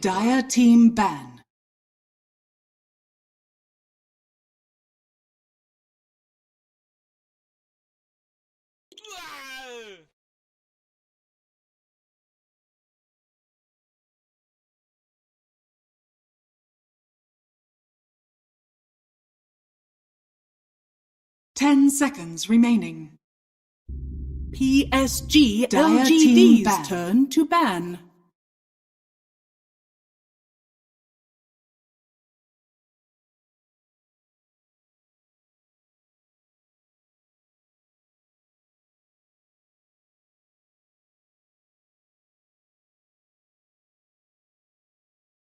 Dire team ban. Ten seconds remaining. PSG.LGD's turn to ban.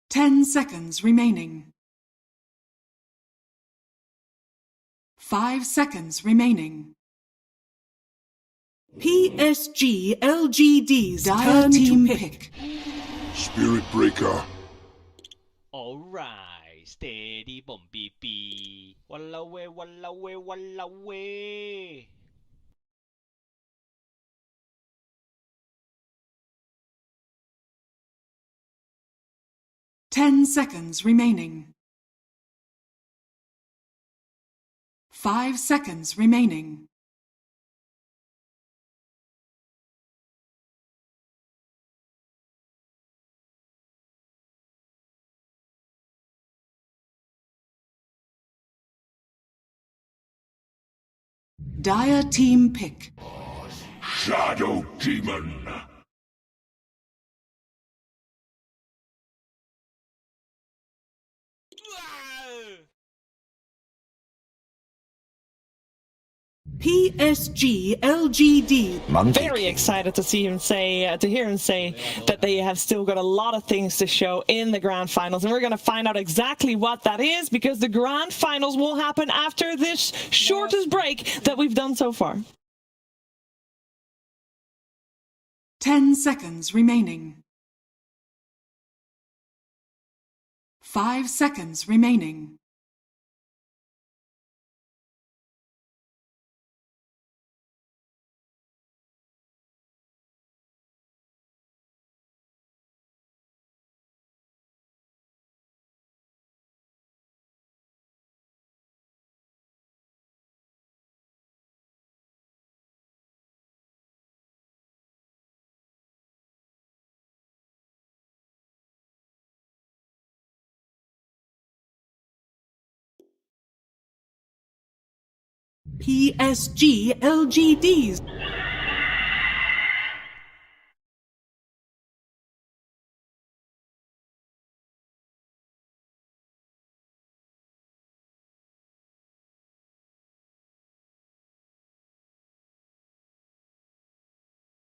Ten seconds remaining. 5 seconds remaining. PSG.LGD's turn to pick. Spirit Breaker. Alright, steady bomb BB. Walla way, walla way, walla way. Ten seconds remaining. 5 seconds remaining. Dire team pick. Shadow Demon. PSG.LGD. Very excited to see him say, to hear him say that they have still got a lot of things to show in the grand finals, and we're going to find out exactly what that is, because the grand finals will happen after this shortest break that we've done so far. 10 seconds remaining. 5 seconds remaining. PSG.LGD's.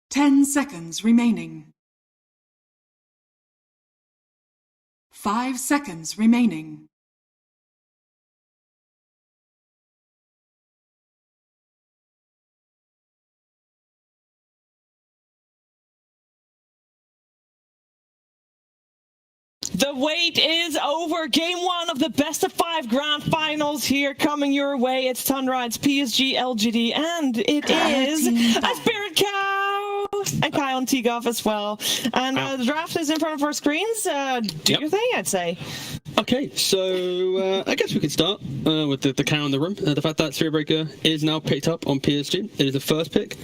Ten seconds remaining. 5 seconds remaining. The wait is over. Game 1 of the best of 5 grand finals here coming your way. It's TUNDRA, it's PSG.LGD, and it is a Spirit Cow! And Kai on T-Goff as well. And the draft is in front of our screens. Do your thing, I'd say. Okay, so I guess we could start with the cow in the room. The fact that Spirit Breaker is now picked up on PSG. It is the first pick.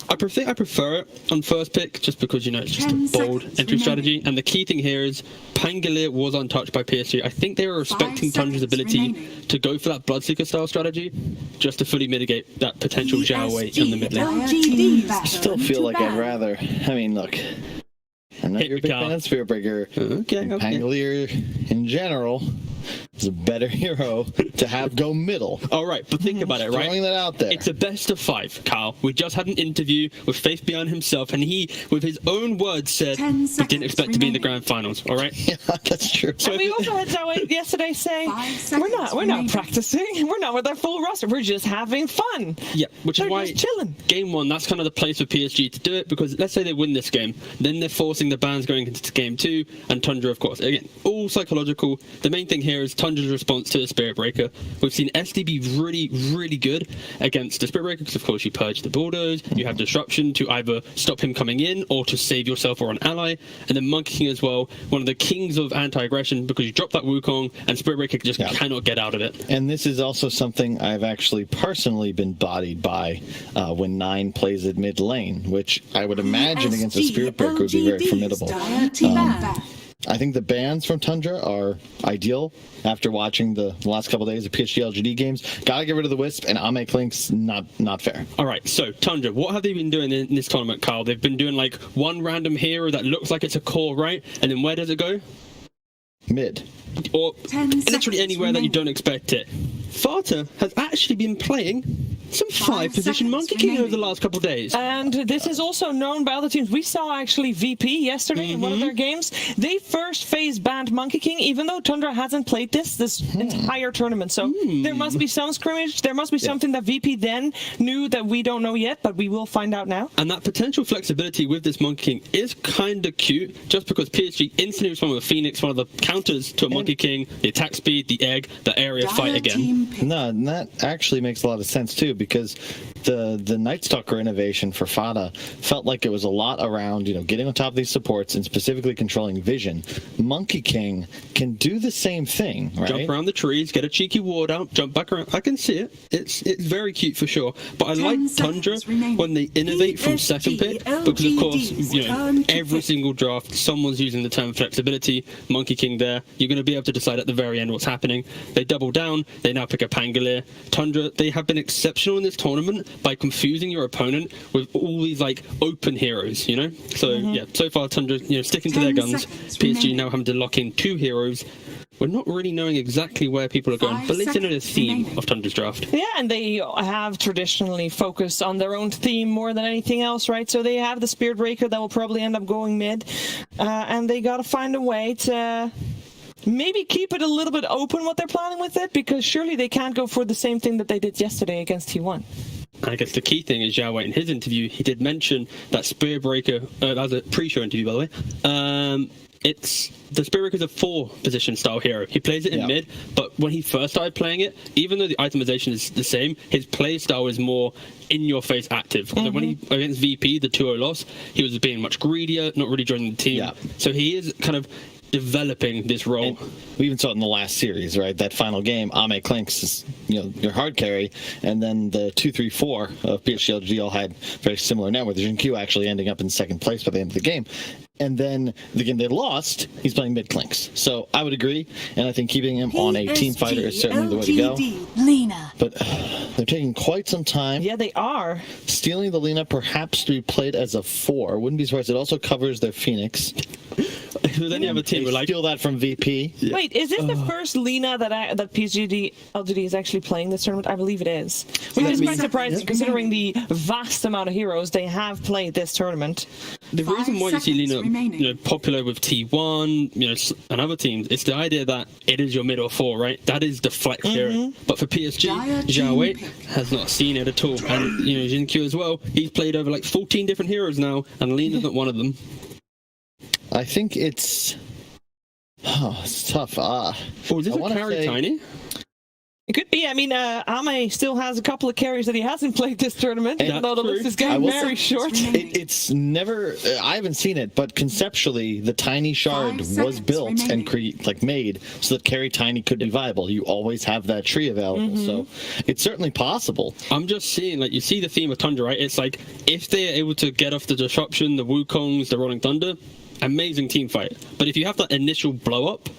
I prefer it on first pick just because, you know, it's just a bold entry strategy. And the key thing here is Pangolier was untouched by PSG. I think they were respecting TUNDRA's ability to go for that Bloodseeker style strategy just to fully mitigate that potential Zhao wait in the mid lane. I still feel like I'd rather, I mean, look, I'm not your big fan of Spirit Breaker. Okay. Pangolier in general is a better hero to have go middle. All right, but think about it, right? Throwing that out there. It's a best of 5, Kyle. We just had an interview with Faith Beyond himself, and he, with his own words, said we didn't expect to be in the grand finals. All right? Yeah, that's true. So we also had Zoe yesterday say we're not practicing. We're not with our full roster. We're just having fun. Yeah, which is why just chilling. Game 1, that's kind of the place for PSG to do it, because let's say they win this game, then they're forcing the bans going into game 2, and TUNDRA, of course. Again, all psychological. The main thing here is TUNDRA Tundra's response to the Spirit Breaker. We've seen SD be really, really good against the Spirit Breaker because, of course, you purge the Bulldoze, you have Disruption to either stop him coming in or to save yourself or an ally, and then Monkey King as well, one of the kings of anti-aggression because you drop that Wukong and Spirit Breaker just cannot get out of it. And this is also something I've actually personally been bodied by when 9 plays at mid lane, which I would imagine against a Spirit Breaker would be very formidable. I think the bans from Tundra are ideal after watching the last couple of days of PSG.LGD games. Gotta get rid of the Wisp, and Ame Klink's not fair. All right, so Tundra, what have they been doing in this tournament, Kyle? They've been doing like one random hero that looks like it's a core, right? And then where does it go? Mid. Or literally anywhere that you don't expect it. Fata has actually been playing some 5-position Monkey King over the last couple of days. And this is also known by other teams. We saw actually VP yesterday in one of their games. They first phase banned Monkey King, even though Tundra hasn't played this entire tournament. So there must be some scrimmage. There must be something that VP then knew that we don't know yet, but we will find out now. And that potential flexibility with this Monkey King is kind of cute, just because PSG instantly responded with Phoenix, one of the counters to a Monkey King, the attack speed, the egg, the area fight again. No, and that actually makes a lot of sense too, because the Night Stalker innovation for Fata felt like it was a lot around, getting on top of these supports and specifically controlling vision. Monkey King can do the same thing, right? Jump around the trees, get a cheeky ward out, jump back around. I can see it. It's very cute for sure. But I like Tundra when they innovate from second pick, because of course, every single draft, someone's using the term flexibility. Monkey King there, you're going to be able to decide at the very end what's happening. They double down, they now pick a Pangolier. Tundra, they have been exceptional in this tournament by confusing your opponent with all these open heroes, So yeah, so far Tundra, sticking to their guns. PSG now having to lock in 2 heroes. We're not really knowing exactly where people are going, but at least they know the theme of Tundra's draft. Yeah, and they have traditionally focused on their own theme more than anything else, right? So they have the Spirit Breaker that will probably end up going mid, and they got to find a way to maybe keep it a little bit open what they're planning with it, because surely they can't go for the same thing that they did yesterday against T1. I guess the key thing is Zhao Wei in his interview, he did mention that Spirit Breaker, that was a pre-show interview by the way, the Spirit Breaker is a 4-position style hero. He plays it in mid, but when he first started playing it, even though the itemization is the same, his play style is more in-your-face active. So when he against VP, the 2-0 loss, he was being much greedier, not really joining the team. Yeah. So he is kind of developing this role. And we even saw it in the last series, right? That final game, Ame Klink's is, your hard carry, and then the 2-3-4 of PSG.LGD all had very similar now, with Jin Q actually ending up in second place by the end of the game. And then the game they lost, he's playing mid Klinks. So I would agree, and I think keeping him on a team fighter is certainly the way to go. Lena. But they're taking quite some time. Yeah, they are. Stealing the Lena perhaps to be played as a 4. Wouldn't be surprised. It also covers their Phoenix. Then you have a team They steal that from VP. Yeah. Wait, is this the first Lena that PSG.LGD is actually playing this tournament? I believe it is. Which is quite surprising considering the vast amount of heroes they have played this tournament. The reason why you see Lena popular with T1, and other teams, it's the idea that it is your middle 4, right? That is the flex hero. But for PSG, Zhao Wei has not seen it at all. And Jin Q as well. He's played over 14 different heroes now, and Lena's not one of them. I think it's tough. Is this a carry Tiny? It could be. I mean, Ame still has a couple of carries that he hasn't played this tournament, even though the list is getting very short. It's never. I haven't seen it, but conceptually, the Tiny Shard was built and made so that carry Tiny could be viable. You always have that tree available, so it's certainly possible. I'm just seeing, you see the theme of Tundra, right? It's if they're able to get off the disruption, the Wukongs, the Rolling Thunder, amazing team fight. But if you have that initial blow up,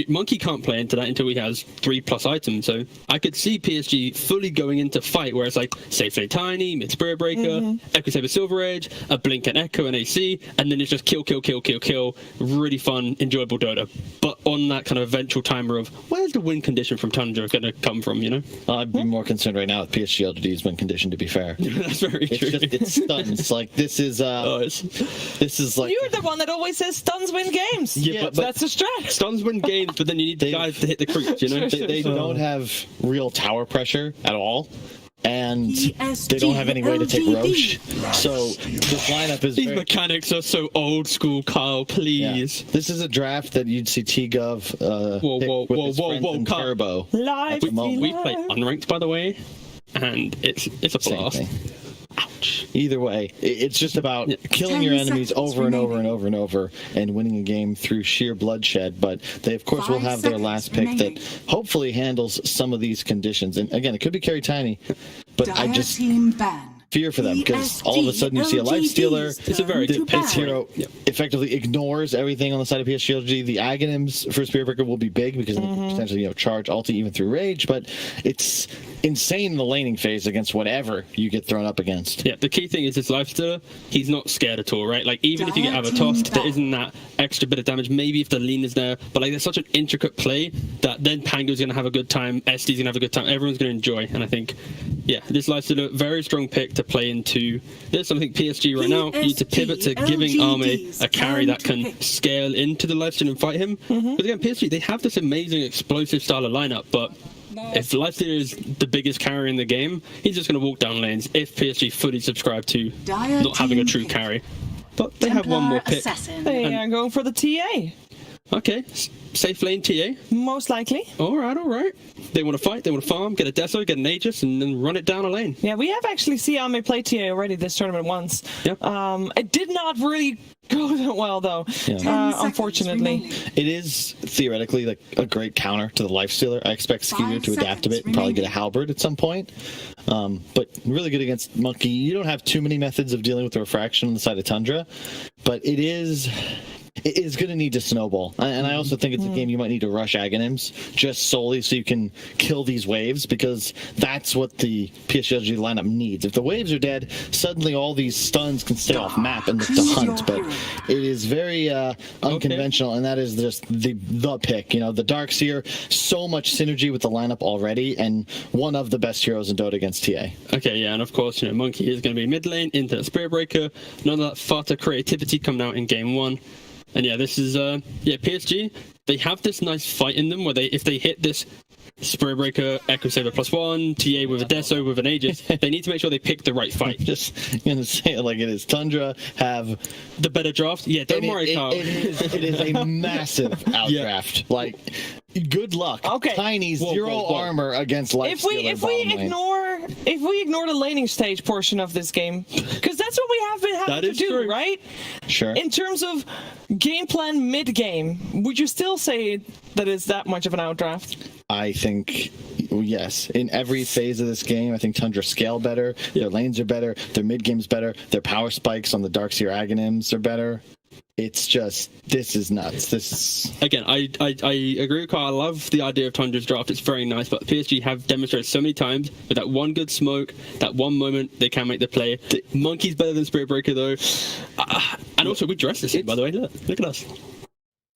Monkey can't play into that until he has 3+ items. So I could see PSG fully going into fight where it's Safe Lane Tiny, Mid Spirit Breaker, Echo Saber Silver Edge, a Blink and Echo and AC, and then it's just kill. Really fun, enjoyable Dota. But on that kind of eventual timer of where's the win condition from Tundra going to come from, I'd be more concerned right now with PSG.LGD's win condition, to be fair. That's very true. It's stuns. This is You're the one that always says stuns win games. Yeah, but that's a strat. Stuns win games. But then you need the guys to hit the creeps, They don't have real tower pressure at all. and they don't have any way to take Roche. So this lineup is These mechanics are so old school, Kyle, please. Yeah. This is a draft that you'd see T-Gov whoa, Kyle. Turbo. Live. We play unranked, by the way, and it's a blast. Ouch. Either way, it's just about killing your enemies over and over and over and over and winning a game through sheer bloodshed. But they, of course, will have their last pick that hopefully handles some of these conditions. And again, it could be Carry Tiny, but I just fear for them because all of a sudden you see a Lifestealer. It's a very good pick. This hero effectively ignores everything on the side of PSG.LGD. The Aghanims for Spirit Breaker will be big because they can potentially charge ulti even through Rage, but it's insane in the laning phase against whatever you get thrown up against. Yeah, the key thing is this Lifestealer, he's not scared at all, right? Like, even if you get Avatossed, there isn't that extra bit of damage. Maybe if the lean is there, but like, there's such an intricate play that then Pango's going to have a good time, SD's going to have a good time, everyone's going to enjoy. And I think, yeah, this Lifestealer, very strong pick to play into this. I think PSG right now need to pivot to giving Arme a carry that can scale into the Lifestealer and fight him. But again, PSG, they have this amazing explosive style of lineup, but if Lifestealer is the biggest carry in the game, he's just going to walk down lanes if PSG fully subscribe to not having a true carry. But they have one more pick. They are going for the TA. Okay, safe lane TA. Most likely. All right. They want to fight, they want to farm, get a Deso, get an Aegis, and then run it down a lane. Yeah, we have actually seen Ame play TA already this tournament once. Yep. It did not really go that well, though, unfortunately. It is theoretically like a great counter to the Lifestealer. I expect Skeeter to adapt to it and probably get a Halberd at some point. But really good against Monkey. You don't have too many methods of dealing with the refraction on the side of Tundra, but it is going to need to snowball. And I also think it's a game you might need to rush Aghanims just solely so you can kill these waves, because that's what the PSG lineup needs. If the waves are dead, suddenly all these stuns can stay off map and look to hunt. But it is very unconventional, and that is just the pick. The Darkseer, so much synergy with the lineup already, and one of the best heroes in Dota against TA. Okay, yeah, and of course, Monkey is going to be mid lane into Spirit Breaker. None of that fodder creativity coming out in game one. And yeah, this is PSG. They have this nice fight in them where if they hit this Spirit Breaker, Echo Saver +1, TA with a Deso with an Aegis, they need to make sure they pick the right fight. Just gonna say it like it is. Tundra have the better draft. Yeah, don't worry, Carl. It is a massive outdraft. Like, good luck. Okay. Tiny zero armor against Lifestealer. If we ignore the laning stage portion of this game, because that's what we have been having to do, true. right? Sure. In terms of game plan mid-game, would you still say that it's that much of an outdraft? I think, yes. In every phase of this game, I think Tundra scale better. Their lanes are better. Their mid-game's better. Their power spikes on the Darkseer Aghanims are better. It's just, this is nuts. Again, I agree with Carl. I love the idea of Tundra's draft. It's very nice, but PSG have demonstrated so many times with that one good smoke, that one moment, they can make the play. Monkey's better than Spirit Breaker, though. And also, we dress this in, by the way. Look at us.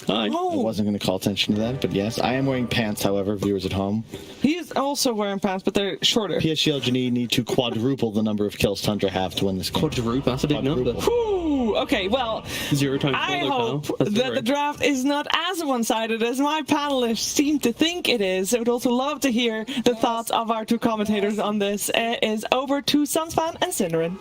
Hi. I wasn't going to call attention to that, but yes, I am wearing pants, however, viewers at home. He is also wearing pants, but they're shorter. PSG.LGD need to quadruple the number of kills Tundra have to win this game. Quadruple? That's a big number. Whew, okay, well, 0 times 4, I hope that the draft is not as one-sided as my panelists seem to think it is. I would also love to hear the thoughts of our two commentators on this. It is over to Sunspan and Cinderin.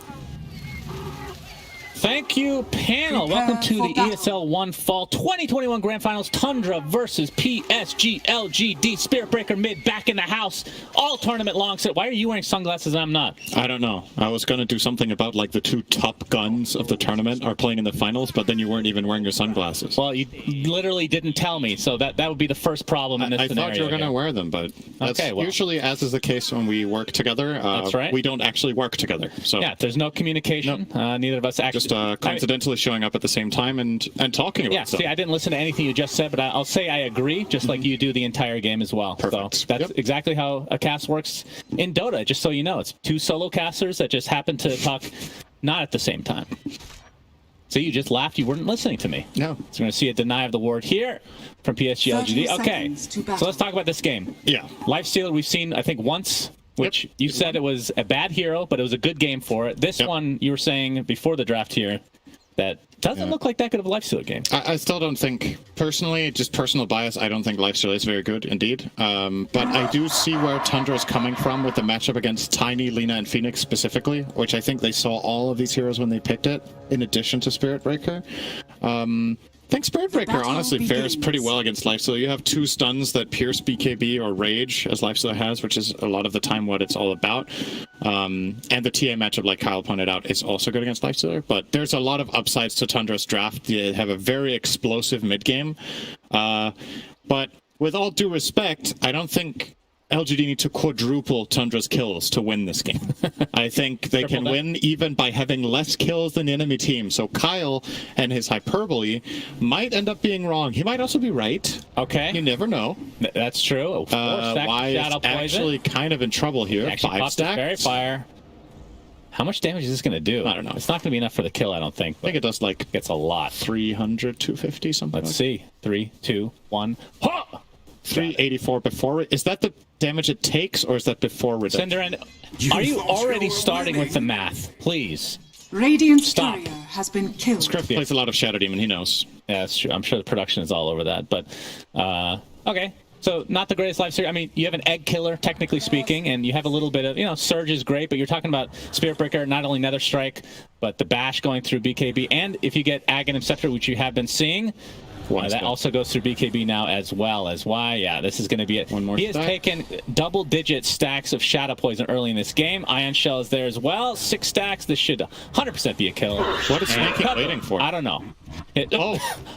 Thank you, panel. Welcome to the ESL One Fall 2021 Grand Finals. Tundra versus PSG.LGD. Spirit Breaker mid back in the house all tournament long. So why are you wearing sunglasses and I'm not? I don't know. I was going to do something about like the two top guns of the tournament are playing in the finals, but then you weren't even wearing your sunglasses. Well, you literally didn't tell me, so that would be the first problem in this scenario. I thought you were going to wear them, but that's usually, as is the case when we work together, that's right. We don't actually work together. So yeah, there's no communication. Nope. Neither of us actually. Just coincidentally showing up at the same time and talking about stuff. See, I didn't listen to anything you just said, but I'll say I agree, just like you do the entire game as well. Perfect. So that's exactly how a cast works in Dota, just so you know. It's two solo casters that just happen to talk not at the same time. So you just laughed. You weren't listening to me. No. So we're going to see a deny of the ward here from PSG.LGD. Okay, so let's talk about this game. Yeah. Lifestealer we've seen, I think, once, which you said it was a bad hero, but it was a good game for it. This one, you were saying before the draft here, that doesn't look like that good of a Lifesteal game. I still don't think, personally, just personal bias, I don't think Lifesteal is very good, indeed. But I do see where Tundra is coming from with the matchup against Tiny, Lina, and Phoenix specifically, which I think they saw all of these heroes when they picked it, in addition to Spirit Breaker. I think Spirit Breaker honestly fares pretty well against Lifesteal. You have 2 stuns that pierce BKB or Rage, as Lifesteal has, which is a lot of the time what it's all about. And the TA matchup, like Kyle pointed out, is also good against Lifestealer. But there's a lot of upsides to Tundra's draft. They have a very explosive mid-game. But with all due respect, I don't think LGD need to quadruple Tundra's kills to win this game. I think they can win even by having less kills than the enemy team. So Kyle and his hyperbole might end up being wrong. He might also be right. Okay. You never know. That's true. Why is actually kind of in trouble here. 5 stacks. Fairy Fire. How much damage is this going to do? I don't know. It's not going to be enough for the kill, I don't think. I think it does like it's a lot. 300, 250, something. Let's see. 3, 2, 1. Ha! 384 before. Is that the damage it takes, or is that before reduction? Cinder, are you already starting with the math? Please. Radiant's courier has been killed. Script plays a lot of Shadow Demon, he knows. Yeah, that's true. I'm sure the production is all over that. But, okay. So, not the greatest life series. I mean, you have an egg killer, technically speaking, and you have a little bit of, Surge is great, but you're talking about Spirit Breaker, not only Nether Strike, but the Bash going through BKB, and if you get Aghanim Scepter, which you have been seeing, that also goes through BKB now as well as why. Yeah, this is going to be it. One more he has taken double-digit stacks of Shadow Poison early in this game. Ion Shell is there as well. 6 stacks. This should 100% be a kill. What is Snake waiting for? I don't know.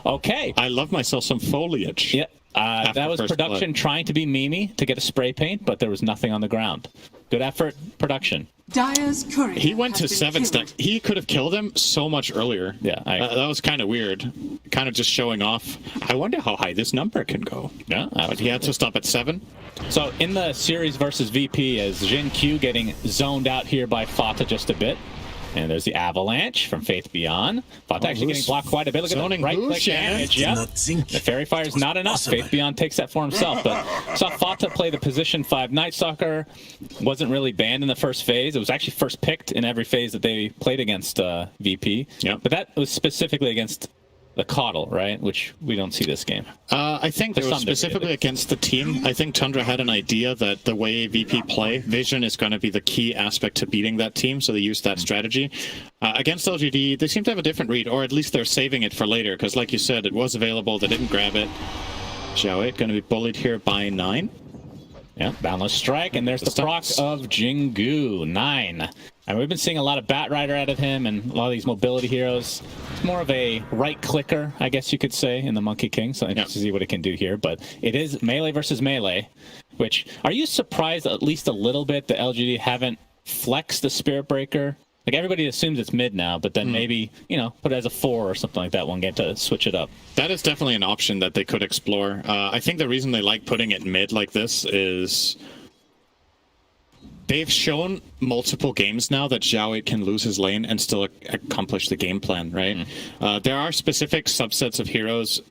Okay. I love myself some foliage. Yeah. That was production trying to be memey to get a spray paint, but there was nothing on the ground. Good effort, production. Dire's courier he went to 7 stacks. He could have killed him so much earlier. Yeah, that was kind of weird. Kind of just showing off. I wonder how high this number can go. Yeah, but he had to stop at 7. So in the series versus VP, as Jin Q getting zoned out here by Fata just a bit. And there's the Avalanche from Faith Beyond. Fata actually getting blocked quite a bit. Look at the right-click damage. Yep. The Fairy Fire is not enough. Faith Beyond takes that for himself. But saw Fata play the position 5. Night Stalker wasn't really banned in the first phase. It was actually first picked in every phase that they played against VP. Yep. But that was specifically against the Coddle, right? Which we don't see this game. I think it was specifically against the team. I think Tundra had an idea that the way VP play, vision is going to be the key aspect to beating that team, so they used that strategy. Against LGD, they seem to have a different read, or at least they're saving it for later, because like you said, it was available, they didn't grab it. Xiao going to be bullied here by 9. Yeah, Boundless Strike, and there's the proc of Jingu, 9. And we've been seeing a lot of Bat Rider out of him and a lot of these mobility heroes. It's more of a right clicker, I guess you could say, in the Monkey King, so interested to see what it can do here. But it is melee versus melee, which, are you surprised at least a little bit that LGD haven't flexed the Spirit Breaker? Like, everybody assumes it's mid now, but then maybe, put it as a 4 or something like that one game to switch it up. That is definitely an option that they could explore. I think the reason they like putting it mid like this is they've shown multiple games now that Xiao can lose his lane and still accomplish the game plan, right? There are specific subsets of heroes,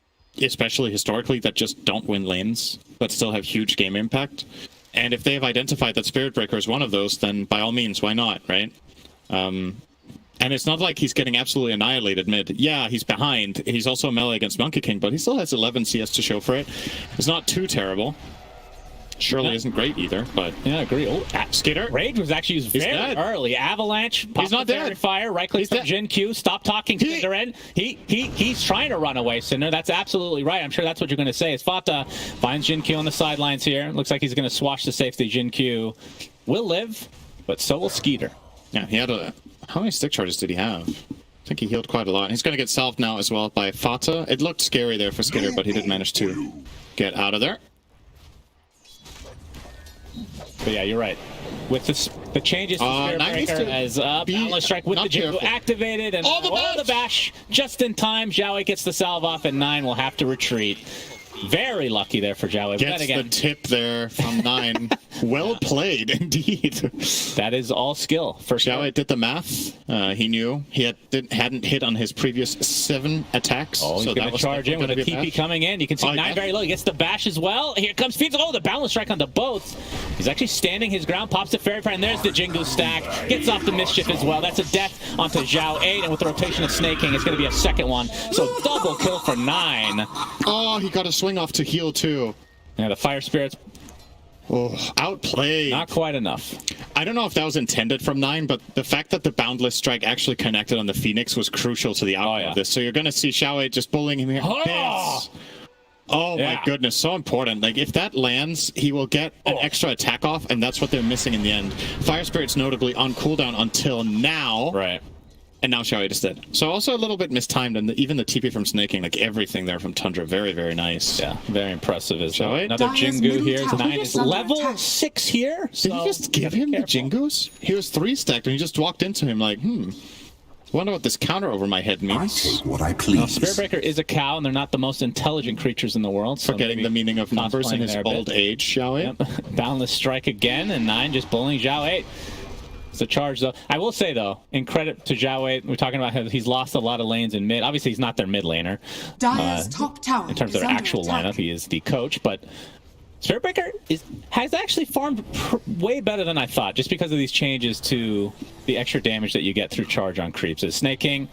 especially historically, that just don't win lanes, but still have huge game impact. And if they've identified that Spirit Breaker is one of those, then by all means, why not, right? And it's not like he's getting absolutely annihilated mid. Yeah, he's behind. He's also melee against Monkey King, but he still has 11 CS to show for it. It's not too terrible. Surely isn't great either, but... Yeah, I agree. Oh, Skitter. Rage was actually used very early. Avalanche, he's not dead. Fire, right-click from Jin Q, stop talking, Cinder. He's trying to run away, Cinder. That's absolutely right. I'm sure that's what you're going to say. As Fata finds Jin Q on the sidelines here. Looks like he's going to swash the safety. Jin Q will live, but so will Skeeter. Yeah, he had how many stick charges did he have? I think he healed quite a lot. He's going to get salved now as well by Fata. It looked scary there for Skitter, but he did manage to get out of there. But yeah, you're right. With the changes to Spirit Breaker as Boundless Strike with the Jingu activated and the bash just in time, Xiao gets the salve off, and 9 will have to retreat. Very lucky there for Zhao. Gets the tip there from 9. Well played, indeed. That is all skill. For Zhao did the math. He knew he hadn't hit on his previous 7 attacks. Oh, he's so going to charge in with a TP coming in. You can see 9 very low. He gets the bash as well. Here comes Phoenix. Oh, the balance strike onto both. He's actually standing his ground. Pops the Fairy Fire, and there's the Jingu stack. Gets off the Mischief as well. That's a death onto Zhao 8, and with the rotation of Snake King, it's going to be a second one. So double kill for 9. Oh, he got a swing off to heal too. Yeah, the Fire Spirits. Oh, outplayed. Not quite enough. I don't know if that was intended from 9, but the fact that the Boundless Strike actually connected on the Phoenix was crucial to the outcome of this. So you're going to see Xiao just bullying him here. Oh my goodness, so important. Like, if that lands, he will get an extra attack off, and that's what they're missing in the end. Fire Spirit's notably on cooldown until now. Right. And now Xiao is dead. So also a little bit mistimed, and even the TP from Snaking, like everything there from Tundra, very, very nice. Yeah, very impressive as well. Another Jingu here. 9 is level 6 here. Did he just give him the Jingus? He was 3 stacked, and he just walked into him like, wonder what this counter over my head means. I say what I please. Spirit Breaker is a cow, and they're not the most intelligent creatures in the world. So forgetting the meaning of numbers in his old age, Xiao. Yep. Boundless Strike again, and 9 just bullying Zhao 8. It's a charge, though. I will say, though, in credit to Zhao 8, we're talking about how he's lost a lot of lanes in mid. Obviously, he's not their mid laner. Top tower in terms of their actual lineup, he is the coach, but Spirit Breaker has actually farmed way better than I thought, just because of these changes to the extra damage that you get through charge on creeps. Snake King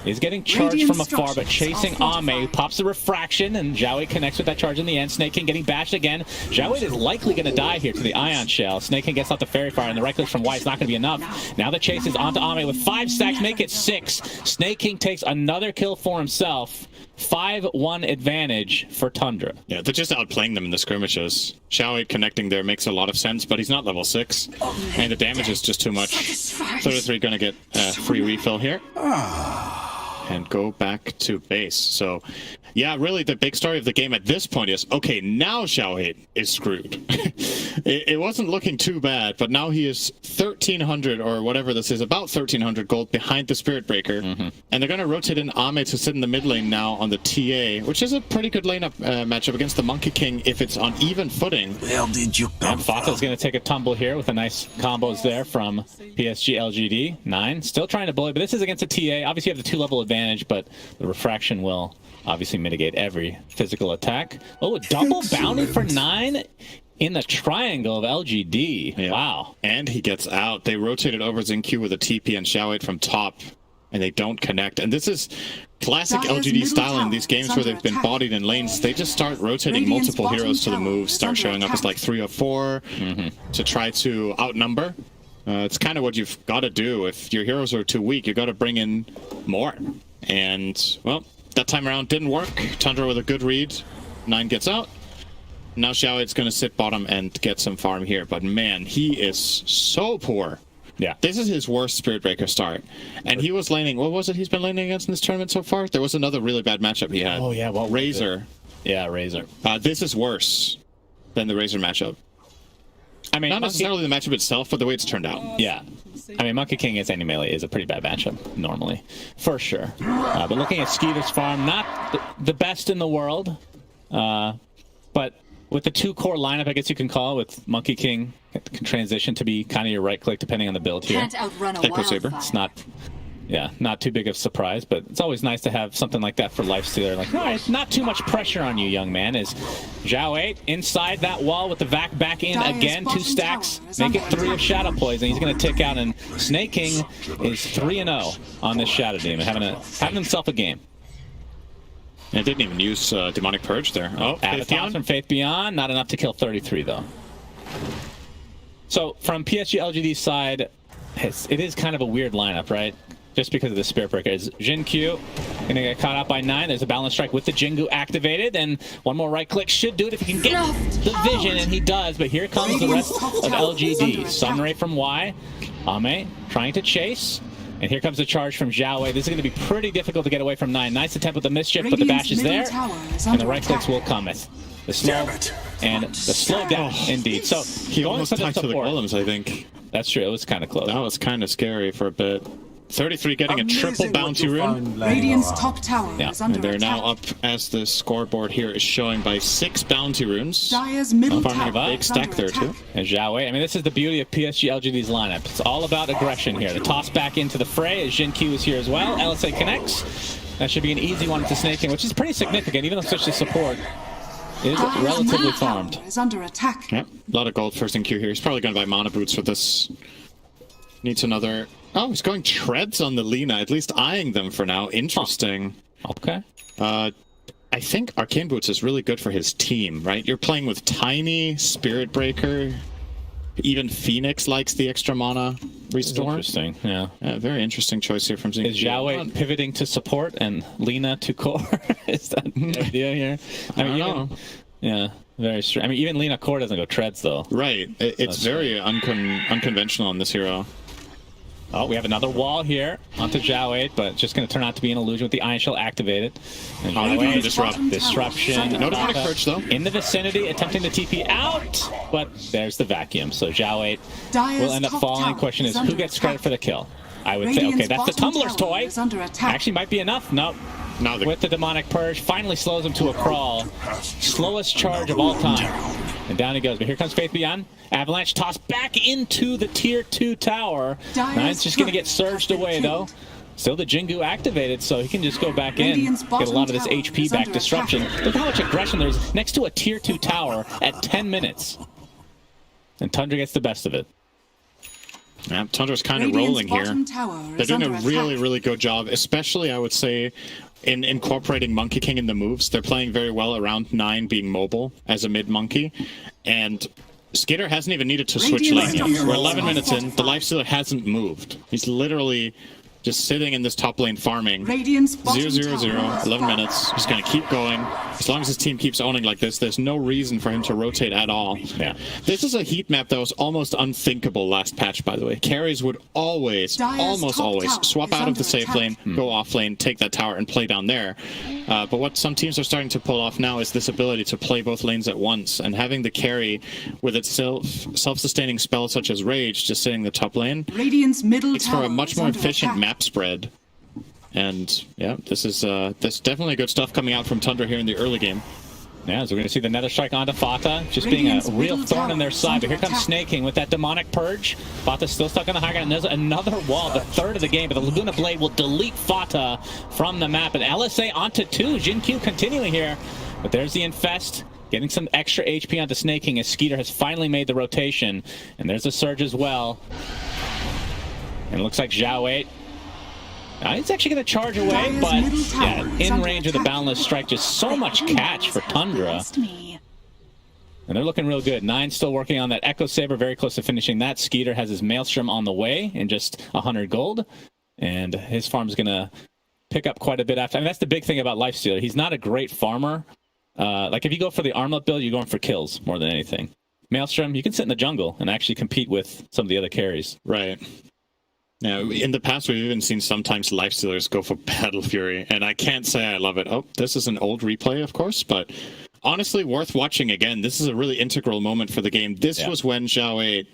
is getting charged from afar, but chasing Ame, pops the refraction, and Zhao 8 connects with that charge in the end. Snake King getting bashed again. Zhao 8 is likely going to die here to the Ion Shell. Snake King gets out the Fairy Fire, and the right click from Y is not going to be enough. Now the chase is onto Ame with 5 stacks, make it 6. Snake King takes another kill for himself. 5-1 advantage for Tundra. Yeah, they're just outplaying them in the skirmishes. Xiao 8 connecting there makes a lot of sense, but he's not level 6, and the damage is just too much. 33 going to get a free refill here. And go back to base. So, yeah, really the big story of the game at this point is, okay, now Xiao 8 is screwed. it wasn't looking too bad, but now he is 1,300 or whatever this is, about 1,300 gold behind the Spirit Breaker. And they're going to rotate in Ame to sit in the mid lane now on the TA, which is a pretty good lane up matchup against the Monkey King if it's on even footing. Where did you come from? Fata's going to take a tumble here with a nice combos there from PSG.LGD. 9, still trying to bully, but this is against a TA. Obviously, you have the 2-level advantage, but the refraction will obviously mitigate every physical attack. Oh, a double bounty for 9 in the triangle of LGD. Yeah. Wow. And he gets out. They rotated over Xingqiu with a TP and Xiao 8 from top, and they don't connect. And this is classic LGD style in these games where they've been bodied in lanes. They just start rotating multiple heroes to the move, start showing up as like 3 or 4 to try to outnumber. It's kind of what you've got to do. If your heroes are too weak, you've got to bring in more. And, well, that time around didn't work. Tundra with a good read. 9 gets out. Now Xiao 8's going to sit bottom and get some farm here. But, man, he is so poor. Yeah. This is his worst Spirit Breaker start. And he was laning... What was it he's been laning against in this tournament so far? There was another really bad matchup he had. Oh, yeah. What Razor. Yeah, Razor. This is worse than the Razor matchup. I mean, not necessarily the matchup itself, but the way it's turned out. Yeah. I mean, Monkey King against any melee is a pretty bad matchup, normally. For sure. But looking at Skeeter's farm, not the best in the world. But with the 2-core lineup, I guess you can call it, with Monkey King, it can transition to be kind of your right click, depending on the build here. Can't outrun a Saber. wildfire. It's not too big of a surprise, but it's always nice to have something like that for Lifestealer. Like, all right, not too much pressure on you, young man. As Zhao 8 inside that wall with the vac back in again, 2 stacks, make it 3 of Shadow Poison. He's going to tick out, and Snake King is 3-0 on this Shadow Demon, having himself a game. And it didn't even use Demonic Purge there. Oh, Avatar from Faith Beyond, not enough to kill 33 though. So from PSG.LGD's side, it is kind of a weird lineup, right? Just because of the Spirit Breaker. Is Xingqiu gonna get caught out by 9? There's a balance strike with the Jingu activated, and one more right click should do it if he can get the vision, and he does. But here comes the rest of LGD. Sunray from Y, Ame trying to chase, and here comes the charge from Zhao 8. This is going to be pretty difficult to get away from 9. Nice attempt with the mischief, but the bash is there, and the right clicks will come. The slow and the slow down, indeed. So he almost tied to the golems, I think. That's true. It was kind of close. That was kind of scary for a bit. 33 getting a triple bounty rune. Radiant's top tower Yeah, is under And they're attack. now up as the scoreboard here is showing by 6 bounty runes. Dire's middle Farming tower big is stack under there, attack. too. And Zhao Wei, I mean, this is the beauty of PSG.LGD's lineup. It's all about aggression here. The toss back into the fray as Jin Q is here as well. LSA connects. That should be an easy one to snaking, which is pretty significant, even though such a support is Dire's relatively middle farmed. tower is under attack. Yep, a lot of gold first in queue here. He's probably going to buy mana boots for this. Needs another... Oh, he's going treads on the Lina, at least eyeing them for now. Interesting. Okay. I think Arcane Boots is really good for his team, right? You're playing with Tiny, Spirit Breaker, even Phoenix likes the extra mana restore. Interesting, yeah. Very interesting choice here from Zinc. Is Zhao Wei pivoting to support and Lina to core? Is that the idea here? I mean, know. Yeah, very strange. I mean, even Lina core doesn't go treads, though. Right. It's very unconventional on this hero. Oh, we have another wall here onto Zhao Wei, but just going to turn out to be an illusion with the Iron Shell activated. And Zhao Wei, disruption. No demonic purge, though. In the vicinity, attempting to TP out, but there's the vacuum. So Zhao Wei will end up falling. Question is, who gets credit for the kill? I would say, okay, that's the Tumbler's toy. Actually, might be enough. Nope. With the demonic purge, finally slows him to a crawl. Slowest charge of all time. And down he goes. But here comes Faith Beyond. Avalanche toss back into the tier 2 tower. Nine's just going to get surged away, though. Still the Jingu activated, so he can just go back in, get a lot of this HP back disruption. Look how much aggression there is next to a tier 2 tower at 10 minutes. And Tundra gets the best of it. Yeah, Tundra's kind of rolling here. They're doing a really good job, especially, I would say, in incorporating Monkey King in the moves. They're playing very well around 9 being mobile as a mid-monkey. And Skater hasn't even needed to switch lane yet. We're 11 minutes in. The Lifestealer hasn't moved. He's literally just sitting in this top lane farming. 0-0-0, 11 minutes. He's going to keep going. As long as his team keeps owning like this, there's no reason for him to rotate at all. Yeah. This is a heat map that was almost unthinkable last patch, by the way. Carries would always, almost always, swap out of the safe lane, go off lane, take that tower, and play down there. But what some teams are starting to pull off now is this ability to play both lanes at once, and having the carry with its self-sustaining spell such as Rage just sitting in the top lane makes for a much more efficient map spread. And yeah, this is definitely good stuff coming out from Tundra here in the early game. Yeah, so we're going to see the Nether Strike onto Fata, just being a real thorn in their side. But here comes Snaking with that Demonic Purge. Fata's still stuck on the high ground, and there's another wall, the third of the game. But the Laguna Blade will delete Fata from the map. And LSA onto 2. Jin Q continuing here. But there's the Infest, getting some extra HP onto Snaking as Skeeter has finally made the rotation. And there's a Surge as well. And it looks like Zhao Wei. He's actually going to charge away, but yeah, in range of the Boundless Strike, just so much catch for Tundra. And they're looking real good. Nine still working on that Echo Saber, very close to finishing that. Skeeter has his Maelstrom on the way in just 100 gold. And his farm's going to pick up quite a bit after. I mean, that's the big thing about Lifestealer. He's not a great farmer. Like if you go for the armlet build, you're going for kills more than anything. Maelstrom, you can sit in the jungle and actually compete with some of the other carries. Right. Now, in the past, we've even seen sometimes Lifestealers go for Battle Fury, and I can't say I love it. Oh, this is an old replay, of course, but honestly, worth watching again. This is a really integral moment for the game. This was when Zhao Wei,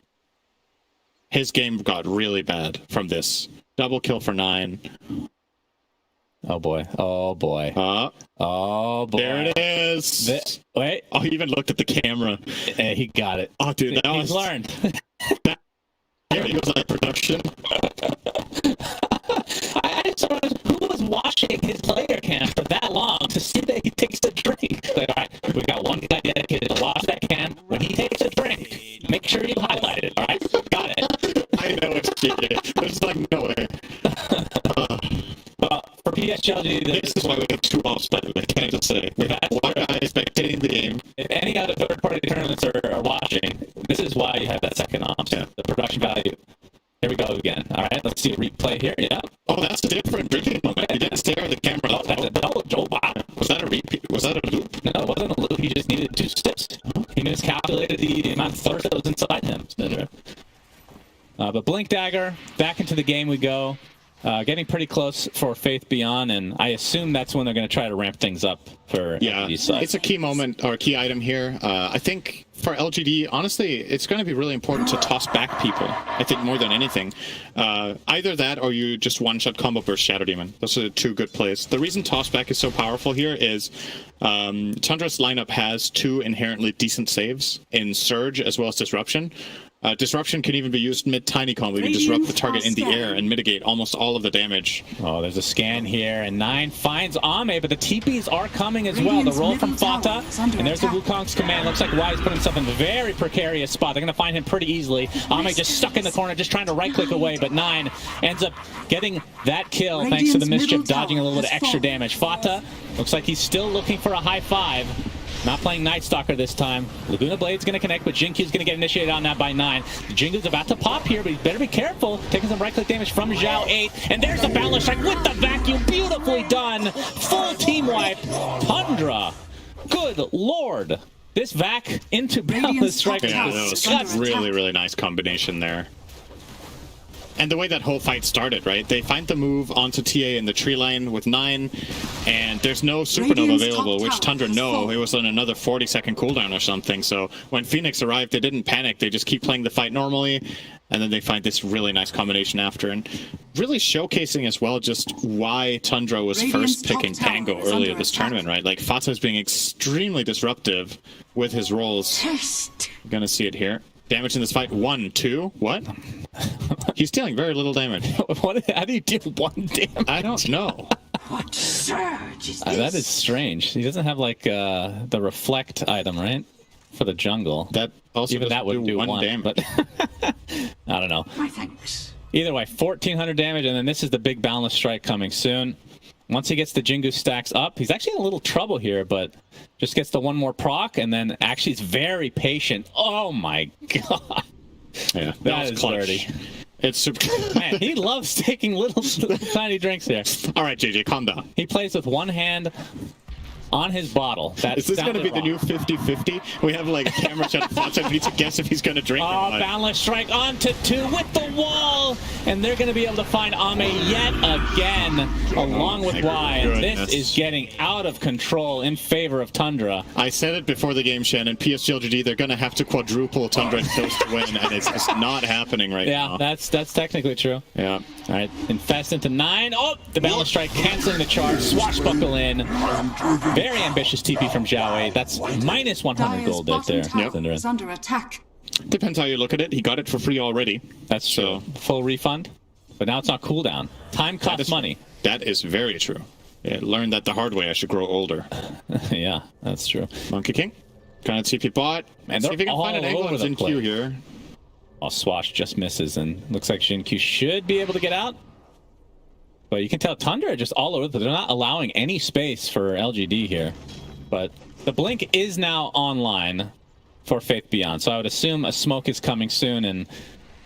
his game got really bad from this. Double kill for 9. Oh, boy. Oh, boy. Oh, boy. There it is. Wait. Oh, he even looked at the camera. He got it. Oh, dude, that He's learned. There he goes, like production. I just don't know who was watching his layer cam for that long to see that he takes a drink. Like, all right, we got one guy dedicated to watch that cam. When he takes a drink, make sure you highlight it. All right, got it. I know it's cheated. There's like no way. Well, for PSG.LGD, this is why we have 2 offside. I can't just say. We have one guy spectating the game. If any other third-party tournaments are watching, this is why you have that second ops. Yeah. The production value. Here we go again. All right, let's see a replay here. Yeah. Oh, that's a different drinking moment. He didn't stare at the camera. Oh, that's a double. Oh, wow. Was that a repeat? Was that a loop? No, it wasn't a loop. He just needed 2 steps. He miscalculated the amount of thirst that was inside him. But Blink Dagger, back into the game we go. getting pretty close for Faith Beyond, and I assume that's when they're going to try to ramp things up for LGD's side. It's a key moment or key item here. I think for LGD, honestly, it's going to be really important to toss back people. I think more than anything. Either that or you just one-shot combo burst Shadow Demon. Those are two good plays. The reason toss back is so powerful here is Tundra's lineup has two inherently decent saves in Surge as well as Disruption. Disruption can even be used mid-tiny combo. You disrupt the target in the air and mitigate almost all of the damage. Oh, there's a scan here, and 9 finds Ame, but the TPs are coming as well. The roll from Fata, and there's the Wukong's command. Looks like Wise put himself in a very precarious spot. They're going to find him pretty easily. Ame just stuck in the corner, just trying to right-click away, but 9 ends up getting that kill thanks to the Mischief dodging a little bit of extra damage. Fata looks like he's still looking for a high 5. Not playing Night Stalker this time. Laguna Blade's going to connect, but Jinkyu's going to get initiated on that by 9. Jinkyu's about to pop here, but he better be careful. Taking some right-click damage from Zhao 8. And there's the Boundless Strike with the vacuum. Beautifully done. Full team wipe. Tundra. Good lord. This vac into Boundless Strike. Yeah, that was really, really nice combination there. And the way that whole fight started, right? They find the move onto TA in the tree line with 9, and there's no Supernova available, which Tundra know. It was on another 40-second cooldown or something. So when Phoenix arrived, they didn't panic. They just keep playing the fight normally, and then they find this really nice combination after. And really showcasing as well just why Tundra was first picking Pango earlier this tournament, right? Like, Fata is being extremely disruptive with his rolls. You're going to see it here. Damage in this fight, 1, 2, what? He's dealing very little damage. How do you deal 1 damage? I don't know. What surge is this? That is strange. He doesn't have like the reflect item, right? For the jungle. That also even that would do 1 damage. But I don't know. My thanks. Either way, 1,400 damage, and then this is the big Boundless Strike coming soon. Once he gets the Jingu stacks up, he's actually in a little trouble here, but just gets the 1 more proc, and then actually is very patient. Oh my god. Yeah, that is dirty. It's super. Man, he loves taking little tiny drinks here. All right, JJ, calm down. He plays with 1 hand on his bottle. Is this going to be the new 50-50? We have like a camera shot of Fata. We need to guess if he's going to drink or not. Boundless Strike onto 2 with the wall, and they're going to be able to find Ame yet again, along with Y. This is getting out of control in favor of Tundra. I said it before the game, Shen, and PSG.LGD, they're going to have to quadruple Tundra kills to win, and it's just not happening right now. Yeah, that's technically true. Yeah. All right, Infest into 9. Oh, the Boundless Strike canceling the charge. Swashbuckle in. Very ambitious TP from Zhao 8. That's minus 100 gold right there. Yep. Is under attack. Depends how you look at it. He got it for free already. That's true. Full refund. But now it's not cooldown. Time costs money. That is very true. Yeah, learned that the hard way. I should grow older. Yeah, that's true. Monkey King. Kind of TP bot. And see if we can find an angle on Jin Q here. Oh, Swash just misses, and looks like Jin Q should be able to get out. But you can tell Tundra are just all over. They're not allowing any space for LGD here. But the Blink is now online for Faith Beyond. So I would assume a smoke is coming soon, and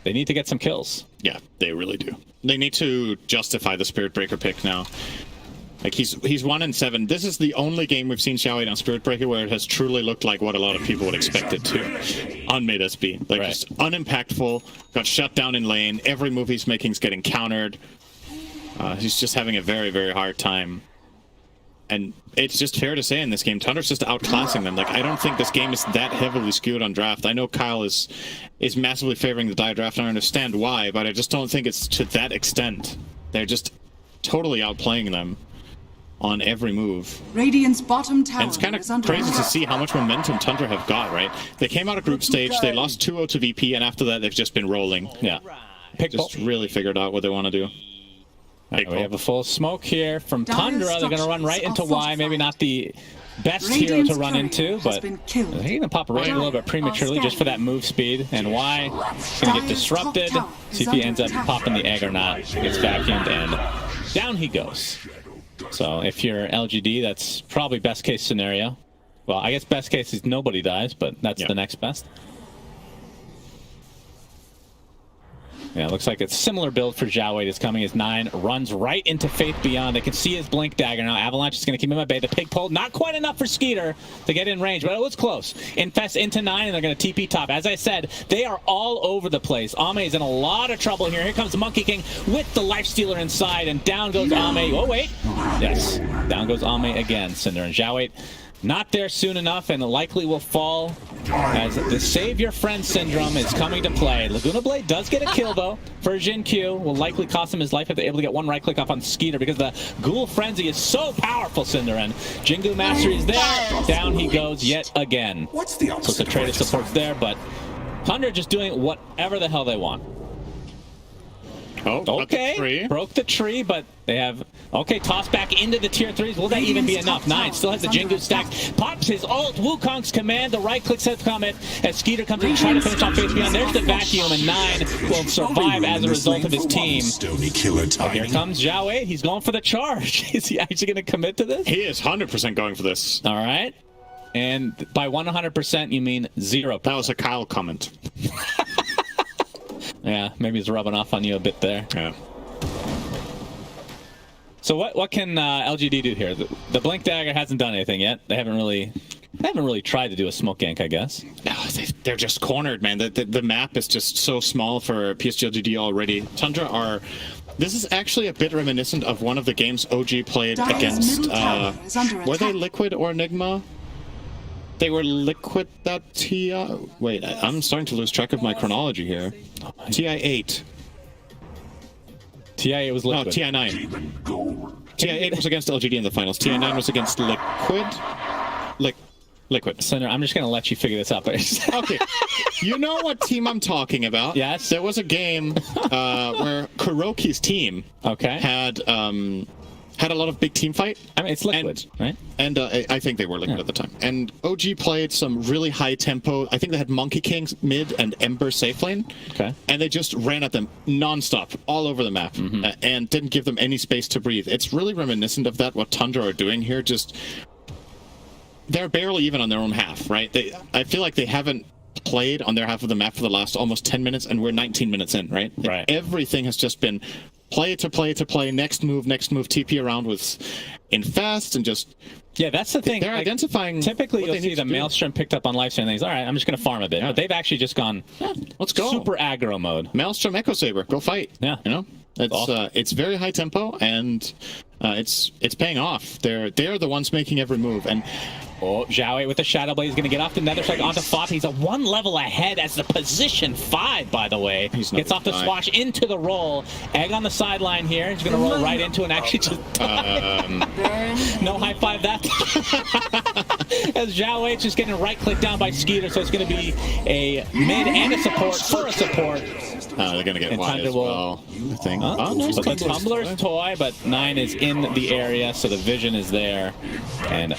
they need to get some kills. Yeah, they really do. They need to justify the Spirit Breaker pick now. Like, he's 1-7. This is the only game we've seen Xiao 8 on Spirit Breaker where it has truly looked like what a lot of people would expect it to on mid SB. Like, just unimpactful, got shut down in lane. Every move he's making is getting countered. He's just having a very, very hard time. And it's just fair to say in this game, Tundra's just outclassing them. Like, I don't think this game is that heavily skewed on draft. I know Kyle is massively favoring the die draft, and I understand why, but I just don't think it's to that extent. They're just totally outplaying them on every move. Radiant's bottom tower. And it's kind of crazy to see how much momentum Tundra have got, right? They came out of group stage, they lost 2-0 to VP, and after that they've just been rolling. Yeah. Just really figured out what they want to do. Right, we have a full smoke here from Tundra. They're going to run right into Y. Maybe not the best hero to run into, but they're going to pop right a little bit prematurely just for that move speed. And Y is going to get disrupted. See if he ends up popping the egg or not. Gets vacuumed, and down he goes. So if you're LGD, that's probably best case scenario. Well, I guess best case is nobody dies, but that's the next best. Yeah, looks like it's similar build for Zhao Wei is coming as 9 runs right into Faith Beyond. They can see his Blink Dagger now. Avalanche is going to keep him at bay. The pig pull, not quite enough for Skeeter to get in range, but it was close. Infest into 9, and they're going to TP top. As I said, they are all over the place. Ame is in a lot of trouble here. Here comes Monkey King with the Lifestealer inside, and down goes Ame. Oh, wait. Yes, down goes Ame again. Cinder and Zhao Wei not there soon enough, and likely will fall as the Save Your Friend syndrome is coming to play. Laguna Blade does get a kill, though, for Jin Q. Will likely cost him his life if they're able to get one right-click up on Skeeter, because the Ghoul Frenzy is so powerful, Cinder, and Jingu Mastery is there. Down he goes yet again. What's the So the Trader support's there, but Tundra just doing whatever the hell they want. Oh, okay, broke the tree, but they have... Okay, toss back into the tier 3s. Will that even be enough? 9 still has the Jingu stacked. Pops his ult. Wukong's command. The right-click sets comment as Skeeter comes in and tries to finish off Faith Beyond. There's the vacuum, and 9 will survive as a result of his team. Oh, here comes Zhao Wei. He's going for the charge. Is he actually going to commit to this? He is 100% going for this. All right. And by 100%, you mean 0%. That was a Kyle comment. Yeah, maybe he's rubbing off on you a bit there. Yeah. So what can LGD do here? The Blink Dagger hasn't done anything yet. They haven't really tried to do a smoke gank, I guess. No, they're just cornered, man. The map is just so small for PSG.LGD already. Tundra are... This is actually a bit reminiscent of one of the games OG played against... were they Liquid or Enigma? They were Liquid that wait, I'm starting to lose track of my chronology here. TI8. TI8 was Liquid. No, TI9. TI8 was against LGD in the finals. TI9 was against Liquid. Liquid. Cinder, I'm just going to let you figure this out. Okay. You know what team I'm talking about? Yes. There was a game where Kuroki's team had a lot of big team fight. I mean, it's Liquid, right? And I think they were Liquid at the time. And OG played some really high tempo. I think they had Monkey King's mid and Ember safe lane. Okay. And they just ran at them nonstop, all over the map, and didn't give them any space to breathe. It's really reminiscent of that, what Tundra are doing here. Just, they're barely even on their own half, right? I feel like they haven't played on their half of the map for the last almost 10 minutes, and we're 19 minutes in, right? Right. Everything has just been play to play to play, next move, TP around with Infest, and just... Yeah, that's the thing. They're identifying... Typically, you'll see the Maelstrom picked up on Lifestream and things. All right, I'm just going to farm a bit. Yeah. But they've actually just gone let's go. Super aggro mode. Maelstrom Echo Saber, go fight. Yeah. You know? It's very high tempo, and it's paying off. They're the ones making every move, and... Oh, Zhao Wei with the Shadow Blade is going to get off the Nether Strike onto Fop. He's a 1 level ahead as the position 5, by the way. Gets off the Swash into the roll. Egg on the sideline here. He's going to roll right into and actually just... no high five that. As Zhao Wei just getting right-clicked down by Skeeter, so it's going to be a mid and a support for a support. They're going to get wide as well, I think. Nice. But the Tumbler's toy, but 9 is in the area, so the vision is there. And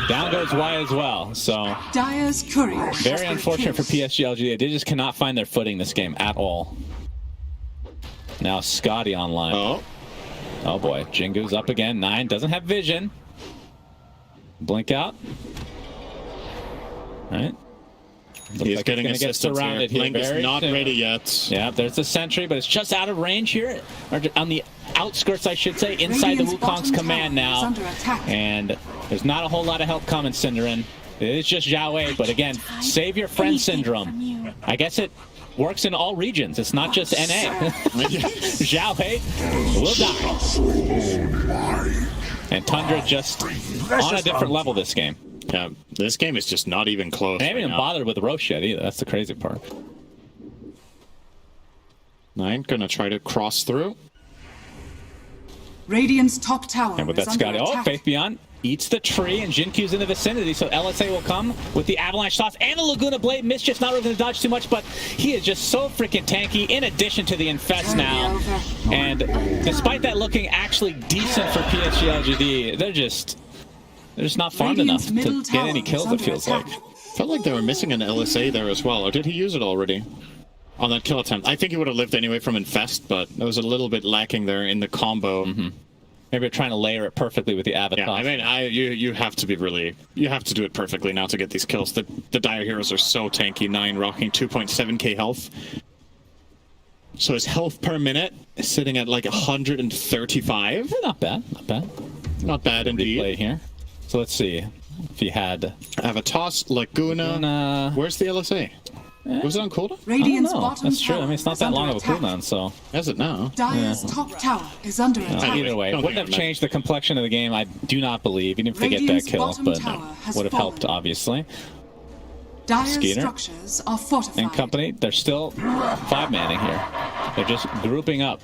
down goes Y as well, so Dyer's courier. Very unfortunate for PSG.LGD. They just cannot find their footing this game at all. Now Scotty online. Oh boy, Jingu's up again. 9 doesn't have vision. Blink out. All right. He's like getting assistance here. Blink is not ready yet. Yeah, there's the sentry, but it's just out of range here. Or on the outskirts, I should say, inside the Wukong's command now. And there's not a whole lot of help coming, Cinderin. It is just Zhao Wei, but again, save your friend syndrome. I guess it works in all regions. It's not just NA. Zhao Wei will die. And Tundra just on a different level this game. Yeah, this game is just not even close. They haven't even bothered with Roche yet either. That's the crazy part. 9 gonna try to cross through. Radiant's top tower. And with that Scotty, Faith Beyond eats the tree, and Jinkyu's in the vicinity, so LSA will come with the Avalanche toss and the Laguna Blade. Mischief's not really going to dodge too much, but he is just so freaking tanky, in addition to the Infest now. And despite that looking actually decent for PSG.LGD, they're just not farmed enough to get any kills, it feels like. Felt like they were missing an LSA there as well, or did he use it already? On that kill attempt. I think he would have lived anyway from Infest, but it was a little bit lacking there in the combo. Maybe they're trying to layer it perfectly with the Avatar. Yeah, I mean, you have to be really... You have to do it perfectly now to get these kills. The Dire Heroes are so tanky. 9 rocking 2.7k health. So his health per minute is sitting at like 135. Not bad, not bad. Not bad indeed. Replay here. So let's see if he had Avatos, Laguna. Where's the LSA? Was it on cooldown? Radiant's no, bottom that's true. I tower mean, it's not is that under long of a attack. cooldown, so Is it now? Dire's top tower is under attack. either way, Don't wouldn't think have I'm changed the complexion of the game. I do not believe, even if they get Radiant's that kill, bottom but tower has would have helped, fallen. obviously. Dire's Skeeter. structures are fortified. And company, they're still 5-manning here. They're just grouping up.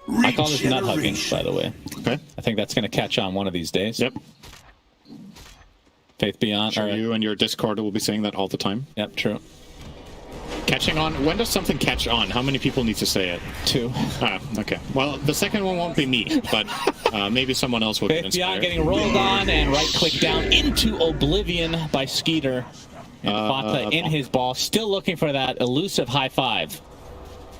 I call this nut hugging, by the way. Okay. I think that's going to catch on one of these days. Yep. Faith Beyond. Sure, all right. you and your Discord will be saying that all the time. Yep, true. Catching on. When does something catch on? How many people need to say it? 2. Ah, okay. Well, the second one won't be me, but maybe someone else will get Faith Beyond inspired. getting rolled on and right-click down into Oblivion by Skeeter. And Fata in his ball, still looking for that elusive high five.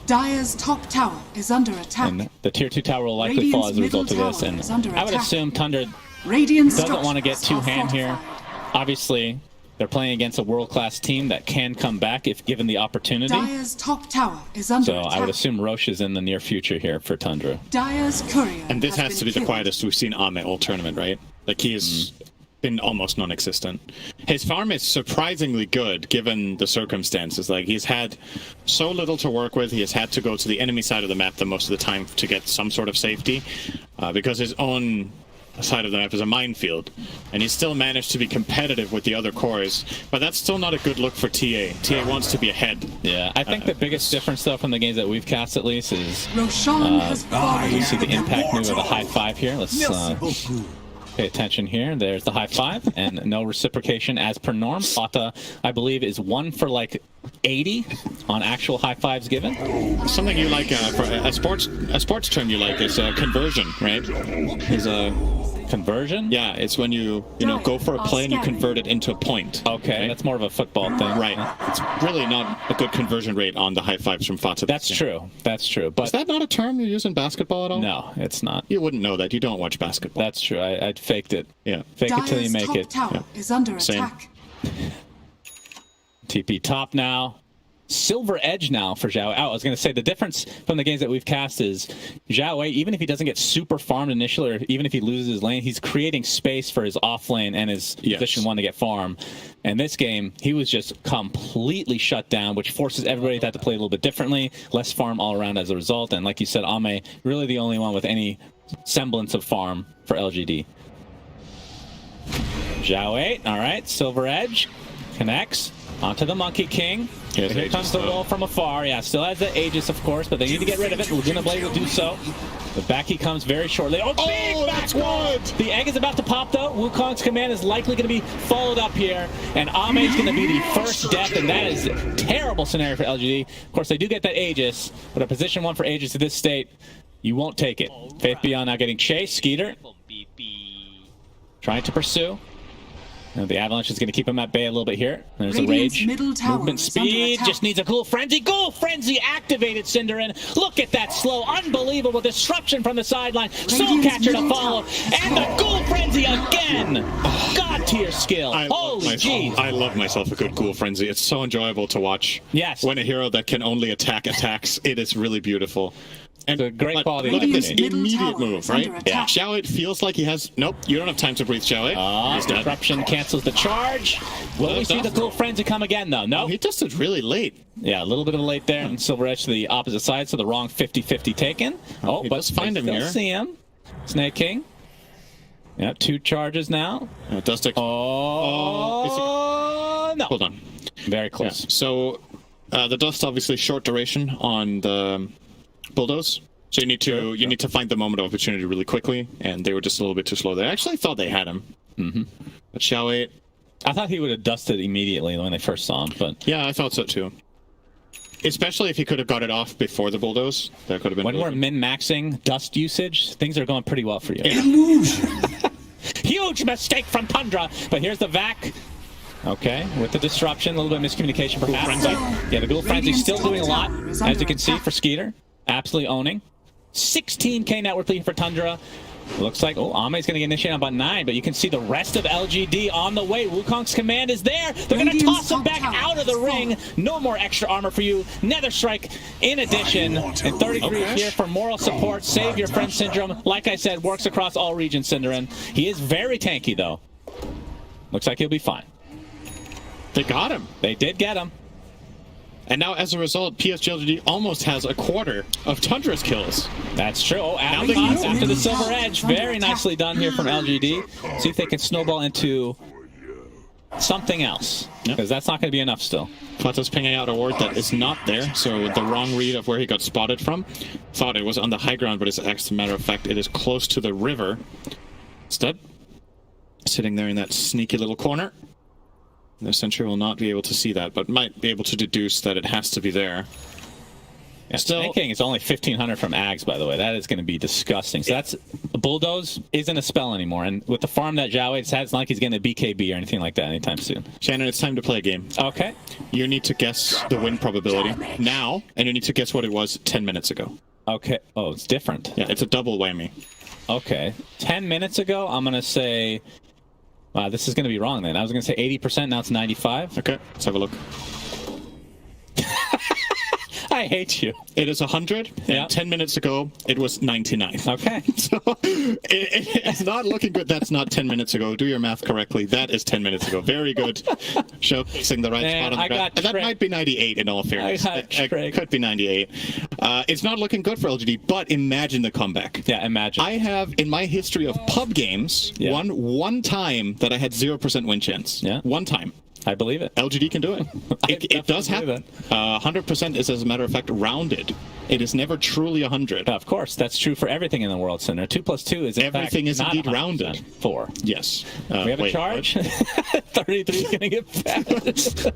Dire's top tower is under attack. And the tier 2 tower will likely fall as a result of this. And Radiant's middle tower is I would under assume Tundra Radiant doesn't want to get structures too are ham here. fortified. Obviously, they're playing against a world-class team that can come back if given the opportunity. Dire's top tower is under So attack. I would assume Roche is in the near future here for Tundra. Dire's courier And this has been to be the killed. quietest we've seen Ame all tournament, right? Like, he has been almost non-existent. His farm is surprisingly good, given the circumstances. Like, he's had so little to work with. He has had to go to the enemy side of the map the most of the time to get some sort of safety, because his own side of the map is a minefield. And he's still managed to be competitive with the other cores, but that's still not a good look for TA. TA wants to be ahead. Yeah, I think the biggest difference, though, from the games that we've cast, at least, is Roshan has fallen you see the into impact move of the high five here. Let's pay attention here. There's the high five, and no reciprocation as per norm. Fata, I believe, is 1 for like 80 on actual high fives given. Something you like, for a sports term you like is conversion, right? Is a Conversion? Yeah, it's when you know, go for a play and you convert it into a point. Okay, right? that's more of a football thing. Right. It's really not a good conversion rate on the high fives from Fata. That's true. That's true. But is that not a term you use in basketball at all? no, it's not. You wouldn't know that. You don't watch basketball. That's true. I faked it. Yeah. Fake it till you Dire's make top it. tower is under Same. attack. TP top now. Silver Edge now for Zhao. I was going to say the difference from the games that we've cast is Zhao Wei, even if he doesn't get super farmed initially, or even if he loses his lane, he's creating space for his off lane and his position 1 to get farm. And this game, he was just completely shut down, which forces everybody to have to play a little bit differently, less farm all around as a result. And like you said, Ame, really the only one with any semblance of farm for LGD. Zhao 8, all right, Silver Edge connects onto the Monkey King. Here's Here Aegis, comes the though. roll from afar. Yeah, still has the Aegis, of course, but they need to get rid of it. Laguna Blade will do so. The back he comes very shortly. Oh, big that's back good! The egg is about to pop, though. Wukong's command is likely going to be followed up here, and Ame is going to be the first death, and that is a terrible scenario for LGD. Of course, they do get that Aegis, but a position 1 for Aegis at this state, you won't take it. Faith Beyond now getting chased. Skeeter trying to pursue. And the Avalanche is going to keep him at bay a little bit here. There's a Radiant's rage. middle tower Movement is under speed. attack. Just needs a Ghoul Frenzy. Ghoul Frenzy activated, Cinderin. Look at that slow, unbelievable disruption from the sideline. Soul Catcher to follow. And the Ghoul Frenzy again. God tier skill. Holy jeez. I love myself a good Ghoul Frenzy. It's so enjoyable to watch. Yes. When a hero that can only attack attacks, it is really beautiful. And It's a great but quality look at this Radiant's middle immediate tower move, is right? under attack. Xiao, it feels like he has... Nope, you don't have time to breathe, Xiao. He's dead. Disruption cancels the charge. Will we see the Ghoul Frenzy come again, though? No. He just did really late. Yeah, a little bit of a late there, and Silver Edge to the opposite side, so the wrong 50-50 taken. Oh, he but does find they him still here. see him. Snake King. Yeah, 2 charges now. It does take... Oh, no. Hold on. Very Yeah. close. So, the dust obviously short duration on the bulldoze. So you need to find the moment of opportunity really quickly, and they were just a little bit too slow. They actually thought they had him. Mm-hmm. But Xiao 8... I thought he would have dusted immediately when they first saw him, but Yeah, I thought so too. Especially if he could have got it off before the bulldoze. That could have been... when really we're good. min-maxing dust usage, things are going pretty well for you. Yeah. Huge mistake from Tundra, but here's the Vac. Okay, with the disruption, a little bit of miscommunication perhaps. Frenzy. But yeah, the Ghoul Frenzy Radiant's still top doing a lot, tower is as under you can see attack. for Skeeter. Absolutely owning. 16k net worth lead for Tundra. Looks like, oh, Ame's going to get initiated on about 9, but you can see the rest of LGD on the way. Wukong's command is there. They're going to toss him back out of the ring. No more extra armor for you. Nether Strike in addition. And 33 here for moral support. Save your friend Syndrome. Like I said, works across all regions, Cinderin. He is very tanky, though. Looks like he'll be fine. They got him. They did get him. And now, as a result, PSG.LGD almost has a quarter of Tundra's kills. That's true. Oh, they after the Silver Edge. Very nicely done here from LGD. See if they can snowball into something else. Because that's not going to be enough still. Plato's pinging out a ward that is not there, so the wrong read of where he got spotted from. Thought it was on the high ground, but as a matter of fact, it is close to the river. Instead, sitting there in that sneaky little corner. The sentry will not be able to see that, but might be able to deduce that it has to be there. Yeah, still, tanking is only 1,500 from Ags, by the way. That is going to be disgusting. So that's Bulldoze isn't a spell anymore, and with the farm that Zhao had, it's not like he's getting a BKB or anything like that anytime soon. Shannon, it's time to play a game. Okay. You need to guess the win probability now, and you need to guess what it was 10 minutes ago. Okay. Oh, it's different. Yeah, it's a double whammy. Okay. 10 minutes ago, I'm going to say... Wow, this is going to be wrong then. I was going to say 80%, now it's 95. Okay, let's have a look. I hate you. It is 100, and 10 minutes ago, it was 99. Okay. So, it's not looking good. That's not 10 minutes ago. Do your math correctly. That is 10 minutes ago. Very good. Showcasing the right spot on the graph. And that might be 98 in all fairness. It could be 98. It's not looking good for LGD, but imagine the comeback. Yeah, imagine. I have, in my history of pub games, one time that I had 0% win chance. Yeah. One time. I believe it. LGD can do it. It does happen. 100% is, as a matter of fact, rounded. It is never truly 100. Of course, that's true for everything in the World Center. 2 plus 2 is in everything fact is not indeed 100%. rounded. 4. Yes. We have a charge. 33 is going to get fast.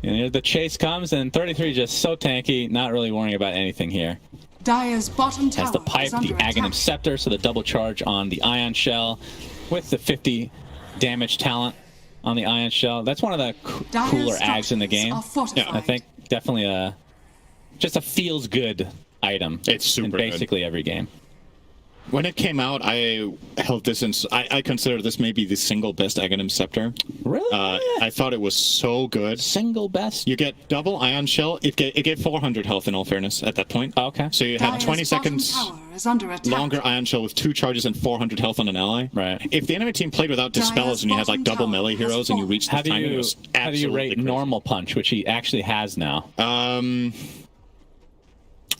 And here the chase comes, and 33 is just so tanky, not really worrying about anything here. Dire's bottom tower Has the pipe, is under the attack. Aghanim Scepter, so the double charge on the Ion Shell with the 50 damage talent on the Ion Shell. That's one of the cooler ags in the game. Yeah, I think definitely just a feels good item. It's super in basically every game. When it came out, I held this in. I consider this maybe the single best Aghanim Scepter. Really? I thought it was so good. Single best? You get double Ion Shell. It gave 400 health in all fairness at that point. Okay. So you had 20 seconds longer Ion Shell with 2 charges and 400 health on an ally. Right. If the enemy team played without Dispels and you had like double melee heroes and you reached this timing, it was absolutely how do you rate crazy. normal punch, which he actually has now?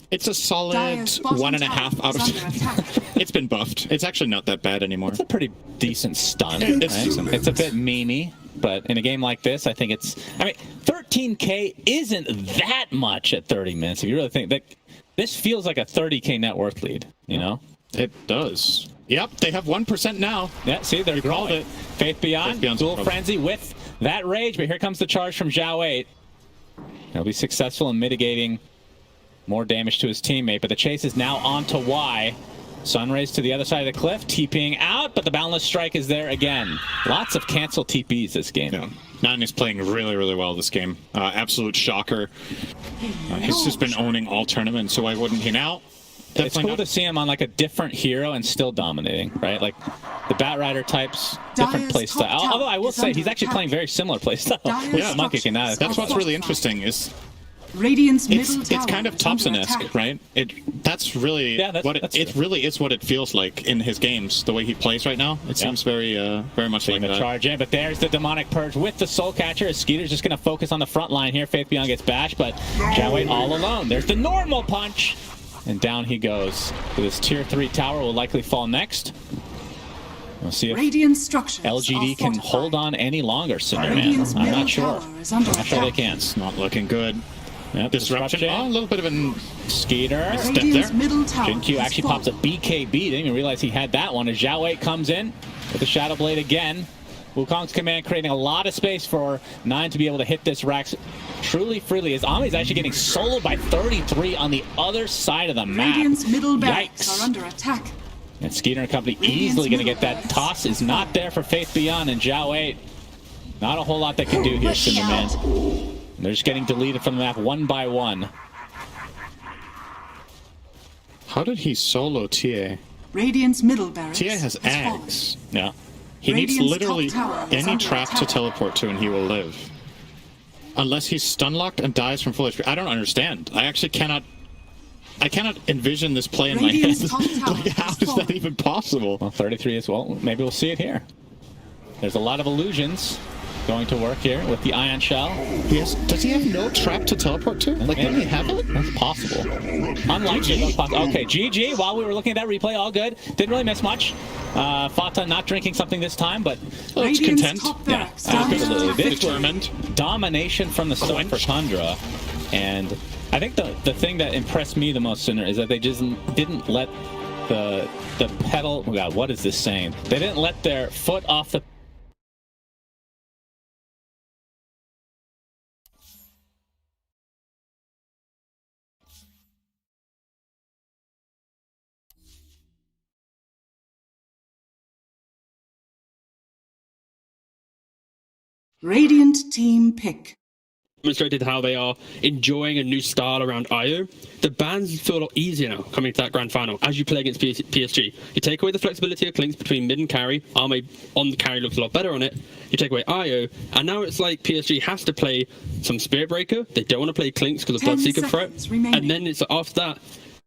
It's a solid 1.5 out of 10. It's been buffed. It's actually not that bad anymore. It's a pretty decent stun. It's a bit memey, but in a game like this, I think it's... I mean, 13k isn't that much at 30 minutes. If you really think that... This feels like a 30k net worth lead, you know? It does. Yep, they have 1% now. Yeah, see, they're growing. It. Faith Beyond, Dual Frenzy with that rage, but here comes the charge from Zhao 8. He'll be successful in mitigating more damage to his teammate, but the chase is now on to Y. Sunrays to the other side of the cliff, TPing out, but the Boundless Strike is there again. Lots of cancel TPs this game. Yeah. Nine is playing really, really well this game. Absolute shocker. He's just been owning all tournaments, so why wouldn't he now? It's cool to see him on like a different hero and still dominating, right? Like the Batrider types, different playstyle. Although I will say he's actually playing very similar playstyle. Yeah, Monkey King. That's what's really interesting is Radiant's it's kind of Thompson-esque, right? That's really it really is what it feels like in his games. The way he plays right now, it seems very much like that. Charge in, but there's the Demonic Purge with the Soul Catcher. Skeeter's just going to focus on the front line here. Faith Beyond gets bashed, but Jawade all alone. There's the normal punch, and down he goes. So this tier 3 tower will likely fall next. We'll see if LGD can hold on any longer, Cinderman. I'm not sure. I'm not sure they can. It's not looking good. Yep, disruption. Oh, a little bit of a Skeeter. Step there. Jin-Q actually pops a BKB. Didn't even realize he had that one. As Zhao 8 comes in with the Shadow Blade again. Wukong's command creating a lot of space for 9 to be able to hit this Rax truly freely. As Ami's actually getting soloed by 33 on the other side of the map. Yikes. Are under attack. And Skeeter and company easily going to get that. Toss is not there for Faith Beyond, and Zhao 8. Not a whole lot they can do here, Cinderman. They're just getting deleted from the map one by one. How did he solo TA? Radiant's middle barracks TA has fallen. eggs. Yeah. He needs Radiant's literally top tower is any under trap to attack. teleport to and he will live. Unless he's stun locked and dies from full HP. I don't understand. I cannot envision this play in Radiant's my top head. tower Like, how has is that fallen. even possible? Well, 33 as well. Maybe we'll see it here. There's a lot of illusions going to work here with the Ion Shell. Yes. Does he have no trap to teleport to? Like, didn't he have it? That's possible. Unlikely. That's possible. Okay, GG. While we were looking at that replay, all good. Didn't really miss much. Fata not drinking something this time, but Oh, it's Radiant's content. top yeah, barracks under absolutely. attack. This was Determined. domination from the start for Tundra. And I think the thing that impressed me the most sooner is that they just didn't let the pedal. Oh God, what is this saying? They didn't let their foot off the. Radiant team pick. Demonstrated how they are enjoying a new style around IO. The bans feel a lot easier now coming to that grand final as you play against PSG. You take away the flexibility of Clinks between mid and carry. Arme on the carry looks a lot better on it. You take away IO, and now it's like PSG has to play some Spirit Breaker. They don't want to play Clinks because of 10 Bloodseeker threat. seconds remaining. And then it's after that,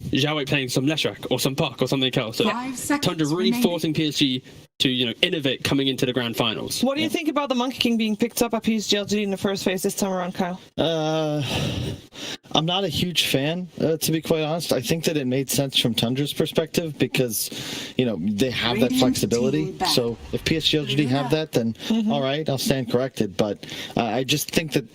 Xiaowei playing some Leshrac or some Puck or something else. So 5 seconds Tundra really remaining. forcing PSG to, innovate coming into the grand finals. What do you think about the Monkey King being picked up at PSG.LGD in the first phase this time around, Kyle? I'm not a huge fan, to be quite honest. I think that it made sense from Tundra's perspective because, they have that Radiant flexibility. team back. So if PSG.LGD have that, then all right, I'll stand corrected. But I just think that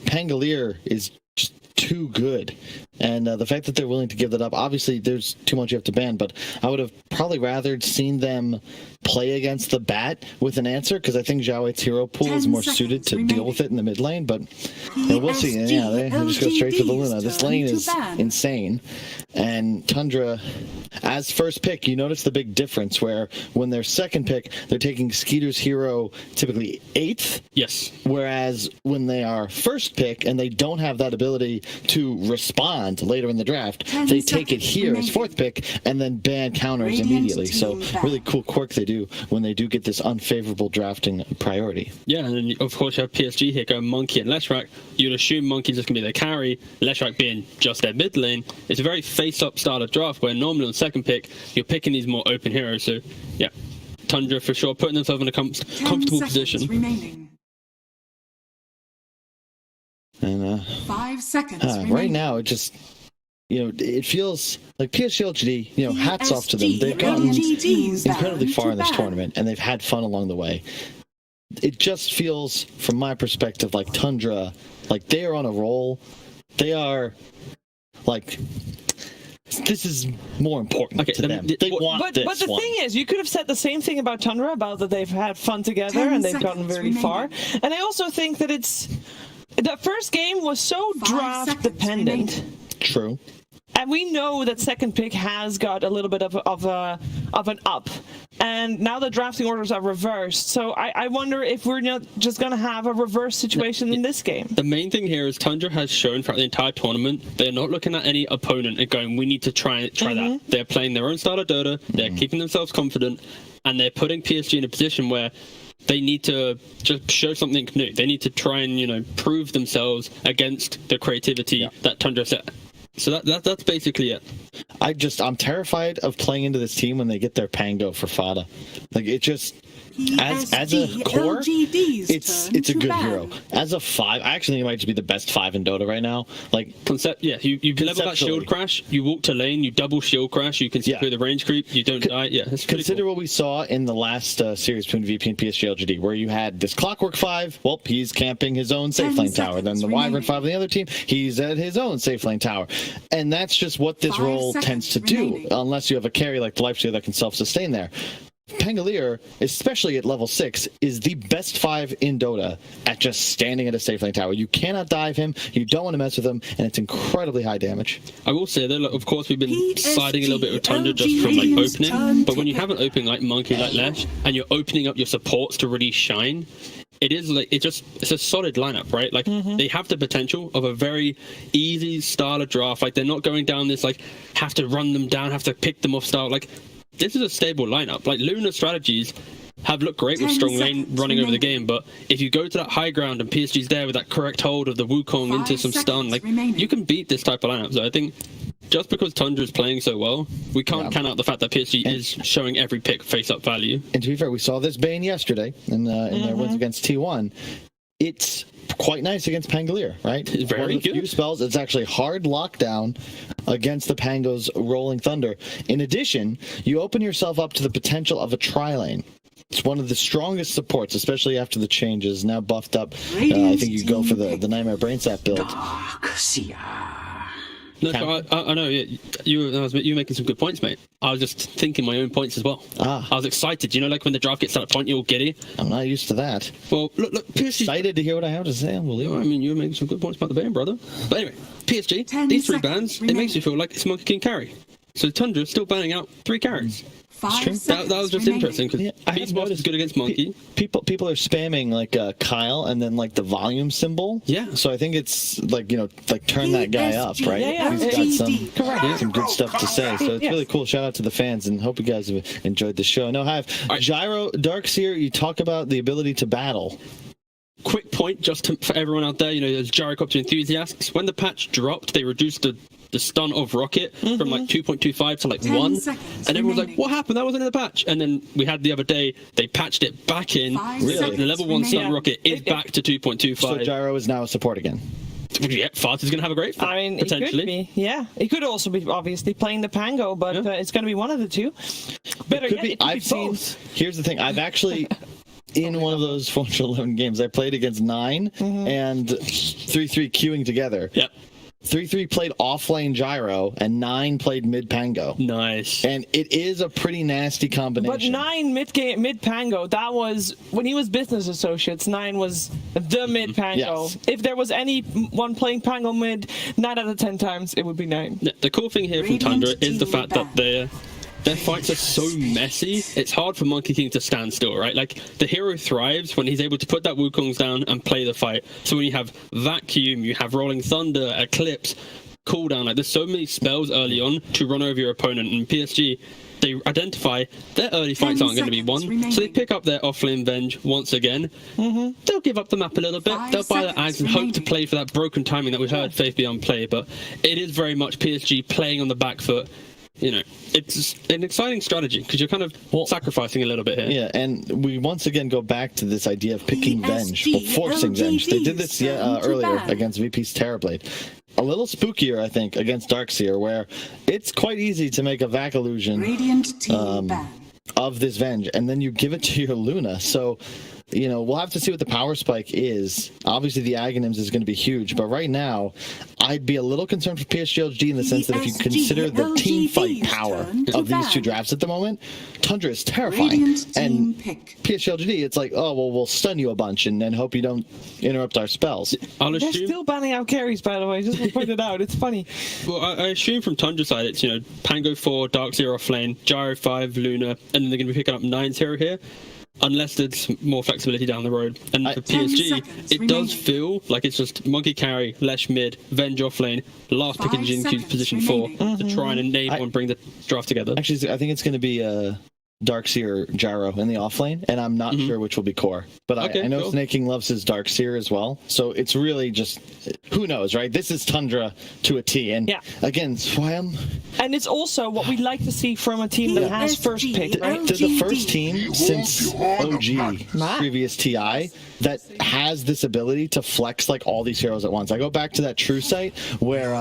Pangolier is just too good. And the fact that they're willing to give that up, obviously there's too much you have to ban, but I would have probably rather seen them play against the Bat with an answer because I think Xiaowei's hero pool 10 is more seconds suited to remaining. deal with it in the mid lane, but we'll see. And, yeah, they just go straight to the Luna. This lane is insane. And Tundra, as first pick, you notice the big difference where when they're second pick, they're taking Skeeter's hero typically 8th. Yes. Whereas when they are first pick and they don't have that ability to respond later in the draft, 10 they take it seconds here as remaining. fourth pick and then ban counters Radiant immediately. So team back. really cool quirk they do when they do get this unfavorable drafting priority. Yeah, and then of course you have PSG here going Monkey and Leshrac. You'd assume Monkey's just going to be their carry, Leshrac being just their mid lane. It's a very face-up style of draft where normally on second pick, you're picking these more open heroes. So, yeah, Tundra for sure, putting themselves in a 10 comfortable seconds position. remaining. And 5 seconds remaining. right now, it just, it feels like PSG.LGD, hats off to them. They've gotten incredibly far in this tournament, and they've had fun along the way. It just feels, from my perspective, like Tundra, like they are on a roll. They are, like, this is more important Okay, to them. They want this But the one. thing is, you could have said the same thing about Tundra, about that they've had fun together 10 and they've gotten seconds very far. remaining. And I also think that the first game was so 5 draft seconds dependent. remaining. True. And we know that second pick has got a little bit of an up. And now the drafting orders are reversed. So I wonder if we're not just going to have a reverse situation in this game. The main thing here is Tundra has shown throughout the entire tournament they're not looking at any opponent and going, we need to try that. They're playing their own style of Dota, they're keeping themselves confident, and they're putting PSG in a position where they need to just show something new. They need to try and, prove themselves against the creativity that Tundra set. So that's basically it. I'm terrified of playing into this team when they get their Pango for Fada. Like, it just, as a core, it's a good hero. As a 5, I actually think it might just be the best 5 in Dota right now. Like, you level that shield crash, you walk to lane, you double shield crash, you can see through the range creep, you don't die. Yeah, it's consider what we saw in the last series between VP and PSG.LGD, where you had this Clockwork 5, well, he's camping his own safe lane tower. Then the Wyvern 5 on the other team, he's at his own safe lane tower. And that's just what this 5 role tends to remaining. do, unless you have a carry like the Lifesteal that can self-sustain there. Pangolier, especially at level 6, is the best 5 in Dota at just standing at a safe lane tower. You cannot dive him, you don't want to mess with him, and it's incredibly high damage. I will say that, of course, we've been siding a little bit with Tundra just from opening, but when you have an opening like Monkey, like Lesh, and you're opening up your supports to really shine, it's a solid lineup, right? Like, they have the potential of a very easy style of draft. Like, they're not going down this, have to run them down, have to pick them off style. Like, this is a stable lineup. Like, Luna strategies have looked great with 10 strong lane seconds running over the remaining. game, but if you go to that high ground and PSG's there with that correct hold of the Wukong into 5 some stun, seconds like, remaining. you can beat this type of lineup. So I think just because Tundra is playing so well, we can't count out the fact that PSG is showing every pick face-up value. And to be fair, we saw this Bane yesterday in their wins against T1. It's quite nice against Pangolier, right? It's very One of the good. few spells. It's actually hard lockdown against the Pango's Rolling Thunder. In addition, you open yourself up to the potential of a tri-lane. It's one of the strongest supports, especially after the changes. Now buffed up, I think you go for the Nightmare Brainsap build. No, I know you were making some good points, mate. I was just thinking my own points as well. I was excited. You know, like when the draft gets to that point, you're all giddy. I'm not used to that. Well, look, PSG. Excited to hear what I have to say. Unbelievable. I mean, you were making some good points about the Bane, brother. But anyway, PSG, 10 these 3 seconds bans, it remaining. makes you feel like it's Monkey King carry. So Tundra is still banning out 3 carries. 5 true. seconds That was just remaining. interesting because I have Beast Boss is noticed good against Monkey. People are spamming like Kyle and then like the volume symbol. Yeah. So I think it's like, you know, like turn that guy up, right? Yeah, He's got Correct. some good stuff to say. So it's Yes. really cool. Shout out to the fans and hope you guys have enjoyed the show. No, right. Gyro Darkseer, you talk about the ability to battle. Quick point just for everyone out there, you know, as gyrocopter enthusiasts, when the patch dropped, they reduced the stun of Rocket from like 2.25 to like 10 1. seconds And everyone's like, remaining. what happened? That wasn't in the patch. And then we had the other day, they patched it back in. 5 So seconds the level 1 stun remaining. Rocket is back to 2.25. So Gyro is now a support again. Yeah, Fart is going to have a great fight, I mean, it could potentially. be. Yeah, it could also be obviously playing the Pango, but it's going to be one of the two. Better Could yet, be. it could I've be seen. both. Here's the thing. I've actually. In one of those Formula 11 games, I played against 9 and 3-3 queuing together. Yep. 3-3 played off-lane Gyro, and 9 played mid-Pango. Nice. And it is a pretty nasty combination. But 9 mid Pango, that was when he was business associates. 9 was the mid Pango. Yes. If there was anyone playing Pango mid, 9 out of 10 times it would be 9. The cool thing here from Radiant Tundra is the team fact that back. their fights are so messy, it's hard for Monkey King to stand still, right? Like, the hero thrives when he's able to put that Wukongs down and play the fight. So when you have Vacuum, you have Rolling Thunder, Eclipse, Cooldown, like, there's so many spells early on to run over your opponent, and PSG, they identify their early fights 10 aren't going to be won, seconds so they remaining. pick up their offlane Venge once again. They'll give up the map a little bit, 5 they'll buy the seconds Ags and hope to remaining. play for that broken timing that we heard Faith Beyond play, but it is very much PSG playing on the back foot. You know, it's an exciting strategy because you're kind of sacrificing a little bit here. Yeah, and we once again go back to this idea of picking Venge, well, forcing Venge. They did this earlier against VP's Terrorblade. A little spookier, I think, against Darkseer, where it's quite easy to make a Vac illusion Radiant team ban. of this Venge, and then you give it to your Luna. So, you know, we'll have to see what the power spike is. Obviously, the Aghanims is going to be huge, but right now, I'd be a little concerned for PSG in the sense that if you consider the team fight power of these two drafts at the moment, Tundra is terrifying. Radiant team And pick. PSG.LGD, it's like, oh, well, we'll stun you a bunch and then hope you don't interrupt our spells. I'll They're assume, still banning out carries, by the way, just to point it out. It's funny. well, I assume from Tundra's side, it's, you know, Pango 4, Darkseer offlane, Gyro 5, Luna, and then they're going to be picking up 9's hero here. Unless there's more flexibility down the road. And for 10 PSG, seconds it does remaining. feel like it's just Monkey carry, Lesh mid, Venge offlane, last pick in 5 Jinku's seconds position remaining. 4 to try and enable and bring the draft together. Actually, I think it's going to be Darkseer Gyro in the offlane, and I'm not sure which will be core. But Okay, I know cool. Snake King loves his Darkseer as well, so it's really just, who knows, right? This is Tundra to a T, and again, that's why I'm... And it's also what we like to see from a team that has first pick, right? They're the first team since OG, previous TI, that has this ability to flex like all these heroes at once. I go back to that True Sight where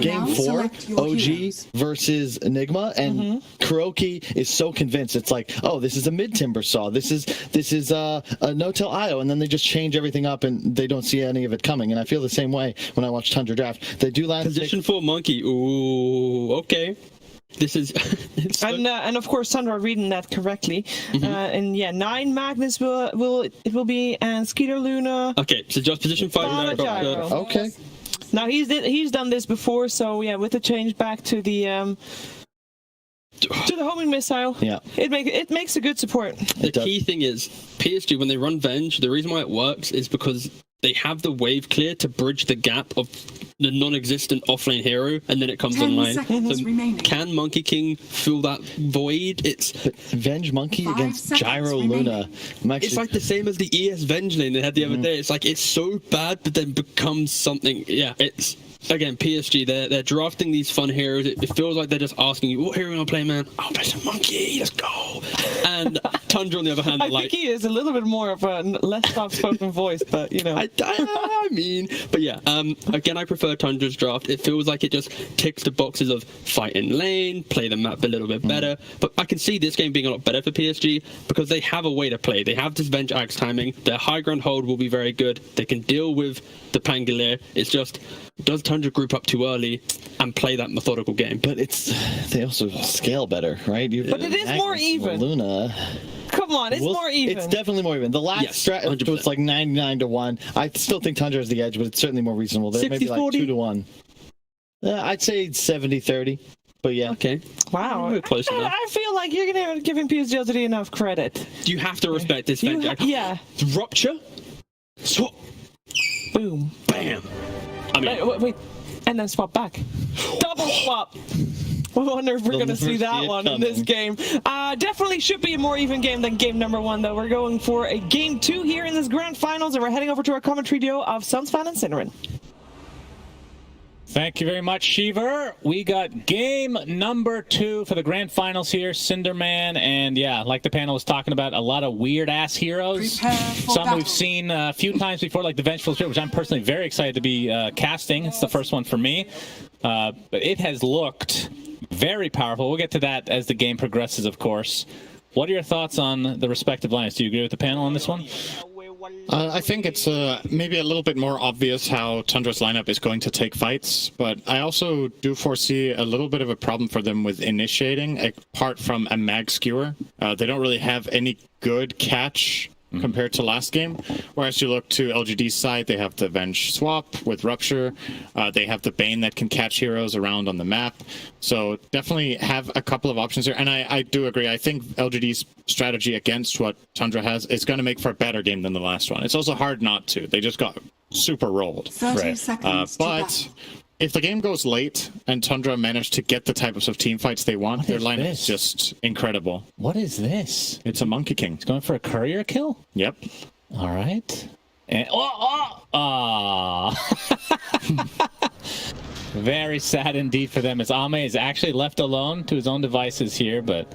game 4, Select your OG heroes. versus Enigma, and Kuroki is so convinced. It's like, oh, this is a mid Timber Saw. This is a no-till IO, and then they just change everything up and they don't see any of it coming. And I feel the same way when I watch Tundra draft. They do land Position 4 Monkey. Ooh, okay. This is... it's so- And of course, Sandra reading that correctly. And yeah, 9 Magnus will be, and Skeeter Luna. okay, so just position 5 Not a gyro. Okay. Now he's done this before, so yeah, with the change back to the homing missile, Yeah. it makes a good support. The key thing is, PSG, when they run Venge, the reason why it works is because they have the wave clear to bridge the gap of the non-existent offlane hero, and then it comes 10 online. seconds remaining. Can Monkey King fill that void? It's Venge Monkey 5 against seconds Gyro remaining. Luna. it's like the same as the ES Venge lane they had the other day. It's like it's so bad, but then becomes something. Yeah, it's. Again, PSG, they're drafting these fun heroes. It feels like they're just asking you, what hero you want to play, man? I'll play some Monkey, let's go. And Tundra, on the other hand, I like... think he is a little bit more of a less soft-spoken voice, but, you know. I mean, but yeah, again, I prefer Tundra's draft. It feels like it just ticks the boxes of fight in lane, play the map a little bit better. But I can see this game being a lot better for PSG because they have a way to play. They have this Venge Axe timing. Their high ground hold will be very good. They can deal with the Pangolier. It's just, does Tundra group up too early and play that methodical game? But they also scale better, right? But it is more even. Luna. Come on, it's more even. It's definitely more even. The last strat 100%. was like 99-1. I still think Tundra is the edge, but it's certainly more reasonable. There maybe like 2-1. I'd say 70-30. But yeah. Okay. Wow. We're close enough. I feel like you're going to giving PSG.LGD enough credit. You have to respect this Venge Axe. Yeah. Rupture. Swap. Boom. Bam. I mean, Wait. And then swap back. Double swap. I wonder if we're going to see that one in this game. Definitely should be a more even game than game number 1, though. We're going for a game 2 here in this grand finals, and we're heading over to our commentary duo of Sunsfan and Synerin. Thank you very much, Shiver. We got game number 2 for the grand finals here. Cinderman, and yeah, like the panel was talking about, a lot of weird-ass heroes. Some we've seen a few times before, like the Vengeful Spirit, which I'm personally very excited to be casting. It's the first one for me. But it has looked very powerful. We'll get to that as the game progresses, of course. What are your thoughts on the respective lineups? Do you agree with the panel on this one? I think it's maybe a little bit more obvious how Tundra's lineup is going to take fights, but I also do foresee a little bit of a problem for them with initiating, apart from a mag skewer. They don't really have any good catch compared to last game, whereas you look to LGD's side, they have the Venge swap with Rupture, they have the Bane that can catch heroes around on the map, so definitely have a couple of options here, and I do agree. I think LGD's strategy against what Tundra has is going to make for a better game than the last one. It's also hard not to. They just got super rolled. 30 seconds but if the game goes late and Tundra managed to get the types of team fights they want, their lineup is just incredible. What is this? It's a Monkey King. He's going for a courier kill? Yep. All right. And, very sad indeed for them, as Ame is actually left alone to his own devices here, but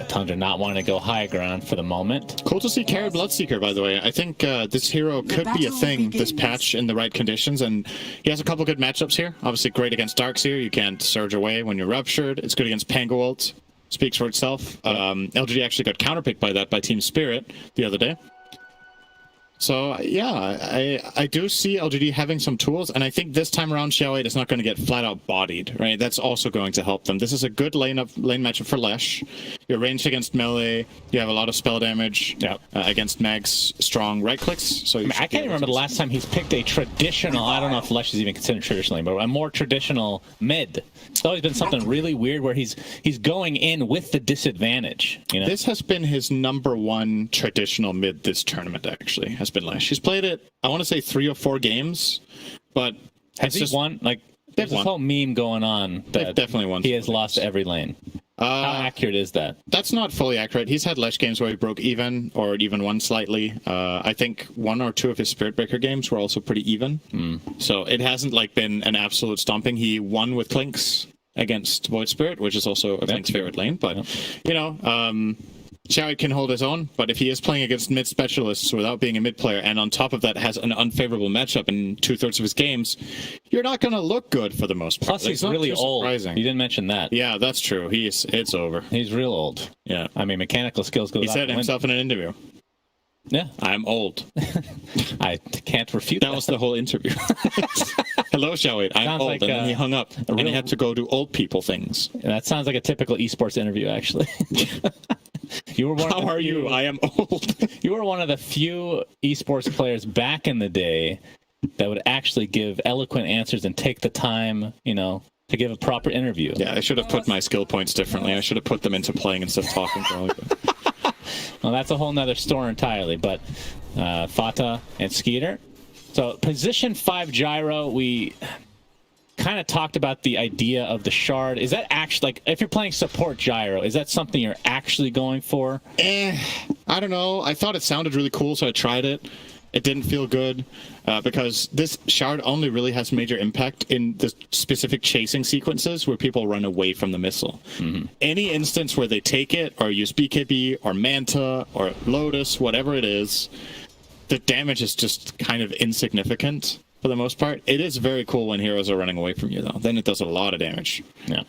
Tundra not wanting to go high ground for the moment. Cool to see Carried Bloodseeker, by the way. I think this hero could be a thing this patch in the right conditions, and he has a couple good matchups here. Obviously great against Darkseer. You can't surge away when you're ruptured. It's good against Pangoult. Speaks for itself. LGD actually got counterpicked by that by Team Spirit the other day. So, yeah, I do see LGD having some tools, and I think this time around Xiao 8 is not going to get flat-out bodied, right? That's also going to help them. This is a good lane matchup for Lesh. You're ranged against melee. You have a lot of spell damage against Mag's strong right-clicks. So I can't remember the last time he's picked a traditional, I don't know if Lesh is even considered traditionally, but a more traditional mid. It's always been something really weird where he's going in with the disadvantage. You know? This has been his #1 traditional mid this tournament, actually, has been Lesh. He's played it, I want to say 3 or 4 games, but has he won? Like, there's this whole meme going on that definitely won. He has lost every lane. How accurate is that? That's not fully accurate. He's had Lesh games where he broke even, or even won slightly. I think 1 or 2 of his Spirit Breaker games were also pretty even. So it hasn't like been an absolute stomping. He won with Clinks against Void Spirit, which is also a Clink's favorite lane. But, you know, Xiao can hold his own, but if he is playing against mid specialists without being a mid player, and on top of that has an unfavorable matchup in 2/3 of his games, you're not going to look good for the most part. Plus, he's really old. You didn't mention that. Yeah, that's true. It's over. He's real old. Yeah. I mean, mechanical skills go. He said himself in an interview. Yeah. I'm old. I can't refute that. That was the whole interview. Hello, Xiao 8. I'm old. Like, and then he hung up, and he had to go do old people things. That sounds like a typical esports interview, actually. You were one How are you? I am old. You were one of the few esports players back in the day that would actually give eloquent answers and take the time, you know, to give a proper interview. Yeah, I should have put my skill points differently. I should have put them into playing instead of talking. Well, that's a whole nother story entirely, but Fata and Skeeter. So position 5 Gyro, kind of talked about the idea of the shard. Is that actually, like, if you're playing support gyro, is that something you're actually going for? I don't know. I thought it sounded really cool, so I tried it. It didn't feel good because this shard only really has major impact in the specific chasing sequences where people run away from the missile. Any instance where they take it or use BKB or Manta or Lotus, whatever it is, the damage is just kind of insignificant for the most part. It is very cool when heroes are running away from you, though. Then it does a lot of damage. Yeah.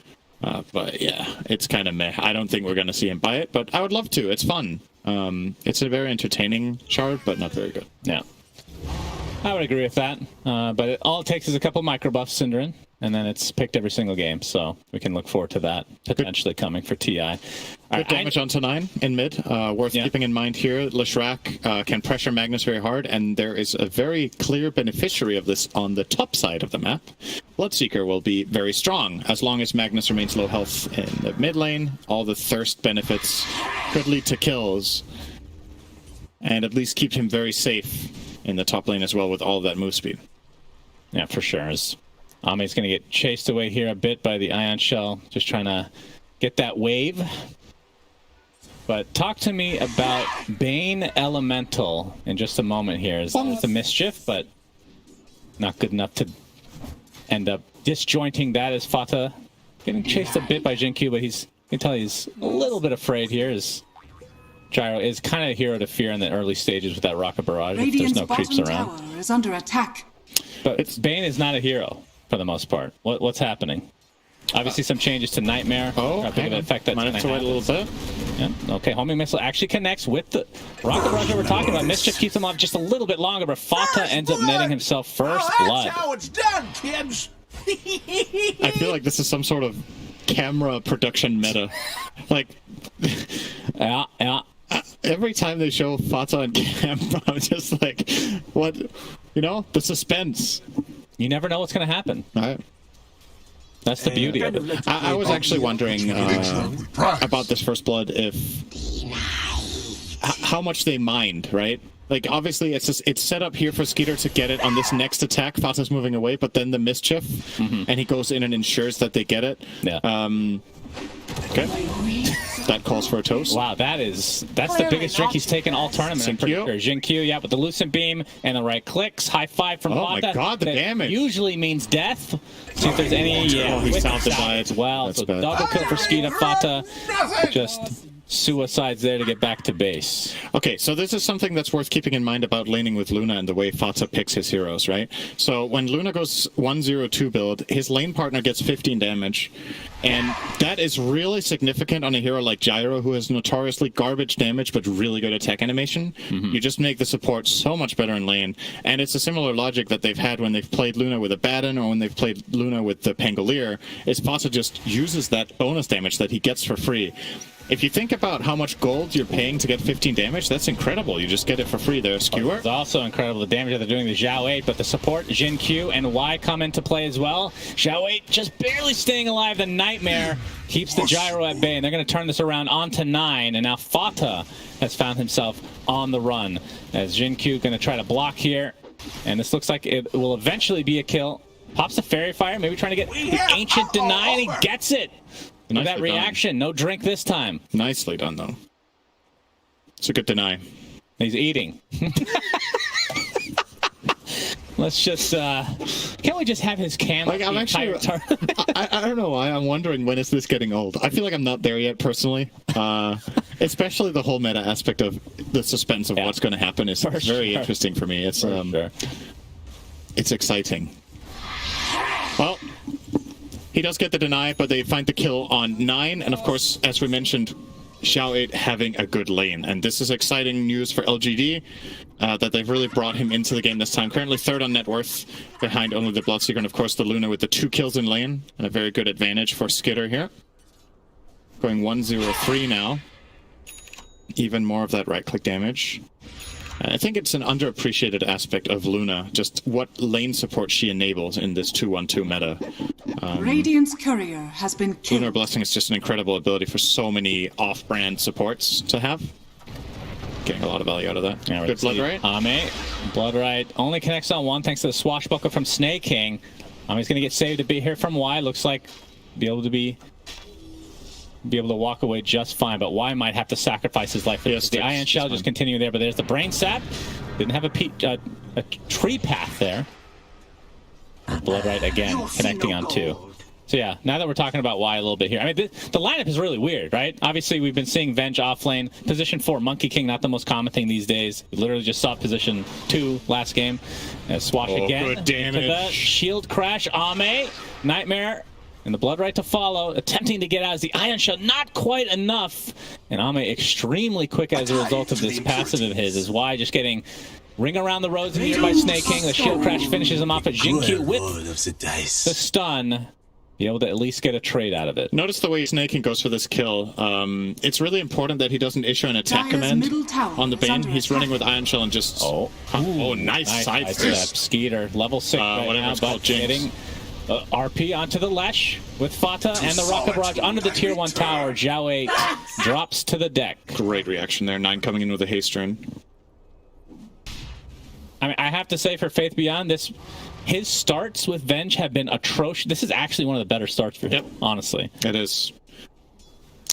But yeah, it's kind of meh. I don't think we're going to see him buy it, but I would love to. It's fun. It's a very entertaining shard, but not very good. Yeah. I would agree with that. But all it takes is a couple micro buffs, Synderen, and then it's picked every single game. So we can look forward to that potentially coming for TI. Good damage onto 9 in mid. Worth keeping in mind here, Leshrac can pressure Magnus very hard, and there is a very clear beneficiary of this on the top side of the map. Bloodseeker will be very strong as long as Magnus remains low health in the mid lane. All the thirst benefits could lead to kills, and at least keep him very safe in the top lane as well with all of that move speed. Yeah, for sure. Ame's going to get chased away here a bit by the Ion Shell, just trying to get that wave. But talk to me about Bane Elemental in just a moment here. It's a mischief, but not good enough to end up disjointing that as Fata getting chased a bit by Jinkyu, but you can tell he's a little bit afraid here as Gyro is kind of a hero to fear in the early stages with that Rocket Barrage if there's no creeps around. Tower is under attack. But Bane is not a hero for the most part. What's happening? Obviously, some changes to Nightmare. Oh, I think the effect that's might have to wait a little bit. Yeah. Okay, homing missile actually connects with the Rocket Barrage that we're talking about. Mischief keeps him off just a little bit longer, but Fata ends up netting himself first blood. That's how it's done, kids. I feel like this is some sort of camera production meta. Like, yeah. Every time they show Fata on camera, I'm just like, what? You know, the suspense. You never know what's going to happen. All right. That's the beauty of it. I was actually wondering about this first blood, how much they mind, right? Like, obviously, it's set up here for Skeeter to get it on this next attack. Fata's moving away, but then the mischief, and he goes in and ensures that they get it. Yeah. Okay. That calls for a toast. Wow, that's the biggest drink he's taken all tournament. Jinkyu, yeah, with the Lucent Beam and the right clicks. High five from Fata. Oh my god, the damage. Usually means death. See if there's any he's salted by it as well. That's so bad. Double kill for Skeeter. Fata just suicides there to get back to base. Okay, so this is something that's worth keeping in mind about laning with Luna and the way Fata picks his heroes, right? So when Luna goes 1-0-2 build, his lane partner gets 15 damage, and that is really significant on a hero like Gyro, who has notoriously garbage damage but really good attack animation. You just make the support so much better in lane, and it's a similar logic that they've had when they've played Luna with Abaddon or when they've played Luna with the Pangolier, is Fata just uses that bonus damage that he gets for free. If you think about how much gold you're paying to get 15 damage, that's incredible. You just get it for free there, Skewer. It's also incredible the damage that they're doing to Xiao 8, but the support, Jinkyu and Y come into play as well. Xiao 8 just barely staying alive. The Nightmare keeps the Gyro at bay, and they're going to turn this around onto 9, and now Fata has found himself on the run as Jinkyu going to try to block here, and this looks like it will eventually be a kill. Pops the Fairy Fire, maybe trying to get the Ancient Deny, and he gets it. Look at that reaction. No drink this time. Nicely done, though. It's a good deny. He's eating. Let's just, can't we just have his cam? Like, I'm actually, I don't know why. I'm wondering, when is this getting old? I feel like I'm not there yet, personally. Especially the whole meta aspect of the suspense of what's going to happen is very interesting for me. It's, it's exciting. Well, he does get the deny, but they find the kill on 9. And of course, as we mentioned, Xiao 8 having a good lane. And this is exciting news for LGD, that they've really brought him into the game this time. Currently 3rd on net worth, behind only the Bloodseeker and of course the Luna with the 2 kills in lane. And a very good advantage for Skitter here. Going 1-0-3 now. Even more of that right-click damage. I think it's an underappreciated aspect of Luna, just what lane support she enables in this 2-1-2 meta. Radiant's courier has been killed. Lunar Blessing is just an incredible ability for so many off-brand supports to have. Getting a lot of value out of that. Yeah, good Blood Right. Blood Right only connects on 1 thanks to the swashbuckler from Snake King. Ami's going to get saved a bit here from Y. Looks like be able to walk away just fine, but Y might have to sacrifice his life for this. The Iron Shell just continuing there, but there's the Brain Sap. Didn't have a tree path there. Blood Right again, connecting on 2. So yeah, now that we're talking about Y a little bit here, I mean, the lineup is really weird, right? Obviously, we've been seeing Venge off lane. Position 4, Monkey King, not the most common thing these days. We literally just saw position 2 last game. Swash again. Good damage. To the shield crash, Ame, Nightmare, and the Blood Right to follow, attempting to get out as the Iron Shell, not quite enough. And Ame extremely quick as a result of this passive of his, is Y just getting ring around the roads in nearby Snake King. The shield crash finishes him off at Jinkyu with the stun. Be able to at least get a trade out of it. Notice the way Snake King goes for this kill. It's really important that he doesn't issue an attack command on the Bane. He's running with Iron Shell and just... nice sidestep. Skeeter, level 6 right now, but getting RP onto the Lesh with Fata and the Rocket Barrage under the tier 1 tower. Zhao 8 drops to the deck. Great reaction there. 9 coming in with a haste rune. I mean, I have to say for Faith Beyond, his starts with Venge have been atrocious. This is actually one of the better starts for him, honestly. It is.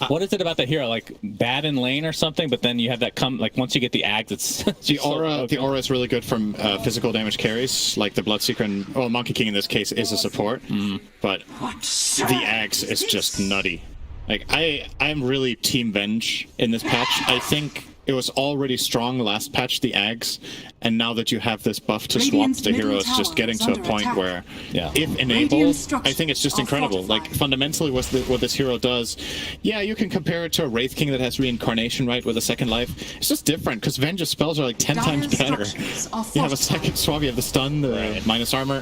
What is it about the hero? Like bad in lane or something, but then you have that like once you get the ags, it's the aura. The aura is really good from physical damage carries, like the Bloodseeker and Monkey King in this case is a support, but the ags is just nutty. Like I'm really team Venge in this patch. I think it was already strong last patch, the Ags, and now that you have this buff to swap the heroes, just getting to a point where, if enabled, I think it's just incredible. Like, fundamentally what this hero does, yeah, you can compare it to a Wraith King that has reincarnation, right, with a second life. It's just different, because Venge's spells are like 10 times better. You have a second swap, you have the stun, the minus armor,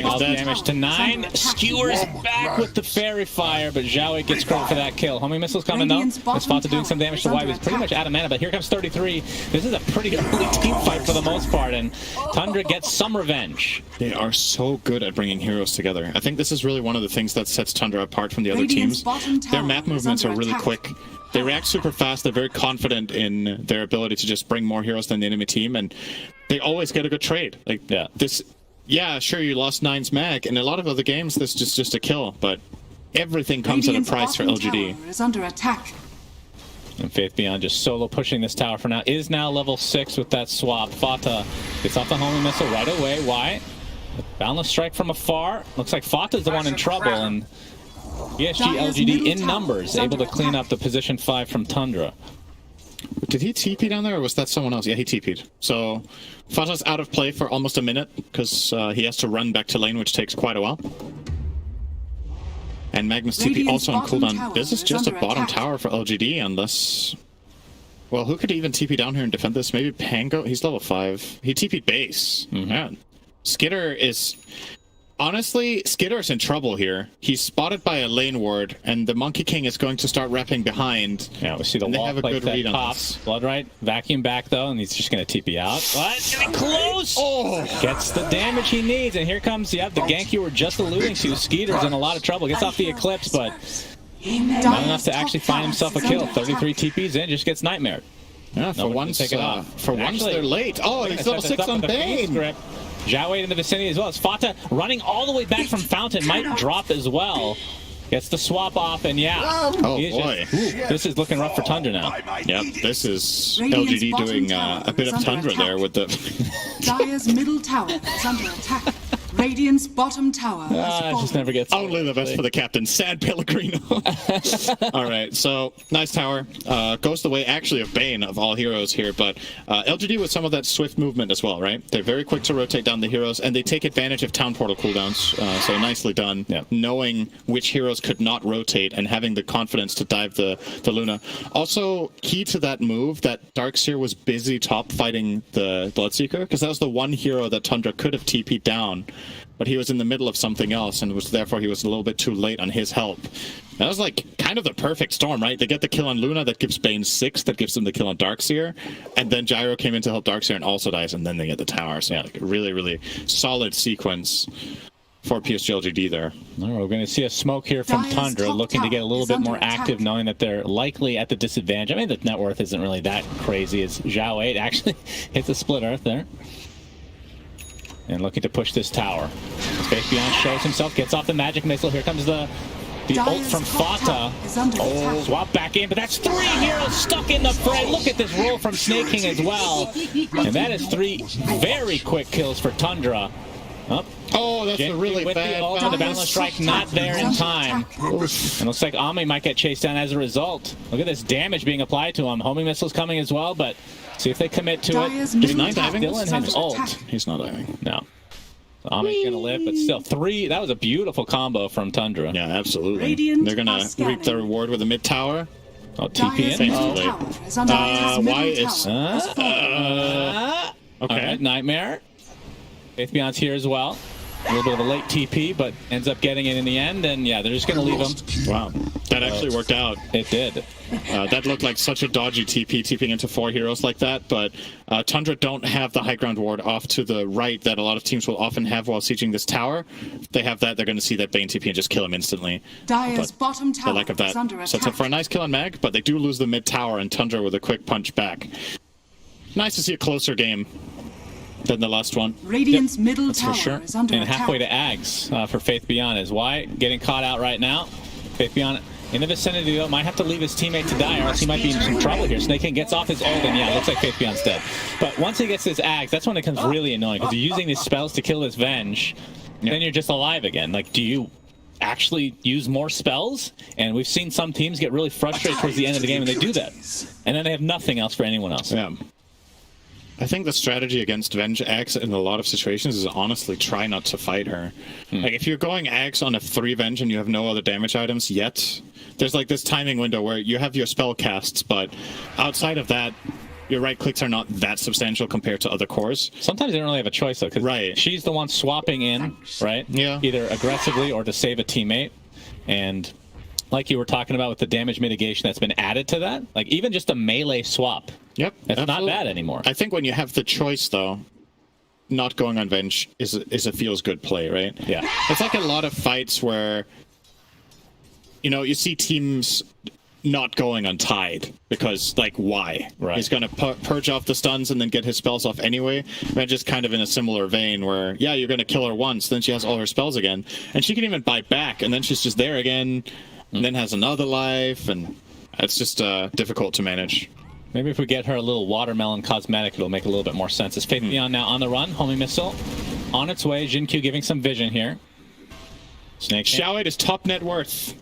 all damage to 9, skewers back with the Fairy Fire, but Zhao gets credit for that kill. Homing missiles coming though. It's Fata doing some damage to Y, he's pretty much out of mana, but here comes 33. This is a pretty early team fight for the most part, and Tundra gets some revenge. They are so good at bringing heroes together. I think this is really one of the things that sets Tundra apart from the other teams. Their map movements are really quick. They react super fast. They're very confident in their ability to just bring more heroes than the enemy team, and they always get a good trade. Like this, yeah, sure, you lost 9's mag. In a lot of other games, this is just a kill, but everything comes at a price for LGD. Is under attack. And Faith Beyond just solo pushing this tower for now. Is now level 6 with that swap. Fata gets off the homing missile right away. Why? Boundless strike from afar. Looks like Fata's the one in trouble, and PSG.LGD in numbers able to clean up the position 5 from Tundra. Did he TP down there, or was that someone else? Yeah, he TP'd. So Fata's out of play for almost a minute because he has to run back to lane, which takes quite a while. And Magnus TP also on cooldown. This is just a bottom tower for LGD, unless... Well, who could even TP down here and defend this? Maybe Pango? He's level 5. He TP'd base. Yeah. Skitter is... Honestly, Skitter's in trouble here. He's spotted by a lane ward, and the Monkey King is going to start wrapping behind. Yeah, we see the wall plate that pops. Blood Right, vacuum back though, and he's just going to TP out. But it's getting close! Oh! Gets the damage he needs, and here comes, the gank you were just alluding to. Skeeter's in a lot of trouble. Gets off the Eclipse, but not enough to actually find himself a kill. 33 TPs in, just gets Nightmare. Yeah, for once, they're late. Oh, he's level 6 on Bane! Zhao 8 in the vicinity as well as Fata running all the way back from Fountain, might drop as well. Gets the swap off, and oh boy, this is looking rough for Tundra now. Yep, this is LGD doing a bit of Tundra there with the... Dire's middle tower is under attack. Radiant's bottom tower it just never gets... Only the best for the captain, Sad Pellegrino. Alright, so, nice tower. Goes the way, actually, of Bane, of all heroes here, but LGD with some of that swift movement as well, right? They're very quick to rotate down the heroes, and they take advantage of Town Portal cooldowns, so nicely done. Yep. Knowing which heroes could not rotate, and having the confidence to dive the Luna. Also, key to that move, that Darkseer was busy top fighting the Bloodseeker, because that was the one hero that Tundra could have TP'd down, but he was in the middle of something else, and therefore he was a little bit too late on his help. That was like kind of the perfect storm, right? They get the kill on Luna, that gives Bane 6, that gives them the kill on Darkseer, and then Gyro came in to help Darkseer and also dies, and then they get the tower. So like, really, really solid sequence for PSG.LGD there. All right, we're going to see a smoke here from Tundra, looking to get a little bit more active, knowing that they're likely at the disadvantage. I mean, the net worth isn't really that crazy as Zhao 8 actually hits a split earth there. and looking to push this tower. As Faith Beyond shows himself, gets off the magic missile. Here comes the ult from Fata. Oh, swap back in, but that's 3 heroes stuck in the fray. Look at this roll from Snake King as well. And that is 3 very quick kills for Tundra. Oh, that's a really with bad the ult, the balance strike not there in time. And looks like Ami might get chased down as a result. Look at this damage being applied to him. Homing missiles coming as well, but see if they commit to it. He's not diving. Still in his ult. He's not diving. No. So Ami's gonna live, but still 3. That was a beautiful combo from Tundra. Yeah, absolutely. They're gonna reap the reward with a mid tower. Oh, TP in. Why is okay? Right, Nightmare. Faith Beyond's here as well. A little bit of a late TP, but ends up getting it in the end, and yeah, they're just going to leave him. Wow, that actually worked out. It did. That looked like such a dodgy TPing into 4 heroes like that, but Tundra don't have the high ground ward off to the right that a lot of teams will often have while sieging this tower. If they have that, they're going to see that Bane TP and just kill him instantly. Dire's bottom tower the lack of that sets up for a nice kill on Mag, but they do lose the mid tower, and Tundra with a quick punch back. Nice to see a closer game than the last one. Radiant's middle tower for sure. is under and attack. Halfway to Ags for Faith Beyond is why getting caught out right now. Faith Beyond in the vicinity though might have to leave his teammate to die, or else he might be in some trouble here. Snake King gets off his ult, and yeah, looks like Faith Beyond's dead. But once he gets his Ags, that's when it becomes really annoying, because you're using these spells to kill this Venge, then you're just alive again. Like, do you actually use more spells? And we've seen some teams get really frustrated towards the end of the game, and they do that, and then they have nothing else for anyone else. Yeah. I think the strategy against Venge Axe in a lot of situations is honestly try not to fight her. Like, if you're going Axe on a 3 Venge and you have no other damage items yet, there's like this timing window where you have your spell casts, but outside of that, your right clicks are not that substantial compared to other cores. Sometimes they don't really have a choice though, because she's the one swapping in, right? Yeah. Either aggressively or to save a teammate. And like you were talking about with the damage mitigation that's been added to that, like even just a melee swap. Yep. It's not bad anymore. I think when you have the choice though, not going on Venge is a feels good play, right? Yeah. It's like a lot of fights where, you know, you see teams not going on Tide because, like, why? Right. He's going to purge off the stuns and then get his spells off anyway. Venge is kind of in a similar vein where, yeah, you're going to kill her once, then she has all her spells again, and she can even bite back, and then she's just there again, and then has another life, and it's just difficult to manage. Maybe if we get her a little watermelon cosmetic, it'll make a little bit more sense. Is Faith Beyond now on the run? Homing missile on its way. Jin-Q giving some vision here. Snake Xiaowei is top net worth.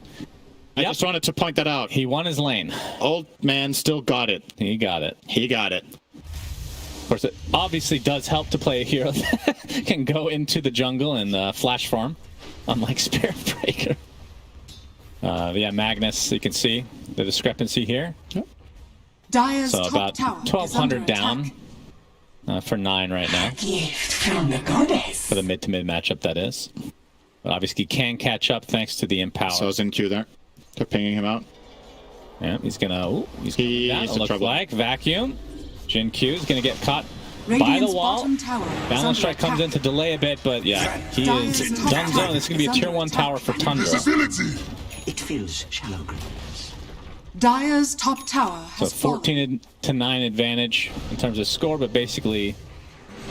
I just wanted to point that out. He won his lane. Old man still got it. He got it. He got it. Of course, it obviously does help to play a hero that can go into the jungle and flash farm, unlike Spirit Breaker. Yeah, Magnus, you can see the discrepancy here. Dire's So top about tower 1,200 is down for 9 right now. From the goddess. For the mid-to-mid matchup, that is. But obviously, he can catch up thanks to the Empower. So I was in queue there. They're pinging him out. Yeah, he's gonna. Ooh, he's in look trouble. like vacuum. Jin-Q is gonna get caught by Radiant's the wall. bottom tower is Balance under strike comes in attack. to delay a bit, but yeah, he is done zone. This is gonna be a tier 1 tower for Tundra. It fills shallow graves. Dire's top tower So has fallen. 14-9 advantage in terms of score, but basically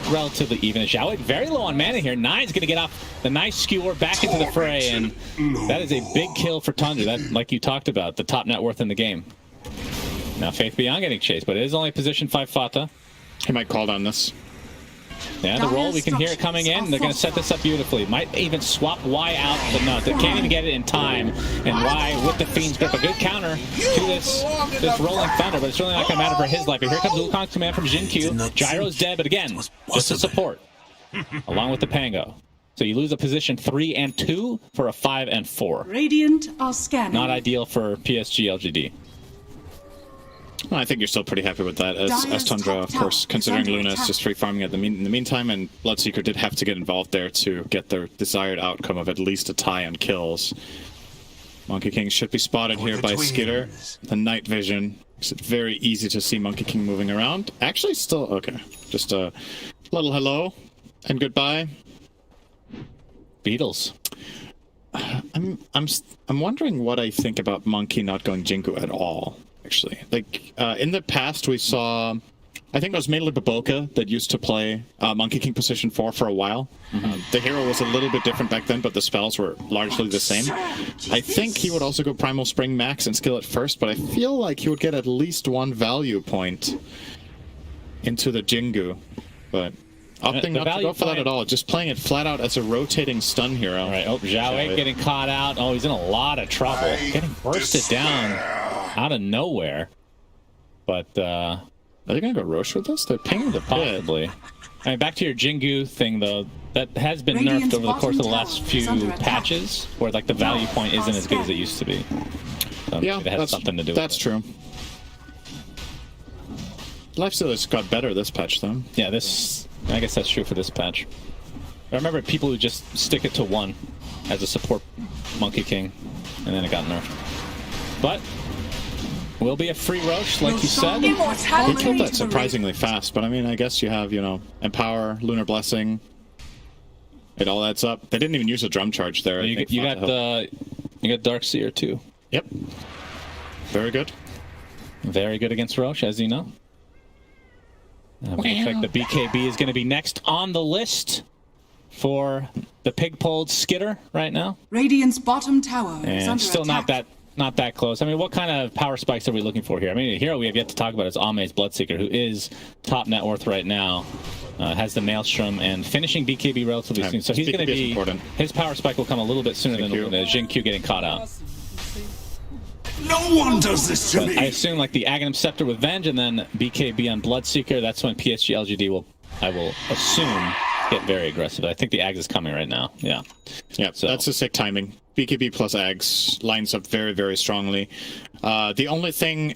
relatively even. Xiaowei very low on mana here. Nine's going to get off the nice skewer back into the fray, and that is a big kill for Tundra. That, like you talked about, the top net worth in the game. Now Faith Beyond getting chased, but it is only position 5 Fata. He might call down this. Yeah, the roll, we can hear it coming in. They're going to set this up beautifully. Might even swap Y out, but no, they can't even get it in time. And Y with the Fiend's Grip, a good counter to this Rolling Thunder, but it's really not going to matter for his life. But here comes Wukong's command from Jin-Q. Gyro's dead, but again, just a support, along with the Pango. So you lose a position 3 and 2 for a 5 and 4. Radiant are scanning. Not ideal for PSG.LGD. Well, I think you're still pretty happy with that, as Tundra, of course, considering Luna is just free farming in the meantime, and Bloodseeker did have to get involved there to get their desired outcome of at least a tie on kills. Monkey King should be spotted here by Skitter. The night vision makes it very easy to see Monkey King moving around. Actually, still okay. Just a little hello and goodbye. Beatles. I'm wondering what I think about Monkey not going Jingu at all. Actually, like in the past we saw I think it was mainly Baboka that used to play Monkey King position 4 for a while. The hero was a little bit different back then, but the spells were largely the same. I think he would also go Primal Spring max and skill it first, but I feel like he would get at least 1 value point into the Jingu. But opting not to go for that at all, just playing it flat out as a rotating stun hero. All right, oh, Zhao getting caught out. Oh, he's in a lot of trouble. Getting bursted down out of nowhere. But, are they going to go Roche with this? They're pinging the possibly. I mean, back to your Jingu thing, though. That has been nerfed over the course of the last few patches, where like the value point isn't as good as it used to be. Yeah, that has something to do with that's true. Lifesteal's got better this patch, though. Yeah, I guess that's true for this patch. I remember people who just stick it to 1 as a support Monkey King, and then it got nerfed. But will be a free Roche, like you said. He killed that surprisingly fast, but I mean, I guess you have, you know, Empower, Lunar Blessing. It all adds up. They didn't even use a drum charge there. You got Darkseer too. Yep. Very good. Very good against Roche, as you know. Looks like the BKB is going to be next on the list for the pig-pulled Skitter right now. Radiant's bottom tower is and under still attack. not that close. I mean, what kind of power spikes are we looking for here? I mean, the hero we have yet to talk about is Ame's Bloodseeker, who is top net worth right now. Has the Maelstrom and finishing BKB relatively soon. So he's going to be important. His power spike will come a little bit sooner than the Jin Q getting caught out. No one does this to me. I assume like the Aghanim Scepter with Venge and then BKB on Bloodseeker. That's when PSG.LGD will, I will assume, get very aggressive. I think the Ags is coming right now. Yeah. Yeah, so that's a sick timing. BKB plus Ags lines up very, very strongly. The only thing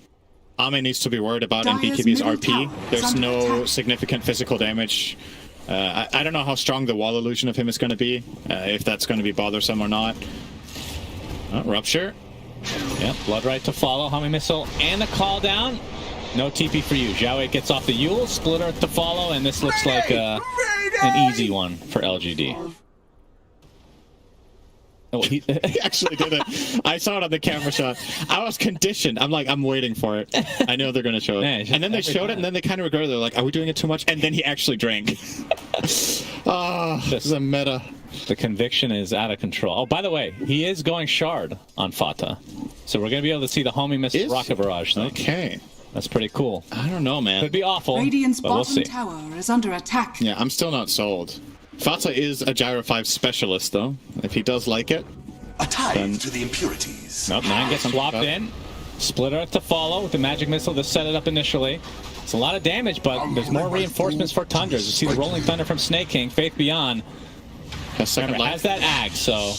Ame needs to be worried about in BKB's RP, there's no significant physical damage. I don't know how strong the wall illusion of him is going to be, if that's going to be bothersome or not. Rupture. Yep, Blood Right to follow, Homing Missile, and a call down. No TP for you. Zhao gets off the Yule, Splitter to follow, and this looks like an easy one for LGD. Oh, he actually did it. I saw it on the camera shot. I was conditioned. I'm like, I'm waiting for it. I know they're going to show it. And then they showed it, and then they kind of regretted it. They're like, are we doing it too much? And then he actually drank. Oh, this is a meta. The conviction is out of control. Oh, by the way, he is going Shard on Fata. So we're going to be able to see the Homing Missile Rocket Barrage thing. Okay. That's pretty cool. I don't know, man. Could be awful, Radiant's but we'll see. bottom tower is under attack. Yeah, I'm still not sold. Fata is a Gyro 5 specialist, though. If he does like it. A tithe to the impurities. Nope, 9 gets swapped in. Splitter to follow with the Magic Missile to set it up initially. It's a lot of damage, but there's more reinforcements for Tundra. You see the Rolling Thunder from Snake King, Faith Beyond. Remember, has that Ag, so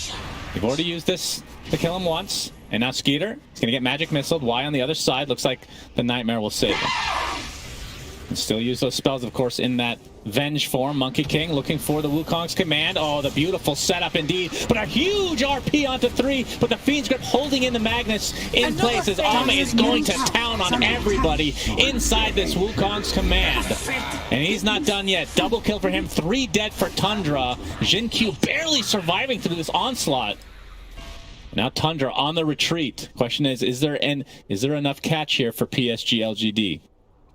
you've already used this to kill him once. And now Skeeter is going to get Magic Missiled. Y on the other side. Looks like the Nightmare will save him. And still use those spells, of course, in that Venge form. Monkey King looking for the Wukong's command. Oh, the beautiful setup indeed. But a huge RP onto 3. But the Fiend's Grip holding in the Magnus in place as Ame is going to town on everybody inside this Wukong's command. And he's not done yet. Double kill for him. 3 dead for Tundra. Jin Q barely surviving through this onslaught. Now Tundra on the retreat. Question is there enough catch here for PSG.LGD?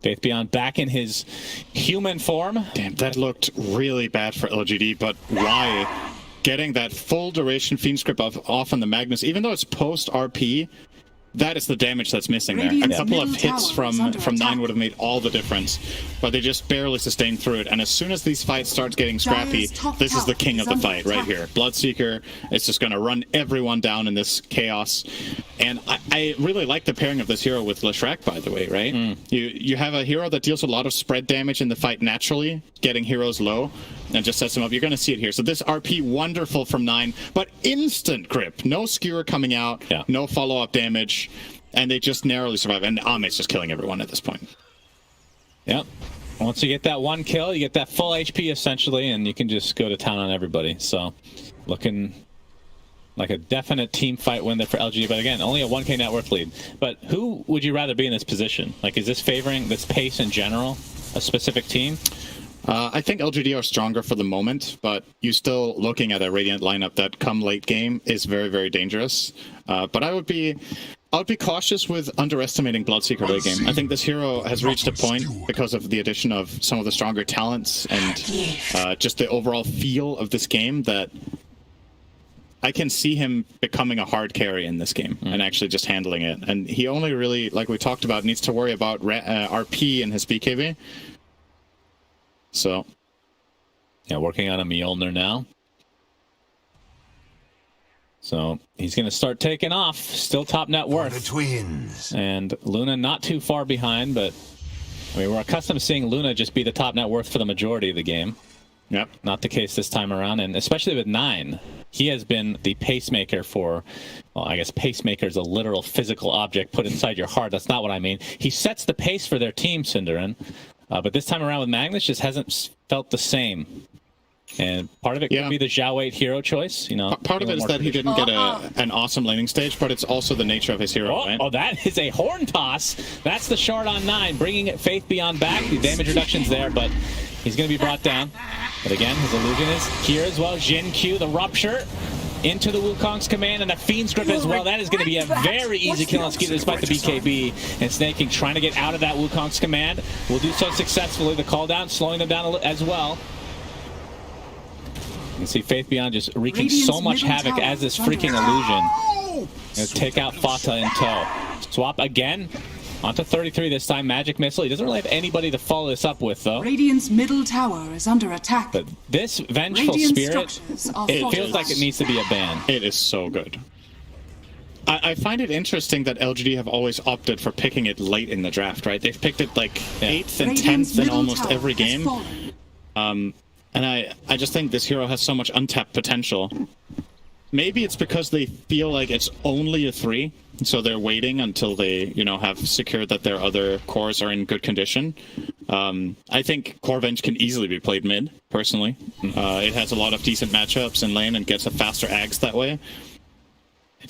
Faith Beyond back in his human form. Damn, that looked really bad for LGD, but why? Getting that full duration Fiend's Grip off on the Magnus, even though it's post RP, that is the damage that's missing there. A couple of hits from 9 would have made all the difference, but they just barely sustained through it. And as soon as these fights start getting scrappy, this is the king of the fight right here. Bloodseeker is just going to run everyone down in this chaos. And I really like the pairing of this hero with Leshrac, by the way, right? You have a hero that deals a lot of spread damage in the fight naturally, getting heroes low, and just sets them up. You're going to see it here. So this RP, wonderful from 9, but instant grip. No skewer coming out, no follow-up damage, and they just narrowly survive. And Ame's just killing everyone at this point. Yep. Once you get that 1 kill, you get that full HP essentially, and you can just go to town on everybody. So looking like a definite team fight win there for LG, but again, only a 1K net worth lead. But who would you rather be in this position? Like, is this favoring this pace in general, a specific team? I think LGD are stronger for the moment, but you're still looking at a Radiant lineup that come late game is very, very dangerous. But I would be I would be cautious with underestimating Bloodseeker late game. I think this hero has reached a point because of the addition of some of the stronger talents and just the overall feel of this game that I can see him becoming a hard carry in this game and actually just handling it. And he only really, like we talked about, needs to worry about RP in his BKB. So, yeah, working on a Mjolnir now. So he's going to start taking off. Still top net worth. The twins. And Luna not too far behind, but I mean, we're accustomed to seeing Luna just be the top net worth for the majority of the game. Yep. Not the case this time around, and especially with 9. He has been the pacemaker for, well, I guess pacemaker is a literal physical object put inside your heart. That's not what I mean. He sets the pace for their team, Synderin. But this time around with Magnus just hasn't felt the same. And part of it could be the Zhao Wei hero choice. You know, part of it is that he didn't get an awesome laning stage, but it's also the nature of his hero. Oh, right? Oh, that is a horn toss. That's the shard on 9, bringing it Faith Beyond back. The damage reduction's there, but he's going to be brought down. But again, his illusion is here as well. Jin Q, the rupture into the Wukong's command, and the Fiend's Grip as well. That is going to be a very easy kill on Skeeter despite the BKB. And Snaking trying to get out of that Wukong's command. Will do so successfully. The call down, slowing them down as well. You can see Faith Beyond just wreaking so much havoc as this freaking illusion. Gonna take out Fata in tow. Swap again. Onto 33 this time. Magic Missile. He doesn't really have anybody to follow this up with, though. Radiant's middle tower is under attack. But this Vengeful Spirit, it feels like it needs to be a ban. It is so good. I find it interesting that LGD have always opted for picking it late in the draft, right? They've picked it like 8th and 10th in almost every game. And I just think this hero has so much untapped potential. Maybe it's because they feel like it's only a 3, so they're waiting until they, you know, have secured that their other cores are in good condition. I think Core Venge can easily be played mid, personally. It has a lot of decent matchups in lane and gets a faster Ags that way.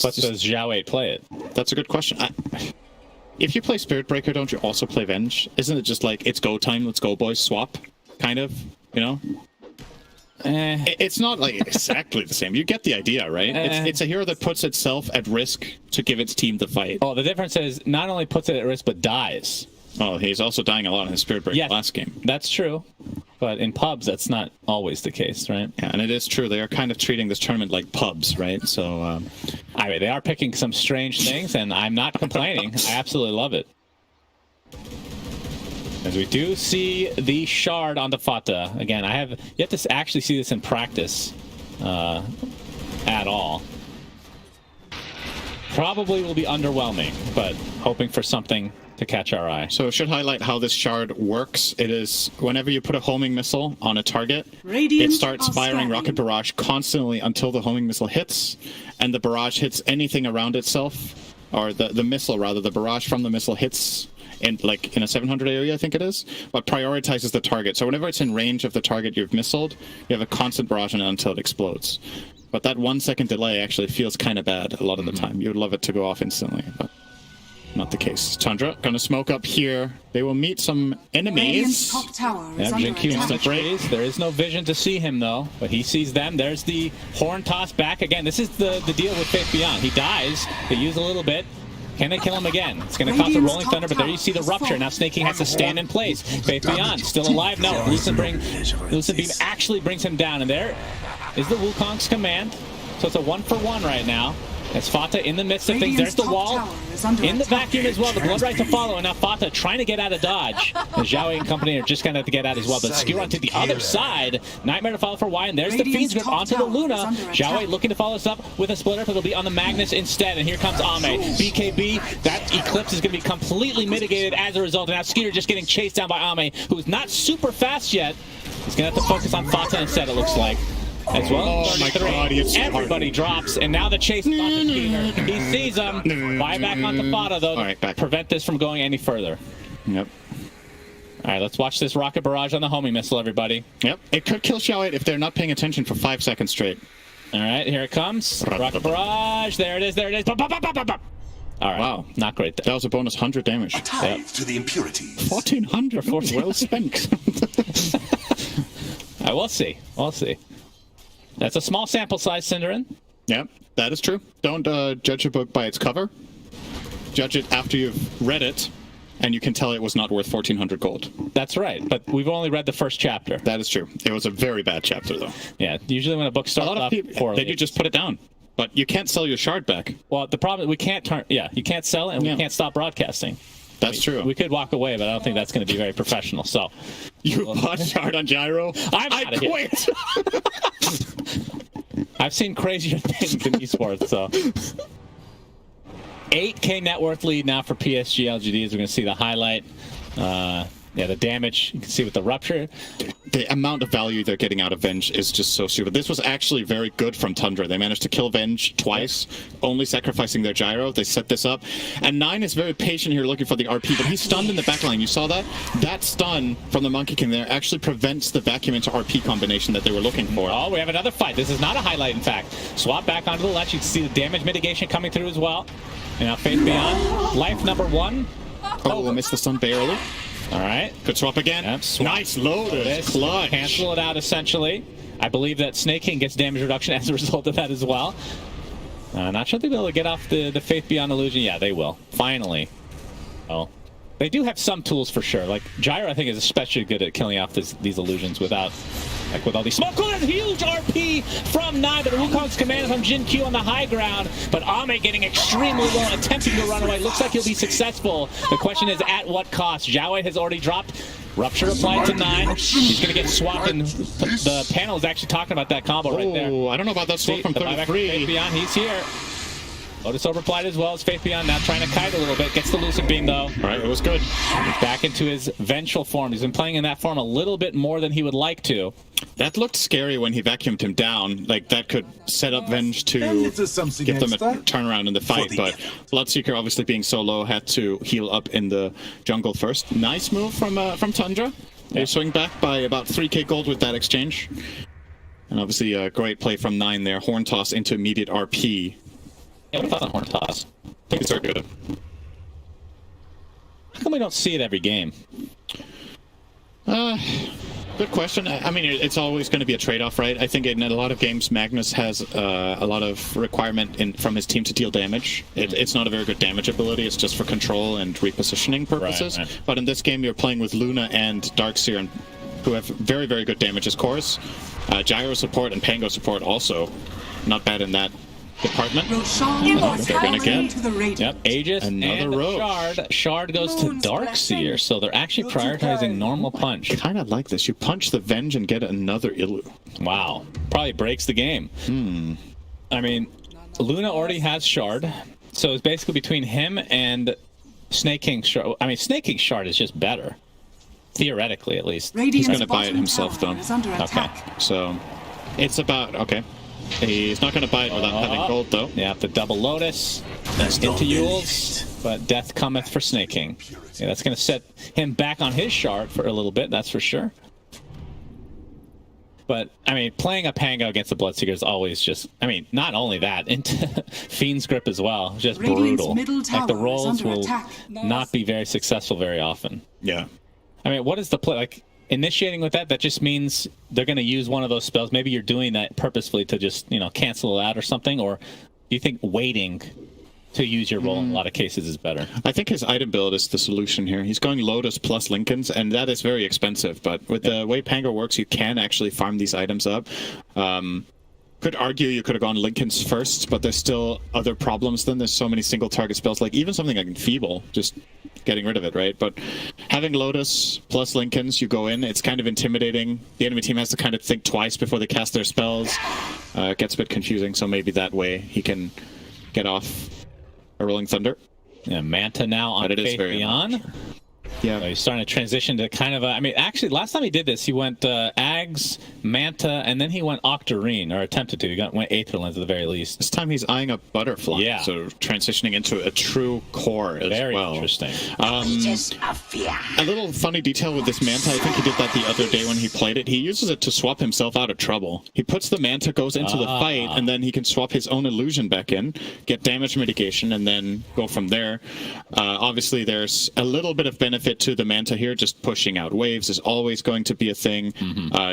But does Zhao Wei play it? That's a good question. If you play Spirit Breaker, don't you also play Venge? Isn't it just like, it's go time, let's go boys, swap? Kind of, you know? It's not like exactly the same. You get the idea, right? It's a hero that puts itself at risk to give its team the fight. Oh, the difference is not only puts it at risk, but dies. Oh, he's also dying a lot in his Spirit Breaker last game. That's true. But in pubs, that's not always the case, right? Yeah, and it is true. They are kind of treating this tournament like pubs, right? So, I mean, they are picking some strange things, and I'm not complaining. I absolutely love it. As we do see the shard on the Fata. Again, I have yet to actually see this in practice at all. Probably will be underwhelming, but hoping for something to catch our eye. So it should highlight how this shard works. It is whenever you put a homing missile on a target, it starts firing rocket barrage constantly until the homing missile hits, and the barrage hits anything around itself, or the missile rather, the barrage from the missile hits in a 700 area, I think it is, but prioritizes the target. So whenever it's in range of the target you've missiled, you have a constant barrage on it until it explodes. But that 1 second delay actually feels kind of bad a lot of the time. You would love it to go off instantly, but not the case. Tundra gonna smoke up here. They will meet some enemies. Top tower is Jin Q on the trees. There is no vision to see him though, but he sees them. There's the horn toss back again. This is the deal with Faith Beyond. He dies. They use a little bit. Can they kill him again? It's going to cost a Rolling Thunder, but there you see the rupture. Now Snaking has to stand in place. Faith Beyond still alive. No, Lucent Beam actually brings him down, and there is the Wukong's command. So it's a 1-for-1 right now. As Fata in the midst of things. There's the wall. In the vacuum as well. The Blood Right to follow. And now Fata trying to get out of dodge. The Zhao Wei and company are just going to have to get out as well. But Skewer onto the other side. Nightmare to follow for Y. And there's the Fiend's Grip onto the Luna. Zhao Wei looking to follow this up with a splitter, but it'll be on the Magnus instead. And here comes Ame. BKB. That Eclipse is going to be completely mitigated as a result. And now Skeeter just getting chased down by Ame, who's not super fast yet. He's going to have to focus on Fata instead, it looks like. As well, oh my God, everybody drops, and now the chase is onto Skeeter. He sees him. Buy back onto Fata, though, to prevent this from going any further. Yep. All right, let's watch this rocket barrage on the homing missile, everybody. Yep. It could kill Zhao Wei if they're not paying attention for 5 seconds straight. All right, here it comes. Rocket barrage. There it is. There it is. All right. Wow. Not great there. That was a bonus 100 damage. A tithe to the impurities. 1400. Well spent. All right, we'll see. We'll see. That's a small sample size, Synderin. Yep, that is true. Don't judge a book by its cover. judge it after you've read it, and you can tell it was not worth 1,400 gold. That's right, but we've only read the first chapter. That is true. It was a very bad chapter, though. Yeah, usually when a book starts A lot of people, poorly, then you just put it down. But you can't sell your shard back. Well, the problem we can't turn. Yeah, you can't sell it, and we can't stop broadcasting. That's true. We could walk away, but I don't think that's going to be very professional. So, You bought shard on Gyro? I quit! I've seen crazier things in esports, so. 8K net worth lead now for PSG.LGD as we're going to see the highlight. Yeah, the damage you can see with the rupture. The amount of value they're getting out of Venge is just so stupid. This was actually very good from Tundra. They managed to kill Venge twice, only sacrificing their gyro. They set this up. And 9 is very patient here looking for the RP, but he's stunned in the backline. You saw that? That stun from the Monkey King there actually prevents the vacuum into RP combination that they were looking for. Oh, we have another fight. This is not a highlight, in fact. Swap back onto the left. You can see the damage mitigation coming through as well. And now Faith Beyond. Life number 1. Oh, missed the stun barely. All right. Good swap again. Yep, swap. Nice Lotus. Clutch. Cancel it out, essentially. I believe that Snake King gets damage reduction as a result of that as well. Not sure they'll be able to get off the Faith Beyond illusion. Yeah, they will. Finally. Oh. They do have some tools for sure. Like, Gyro, I think, is especially good at killing off these illusions without... Like with all these smoke. Oh, huge RP from 9, but Wukong's command from Jin Q on the high ground. But Ame getting extremely low, attempting to run away. Looks like he'll be successful. The question is, at what cost? Jiawei has already dropped. Rupture applied to 9. He's going to get swapped, and the panel is actually talking about that combo right there. Oh, I don't know about that swap from 33. Beyond, he's here. Lotus overapplied as well as Faith Beyond, now trying to kite a little bit. Gets the Lucid Beam, though. All right, it was good. He's back into his vengeful form. He's been playing in that form a little bit more than he would like to. That looked scary when he vacuumed him down. Like, that could set up Venge to give them a turnaround in the fight. But Bloodseeker, obviously being so low, had to heal up in the jungle first. Nice move from Tundra. They swing back by about 3k gold with that exchange. And obviously a great play from 9 there. Horn toss into immediate RP. Yeah, what about the horn toss? I think it's very good. How come we don't see it every game? Good question. I mean, it's always going to be a trade-off, right? I think in a lot of games, Magnus has a lot of requirement from his team to deal damage. It's not a very good damage ability. It's just for control and repositioning purposes. Right. But in this game, you're playing with Luna and Darkseer, who have very, very good damage as cores. Gyro support and Pango support also not bad in that department. They're gonna get Aegis another and Shard goes to Darkseer, so they're actually prioritizing normal punch. I kind of like this. You punch the Venge and get another Illu. Wow, probably breaks the game. I mean, Luna already has Shard, so it's basically between him and Snake King Shard. I mean, Snake King Shard is just better, theoretically at least. He's gonna buy it himself though. Okay, so it's about He's not going to buy it without having gold, though. Yeah, the double Lotus into Yules, but death cometh for Snake King. Yeah, that's going to set him back on his shard for a little bit, that's for sure. But, I mean, playing a Pango against the Bloodseeker is always just... I mean, not only that, into Fiend's Grip as well, just brutal. Like, the rolls will not be very successful very often. Yeah. I mean, what is the play... Like, initiating with that just means they're going to use one of those spells. Maybe you're doing that purposefully to just, cancel it out or something, or do you think waiting to use your roll in a lot of cases is better? I think his item build is the solution here. He's going Lotus plus Lincolns, and that is very expensive, but with the way Pango works, you can actually farm these items up. Could argue you could have gone Lincolns first, but there's still other problems then. There's so many single target spells, like even something like Enfeeble, just getting rid of it, right? But having Lotus plus Lincolns, you go in, it's kind of intimidating. The enemy team has to kind of think twice before they cast their spells. It gets a bit confusing, so maybe that way he can get off a Rolling Thunder. Yeah, Manta now on Faith Beyond. Yeah, so he's starting to transition to kind of a... I mean, actually, last time he did this, he went Ags, Manta, and then he went Octarine, or attempted to. He went Aetherlands at the very least. This time he's eyeing a Butterfly, so transitioning into a true core as very well. Very interesting. A little funny detail with this Manta, I think he did that the other day when he played it. He uses it to swap himself out of trouble. He puts the Manta, goes into the fight, and then he can swap his own illusion back in, get damage mitigation, and then go from there. Obviously, there's a little bit of benefit benefit to the Manta here. Just pushing out waves is always going to be a thing.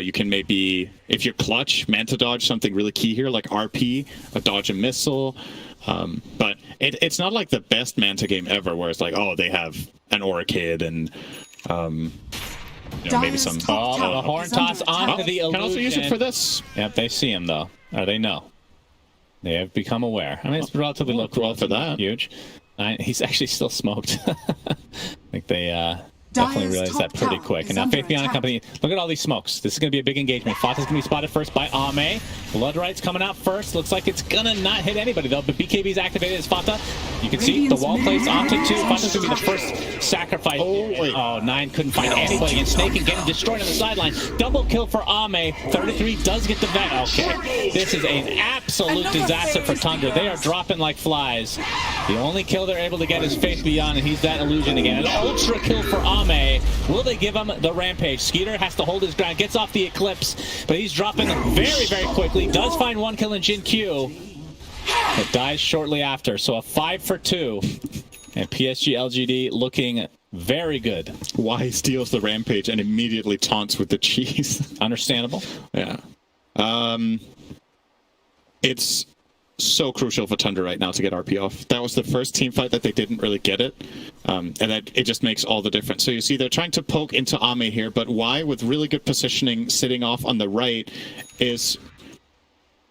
You can maybe, if you're clutch, Manta dodge something really key here, like RP, a dodge a missile. But it's not like the best Manta game ever, where it's like, oh, they have an Orchid and maybe some. Oh, the horn toss onto the illusion. Can also use it for this. Yep, they see him though, or they know. They have become aware. I mean, it's relatively low roll for that. Huge. He's actually still smoked. I think they definitely realized that pretty quick. And now Faith Beyond Company, look at all these smokes. This is going to be a big engagement. Fata's going to be spotted first by Ame. Bloodright's coming out first. Looks like it's going to not hit anybody, though. But BKB's activated as Fata. You can see the wall plays onto 2. Fata's going to be the first sacrifice. Oh, 9 couldn't find anybody. And Snake getting destroyed on the sideline. Double kill for Ame. 33 does get the vet. Okay. This is an absolute disaster for Tundra. They are dropping like flies. The only kill they're able to get is Faith Beyond, and he's that illusion again. An ultra kill for Ame. Will they give him the rampage? Skeeter has to hold his ground, gets off the Eclipse, but he's dropping very, very quickly. Does find 1 kill in Jin Q, but dies shortly after. So a 5 for 2, and PSG.LGD looking very good. Why steals the rampage and immediately taunts with the cheese? Understandable. Yeah. It's so crucial for Tundra right now to get RP off. That was the first team fight that they didn't really get it, and that it just makes all the difference. So you see they're trying to poke into Ame here, but Y with really good positioning sitting off on the right is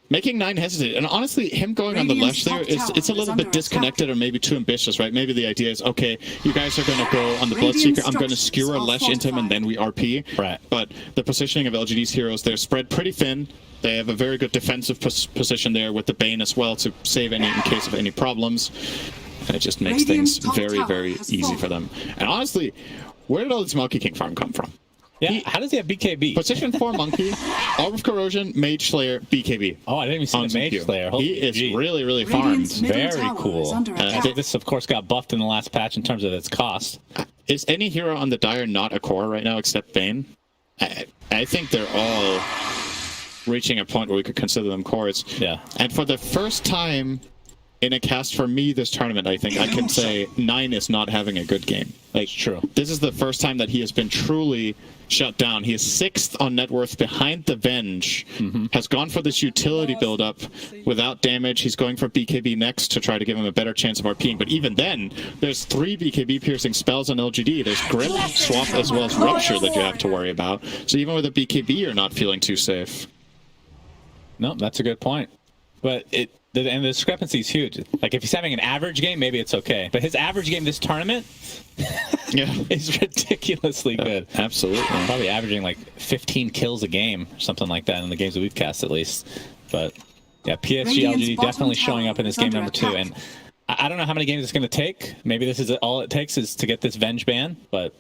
making 9 hesitate. And honestly, him going on the left there, it's a little bit disconnected or maybe too ambitious, right? Maybe the idea is, okay, you guys are going to go on the Bloodseeker, I'm going to skewer a Lesh into him and then we RP. Right. But the positioning of LGD's heroes, they're spread pretty thin. They have a very good defensive position there with the Bane as well to save any in case of any problems. And it just makes things very, very easy for them. And honestly, where did all this Monkey King farm come from? Yeah, how does he have BKB? Position 4 Monkey, Orb of Corrosion, Mage Slayer, BKB. Oh, I didn't even see the Mage Slayer. He is really, really farmed. Very cool. This, of course, got buffed in the last patch in terms of its cost. Is any hero on the Dire not a core right now except Bane? I think they're all reaching a point where we could consider them cores. Yeah. And for the first time in a cast for me this tournament, I think I can say 9 is not having a good game. Like, true. This is the first time that he has been truly shut down. He is 6th on net worth behind the Venge. Has gone for this utility build-up without damage. He's going for BKB next to try to give him a better chance of RPing. But even then, there's 3 BKB piercing spells on LGD. There's Grip, Swap, as well as Rupture that you have to worry about. So even with a BKB, you're not feeling too safe. No, that's a good point. But the discrepancy is huge. Like, if he's having an average game, maybe it's okay. But his average game this tournament is ridiculously good. Absolutely. Probably averaging like 15 kills a game or something like that in the games that we've cast, at least. But yeah, PSG.LGD definitely showing up in this game number 2. And I don't know how many games it's going to take. Maybe this is all it takes is to get this Venge ban. But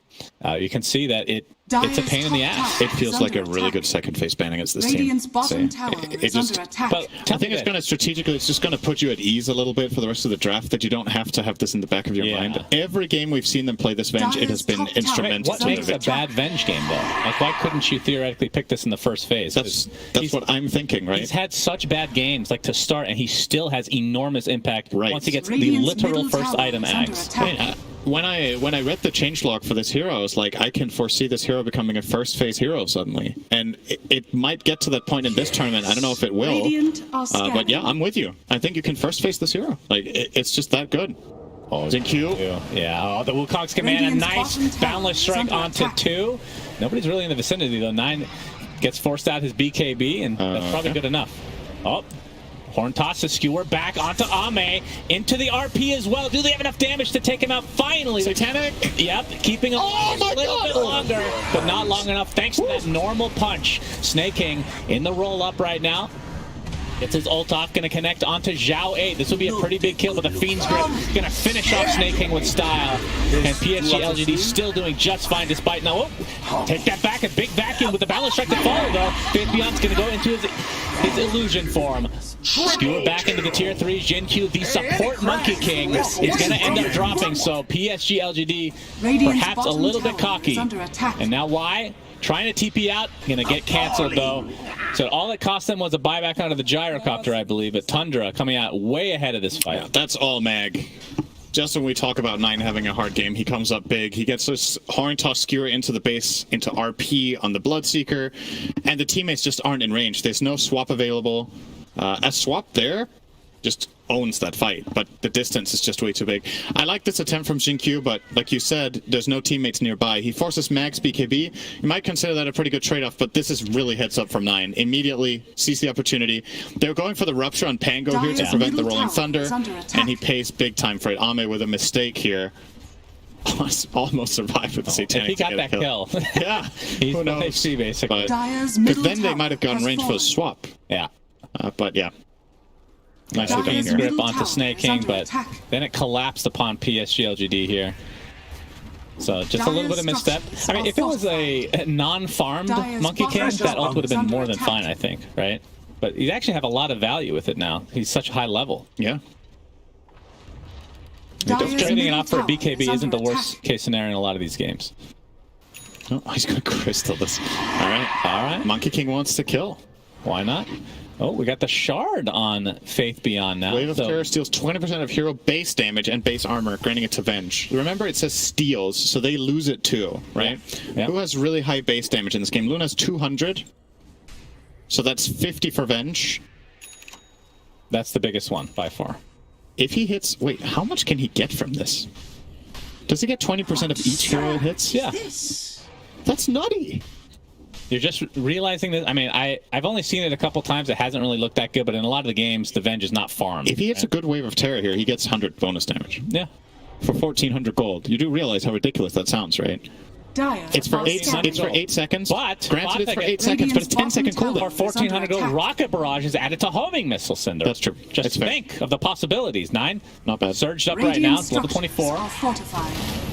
you can see that it's a pain in the ass. It feels like a really good second phase ban against this team. Bottom tower is under attack. But I think it's going to strategically, it's just going to put you at ease a little bit for the rest of the draft, that you don't have to have this in the back of your mind. Every game we've seen them play this Venge, it has been instrumental. What makes a bad Venge game, though? Like, why couldn't you theoretically pick this in the first phase? That's what I'm thinking, right? He's had such bad games, like, to start, and he still has enormous impact once he gets the literal first item axe. When I read the changelog for this hero, I was like, I can foresee this hero becoming a first phase hero suddenly. And it might get to that point in this tournament. I don't know if it will. But yeah, I'm with you. I think you can first phase this hero. Like, it's just that good. Oh, Jin Q. Yeah, oh, the Wukong's command, a nice boundless strike onto 2. Nobody's really in the vicinity, though. 9 gets forced out his BKB, and that's probably good enough. Oh. Horn toss to skewer back onto Ame, into the RP as well. Do they have enough damage to take him out finally? Satanic? Yep, keeping him a little bit longer, but not long enough thanks to that normal punch. Snake King in the roll-up right now. Gets his ult off, going to connect onto Zhao 8. This will be a pretty big kill, but the Fiend's Grip going to finish off Snake King with style. And PSG.LGD still doing just fine despite now. Take that back, a big vacuum with the balance strike to follow, though. Faith Beyond's going to go into his illusion form. Skewer back into the tier 3. Jin Q, the support Monkey King, is going to end up dropping. So PSG.LGD perhaps a little bit cocky. And now why? Trying to TP out, going to get canceled though. So all it cost them was a buyback out of the gyrocopter, I believe. But Tundra coming out way ahead of this fight. Yeah, that's all mag. just when we talk about 9 having a hard game, he comes up big. He gets this horn toss skewer into the base, into RP on the Bloodseeker, and the teammates just aren't in range. There's no swap available. A swap there just owns that fight, but the distance is just way too big. I like this attempt from Jin-Q, but like you said, there's no teammates nearby. He forces Max BKB. You might consider that a pretty good trade-off, but this is really heads up from 9. Immediately sees the opportunity. They're going for the Rupture on Pango here to prevent the Rolling Thunder, and he pays big time for it. Ame with a mistake here. Almost survived with the Satanic. If he got that kill. Yeah. He's no HP, basically. Because then they might have gotten range for a swap. Yeah. But yeah. Nicely done Gained here. grip onto Snake King, but then it collapsed upon PSG.LGD here. So just a little bit of misstep. I mean, if it was a non-farmed Monkey King, that ult would have been more than fine, I think, right? But you actually have a lot of value with it now. He's such a high level. Yeah. Trading it off for a BKB isn't the worst case scenario in a lot of these games. Oh, he's going to crystal this. All right. Monkey King wants to kill. Why not? Oh, we got the shard on Faith Beyond now. Wave of Terror steals 20% of hero base damage and base armor, granting it to Venge. Remember, it says steals, so they lose it too, right? Yeah. Who has really high base damage in this game? Luna's 200. So that's 50 for Venge. That's the biggest one, by far. If he hits... Wait, how much can he get from this? Does he get 20% of each hero it hits? Yeah. That's nutty. You're just realizing that. I mean, I've only seen it a couple times. It hasn't really looked that good, but in a lot of the games, the Venge is not farmed. If he hits a good Wave of Terror here, he gets 100 bonus damage. Yeah. For 1,400 gold. You do realize how ridiculous that sounds, right? It's for 8 seconds. But granted, it's for 8 seconds, but it's 10-second cooldown. For 1,400 gold, Rocket Barrage is added to Homing Missile Cinder. That's true. Just think of the possibilities. 9. Not bad. Surged up right now. It's level 24.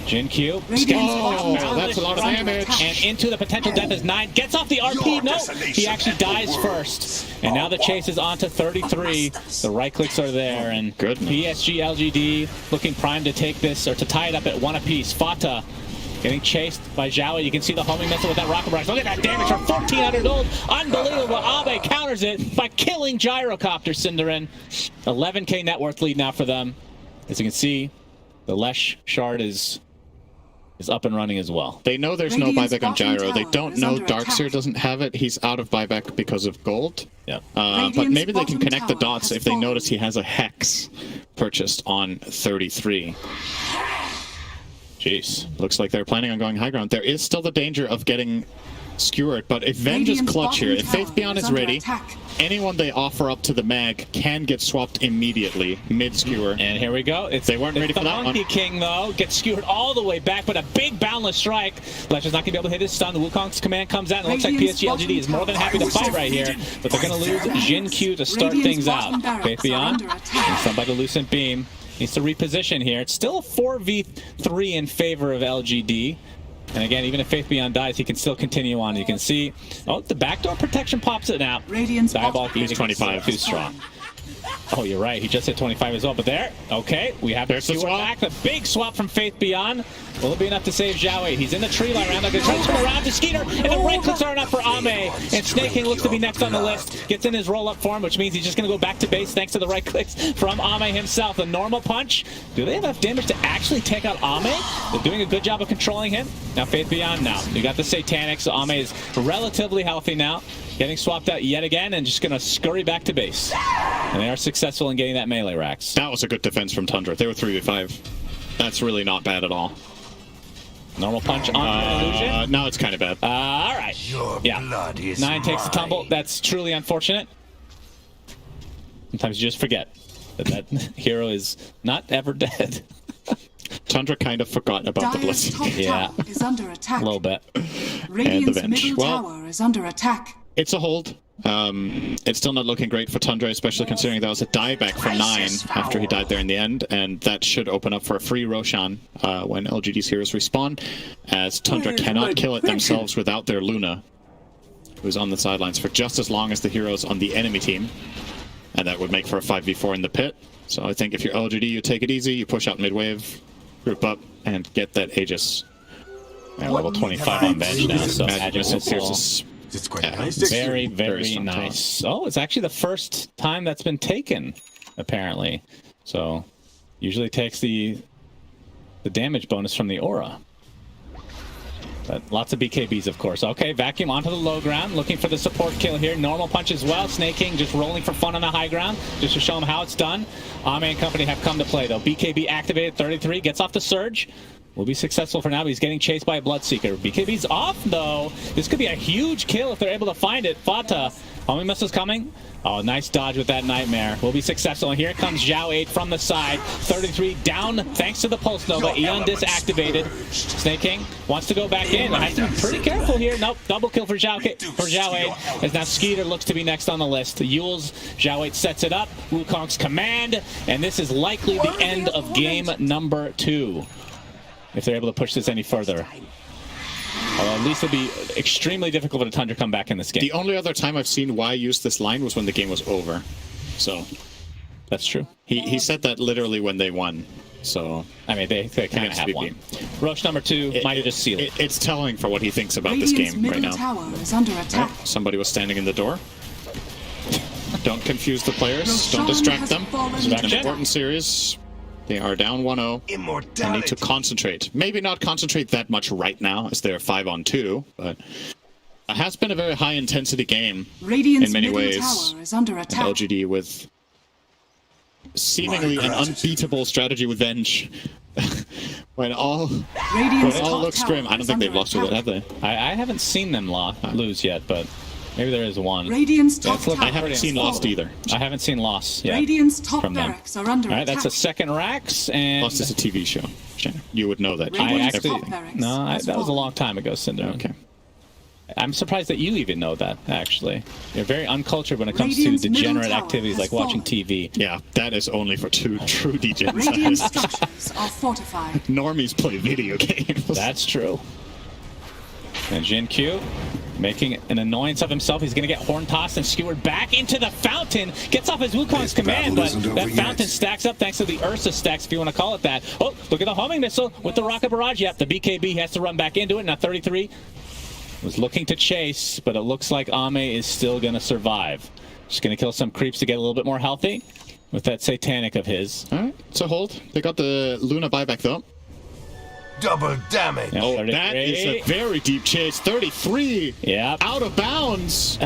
Jin-Q. Oh, that's a lot of damage. And into the potential death is 9. Gets off the RP. No, he actually dies first. And now the chase is on to 33. The right clicks are there. And PSG.LGD looking primed to take this, or to tie it up at 1 apiece. Fata getting chased by Zhao. You can see the homing missile with that rocket barrage. Look at that damage for 1,400 gold. Unbelievable. Abe counters it by killing Gyrocopter Cinderin. 11k net worth lead now for them. As you can see, the Lesh shard is up and running as well. They know there's no buyback on Gyro. They don't know Darkseer doesn't have it. He's out of buyback because of gold. Yeah. But maybe they can connect the dots if they notice he has a Hex purchased on 33. Jeez. Looks like they're planning on going high ground. There is still the danger of getting skewered, but if Venge is clutch here, if Faith Beyond is ready, anyone they offer up to the mag can get swapped immediately mid-skewer. And here we go. They weren't ready for that one. Monkey King, though, gets skewered all the way back, but a big boundless strike. Lesh is not going to be able to hit his stun. The Wukong's command comes out, and it looks like PSG.LGD is more than happy to fight right here, but they're going to lose Jin-Q to start things out. Faith Beyond, and somebody to Lucent Beam. Needs to reposition here. It's still a 4v3 in favor of LGD. And again, even if Faith Beyond dies, he can still continue on. You can see, oh, the backdoor protection pops it out. Diabolic He's 25. Too strong. Oh, you're right. He just hit 25 as well. But there, okay, we have the swap back. The big swap from Faith Beyond. Will it be enough to save Zhao Wei? He's in the tree line around. They're going to turn around to Skeeter. And the right clicks are enough for Ame. And Snake King looks to be next on the list. Gets in his roll-up form, which means he's just going to go back to base thanks to the right clicks from Ame himself. A normal punch. Do they have enough damage to actually take out Ame? They're doing a good job of controlling him. Now Faith Beyond now. You got the Satanic, so Ame is relatively healthy now. Getting swapped out yet again and just going to scurry back to base. And they are successful in getting that melee racks. That was a good defense from Tundra. They were 3v5. That's really not bad at all. Normal punch on illusion. No, it's kind of bad. All right. Yeah. 9 takes the tumble. That's truly unfortunate. Sometimes you just forget that hero is not ever dead. Tundra kind of forgot about the Blitz. Yeah. Is under attack. A little bit. Radiant's and the Venge. middle tower is under attack. It's a hold. It's still not looking great for Tundra, especially considering that was a dieback for 9 after he died there in the end, and that should open up for a free Roshan when LGD's heroes respawn, as Tundra cannot kill it themselves without their Luna, who's on the sidelines for just as long as the heroes on the enemy team, and that would make for a 5v4 in the pit. So I think if you're LGD, you take it easy, you push out mid-wave, group up, and get that Aegis. And level 25 on bench now, so Aegis is It's quite nice. very, very nice. Oh, it's actually the first time that's been taken, apparently. So, usually takes the the damage bonus from the aura. But lots of BKBs, of course. Okay, Vacuum onto the low ground, looking for the support kill here. Normal punch as well. Snake King just rolling for fun on the high ground, just to show him how it's done. Ame and company have come to play, though. BKB activated, 33, gets off the surge. Will be successful for now, but he's getting chased by a Bloodseeker. BKB's off, though. This could be a huge kill if they're able to find it. Fata, homing missile's coming. Oh, nice dodge with that Nightmare. Will be successful. And here comes Zhao 8 from the side. 33 down thanks to the Pulse Nova. Eon disactivated. Snake King wants to go back in. I have to be pretty careful here. Nope, double kill for Zhao 8. As now Skeeter looks to be next on the list. Yule's Zhao 8 sets it up. Wukong's command. And this is likely the end of game number 2. If they're able to push this any further. Although at least it'll be extremely difficult for the Tundra to come back in this game. The only other time I've seen Y use this line was when the game was over. So that's true. He said that literally when they won. So I mean, they kind of have won. Roche number 2 might have just sealed it. It's telling for what he thinks about this game right now. Tower is under attack. Right, somebody was standing in the door. Don't confuse the players. Don't distract them. This is an important series. They are down 1-0 and need to concentrate. Maybe not concentrate that much right now as they're 5-on-2, but it has been a very high-intensity game in many ways. Tower is under attack. LGD with seemingly an unbeatable strategy with Venge. when all looks grim. I don't think they've lost with it, have they? I haven't seen them lose yet, but maybe there is one. Radiant's top tower I haven't seen Lost either. I haven't seen Lost yet. Radiant's top from them. barracks are under All right, attack. that's a second Rax, and Lost is a TV show. You would know that. I actually barracks that was a long time ago, Cinder. Okay. I'm surprised that you even know that, actually. You're very uncultured when it comes Radiant's to degenerate middle tower activities has like watching fallen. TV. Yeah, that is only for true DJs. Radiant structures are fortified. Normies play video games. That's true. And Jin Q making an annoyance of himself. He's going to get horn tossed and skewered back into the fountain. Gets off his Wukong's command, but that fountain stacks up thanks to the Ursa stacks, if you want to call it that. Oh, look at the homing missile with the rocket barrage. Yep, the BKB has to run back into it. Now 33 was looking to chase, but it looks like Ame is still going to survive. Just going to kill some creeps to get a little bit more healthy with that satanic of his. All right, it's a hold. They got the Luna buyback, though. Double damage. Yep, Oh, 33. that is a very deep chase. 33. Yep. Out of bounds.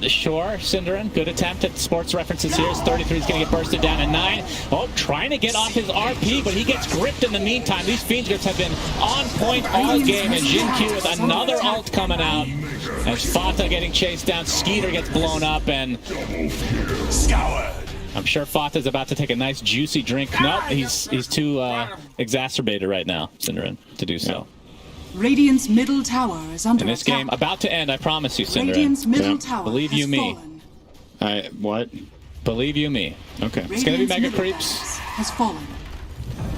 Sure, Cinderin, good attempt at sports references here. 33 is going to get bursted down at 9. Oh, trying to get off his RP, but he gets gripped in the meantime. These Fiends grips have been on point all game, and Jin Q with another ult coming out. As Fata getting chased down, Skeeter gets blown up, and Scoured. I'm sure Fata's about to take a nice juicy drink. Nope, he's too exacerbated right now, Cinderin, to do so. Radiant's middle tower is under In this attack. game, about to end, I promise you, Cinderin. Radiant's middle tower Believe has you me. fallen. What? Believe you me. Okay. It's going to be Radiant's Mega middle Creeps. barracks has fallen.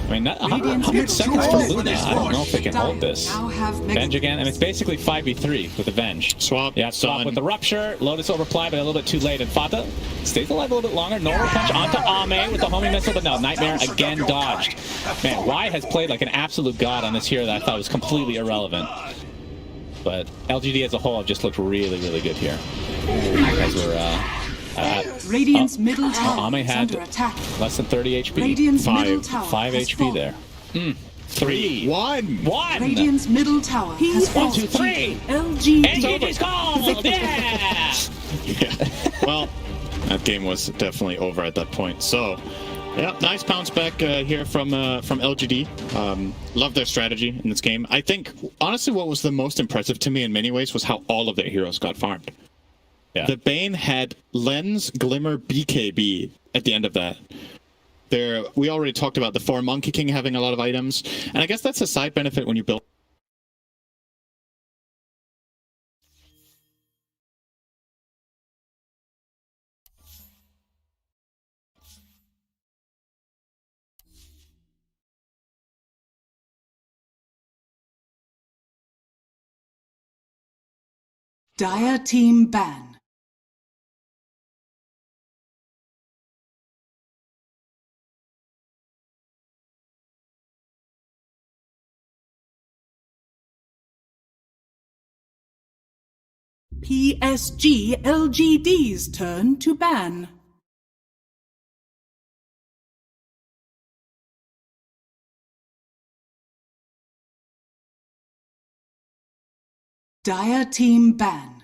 I mean, Radiant's 100 seconds middle for tower Luna. I don't know if they can hold this. now have Mega Venge again, and it's basically 5v3 with the Venge. Swap. Yeah, swap done. with the Rupture. Lotus overply, but a little bit too late. And Fata stays alive a little bit longer. Normal punch onto Ame with the homing missile, but no, Nightmare again dodged. Man, Y has played like an absolute god on this hero that I thought was completely irrelevant. But LGD as a whole have just looked really, really good here. As we're, Radiant's middle tower Ame is had under attack. less than 30 HP. Radiant's middle tower 5 has HP fallen. there. 3. 1. 1. Radiant's middle tower has 1, fallen. 2, 3. LGD. LGD's called! Yeah! Yeah. Well, that game was definitely over at that point. So, yeah, nice bounce back here from LGD. Love their strategy in this game. I think, honestly, what was the most impressive to me in many ways was how all of their heroes got farmed. Yeah. The Bane had Lens, Glimmer, BKB at the end of that. We already talked about the 4 Monkey King having a lot of items, and I guess that's a side benefit when you build. Dire team ban. PSG.LGD's turn to ban. Dire team ban.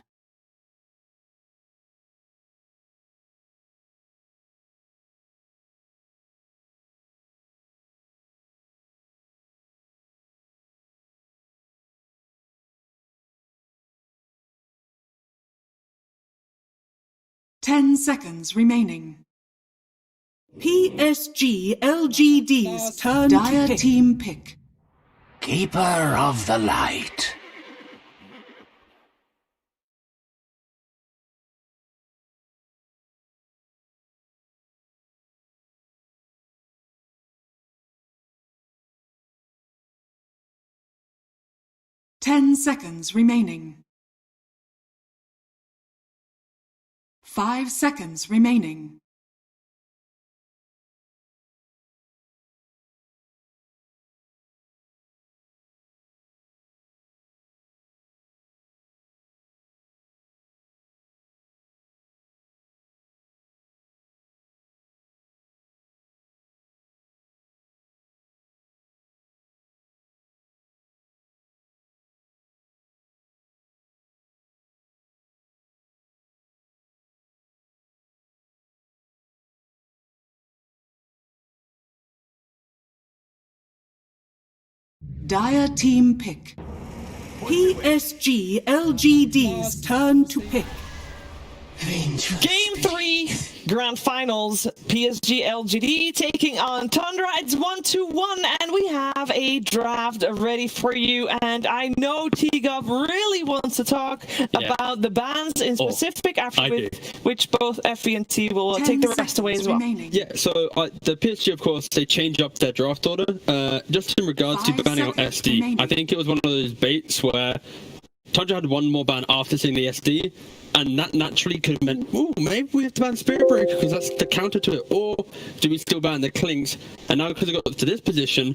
Ten seconds remaining. PSG.LGD's turn Dire to pick. Team pick. Keeper of the light. Ten seconds remaining. 5 seconds remaining. Dire team pick. PSG.LGD's turn to pick. Game 3, Grand Finals, PSG.LGD taking on TUNDRA. It's 1-1, and we have a draft ready for you. And I know T-Gov really wants to talk about the bans in specific, after which both Effie and T will take the rest away as well. Remaining. Yeah, so the PSG, of course, they changed up their draft order. Just in regards to banning out SD, remaining. I think it was one of those baits where TUNDRA had one more ban after seeing the SD, and that naturally could have meant, oh, maybe we have to ban Spirit Breaker because that's the counter to it, or do we still ban the Clinks? And now because it got to this position,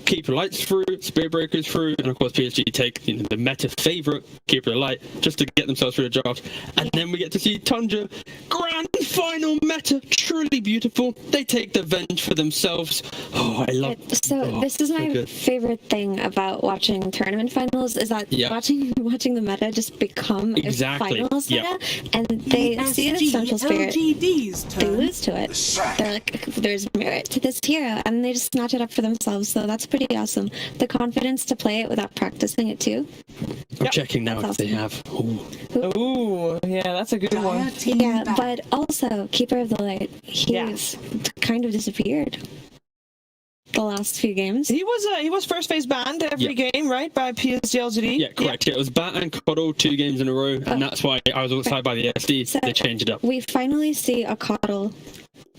Keeper Light's through, Spirit Breaker's through, and of course PSG take the meta favourite, Keeper Light, just to get themselves through the draft. And then we get to see TUNDRA, grand final meta, truly beautiful. They take the venge for themselves. Oh, I love it. So this is my favorite thing about watching tournament finals, is that watching the meta just become a finals meta, and they see an essential spirit, they lose to it. They're like, there's merit to this hero, and they just snatch it up for themselves. So that's pretty awesome. The confidence to play it without practicing it too. I'm checking now if they have. Ooh, yeah, that's a good one. Yeah, but also Keeper of the Light, he's kind of disappeared the last few games. He was first phase banned every game, right, by PSG.LGD? Yeah, correct. Yeah, it was Bat and Coddle 2 games in a row, and that's why I was excited by the SD. So they changed it up. We finally see a Coddle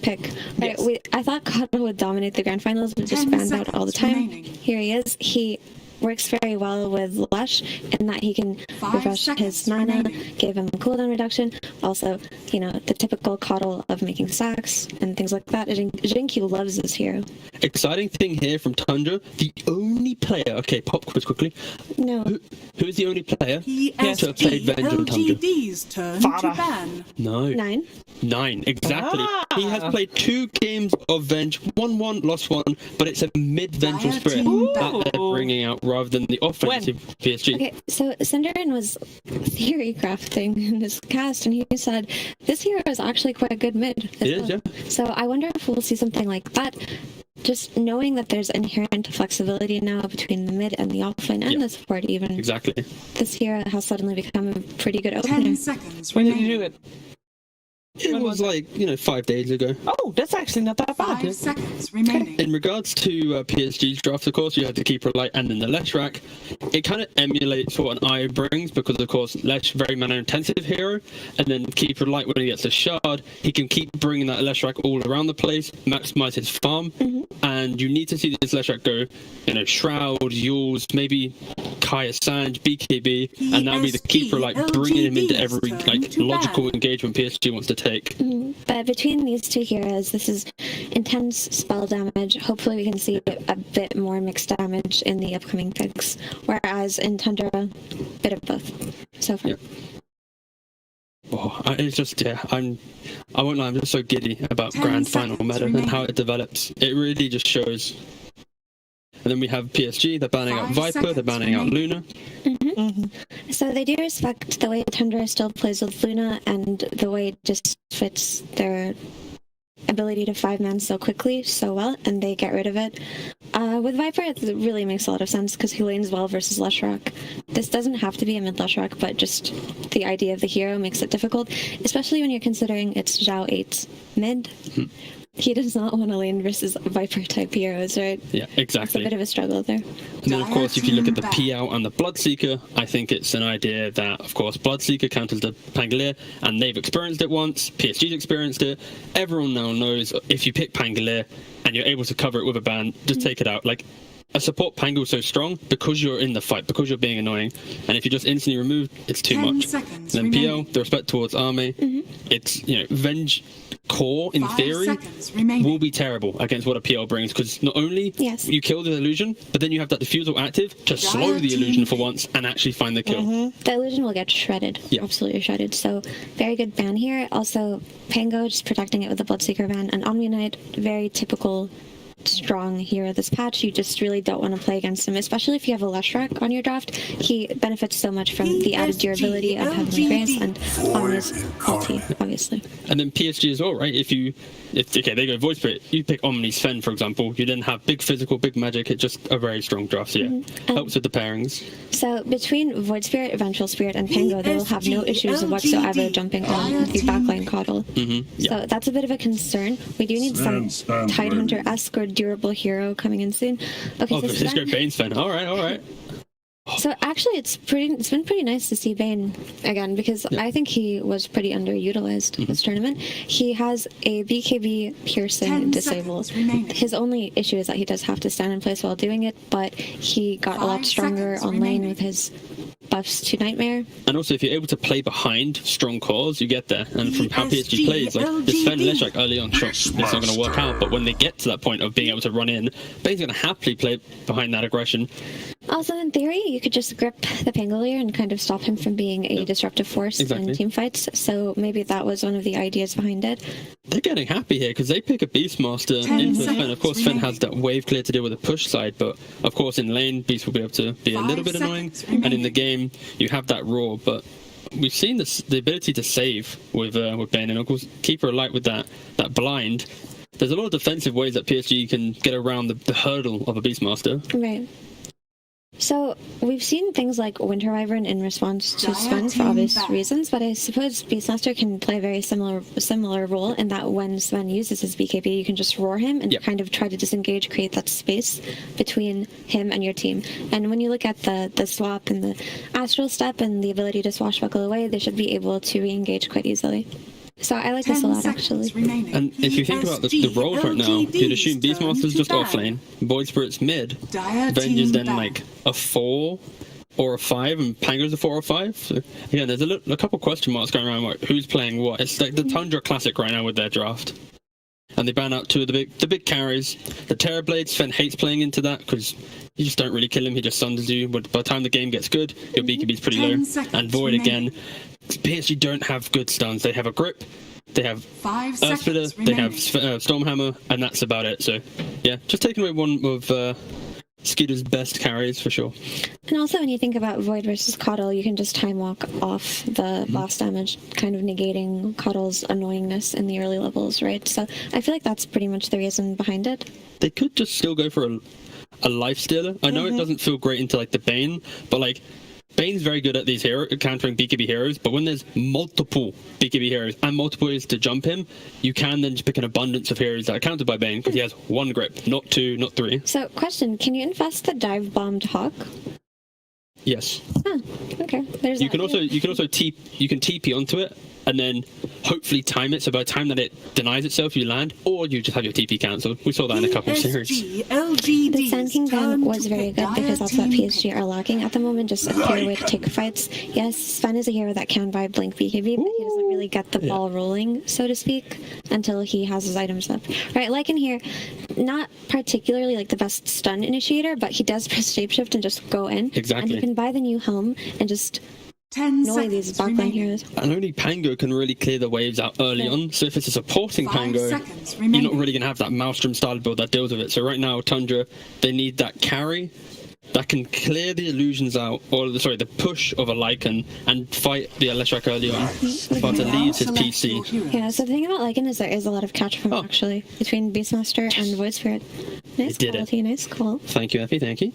pick. Right? I thought Coddle would dominate the grand finals, but just banned out all the time. Here he is. He works very well with Lush in that he can refresh his mana, give him cooldown reduction. Also, you know, the typical Coddle of making stacks and things like that. Jinky loves this hero. Exciting thing here from TUNDRA, the only player, okay, pop quiz quickly. No. Who is the only player to have played Venge on LGD's turn to ban. No. 9, exactly. He has played 2 games of Venge, won 1, lost 1, but it's a mid-vengeful spirit that they're bringing out rather than the offensive PSG. Okay, so Cinderin was theory crafting in his cast, and he said this hero is actually quite good mid. It is, yeah. So I wonder if we'll see something like that. Just knowing that there's inherent flexibility now between the mid and the offlane and the support even. Exactly. This hero has suddenly become a pretty good opener. 10 seconds. When did you do it? It was like, 5 days ago. Oh, that's actually not that bad. 5 seconds remaining. In regards to PSG's draft, of course, you have the Keeper Light and then the Leshrac. It kind of emulates what an Eye brings because, of course, Lesh, very mana-intensive hero, and then Keeper Light, when he gets a shard, he can keep bringing that Leshrac all around the place, maximize his farm, and you need to see this Leshrac go, Shroud, Yules, maybe Kaya Sanj, BKB, and that'll be the Keeper Light, bringing him into every logical engagement PSG wants to take. But between these two heroes, this is intense spell damage. Hopefully we can see a bit more mixed damage in the upcoming picks, whereas in TUNDRA, a bit of both so far. Oh, it's just, I won't lie, I'm just so giddy about grand final meta and how it develops. It really just shows. And then we have PSG, they're banning out Viper, they're banning out Luna. So they do respect the way Tundra still plays with Luna and the way it just fits their ability to 5-man so quickly, so well, and they get rid of it. With Viper, it really makes a lot of sense because he lanes well versus Leshrac. This doesn't have to be a mid Leshrac, but just the idea of the hero makes it difficult, especially when you're considering it's Zhao 8's mid. He does not want to lane versus Viper-type heroes, right? Yeah, exactly. It's a bit of a struggle there. And then, of course, if you look at the PL and the Bloodseeker, I think it's an idea that, of course, Bloodseeker counters the Pangolier, and they've experienced it once, PSG's experienced it. Everyone now knows if you pick Pangolier and you're able to cover it with a ban, just take it out. Like, a support Pango is so strong because you're in the fight, because you're being annoying. And if you just instantly remove, it's too much. And then PL, the respect towards Arme, it's, Venge core, in theory, will be terrible against what a PL brings, because not only you kill the illusion, but then you have that diffusal active to slow the illusion for once and actually find the kill. The illusion will get shredded, absolutely shredded. So very good ban here. Also, Pango just protecting it with the Bloodseeker ban, and Omni Knight, very typical strong hero this patch. You just really don't want to play against him, especially if you have a Leshrac on your draft. He benefits so much from the added durability of Heavenly Grace and on his ulti, obviously. And then PSG as well, right? If they go Void Spirit, you pick Omni Sven, for example, you then have big physical, big magic. It's just a very strong draft, helps with the pairings. So between Void Spirit, Vengeful Spirit, and Pango, they will have no issues whatsoever jumping on the backline Coddle. So that's a bit of a concern. We do need some Tidehunter-esque or durable hero coming in soon. Okay, so let's go Bane Sven. All right. So actually, it's been pretty nice to see Bane again, because I think he was pretty underutilized this tournament. He has a BKB piercing disable. His only issue is that he does have to stand in place while doing it, but he got a lot stronger on lane with his buffs to Nightmare. And also, if you're able to play behind strong cores, you get there. And from how PSG plays, like this Sven Leshrac early on, sure, it's not going to work out. But when they get to that point of being able to run in, Bane's going to happily play behind that aggression. Also, in theory, you could just grip the Pangolier and kind of stop him from being a disruptive force in team fights. So maybe that was one of the ideas behind it. They're getting happy here because they pick a Beastmaster into Sven. Of course, Sven has that wave clear to deal with the push side, but of course in lane, Beast will be able to be a little bit annoying. And in the game, you have that roar, but we've seen the ability to save with Bane, and of course keep her alight with that blind. There's a lot of defensive ways that PSG can get around the hurdle of a Beastmaster. Right. So we've seen things like Winter Wyvern in response to Sven for obvious reasons, but I suppose Beastmaster can play a very similar role in that when Sven uses his BKB, you can just roar him and kind of try to disengage, create that space between him and your team. And when you look at the swap and the Astral Step and the ability to swashbuckle away, they should be able to re-engage quite easily. So I like this a lot, actually. And if you think about the roles right now, you'd assume Beastmaster's just off lane, Void Spirit's mid, Venge is then like a 4 or a 5, and Pango's a 4 or 5. So again, there's a couple question marks going around like who's playing what. It's like the Tundra Classic right now with their draft. And they ban out two of the big carries. The Terrorblade, Sven hates playing into that because you just don't really kill him, he just sunders you. But by the time the game gets good, your BKB's pretty low. And Void again. PSG don't have good stuns. They have a grip, they have Earthsplitter, they have Stormhammer, and that's about it. So, yeah, just taking away one of Scooter's best carries for sure. And also, when you think about Void versus Coddle, you can just time walk off the blast damage, kind of negating Coddle's annoyingness in the early levels, right? So I feel like that's pretty much the reason behind it. They could just still go for a life stealer. I know it doesn't feel great into like the Bane, but like Bane's very good at these countering BKB heroes, but when there's multiple BKB heroes and multiple ways to jump him, you can then just pick an abundance of heroes that are countered by Bane because he has one grip, not 2, not 3. So, question, can you infest the dive bombed Hawk? Yes. Oh, okay. There's you can also TP onto it and then hopefully time it so by the time that it denies itself you land, or you just have your TP cancelled. We saw that in a couple of series. The Sand King ban was very good because that's what PSG are lacking at the moment, just a clear way to take fights. Yes, Sven is a hero that can buy blink BKB, but he doesn't really get the ball rolling, so to speak, until he has his items up. Right, like in here, not particularly like the best stun initiator, but he does press shapeshift and just go in. Exactly. And he can buy the new helm and just annoy these backline heroes. And only Pango can really clear the waves out early on, so if it's a supporting Pango, you're not really going to have that Maelstrom style build that deals with it. So right now, Tundra, they need that carry that can clear the illusions out, or the push of a Lycan and fight the Leshrac early on, but it leaves his PC. Yeah, so the thing about Lycan is there is a lot of catch from actually between Beastmaster and Void Spirit. Nice quality, nice call. Thank you, Effie, thank you.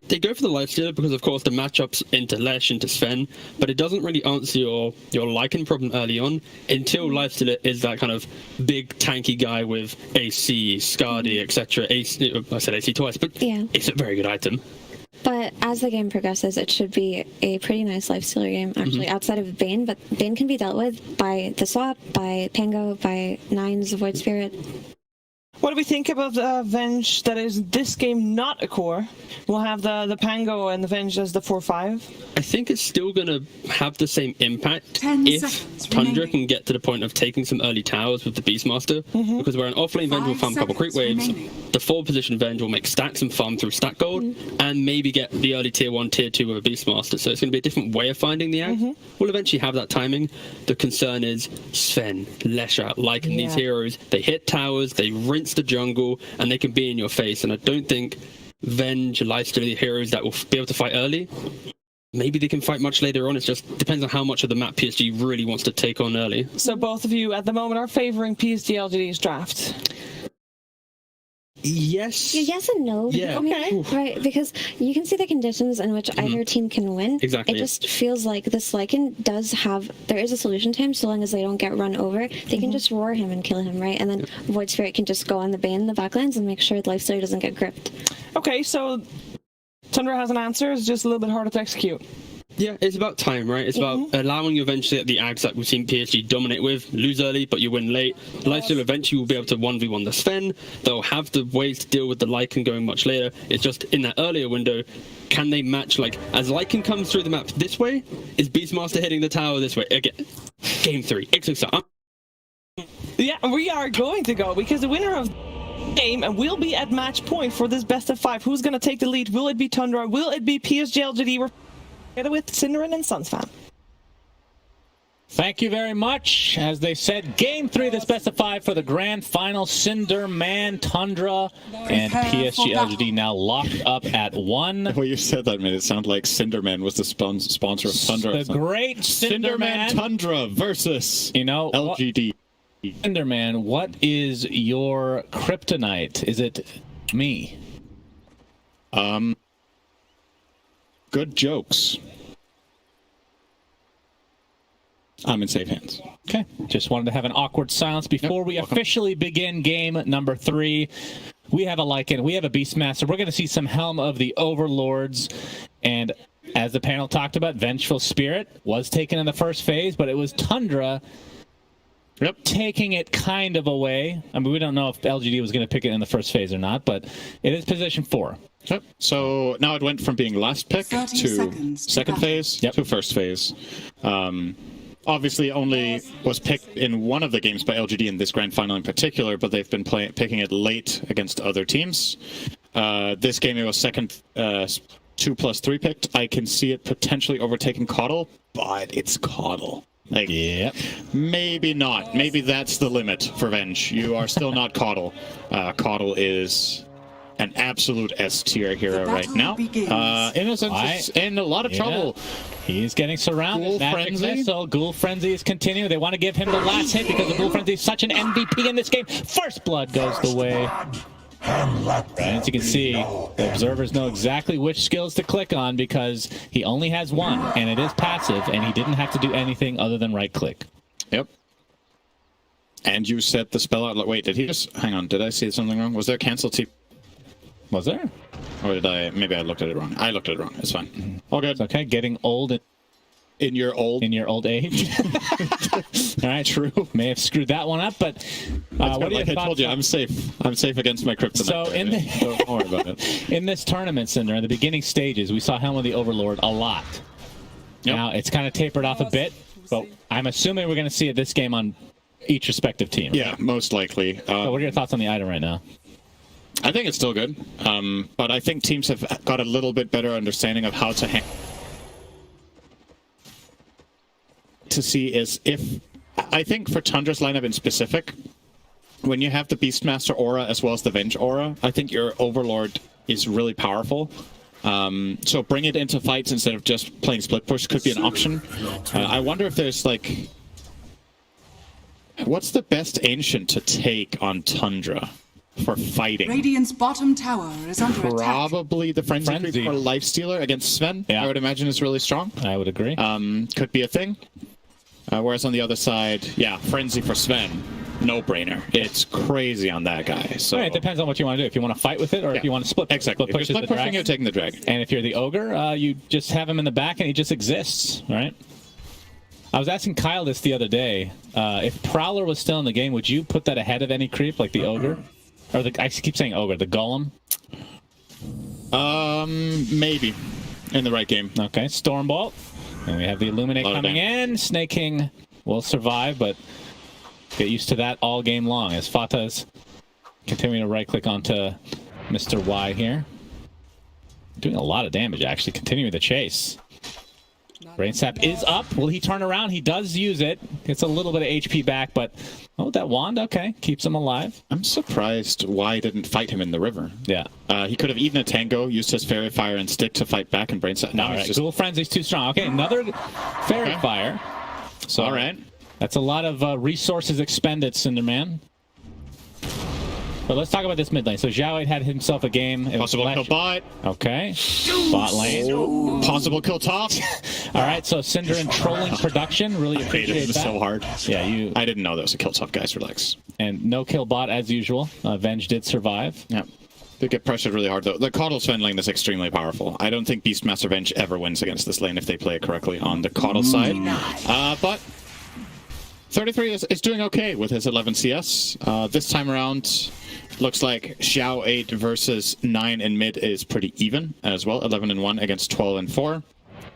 They go for the lifestealer because, of course, the matchups into Lesh, into Sven, but it doesn't really answer your Lycan problem early on until lifestealer is that kind of big tanky guy with AC, Skadi, etc. I said AC twice, but it's a very good item. But as the game progresses, it should be a pretty nice lifestealer game, actually, outside of Bane. But Bane can be dealt with by the swap, by Pango, by Nine's Void Spirit. What do we think about the Venge that is this game not a core? We'll have the Pango and the Venge as the 4-5. I think it's still going to have the same impact if Tundra can get to the point of taking some early towers with the Beastmaster, because where an offlane Venge will farm a couple creep waves, the forward position Venge will make stacks and farm through stack gold, and maybe get the early tier 1, tier 2 with a Beastmaster. So it's going to be a different way of finding the act. We'll eventually have that timing. The concern is Sven, Lesha, Lycan, these heroes, they hit towers, they rinse the jungle, and they can be in your face, and I don't think Venge, Lifesteal, the heroes that will be able to fight early. Maybe they can fight much later on. It just depends on how much of the map PSG really wants to take on early. So both of you at the moment are favoring PSG.LGD's draft? Yes. Yes and no. Yeah. Okay. Right, because you can see the conditions in which either team can win. Exactly. It just feels like this Lycan does have, there is a solution time so long as they don't get run over. They can just roar him and kill him, right? And then Void Spirit can just go on the Bane in the backlands and make sure the Lifestealer doesn't get gripped. Okay, so Tundra has an answer. It's just a little bit harder to execute. Yeah, it's about time, right? It's about allowing you eventually at the ags that we've seen PSG dominate with, lose early, but you win late. Lifesteal eventually will be able to 1v1 the Sven. They'll have the ways to deal with the Lycan going much later. It's just in that earlier window, can they match, like, as Lycan comes through the map this way, is Beastmaster hitting the tower this way? Again, game 3. Yeah, we are going to go, because the winner of game and will be at match point for this best of 5. Who's going to take the lead? Will it be Tundra? Will it be PSG.LGD? We're together with Cinderin and Sunsfan. Thank you very much. As they said, game 3 of this best of 5 for the grand final. Cinderman, Tundra, and PSG.LGD now locked up at 1. The way you said that made it sound like Cinderman was the sponsor of Tundra. The great Cinderman Tundra versus LGD. Cinderman, what is your kryptonite? Is it me? Good jokes. I'm in safe hands. Okay. Just wanted to have an awkward silence before we officially begin game number 3. We have a Lycan. We have a Beastmaster. We're going to see some Helm of the Overlords. And as the panel talked about, Vengeful Spirit was taken in the first phase, but it was Tundra taking it kind of away. I mean, we don't know if LGD was going to pick it in the first phase or not, but it is position 4. Yep. So now it went from being last pick to second phase to first phase. Obviously only was picked in one of the games by LGD in this grand final in particular, but they've been picking it late against other teams. This game it was second 2+3 picked. I can see it potentially overtaking Coddle, but it's Coddle. Like, maybe not. Maybe that's the limit for Venge. You are still not Coddle. Coddle is an absolute S tier hero right now. Innocence is in a lot of trouble. He's getting surrounded. Magic Missile. Ghoul Frenzy is continuing. They want to give him the last hit because the Ghoul Frenzy is such an MVP in this game. First Blood goes the way. As you can see, the observers know exactly which skills to click on because he only has one, and it is passive, and he didn't have to do anything other than right-click. Yep. And you set the spell out. Wait, did he just... Hang on, did I see something wrong? Was there cancel TP? Was there? Or did I... Maybe I looked at it wrong. I looked at it wrong. It's fine. All good. It's okay. Getting old... In your old age. All right, true. May have screwed that one up, but what like I told you, I'm safe. I'm safe against my kryptonite. So don't worry about it. In this tournament, Cinder, in the beginning stages, we saw Helm of the Overlord a lot. Now it's kind of tapered off a bit, but I'm assuming we're going to see it this game on each respective team. Yeah, most likely. So what are your thoughts on the item right now? I think it's still good, but I think teams have got a little bit better understanding of how to see is if I think for Tundra's lineup in specific, when you have the Beastmaster aura as well as the Venge aura, I think your Overlord is really powerful. So bring it into fights instead of just playing split push could be an option. I wonder if there's like... What's the best Ancient to take on Tundra for fighting? Radiant's bottom tower is under attack. Probably the Frenzy or Lifestealer against Sven. Yeah. I would imagine is really strong. I would agree. Could be a thing. Whereas on the other side, yeah, Frenzy for Sven. No-brainer. It's crazy on that guy. So it depends on what you want to do. If you want to fight with it, or if you want to split. Exactly. Split If you're split pushing, you're taking the dragon. And if you're the ogre, you just have him in the back, and he just exists, right? I was asking Kyle this the other day. If Prowler was still in the game, would you put that ahead of any creep, like the ogre, or the? I keep saying ogre, the golem. Maybe in the right game. Okay, Stormbolt, and we have the Illuminate coming in. Snake King will survive, but get used to that all game long as Fata's continuing to right-click onto Mr. Y here. Doing a lot of damage, actually. Continuing the chase. Brain Sap is up. Will he turn around? He does use it. Gets a little bit of HP back, but oh, that wand, okay. Keeps him alive. I'm surprised Y didn't fight him in the river. Yeah. He could have eaten a tango, used his Fairy Fire and Stick to fight back and Brain Sap. No, All right, Dual Frenzy's too strong. Okay, another Fairy Fire. So, all right. That's a lot of resources expended, Cinderman. But let's talk about this mid lane. So Zhao had himself a game. Possible kill bot. Okay. Bot lane. Possible kill top. All right, so Cinderin trolling production. Really appreciate that. So hard. Yeah, I didn't know there was a kill top, guys. Relax. And no kill bot as usual. Venge did survive. Yeah. They get pressured really hard, though. The Coddle Sven lane is extremely powerful. I don't think Beastmaster Venge ever wins against this lane if they play it correctly on the Coddle side. But 33 is doing okay with his 11 CS. This time around, looks like Xiao 8 versus 9 in mid is pretty even as well. 11 and 1 against 12 and 4.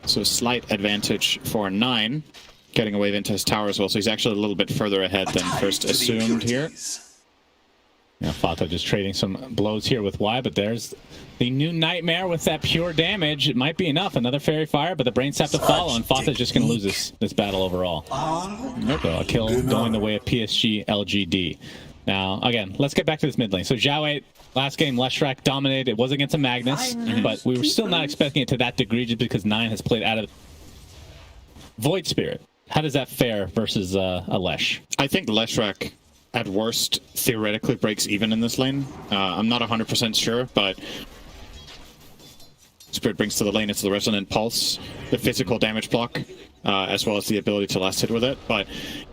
So slight advantage for 9. Getting a wave into his tower as well. So he's actually a little bit further ahead than first assumed here. Yeah, Fata just trading some blows here with Y, but there's the new Nightmare with that pure damage. It might be enough. Another Fairy Fire, but the Brains have to follow, and Fata's just going to lose this battle overall. So a kill going the way of PSG.LGD. Now, again, let's get back to this mid lane. So Zhao 8, last game, Leshrac dominated. It was against a Magnus, but we were still not expecting it to that degree just because 9 has played out of Void Spirit. How does that fare versus a Lesh? I think Leshrac, at worst, theoretically breaks even in this lane. I'm not 100% sure, but Spirit brings to the lane it's the Resonant Pulse, the physical damage block, as well as the ability to last hit with it. But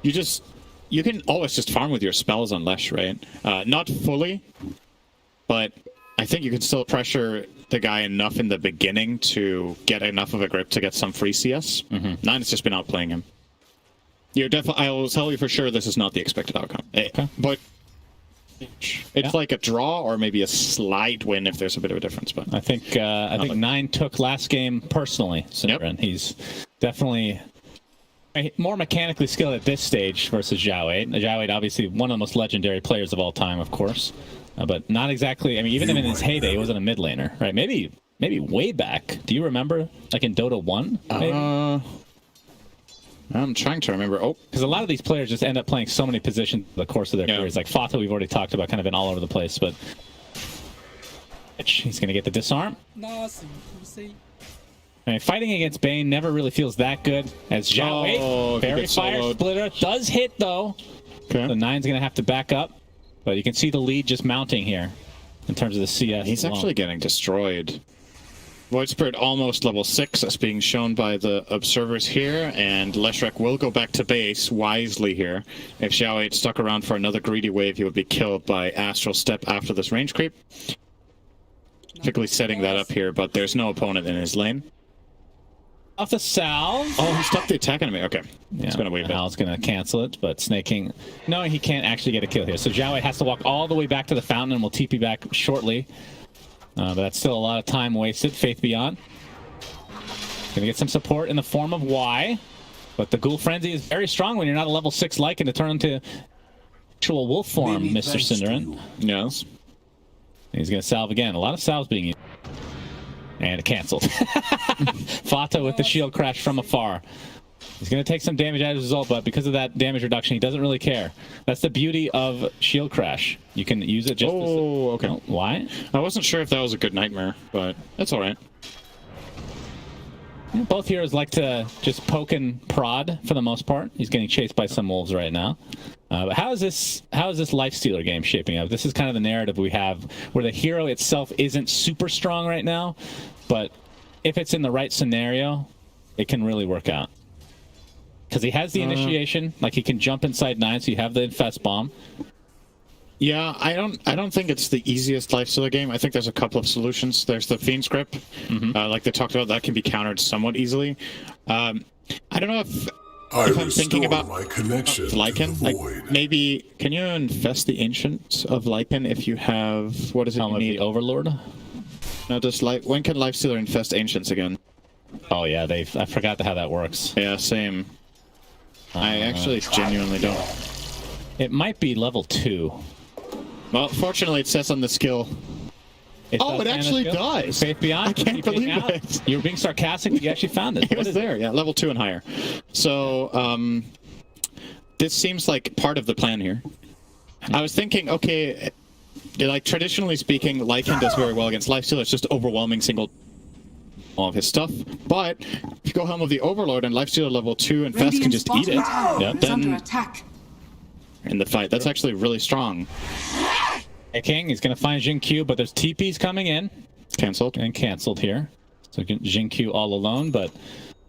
you can always just farm with your spells on Lesh, right? Not fully, but I think you can still pressure the guy enough in the beginning to get enough of a grip to get some free CS. 9 has just been outplaying him. You're definitely. I will tell you for sure this is not the expected outcome. Okay. But it's like a draw or maybe a slight win if there's a bit of a difference. But I think 9 took last game personally. Cinderin. He's definitely more mechanically skilled at this stage versus Zhao 8. Zhao 8, obviously one of the most legendary players of all time, of course, but not exactly. I mean, even in his heyday, he wasn't a mid laner, right? Maybe way back. Do you remember, like in Dota 1? Maybe? I'm trying to remember. Oh, because a lot of these players just end up playing so many positions in the course of their careers. Like Fata, we've already talked about, kind of been all over the place, but he's going to get the disarm. I mean, fighting against Bane never really feels that good. As Zhao Fairy Fire Splitter does hit, though. Okay. So 9's going to have to back up, but you can see the lead just mounting here in terms of the CS. He's actually getting destroyed. Void Spirit almost level 6, as being shown by the observers here, and Leshrac will go back to base wisely here. If Xiao 8 stuck around for another greedy wave, he would be killed by Astral Step after this range creep. Particularly setting that up here, but there's no opponent in his lane. Off the salve. Oh, he stopped the attack enemy. Okay. Yeah, it's going to wave it. Al's going to cancel it, but Snake King... No, he can't actually get a kill here. So Zhao 8 has to walk all the way back to the fountain, and will TP back shortly. But that's still a lot of time wasted. Faith Beyond. Gonna get some support in the form of Y. But the Ghoul Frenzy is very strong when you're not a level 6 Lycan to turn into actual wolf form, Mr. Cinderin. Yes. He's gonna salve again. A lot of salves being used. And it canceled. Fata with the shield crash from afar. He's going to take some damage as a result, but because of that damage reduction, he doesn't really care. That's the beauty of Shield Crash. You can use it just okay. Oh, why? I wasn't sure if that was a good nightmare, but that's all right. Yeah, both heroes like to just poke and prod for the most part. He's getting chased by some wolves right now. But how is this Lifestealer game shaping up? This is kind of the narrative we have, where the hero itself isn't super strong right now, but if it's in the right scenario, it can really work out. Because he has the initiation, like he can jump inside 9, so you have the Infest Bomb. Yeah, I don't think it's the easiest Lifestealer game. I think there's a couple of solutions. There's the Fiend's Grip, like they talked about, that can be countered somewhat easily. I don't know if I'm thinking about my connection Lycan. Like, maybe, can you infest the Ancient of Lycan if you have, what is it you need? The Overlord? No, just when can Lifestealer infest Ancients again? Oh yeah, I forgot how that works. Yeah, same. I actually genuinely don't. It might be level 2. Well, fortunately, it says on the skill. It actually does. Faith Beyond. I can't believe it. You were being sarcastic, but you actually found it. It was there, yeah, level 2 and higher. So, this seems like part of the plan here. I was thinking, okay, like traditionally speaking, Lycan does very well against Lifestealer. It's just overwhelming single all of his stuff. But if you go Helm of the Overlord and Lifestealer level 2 and Fest can just eat it, then in the fight, that's actually really strong. Hey King, he's going to find Jin Q, but there's TPs coming in. Cancelled. And cancelled here. So Jin Q all alone, but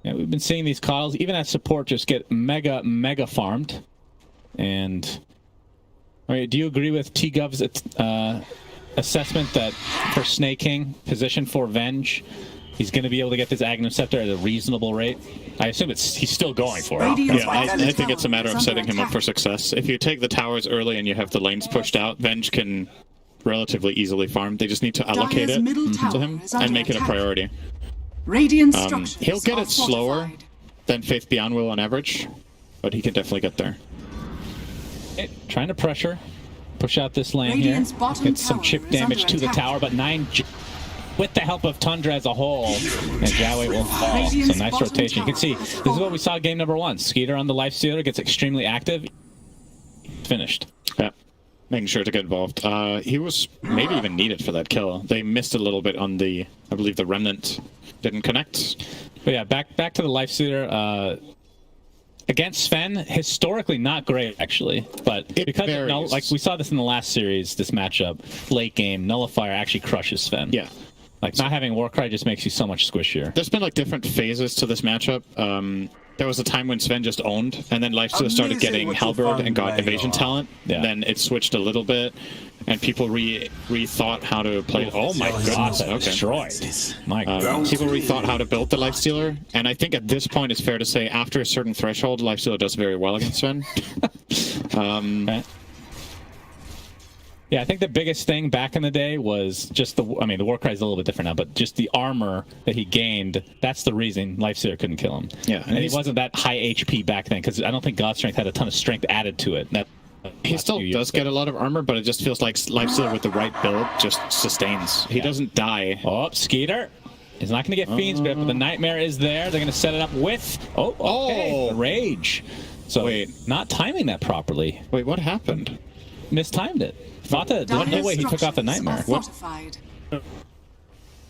yeah, we've been seeing these coddles, even at support, just get mega farmed. And all right, do you agree with T-Gov's assessment that for Snake King, position for Venge, he's going to be able to get this Agnum Scepter at a reasonable rate? I assume he's still going for it. Yeah, I think it's a matter of setting him up for success. If you take the towers early and you have the lanes pushed out, Venge can relatively easily farm. They just need to allocate it to him and make it a priority. He'll get it slower than Faith Beyond will on average, but he can definitely get there. Trying to pressure, push out this lane here, get some chip damage to the tower, but 9 with the help of Tundra as a whole, and Jiawei will fall. So nice rotation. You can see, this is what we saw game number 1. Skeeter on the Lifestealer gets extremely active. Finished. Yeah, making sure to get involved. He was maybe even needed for that kill. They missed a little bit on the, I believe the Remnant didn't connect. But yeah, back to the Lifestealer. Against Sven, historically not great actually, but because like we saw this in the last series, this matchup, late game, Nullifier actually crushes Sven. Yeah. Like, not having Warcry just makes you so much squishier. There's been, like, different phases to this matchup. There was a time when Sven just owned, and then Lifestealer started getting Halberd and got evasion talent. Yeah. Then it switched a little bit, and people rethought how to play. Oh my goodness! Okay. Destroyed. My goodness. People rethought how to build the Lifestealer, and I think at this point it's fair to say after a certain threshold, Lifestealer does very well against Sven. Okay. Yeah, I think the biggest thing back in the day was just the Warcry is a little bit different now, but just the armor that he gained, that's the reason Lifestealer couldn't kill him. Yeah. And he wasn't that high HP back then, because I don't think God Strength had a ton of strength added to it. He still does get a lot of armor, but it just feels like Lifestealer with the right build just sustains. He doesn't die. Oh, Skeeter. He's not going to get Fiend's Grip, but the Nightmare is there. They're going to set it up with... the Rage. So, wait, not timing that properly. Wait, what happened? Mistimed it. Fata, there's no way he took off the Nightmare. What?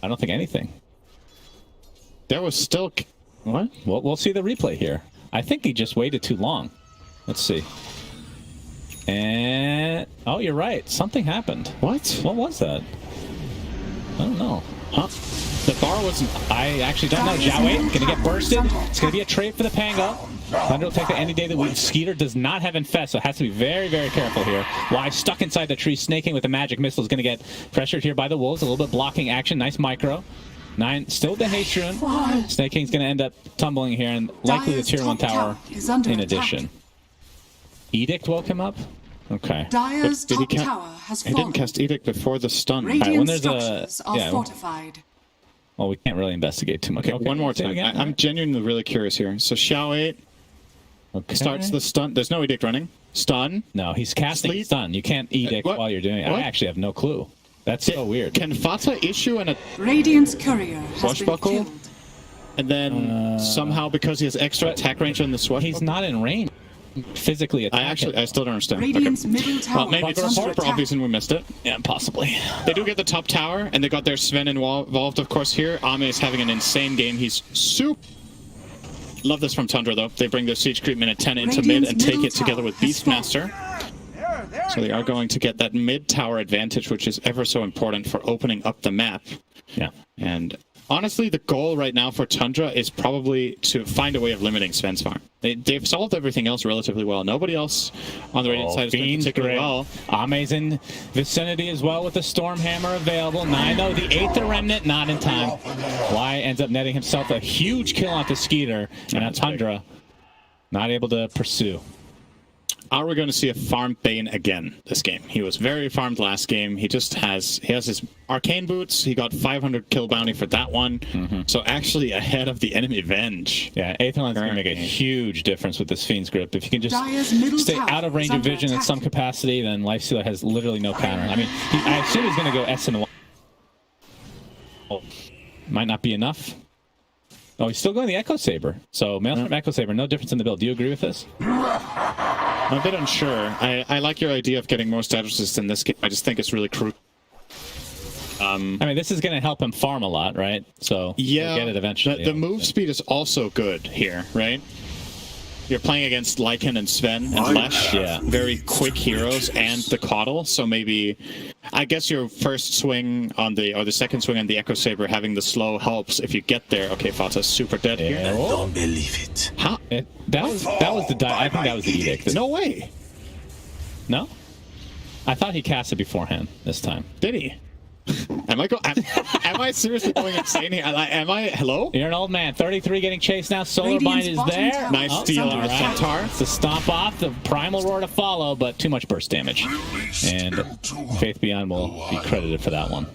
I don't think anything. There was still... What? Well, we'll see the replay here. I think he just waited too long. Let's see. And... Oh, you're right. Something happened. What? What was that? I don't know. Huh? The bar wasn't... I actually don't know. Jiawei gonna get bursted. It's gonna be a trade for the Pango. Thunder will take it any day of the week. Skeeter does not have Infest, so it has to be very, very careful here. Why stuck inside the tree, snaking with the magic missile is going to get pressured here by the Wolves. A little bit blocking action. Nice micro. 9 still the haste rune. Snake King's going to end up tumbling here, and likely the tier 1 tower in addition. Edict woke him up? Okay. Dyer's top tower has fallen. He didn't cast Edict before the stun. Radiant structures are fortified. Well, we can't really investigate too much. Okay, one more time. I'm genuinely really curious here. So Xiao 8 starts the stun. There's no Edict running. Stun. No, he's casting stun. You can't Edict while you're doing it. I actually have no clue. That's so weird. Can Fata issue a Radiant's courier has been killed. And then somehow, because he has extra attack range on the swap, he's not in range physically attacking. I still don't understand. Radiant's middle tower. Well, maybe it's super obvious and we missed it. Yeah, possibly. They do get the top tower, and they got their Sven involved, of course, here. Ame is having an insane game. He's super... Love this from Tundra, though. They bring their siege creep minute 10 into mid and take it together with Beastmaster. So they are going to get that mid tower advantage, which is ever so important for opening up the map. Yeah. And honestly, the goal right now for Tundra is probably to find a way of limiting Sven's farm. They've solved everything else relatively well. Nobody else on the Radiant side is doing particularly well. Ame's in vicinity as well with the Stormhammer available. Nino, the 8th Remnant, not in time. Y ends up netting himself a huge kill onto Skeeter, and now Tundra not able to pursue. Are we going to see a farm Bane again this game? He was very farmed last game. He has his arcane boots. He got 500 kill bounty for that one. So actually ahead of the enemy Venge. Yeah, Aetherland's going to make a huge difference with this Fiend's Grip. If you can just stay out of range of vision in some capacity, then Lifestealer has literally no counter. I mean, I assume he's going to go SN1. Might not be enough. Oh, he's still going the Echo Saber. So Maelstrom Echo Saber, no difference in the build. Do you agree with this? I'm a bit unsure. I like your idea of getting more status resist in this game. I just think it's really crucial. I mean, this is going to help him farm a lot, right? So yeah, we'll get it eventually. The move speed is also good here, right? You're playing against Lycan and Sven and Flash. Yeah. Very quick heroes and the Coddle. So maybe, I guess your first swing on the second swing on the Echo Saber having the slow helps if you get there. Okay, Fata's super dead here. I don't believe it. Huh? That was the I think that was the edict. No way. No? I thought he cast it beforehand this time. Did he? Am I seriously going insane here? Hello? You're an old man. 33 getting chased now. Solar Bind is there. Nice steal on the Centaur. It's a stomp off. The Primal Roar to follow, but too much burst damage. And Faith Beyond will be credited for that one.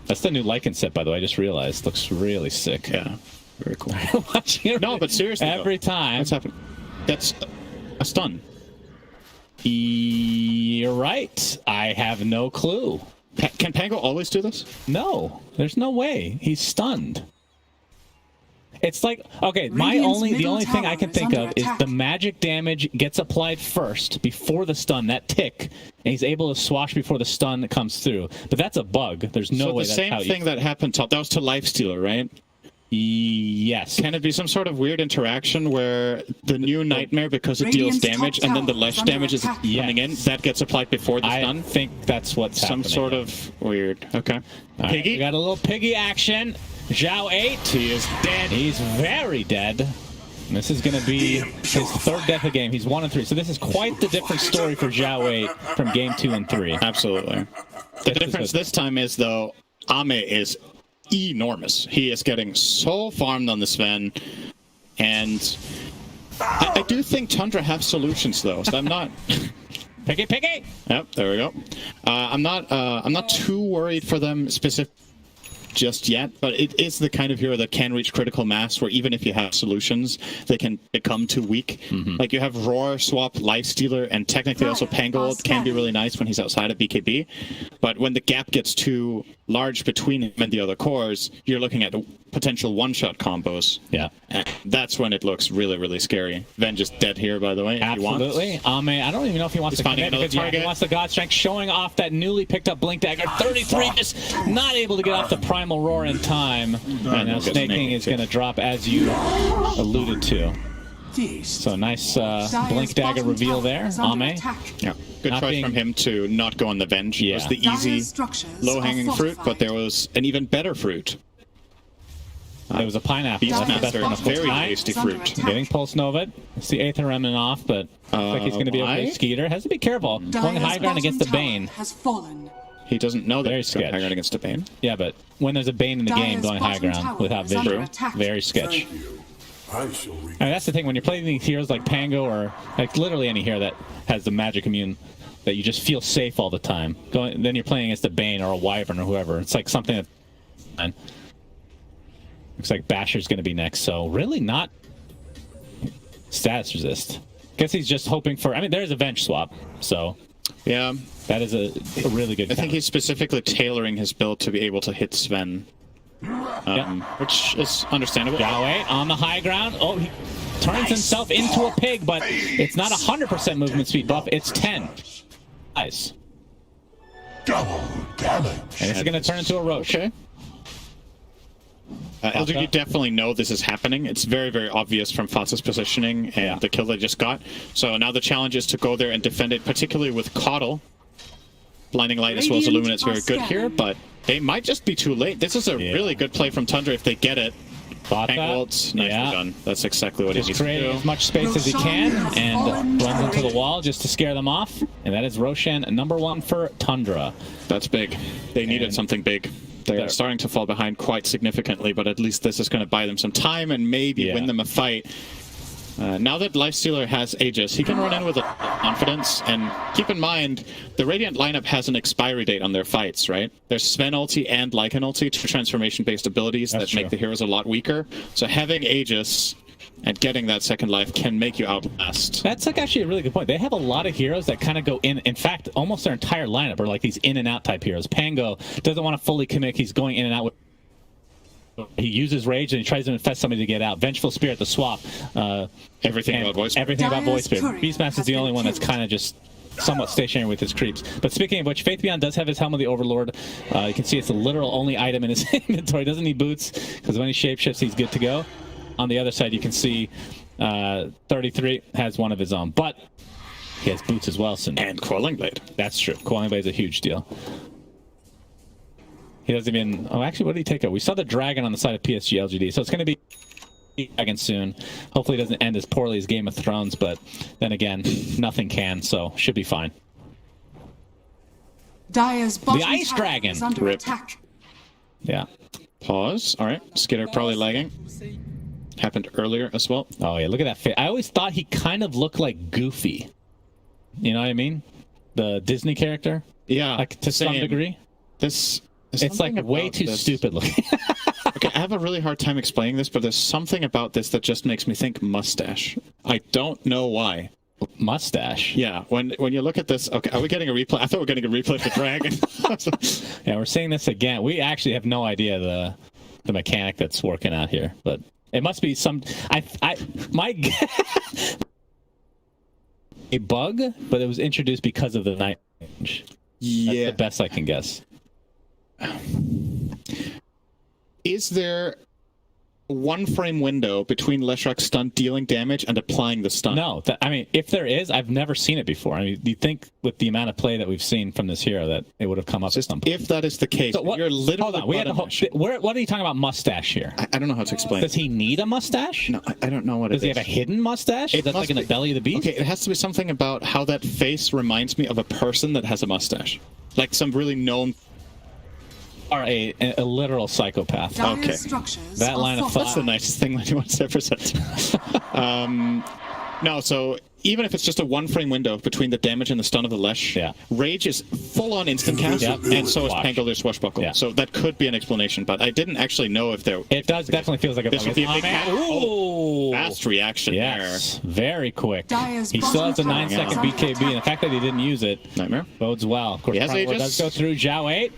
That's the new Lycan set, by the way. I just realized. Looks really sick. Yeah. Very cool. No, but seriously, every time. What's happened? That's a stun. You're right. I have no clue. Can Pango always do this? No, there's no way. He's stunned. It's like, okay, the only thing I can think of is the magic damage gets applied first before the stun, that tick, and he's able to swash before the stun comes through. But that's a bug. There's no way that's how the same thing that happened top, that was to Lifestealer, right? Yes. Can it be some sort of weird interaction where the new Nightmare, because it deals damage, and then the less damage is coming in, that gets applied before the stun? I think that's what's happening. Some sort of weird. Okay. Piggy? We got a little Piggy action. Zhao 8. He is dead. He's very dead. And this is going to be his third death of the game. He's 1 and 3. So this is quite the different story for Zhao 8 from game 2 and 3. Absolutely. The difference this time is, though, Ame is enormous. He is getting so farmed on the Sven, and I do think Tundra have solutions, though. So I'm not. Piggy. Yep, there we go. I'm not too worried for them specific just yet, but it is the kind of hero that can reach critical mass where even if you have solutions, they can become too weak. Like you have Roar, Swap, Lifestealer, and technically also Pango can be really nice when he's outside of BKB. But when the gap gets too large between him and the other cores, you're looking at potential one-shot combos. Yeah. And that's when it looks really, really scary. Venge is dead here, by the way. Absolutely. Ame, I don't even know if he wants to commit because he wants the God Strength, showing off that newly picked up Blink Dagger. 33 just not able to get off the Primal Roar in time. And now Snake King is going to drop, as you alluded to. So nice Blink Dagger reveal there, Ame. Yeah, good choice from him to not go on the Venge. It was the easy, low-hanging fruit, but there was an even better fruit. There was a pineapple. Beastmaster, very tasty fruit. Getting Pulse Nova. It's the 8th Remnant off, but looks like he's going to be okay. Skeeter has to be careful. Going high ground against the Bane. He doesn't know that very he's going high ground against a Bane. Yeah, but when there's a Bane in the game going high ground without vision, very sketch. I mean, that's the thing, when you're playing these heroes like Pango or like literally any hero that has the magic immune that you just feel safe all the time. Then you're playing against a Bane or a Wyvern or whoever. It's like something that... Looks like Basher's going to be next, so really not status resist. Guess he's just hoping for... I mean, there's a Venge swap, so... Yeah. That is a really good I think he's specifically tailoring his build to be able to hit Sven. which is understandable. Yahweh on the high ground. Oh, he turns himself into a pig, but it's not 100% movement speed buff. It's 10. Nice. Double damage. And it's going to turn into a Roche. Okay. LGD definitely know this is happening. It's very, very obvious from Fatsa's positioning and the kill they just got. So now the challenge is to go there and defend it, particularly with Coddle. Blinding Light as well as Illuminate's very good here, but they might just be too late. This is a really good play from Tundra if they get it. Ults, nicely done. That's exactly what he needs to do. Create as much space as he can and runs into the wall just to scare them off. And that is Roshan #1 for Tundra. That's big. They needed something big. They're starting to fall behind quite significantly, but at least this is going to buy them some time and maybe win them a fight. Now that Lifestealer has Aegis, he can run in with a confidence, and keep in mind, the Radiant lineup has an expiry date on their fights, right? There's Sven ulti and Lycan ulti, two transformation-based abilities that make the heroes a lot weaker. So having Aegis and getting that second life can make you outlast. That's like actually a really good point. They have a lot of heroes that kind of go in. In fact, almost their entire lineup are like these in and out type heroes. Pango doesn't want to fully commit. He's going in and out with. He uses rage and he tries to infest somebody to get out. Vengeful Spirit, the swap. Everything about Void Spirit. Everything about Void Spirit. Beastmaster is the only one that's kind of just somewhat stationary with his creeps. But speaking of which, Faith Beyond does have his Helm of the Overlord. You can see it's the literal only item in his inventory. Doesn't need boots because when he shapeshifts, he's good to go. On the other side, you can see 33 has one of his own, but he has boots as well. And Quelling Blade. That's true. Quelling Blade is a huge deal. He doesn't even... Oh, actually, what did he take out? We saw the dragon on the side of PSG.LGD, so it's going to be dragon soon. Hopefully it doesn't end as poorly as Game of Thrones, but then again, nothing can, so should be fine. Dire's bottom the Ice tower Dragon. is under attack. Yeah. Pause. All right. Skitter probably lagging. Happened earlier as well. Oh, yeah. Look at that face. I always thought he kind of looked like Goofy. You know what I mean? The Disney character? Yeah. Like, to some degree. It's like way too stupid looking. Okay, I have a really hard time explaining this, but there's something about this that just makes me think mustache. I don't know why. Mustache? Yeah, when you look at this... Okay, are we getting a replay? I thought we were getting a replay for Dragon. Yeah, we're seeing this again. We actually have no idea the mechanic that's working out here, but it must be some... a bug, but it was introduced because of the night range. Yeah. That's the best I can guess. Is there one frame window between Leshrak's stun dealing damage and applying the stun? No, I mean, if there is, I've never seen it before. I mean, do you think with the amount of play that we've seen from this hero that it would have come up at some point? If that is the case, so you're literally... Hold on, we have what are you talking about mustache here? I don't know how to explain. Does he need a mustache? No, I don't know what it is. Does he have a hidden mustache? Is that like in the belly of the beast? Okay, it has to be something about how that face reminds me of a person that has a mustache. Like some really known... Or a literal psychopath. Okay. That line of thought. That's the nicest thing anyone's ever said. No, so even if it's just a one-frame window between the damage and the stun of the Lesh, Rage is full-on instant cast, and so is Pangolier Swashbuckle. Yeah. So that could be an explanation, but I didn't actually know if there... It does definitely feels like a this would be a big Ooh! Fast reaction there. Very quick. He still has a 9-second BKB, and the fact that he didn't use it bodes well. Of course, Pangolier does go through Zhao 8.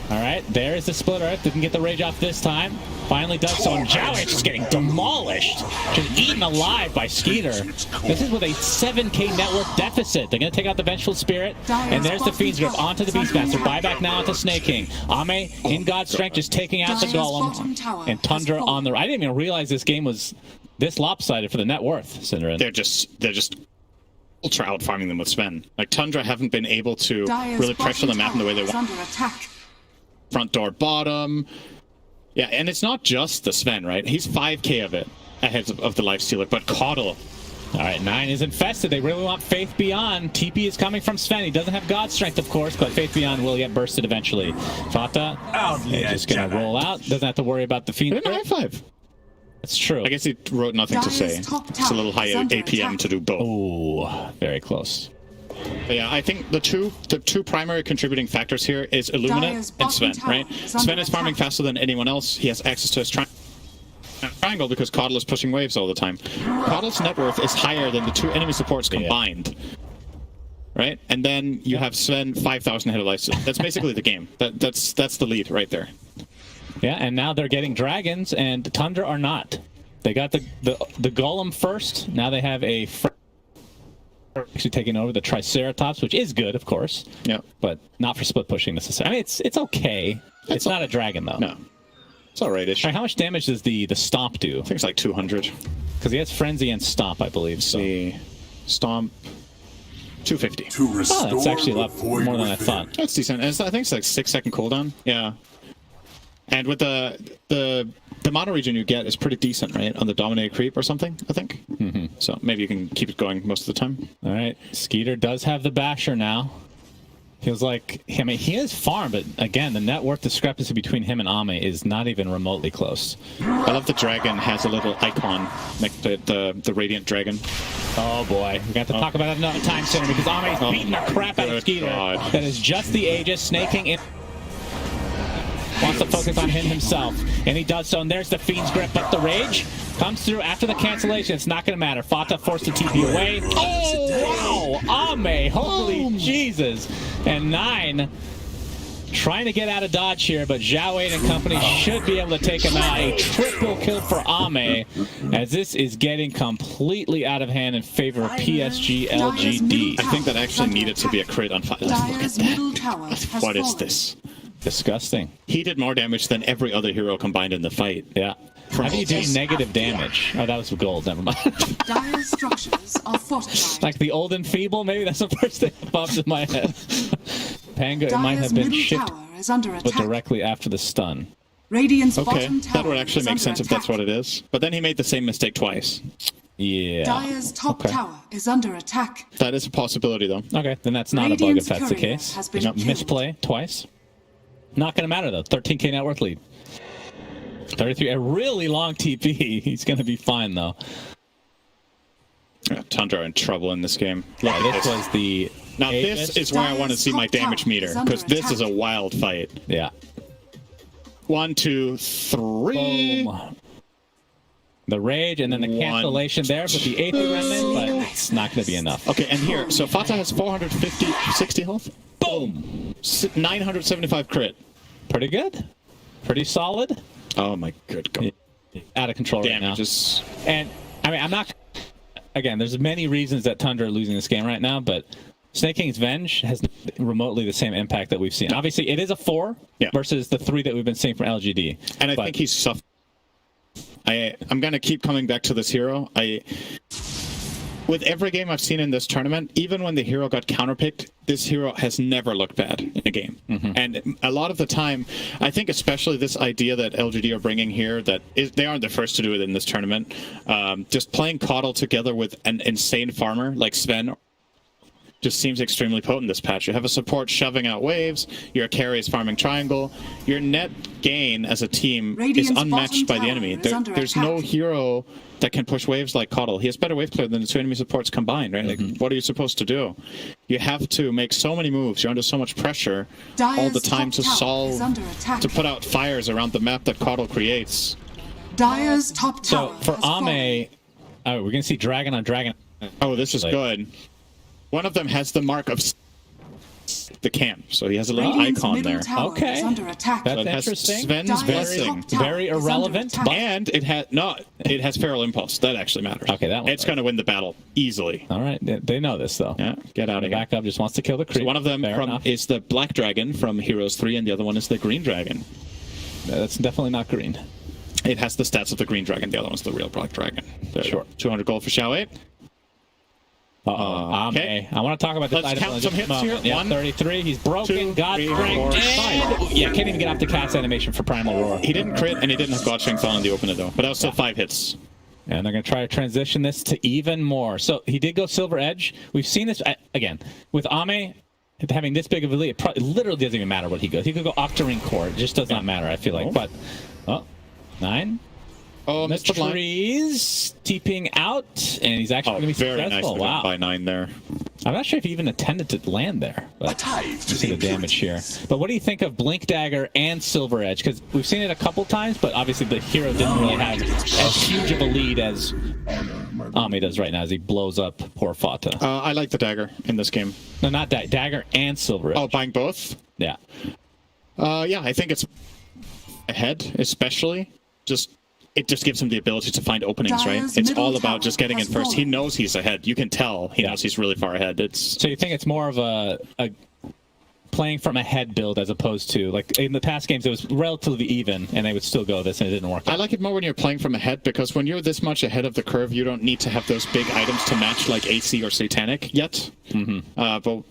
All right, there's the split earth. Didn't get the rage off this time. Finally does so, and Zhao is just getting demolished. Just eaten alive by Skeeter. This is with a 7k net worth deficit. They're going to take out the Vengeful Spirit, and there's the Fiend's Grip onto the Beastmaster. Buyback now onto Snake King. Ame, in God's strength, just taking out the Golem. And Tundra on the... I didn't even realize this game was this lopsided for the net worth, Cinderin. They're just ultra out-farming them with Sven. Like, Tundra haven't been able to really pressure the map in the way they want. Front door bottom. Yeah, and it's not just the Sven, right? He's 5k of it ahead of the Lifestealer, but Coddle. All right, 9 is infested. They really want Faith Beyond. TP is coming from Sven. He doesn't have God Strength, of course, but Faith Beyond will get bursted eventually. Fata just going to roll out. Doesn't have to worry about the Fiend. High five. That's true. I guess he wrote nothing to say. It's a little high APM to do both. Ooh, very close. But yeah, I think the two primary contributing factors here is Illuminate and Sven, right? Sven is farming faster than anyone else. He has access to his triangle because Coddle is pushing waves all the time. Coddle's net worth is higher than the two enemy supports combined. Right? And then you have Sven 5,000 ahead of life. That's basically the game. That's the lead right there. Yeah, and now they're getting dragons, and Tundra are not. They got the golem first. Now they have a actually taking over the Triceratops, which is good, of course. Yeah, but not for split pushing necessarily. I mean, it's okay. It's not a dragon though. No, it's alright-ish. How much damage does the stomp do? I think it's like 200. Because he has frenzy and stomp, I believe. So. The stomp. 250. Oh, that's actually a lot more than I thought. That's decent. And I think it's like 6-second cooldown. Yeah. And with the mono region you get is pretty decent, right? On the dominated creep or something, I think. Mm-hmm. So maybe you can keep it going most of the time. All right. Skeeter does have the basher now. Feels like, I mean, he is farm, but again, the net worth discrepancy between him and Ame is not even remotely close. I love the dragon has a little icon, like the radiant dragon. Oh boy, we got to talk about that another time soon because Ame's beating the crap out of Skeeter. God. That is just the Aegis snaking in. Wants to focus on him himself, and he does so, and there's the Fiend's Grip, but the Rage comes through after the cancellation. It's not going to matter. Fata forced to TP away. Oh, wow! Ame, holy Jesus! And 9 trying to get out of dodge here, but Zhao 8 and company should be able to take him out. A triple kill for Ame, as this is getting completely out of hand in favor of PSG.LGD. I think that actually needed to be a crit on Fata. Look at that. What is this? Disgusting. He did more damage than every other hero combined in the fight. Yeah. How do you do negative damage? Oh, that was gold. Never mind. Dire structures are fortified. Like the old and feeble? Maybe that's the first thing that pops in my head. Panga might have been shipped, but directly after the stun. Radiant's okay, bottom tower that would actually make sense if that's what it is. But then he made the same mistake twice. Yeah. Dire's top tower is under attack. That is a possibility, though. Okay, then that's not Radiant's a bug if that's the courier case. has been Misplay twice. Not going to matter, though. 13k net worth lead. 33, a really long TP. He's going to be fine, though. Yeah, Tundra in trouble in this game. Yeah, this was the... Now, this is where I want to see my damage meter, because this is a wild fight. Yeah. 1, 2, 3. Boom. The Rage, and then the cancellation there with the 8th remnant, but it's not going to be enough. Okay, and here, so Fata has 450, 60 health. Boom! 975 crit. Pretty good. Pretty solid. Oh my good God. Out of control right now. Damages. And, I mean, I'm not... Again, there's many reasons that Tundra are losing this game right now, but Snake King's Venge has remotely the same impact that we've seen. Obviously, it is a 4 versus the 3 that we've been seeing from LGD. And I think he's suffering. I'm going to keep coming back to this hero. With every game I've seen in this tournament, even when the hero got counterpicked, this hero has never looked bad in a game. And a lot of the time, I think especially this idea that LGD are bringing here, they aren't the first to do it in this tournament, just playing Caudle together with an insane farmer like Sven just seems extremely potent this patch. You have a support shoving out waves, your carry is farming triangle, your net gain as a team is unmatched by the enemy. There's no hero that can push waves like Caudle. He has better wave clear than the two enemy supports combined, right? Like, what are you supposed to do? You have to make so many moves. You're under so much pressure all the time to solve, to put out fires around the map that Caudle creates. Dire's top tower. So for Ame, we're going to see dragon on dragon. Oh, this is good. One of them has the mark of the camp, so he has a little icon there. Okay, that's interesting. Sven's blessing, very irrelevant, and it has feral impulse. That actually matters. Okay, that one. It's going to win the battle easily. All right, they know this though. Yeah, get out of here. Backup just wants to kill the creep. So one of them is the black dragon from Heroes 3, and the other one is the green dragon. That's definitely not green. It has the stats of the green dragon. The other one's the real black dragon. Sure. 200 gold for Zhao 8. Okay. I want to talk about this. Let's count some hits here. Yeah, 33. He's broken. God Strength. Yeah, can't even get off the cast animation for Primal Roar. He didn't crit, and he didn't have God Strength on in the opener, though. But that was still 5 hits. And they're going to try to transition this to even more. So he did go Silver Edge. We've seen this, again, with Ame having this big of a lead. It literally doesn't even matter what he goes. He could go Octarine Core. It just does not matter, I feel like. But, 9. Oh, Missed trees, TPing out, and he's actually going to be successful. Nice wow. By 9 there. I'm not sure if he even intended to land there, but you see the damage here. But what do you think of Blink Dagger and Silver Edge? Because we've seen it a couple times, but obviously the hero didn't really have as huge of a lead as Ame does right now as he blows up poor Fata. I like the dagger in this game. No, not Dagger and Silver Edge. Oh, buying both? Yeah. Yeah, I think it's ahead, especially, it just gives him the ability to find openings, right? It's all about just getting in first. He knows he's ahead. You can tell he knows he's really far ahead. So you think it's more of a playing from a head build as opposed to, like, in the past games, it was relatively even, and they would still go this, and it didn't work out. I like it more when you're playing from ahead, because when you're this much ahead of the curve, you don't need to have those big items to match, like AC or Satanic yet. But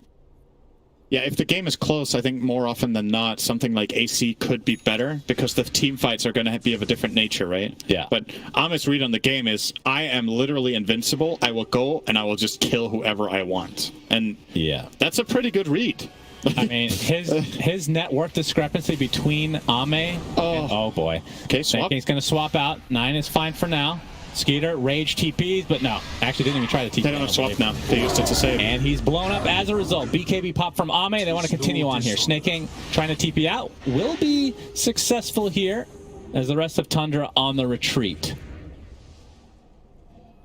yeah, if the game is close, I think more often than not, something like AC could be better, because the team fights are going to be of a different nature, right? Yeah. But Amit's read on the game is, I am literally invincible. I will go and I will just kill whoever I want. And yeah, that's a pretty good read. I mean, his net worth discrepancy between Ame and, oh boy. Okay, swap. He's going to swap out. 9 is fine for now. Skeeter, Rage TPs, but no. Actually, didn't even try to TP. They don't have swap now. They used it to save. And he's blown up as a result. BKB pop from Ame. They want to continue on here. Snake King trying to TP out. Will be successful here as the rest of Tundra on the retreat.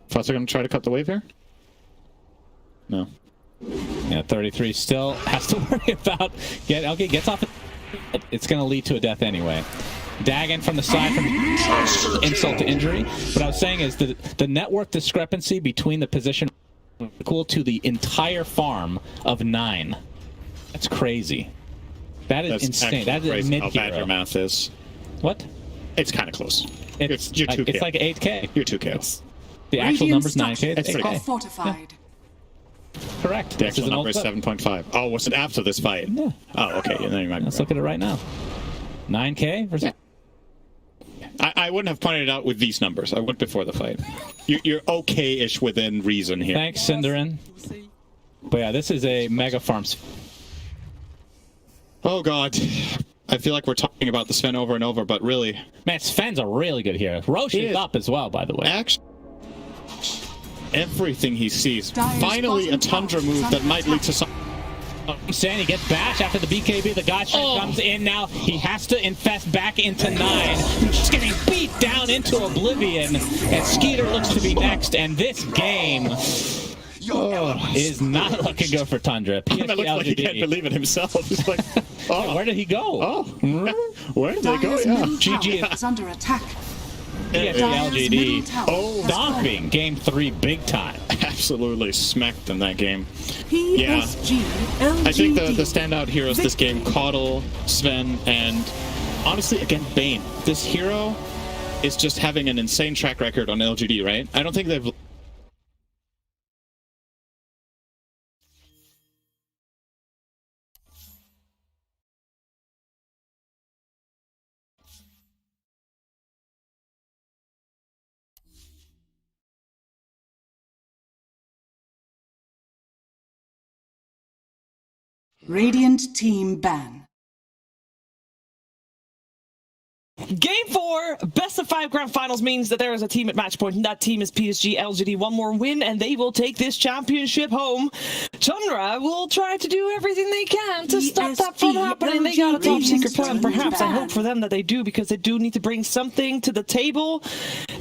Thoughts are going to try to cut the wave here? No. Yeah, 33 still has to worry about. Gets off. It's going to lead to a death anyway. Dagon from the side from insult to injury. What I was saying is the network discrepancy between the position equal to the entire farm of 9. That's crazy. That's insane. That is mid-hero. How bad your math is. What? It's kind of close. You're 2K. It's like 8K. You're 2K. The actual number's 9K. It's 8K. Fortified. Correct. The actual number is 7.5. Oh, was it after this fight? Yeah. Oh, okay. Yeah, then you might. Let's look at it right now. 9K versus. Yeah. I wouldn't have pointed it out with these numbers. I went before the fight. You're okay-ish within reason here. Thanks, Cinderin. But yeah, this is a mega farm. Oh god. I feel like we're talking about the Sven over and over, but really... Man, Sven's a really good hero. Roche is up as well, by the way. Actually, everything he sees. Finally, a Tundra move that might lead to some... He gets bashed after the BKB. The God Strike comes in now. He has to infest back into 9. Just getting beat down into oblivion. And Skeeter looks to be next. And this game is not looking good for Tundra. It looks like he can't believe it himself. He's like, oh, where did he go? Oh, where did they go? Yeah. GG is under attack. PSG.LGD stomping Game 3 big time. Absolutely smacked in that game. PSG.LGD. I think the standout heroes this game, Caudle, Sven, and honestly, again, Bane. This hero is just having an insane track record on LGD, right? I don't think they've... Radiant team ban. Game 4, best of 5 grand finals means that there is a team at match point, and that team is PSG.LGD. One more win, and they will take this championship home. Tundra will try to do everything they can to stop that from happening. They got a top secret plan, perhaps. I hope for them that they do, because they do need to bring something to the table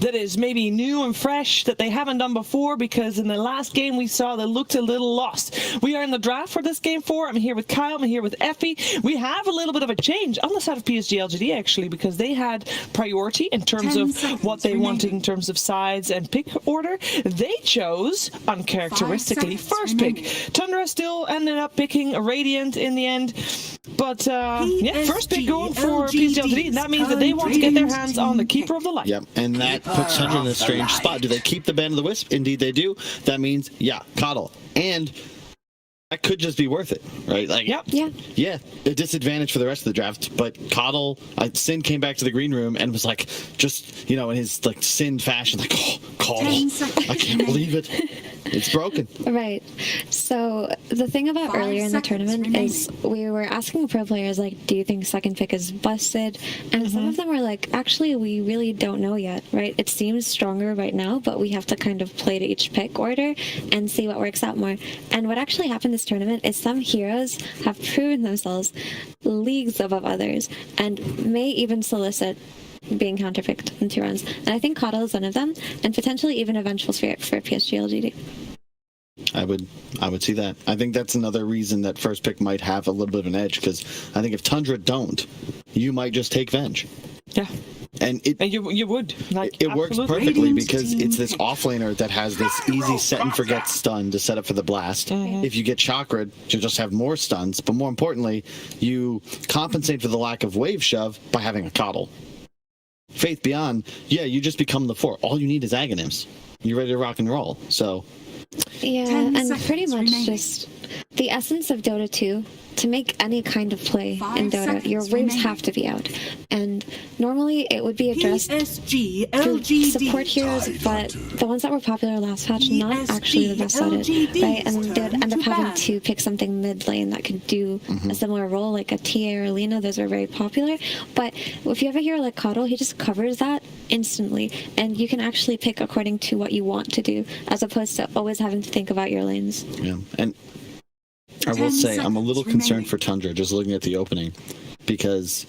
that is maybe new and fresh that they haven't done before, because in the last game we saw they looked a little lost. We are in the draft for this game 4. I'm here with Kyle, I'm here with Effie. We have a little bit of a change on the side of PSG.LGD, actually, because they had priority in terms of what they wanted in terms of sides and pick order. They chose, uncharacteristically, first pick. Tundra still ended up picking a Radiant in the end, but yeah, first pick going for PSG.LGD, and that means that they want to get their hands on the Keeper of the Light. Yep, and that puts Tundra in a strange spot. Do they keep the Band of the Wisp? Indeed they do. That means, yeah, Caudle. And that could just be worth it, right? Like, yeah, a disadvantage for the rest of the draft. But Caudle, Sin came back to the green room and was like, just, you know, in his like Sin fashion, like, oh, Caudle, I can't believe it. It's broken. Right. So the thing about earlier in the tournament is we were asking pro players, like, do you think second pick is busted? And some of them were like, actually, we really don't know yet, right? It seems stronger right now, but we have to kind of play to each pick order and see what works out more. And what actually happened this tournament is some heroes have proven themselves leagues above others and may even solicit being counterpicked in 2 rounds. And I think Caudle is one of them, and potentially even a Vengeful Spirit for PSG.LGD. I would see that. I think that's another reason that first pick might have a little bit of an edge, because I think if Tundra don't, you might just take Venge. Yeah. And you would. Like, it works absolutely. perfectly because it's this offlaner that has this easy set and forget stun to set up for the blast. If you get chakra'd, you just have more stuns. But more importantly, you compensate for the lack of wave shove by having a coddle. Faith Beyond, you just become the 4. All you need is Aghanims. You're ready to rock and roll. So yeah, and pretty much just the essence of Dota 2. To make any kind of play in Dota, your waves have to be out. And normally it would be addressed through support heroes, but the ones that were popular last patch, not actually the best at it, right? And they would end up having to pick something mid lane that could do a similar role, like a TA or Lina. Those are very popular. But if you have a hero like Coddle, he just covers that instantly, and you can actually pick according to what you want to do, as opposed to always having to think about your lanes. Yeah, and I will say I'm a little concerned for Tundra just looking at the opening, because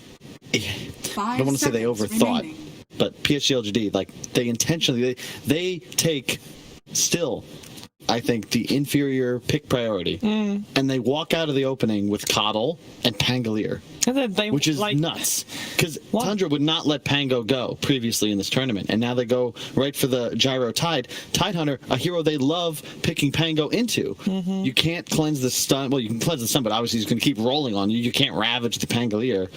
I don't want to say they overthought, but PSG.LGD, like, they intentionally they take still, I think, the inferior pick priority, and they walk out of the opening with Coddle and Pangolier, which is nuts, because Tundra would not let Pango go previously in this tournament, and now they go right for the Gyro Tidehunter, a hero they love picking Pango into. You can't cleanse the stun. Well, you can cleanse the stun, but obviously he's going to keep rolling on you. You can't ravage the Pangolier,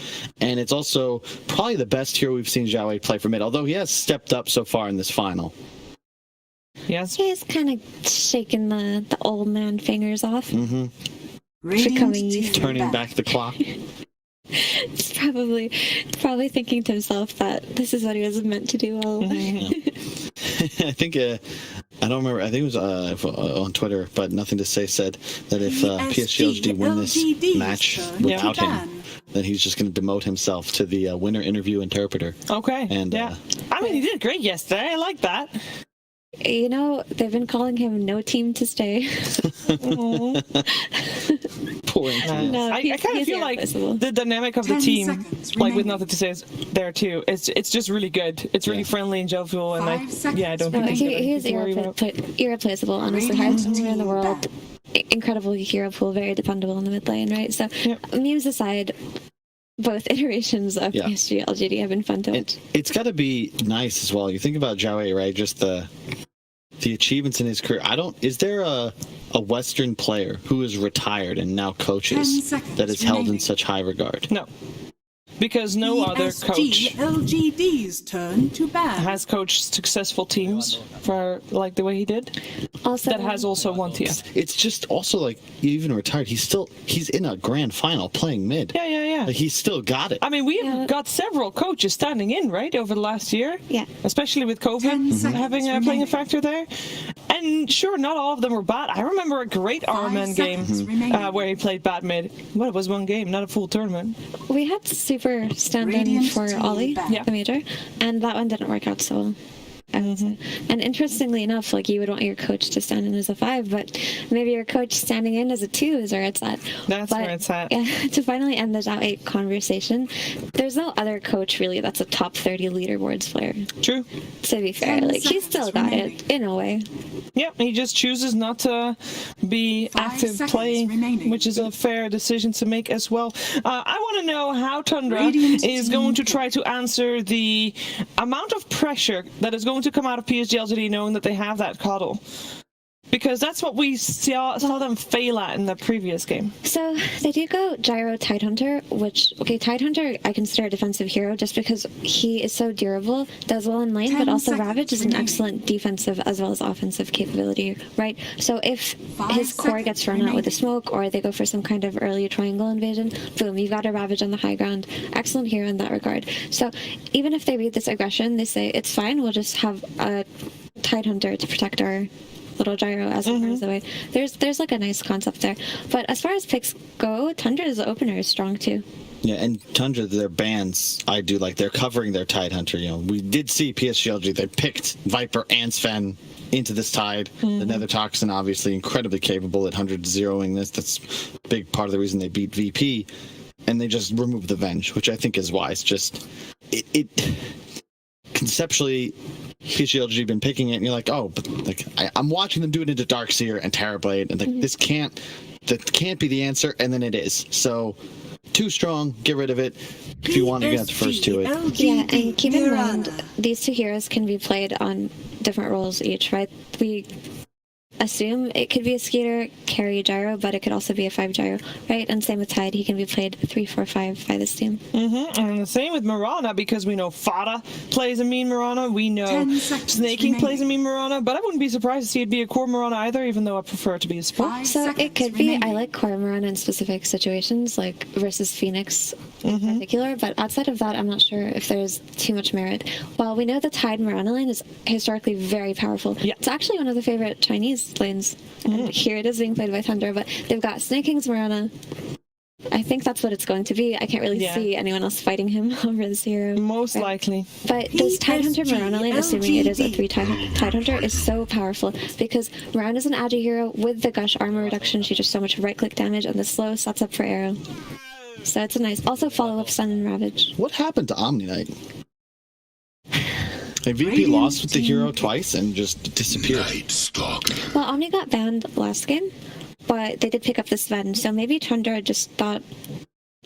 and it's also probably the best hero we've seen Xiaowei play for mid, although he has stepped up so far in this final. Yes. He's kind of shaking the old man fingers off. Becoming used to turning back the clock. He's probably thinking to himself that this is what he was meant to do all along. I think I don't remember. I think it was on Twitter, but Nothing to Say said that if PSG.LGD win this match without him, then he's just going to demote himself to the winner interview interpreter. Okay. And I mean, he did great yesterday. I like that. You know, they've been calling him no team to stay. Poor No, I kind of feel like the dynamic of the team, like with Nothing to Say, is there too. It's just really good. It's really friendly and jovial, and I don't think he is irreplaceable, honestly. Highest player in the world. Incredible hero pool, very dependable in the mid lane, right? So, memes aside, both iterations of PSG.LGD have been fun to watch. It's got to be nice as well. You think about Xiaowei, right? Just the achievements in his career. Is there a Western player who is retired and now coaches that is held in such high regard? No. Because no other coach LGD's turn to ban. has coached successful teams for like the way he did. Also, that has also won TF. It's just also like, even retired, he's in a grand final playing mid. Yeah. Like, he's still got it. I mean, we've got several coaches standing in, right, over the last year. Yeah. Especially with COVID having playing a factor there. And sure, not all of them were bad. I remember a great RMN game where he played bad mid. Well, it was one game, not a full tournament. We had super stand-in for Ollie, the major, and that one didn't work out so well. And interestingly enough, like, you would want your coach to stand in as a 5, but maybe your coach standing in as a 2 is where it's at. That's where it's at. Yeah, to finally end the Xiaowei conversation, there's no other coach really that's a top 30 leaderboards player. True. To be fair, like, he's still got it in a way. Yeah, he just chooses not to be active playing, which is a fair decision to make as well. I want to know how Tundra is going to try to answer the amount of pressure that is going to come out of PSG.LGD knowing that they have that Coddle. Because that's what we saw them fail at in the previous game. So they do go Gyro Tidehunter, which, Tidehunter I consider a defensive hero just because he is so durable, does well in lane, but also Ravage is an excellent defensive as well as offensive capability, right? So if his core gets run out with a smoke, or they go for some kind of early triangle invasion, boom, you've got a Ravage on the high ground. Excellent hero in that regard. So even if they read this aggression, they say, it's fine, we'll just have a Tidehunter to protect our little Gyro as it runs away. There's like a nice concept there. But as far as picks go, Tundra's opener is strong too. Yeah, and Tundra, their bans, I do like. They're covering their Tidehunter. You know, we did see PSG.LGD. They picked Viper and Sven into this Tide. The Nether Toxin, obviously, incredibly capable at 100 zeroing this. That's a big part of the reason they beat VP. And they just removed the Venge, which I think is wise. Just, it conceptually, PSG.LGD been picking it, and you're like, oh, but like I'm watching them do it into Darkseer and Terrorblade, and like that can't be the answer, and then it is. So too strong, get rid of it. If you want, you can have the first to it. Yeah, and keep in mind, these two heroes can be played on different roles each, right? We assume it could be a Skeeter, carry, gyro, but it could also be a 5 gyro, right? And same with Tide, he can be played 3, 4, 5 by this team. And the same with Mirana, because we know Fada plays a mean Mirana, we know Snaking plays a mean Mirana, but I wouldn't be surprised to see it be a core Mirana either, even though I prefer it to be a support. So it could be, I like core Mirana in specific situations, like versus Phoenix in particular, but outside of that, I'm not sure if there's too much merit. While we know the Tide Mirana lane is historically very powerful, it's actually one of the favorite Chinese lanes. And here it is being played by Tundra, but they've got Snaking's Mirana. I think that's what it's going to be. I can't really see anyone else fighting him over this hero. Most likely. But this Tide Hunter Mirana lane, assuming it is a 3 Tide Hunter, is so powerful because Mirana is an Agi hero with the Gush armor reduction. She does so much right-click damage, and the slow sets up for arrow. So it's a nice. Also follow-up Stun and Ravage. What happened to Omni Knight? VP lost with the hero twice and just disappeared. Well, Omni got banned last game, but they did pick up the Sven, so maybe Tundra just thought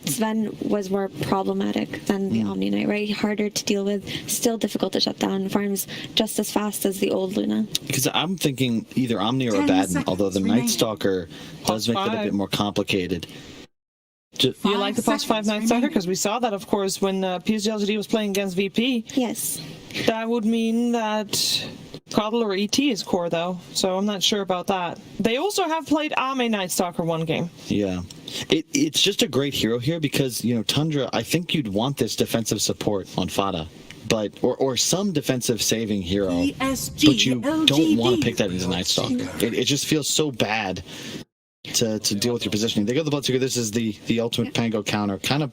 Sven was more problematic than the Omni Knight, right? Harder to deal with, still difficult to shut down, farms just as fast as the old Luna. Because I'm thinking either Omni or Abaddon, although the Night Stalker does make it a bit more complicated. Do you like the +5 Night Stalker? Because we saw that, of course, when PSG.LGD was playing against VP. Yes. That would mean that Coddle or ET is core, though, so I'm not sure about that. They also have played Ame Night Stalker one game. Yeah. It's just a great hero here because, you know, Tundra, I think you'd want this defensive support on Fada. But or some defensive saving hero, but you don't want to pick that as a Night Stalker. It just feels so bad to deal with your positioning. They go the Bloodseeker. This is the ultimate Pango counter. Kind of,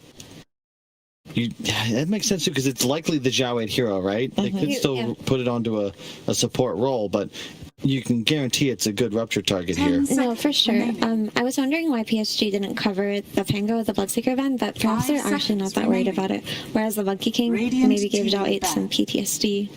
that makes sense too because it's likely the Zhao 8 hero, right? They could still put it onto a support role, but you can guarantee it's a good rupture target here. No, for sure. I was wondering why PSG didn't cover the Pango with the Bloodseeker ban, but perhaps they're actually not that worried about it. Whereas the Monkey King maybe gave Zhao 8 some PTSD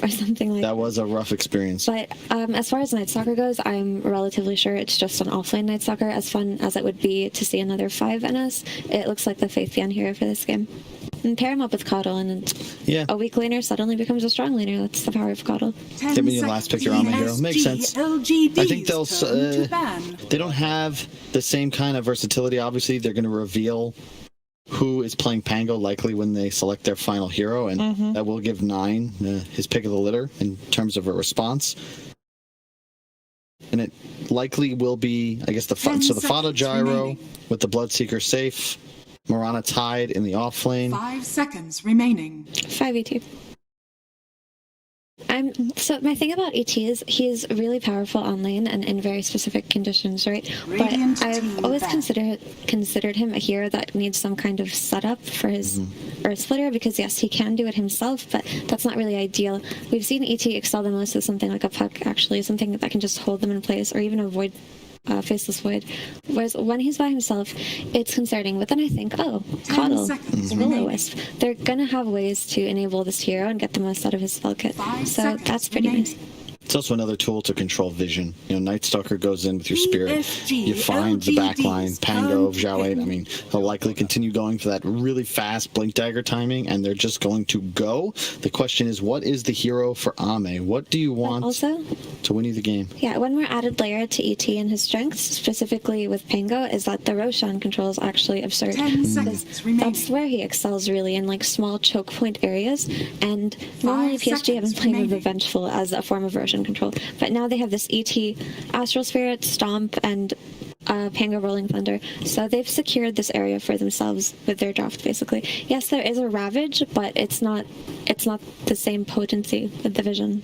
or something like that. That was a rough experience. But as far as Night Stalker goes, I'm relatively sure it's just an offlane Night Stalker. As fun as it would be to see another 5 NS, it looks like the Faith Beyond hero for this game. And pair him up with Coddle, and a weak laner suddenly becomes a strong laner. That's the power of Coddle. Give me your last pick, your Ame hero. Makes sense. I think they'll. They don't have the same kind of versatility. Obviously, they're going to reveal who is playing Pango likely when they select their final hero, and that will give 9 his pick of the litter in terms of a response. And it likely will be, I guess, the Fado Gyro with the Bloodseeker safe. Mirana Tide in the off lane. 5 seconds remaining. 5v2. So my thing about ET is he's really powerful on lane and in very specific conditions, right? But I've always considered him a hero that needs some kind of setup for his Earth Splitter because yes, he can do it himself, but that's not really ideal. We've seen ET excel the most with something like a puck, actually, something that can just hold them in place or even avoid Faceless Void. Whereas when he's by himself, it's concerning. But then I think, oh, Coddle, Will-O-Wisp. They're going to have ways to enable this hero and get the most out of his spell kit. So that's pretty nice. It's also another tool to control vision. You know, Night Stalker goes in with your spirit. You find the backline, Pango, Zhao 8. I mean, he'll likely continue going for that really fast Blink Dagger timing, and they're just going to go. The question is, what is the hero for Ame? What do you want to win you the game? Yeah, one more added layer to ET and his strengths, specifically with Pango, is that the Roshan control is actually absurd. 10 seconds remaining. That's where he excels really, in like small choke point areas. And normally PSG have been playing with Revengeful as a form of Roshan control, but now they have this ET, Astral Spirit, Stomp, and Pango Rolling Thunder, so they've secured this area for themselves with their draft, basically. Yes, there is a Ravage, but it's not the same potency with the Vision.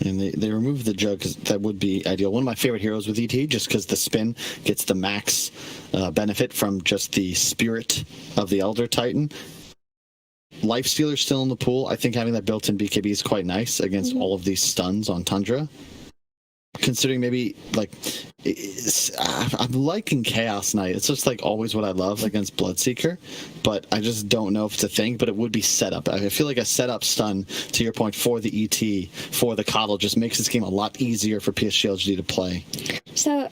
And they removed the Jug because that would be ideal. One of my favorite heroes with ET, just because the spin gets the max benefit from just the spirit of the Elder Titan. Lifestealer's still in the pool. I think having that built-in BKB is quite nice against all of these stuns on Tundra. Considering maybe, like, I'm liking Chaos Knight. It's just, like, always what I love against Bloodseeker. But I just don't know if it's a thing, but it would be setup. I feel like a setup stun, to your point, for the ET, for the Coddle, just makes this game a lot easier for PSG.LGD to play. So,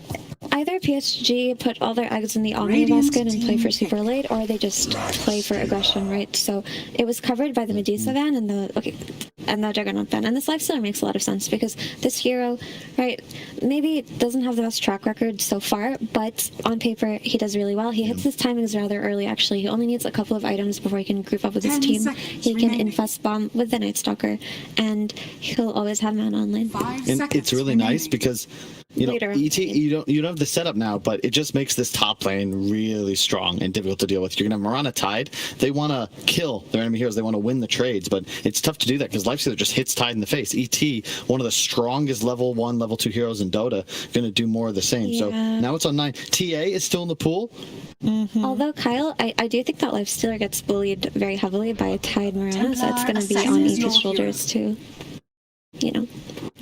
I either PSG put all their eggs in the Omni basket and play for super late, or they just play for aggression, right? So it was covered by the Medusa van and the Juggernaut van, and this lifestealer makes a lot of sense because this hero, right, maybe doesn't have the best track record so far, but on paper he does really well. He hits his timings rather early, actually. He only needs a couple of items before he can group up with his team. He can infest bomb with the Night Stalker, and he'll always have mana on lane. And it's really nice because ET, you don't have the setup now, but it just makes this top lane really strong and difficult to deal with. You're gonna have Mirana Tide. They want to kill their enemy heroes. They want to win the trades, but it's tough to do that because Lifestealer just hits Tide in the face. ET, one of the strongest level 1, level 2 heroes in Dota, gonna do more of the same. Yeah. So now it's on 9. TA is still in the pool. Although Kyle, I do think that Lifestealer gets bullied very heavily by Tide Mirana, so it's going to be on ET's shoulders to,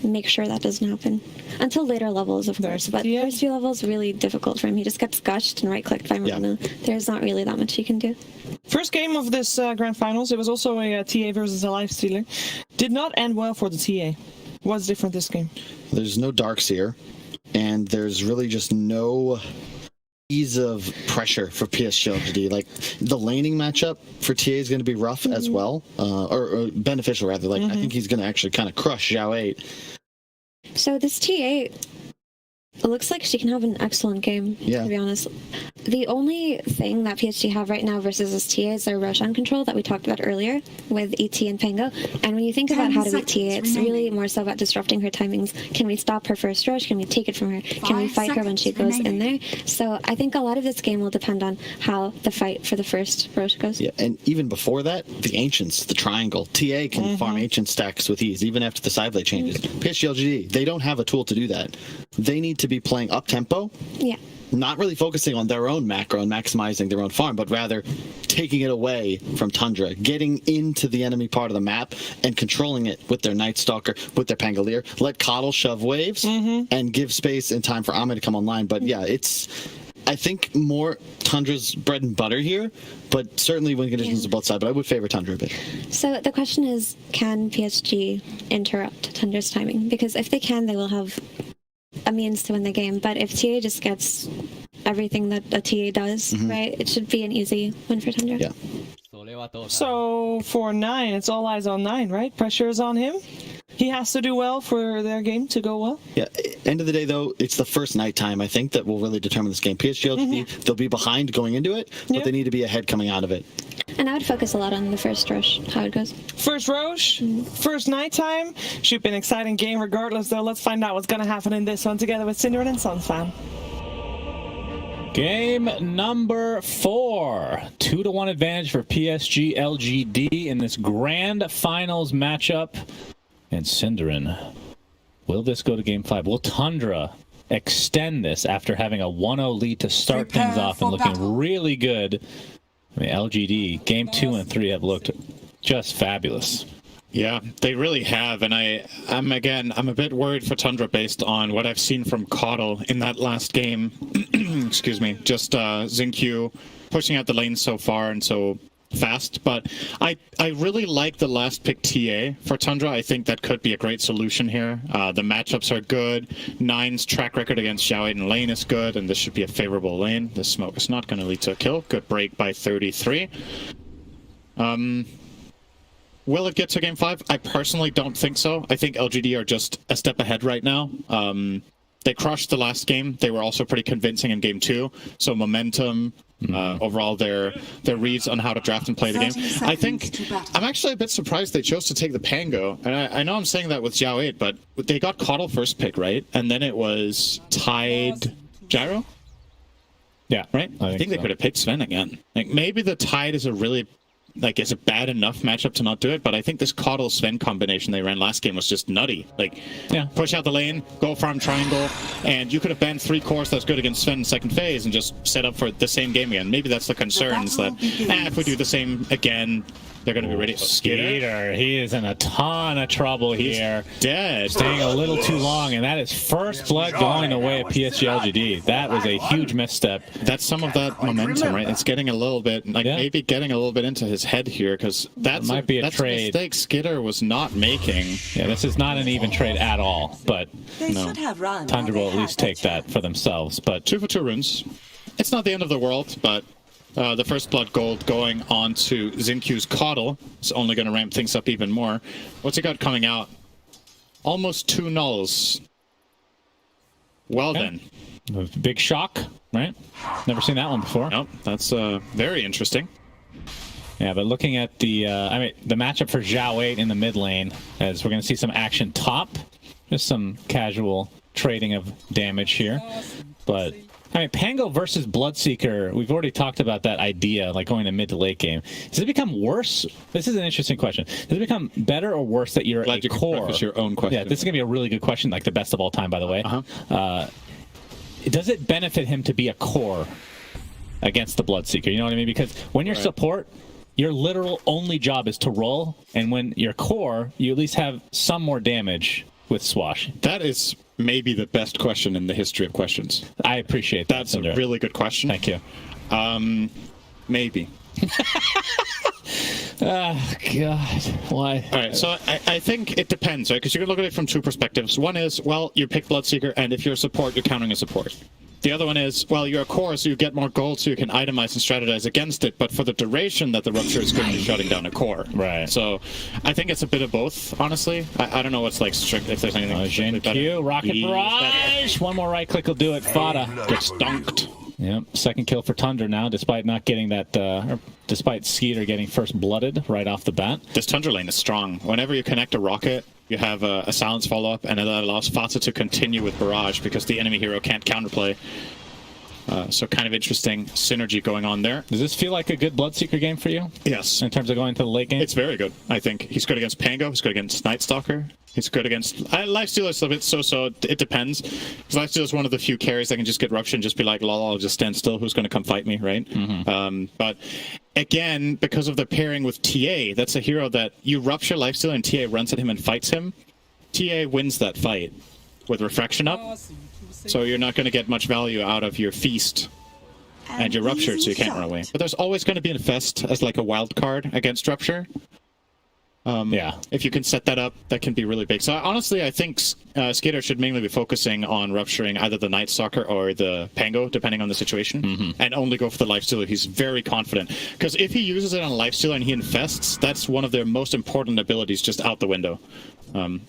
make sure that doesn't happen. Until later levels, of course, but first few levels really difficult for him. He just gets gushed and right-clicked by Mirana. There's not really that much he can do. First game of this grand finals, it was also a TA versus a Lifestealer. Did not end well for the TA. What's different this game? There's no Darkseer, and there's really just no ease of pressure for PSG.LGD. Like, the laning matchup for TA is going to be rough as well, or beneficial rather. Like, I think he's going to actually kind of crush Xiao 8. So this TA, it looks like she can have an excellent game, to be honest. The only thing that PSG have right now versus this TA is their Roshan control that we talked about earlier with ET and Pango. And when you think about how to beat TA, it's really more so about disrupting her timings. Can we stop her first rush? Can we take it from her? Can we fight her when she goes in there? So I think a lot of this game will depend on how the fight for the first rush goes. Yeah, and even before that, the Ancients, the Triangle. TA can farm Ancient stacks with ease, even after the side blade changes. PSG.LGD, they don't have a tool to do that. They need to be playing up-tempo. Yeah. Not really focusing on their own macro and maximizing their own farm, but rather taking it away from Tundra, getting into the enemy part of the map and controlling it with their Night Stalker, with their Pangolier. Let Coddle shove waves and give space and time for Ame to come online. But yeah, I think more Tundra's bread and butter here, but certainly win conditions on both sides. But I would favor Tundra a bit. So the question is, can PSG interrupt Tundra's timing? Because if they can, they will have a means to win the game. But if TA just gets everything that a TA does, right, it should be an easy win for Tundra. Yeah. So for 9, it's all eyes on 9, right? Pressure is on him. He has to do well for their game to go well. Yeah. End of the day, though, it's the first night time, I think, that will really determine this game. PSG.LGD, they'll be behind going into it, but they need to be ahead coming out of it. And I would focus a lot on the first rush, how it goes. First rush, first night time. Should be an exciting game regardless, though. Let's find out what's going to happen in this one together with Synderen and Sunsfan. Game number 4. 2-1 advantage for PSG.LGD in this grand finals matchup. And Synderen, will this go to game 5? Will Tundra extend this after having a 1-0 lead to start things off and looking really good? I mean, LGD, game 2 and 3 have looked just fabulous. Yeah, they really have, and I'm a bit worried for Tundra based on what I've seen from Coddle in that last game. Excuse me, just Xingqiu pushing out the lane so far and so fast, but I really like the last pick TA for Tundra. I think that could be a great solution here. The matchups are good. 9's track record against Xiao 8 and lane is good, and this should be a favorable lane. This smoke is not going to lead to a kill. Good break by 33. Will it get to game 5? I personally don't think so. I think LGD are just a step ahead right now. They crushed the last game. They were also pretty convincing in game 2. So momentum, overall their reads on how to draft and play the game. I think I'm actually a bit surprised they chose to take the Pango. And I know I'm saying that with Xiao 8, but they got Coddle first pick, right? And then it was Tide Gyro? Yeah. Right? I think they could have picked Sven again. Like, maybe the Tide is is a bad enough matchup to not do it, but I think this Coddle Sven combination they ran last game was just nutty. Like, push out the lane, go farm triangle, and you could have banned 3 cores that's good against Sven in second phase and just set up for the same game again. Maybe that's the concern, is that if we do the same again, They're going to be ready. Skeeter, he is in a ton of trouble here. Dead. Staying a little too long, and that is first blood going the way of PSG.LGD. That was a huge misstep. That's some of that momentum, right? It's getting a little bit, like maybe getting a little bit into his head here, because that might be a trade. A mistake Skeeter was not making. Yeah, this is not an even trade at all, but no. Tundra will at least take that for themselves. But 2 for 2 runes. It's not the end of the world, but the first blood gold going on to Xinq's Coddle is only going to ramp things up even more. What's he got coming out? Almost 2 nulls. Well then. Big shock, right? Never seen that one before. Nope, that's very interesting. Yeah, but looking at the the matchup for Zhao 8 in the mid lane, as we're going to see some action top. Just some casual trading of damage here. But Pango versus Bloodseeker, we've already talked about that idea, like going to mid to late game. Does it become worse? This is an interesting question. Does it become better or worse that you're Glad a core? That's your own question. Yeah, this is going to be a really good question, like the best of all time, by the way. Does it benefit him to be a core against the Bloodseeker? You know what I mean? Because when you're support, your literal only job is to roll, and when you're core, you at least have some more damage with Swash. That is maybe the best question in the history of questions. I appreciate that. That's a really good question. Thank you. Maybe. Oh, God. Why? All right, so I think it depends, right? Because you can look at it from 2 perspectives. One is, well, you pick Bloodseeker, and if you're a support, you're countering a support. The other one is, well, you're a core, so you get more gold, so you can itemize and strategize against it, but for the duration that the Rupture is going to be shutting down a core. Right. So I think it's a bit of both, honestly. I don't know what's like strict, if there's anything. Xinq, Rocket Barrage! One more right click will do it. Fada gets dunked. Yep, second kill for Tundra now, despite not getting that, despite Skeeter getting first blooded right off the bat. This Tundra lane is strong. Whenever you connect a rocket, you have a silence follow-up, and that allows Fata to continue with Barrage because the enemy hero can't counterplay. So kind of interesting synergy going on there. Does this feel like a good Bloodseeker game for you? Yes. In terms of going to the late game? It's very good, I think. He's good against Pango, he's good against Night Stalker. He's good against... Lifestealer's a bit so-so, it depends. Because Lifestealer's one of the few carries that can just get Rupture and just be like, lol, I'll just stand still, who's going to come fight me, right? But again, because of the pairing with TA, that's a hero that you Rupture Lifestealer and TA runs at him and fights him. TA wins that fight with Refraction up. So you're not going to get much value out of your Feast and your Rupture, so you can't run away. But there's always going to be an Infest as like a wild card against Rupture. If you can set that up, that can be really big. So honestly, I think Skater should mainly be focusing on rupturing either the Night Stalker or the Pango, depending on the situation, and only go for the Lifestealer. He's very confident. Because if he uses it on a Lifestealer and he infests, that's one of their most important abilities just out the window.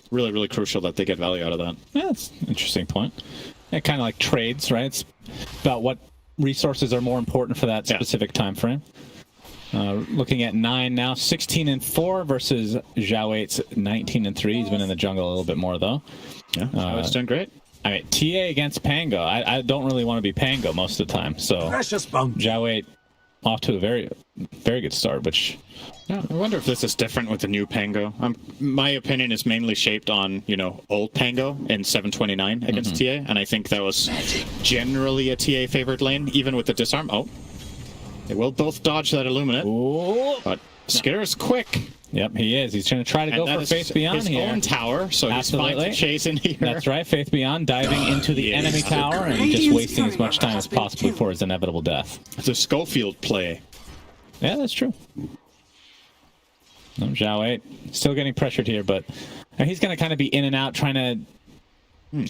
Really, really crucial that they get value out of that. Yeah, that's an interesting point. It kind of like trades, right? It's about what resources are more important for that specific time frame. Looking at 9 now, 16-4 versus Zhao 8's 19-3. He's been in the jungle a little bit more though. Yeah, that's doing great. I mean, TA against Pango. I don't really want to be Pango most of the time. So Zhao 8 off to a very, very good start. Which I wonder if this is different with the new Pango. My opinion is mainly shaped on old Pango in 729 against TA, and I think that was generally a TA favored lane, even with the disarm. Oh. They will both dodge that Illuminate, but Skitter's quick. Yep, he is. He's trying to go for Faith Beyond here. His own tower, so he's fine to chase in here. That's right, Faith Beyond diving into the enemy tower and just wasting as much time as possible before his inevitable death. It's a Schofield play. Yeah, that's true. Zhao 8 still getting pressured here, but he's going to kind of be in and out, trying to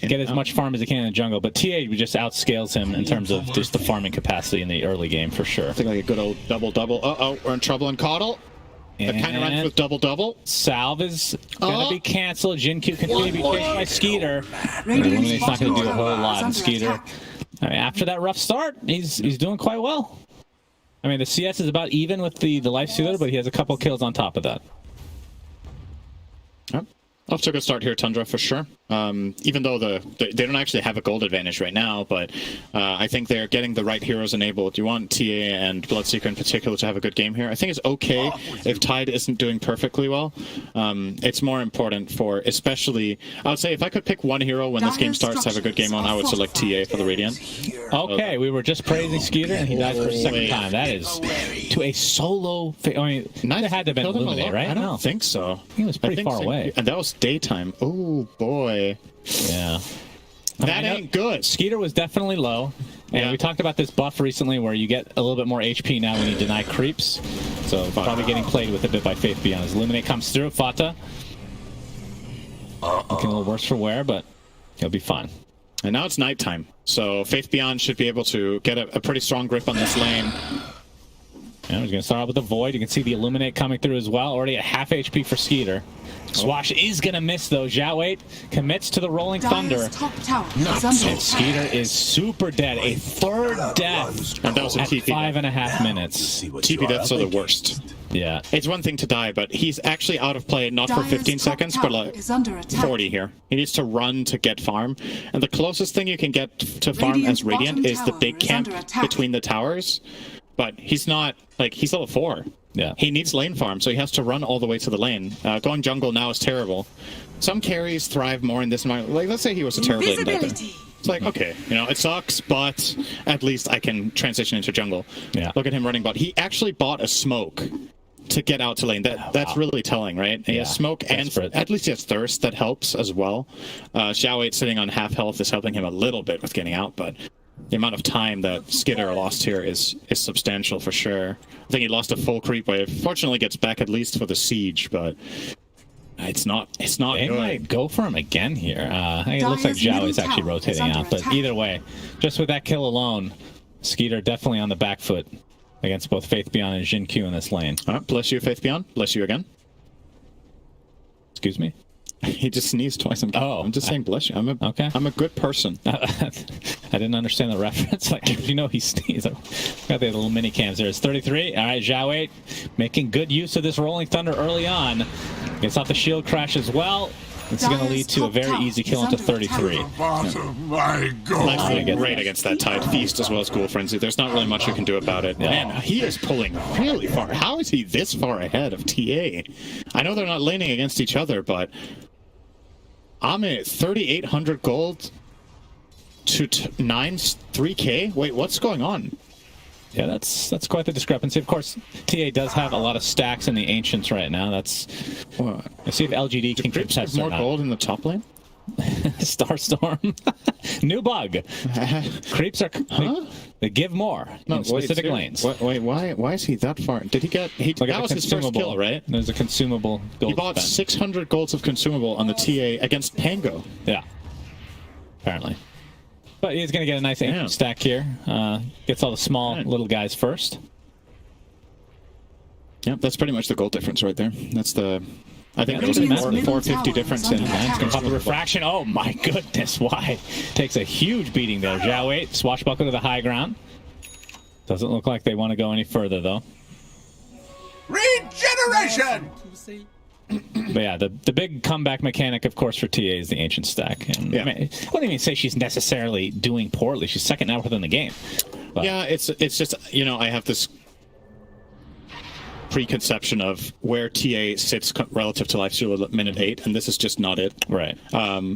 get as much farm as he can in the jungle, but TA just outscales him in terms of just the farming capacity in the early game for sure. I think like a good old double-double. Uh-oh, we're in trouble in Coddle. That kind of runs with double-double. Salve is going to be canceled. Xinq can maybe be chased by Skeeter. Illuminate's not going to do a whole lot, and Skeeter, after that rough start, he's doing quite well. I mean, the CS is about even with the Lifestealer, but he has a couple kills on top of that. Yep. Off to a good start here, Tundra, for sure. Even though they don't actually have a gold advantage right now, but I think they're getting the right heroes enabled. You want TA and Bloodseeker in particular to have a good game here. I think it's okay if Tide isn't doing perfectly well. It's more important for, especially, I would say if I could pick one hero when this game starts to have a good game on, I would select TA for the Radiant. Okay, we were just praising Skeeter, and he died for a second time. That is to a solo. I mean, neither had to have been Illuminate, right? I don't think so. He was pretty far away. And that was daytime. Oh boy. Yeah. That ain't good. Skeeter was definitely low. And we talked about this buff recently where you get a little bit more HP now when you deny creeps. So probably getting played with a bit by Faith Beyond. As Illuminate comes through, Fata. Looking a little worse for wear, but he'll be fine. And now it's nighttime. So Faith Beyond should be able to get a pretty strong grip on this lane. Yeah, he's going to start out with the Void. You can see the Illuminate coming through as well. Already at half HP for Skeeter. Swash is going to miss, though. Zhao commits to the Rolling Thunder. And Skeeter is super dead. A third death and that was a at TP 5.5 minutes. TP deaths are the worst. Yeah. It's one thing to die, but he's actually out of play, not for 15 seconds, but like 40 here. He needs to run to get farm. And the closest thing you can get to farm as Radiant is the big camp between the towers. But he's not, like, he's level 4. Yeah. He needs lane farm, so he has to run all the way to the lane. Going jungle now is terrible. Some carries thrive more in this environment. Like, let's say he was a terrible lane deck. It's like, okay, you know, it sucks, but at least I can transition into jungle. Yeah. Look at him running bot. He actually bought a smoke to get out to lane. That's really telling, right? He has smoke and at least he has thirst. That helps as well. Zhao sitting on half health is helping him a little bit with getting out, but the amount of time that Skitter lost here is substantial for sure. I think he lost a full creep wave. Fortunately gets back at least for the siege, but it's not They good. might go for him again here. It looks like Zhao is actually rotating out, but either way, just with that kill alone, Skeeter definitely on the back foot against both Faith Beyond and Jin Q in this lane. Bless you, Faith Beyond. Bless you again. Excuse me? He just sneezed twice. I'm just saying bless you. I'm a good person. I didn't understand the reference. Like, you know he sneezed. Got the little mini cams there. It's 33. All right, Zhao making good use of this Rolling Thunder early on. Gets off the shield crash as well. It's going to lead to a very easy kill into 33. My God. Great against that Tide Feast as well as Ghoul Frenzy. There's not really much you can do about it. Man, he is pulling really far. How is he this far ahead of TA? I know they're not laning against each other, but I'm at 3,800 gold to 3K. Wait, what's going on? Yeah, that's quite the discrepancy. Of course, TA does have a lot of stacks in the Ancients right now. Let's see if LGD can keep that. More gold in the top lane? Starstorm. New bug. Creeps are... They give more in specific lanes. Wait, why is he that far? Did he get... that was his first kill, right? There's a consumable gold. He bought 600 golds of consumable on the TA against Pango. Yeah. Apparently. But he's going to get a nice ancient stack here. Gets all the small little guys first. Yep, that's pretty much the gold difference right there. That's the... I think there's more 450 difference in He's going to pop the refraction. Oh my goodness, why? Takes a huge beating there. Zhao swashbuckle to the high ground. Doesn't look like they want to go any further though. Regeneration! But yeah, the big comeback mechanic, of course, for TA is the ancient stack. And I mean, I wouldn't even say she's necessarily doing poorly. She's second now within the game. But yeah, it's just, you know, I have this preconception of where TA sits relative to lifesteal at minute 8, and this is just not it. Right.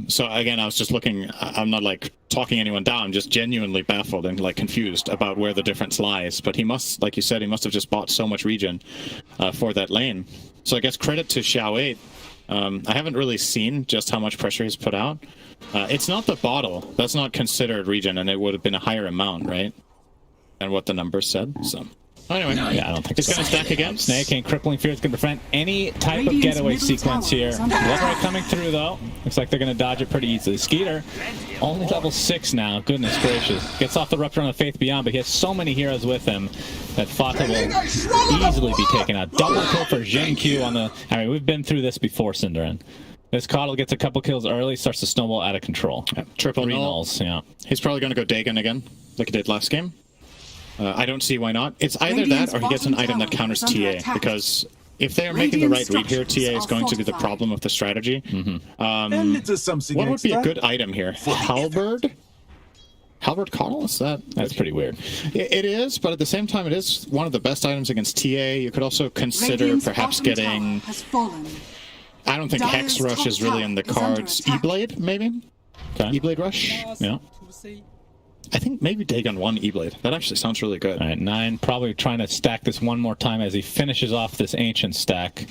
So again, I was just looking. I'm not like talking anyone down. I'm just genuinely baffled and like confused about where the difference lies. But he must, like you said, he must have just bought so much regen for that lane. So I guess credit to Zhao. I haven't really seen just how much pressure he's put out. It's not the bottle. That's not considered regen, and it would have been a higher amount, right? And what the numbers said. So. Anyway, yeah, I don't think he's going to stack again. Snake and Crippling Fear is going to prevent any type of getaway sequence here. Bloodray coming through, though. Looks like they're going to dodge it pretty easily. Skeeter, only level 6 now. Goodness gracious. Gets off the Rupture on the Faith Beyond, but he has so many heroes with him that Fata will easily be taken out. Double kill for Jin Q on the... I mean, we've been through this before, Cinderin. This Coddle gets a couple kills early, starts to snowball out of control. Yeah. Triple nulls, yeah. He's probably going to go Dagon again, like he did last game. I don't see why not. It's either that or he gets an item that counters TA, because if they are making the right read here, TA is going to be the problem of the strategy. And it's something What would be a extra. good item here? Halberd? Halberd Coddle? Is that? That's pretty weird. It is, but at the same time, it is one of the best items against TA. You could also consider Radiant's perhaps bottom getting... tower has fallen. I don't think Dire's Hex Rush top is really in the tower is under cards. attack. E-Blade, maybe? Okay. E-Blade Rush? Yeah. I think maybe Dagon 1 E-Blade. That actually sounds really good. All right, 9 probably trying to stack this one more time as he finishes off this ancient stack.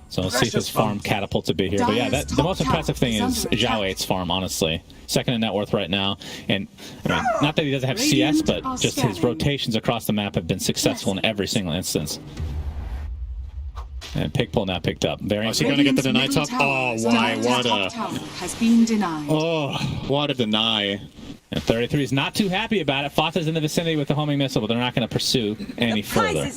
So we'll see if his farm catapults a bit here. But yeah, the most impressive thing is Zhao 8's farm, honestly. Second in net worth right now. And I mean, not that he doesn't have CS, but just his rotations across the map have been successful in every single instance. And pick pull now picked up. Very Is he going to get the deny top? Oh, why? What a... Has been denied. Oh, what a deny. And 33 is not too happy about it. Fata's in the vicinity with the homing missile, but they're not going to pursue any further.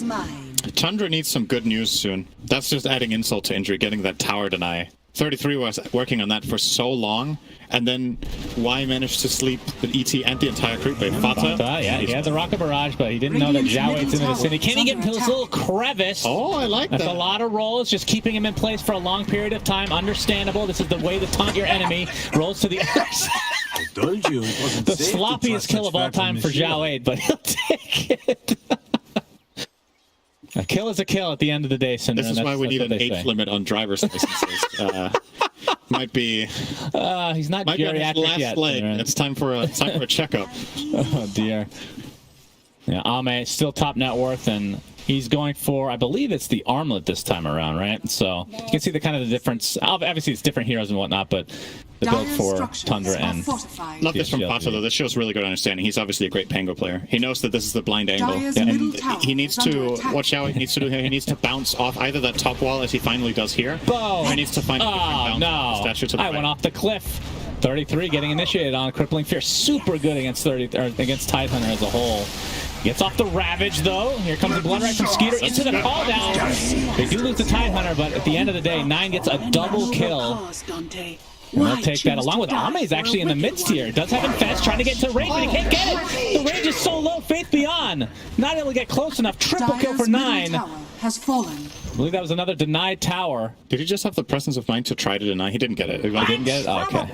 Tundra needs some good news soon. That's just adding insult to injury, getting that tower deny. 33 was working on that for so long, and then Y managed to sleep the ET and the entire creep wave. Fata? Yeah, he had the rocket barrage, but he didn't know that Zhao 8's in the vicinity. Can he get into this little crevice? Oh, I like that. That's a lot of rolls, just keeping him in place for a long period of time. Understandable. This is the way to taunt your enemy. Rolls to the other side. I told you it wasn't The safe to sloppiest trust kill such of all fragile time for machine. Zhao 8, but he'll take it. A kill is a kill at the end of the day, Cinder. This is why we need an age limit on driver's licenses. Might be... he's not might be on his geriatric last yet. leg. Cinder. It's time for a checkup. Oh, dear. Yeah, Ame still top net worth, and he's going for, I believe it's the armlet this time around, right? So you can see the kind of the difference. Obviously, it's different heroes and whatnot, but the build for Tundra and... Love this from Pato, though. This shows really good understanding. He's obviously a great Pango player. He knows that this is the blind angle. And he needs to watch out. He needs to do here. He needs to bounce off either that top wall, as he finally does here. Boom! He needs to find a different bounce no! statue to the I right. went off the cliff. 33 getting initiated on Crippling Fear. Super good against against Tide Hunter as a whole. Gets off the Ravage, though. Here comes the Blood Right from Skeeter into the call down. They do lose the Tide Hunter, but at the end of the day, 9 gets a double kill. And they'll take that along with Ame's actually in the midst here. Does have Infest trying to get to range, but he can't get it. The range is so low. Faith Beyond not able to get close enough. Triple kill for 9. Has fallen. I believe that was another denied tower. Did he just have the presence of mind to try to deny? He didn't get it. He didn't get it? Oh, okay.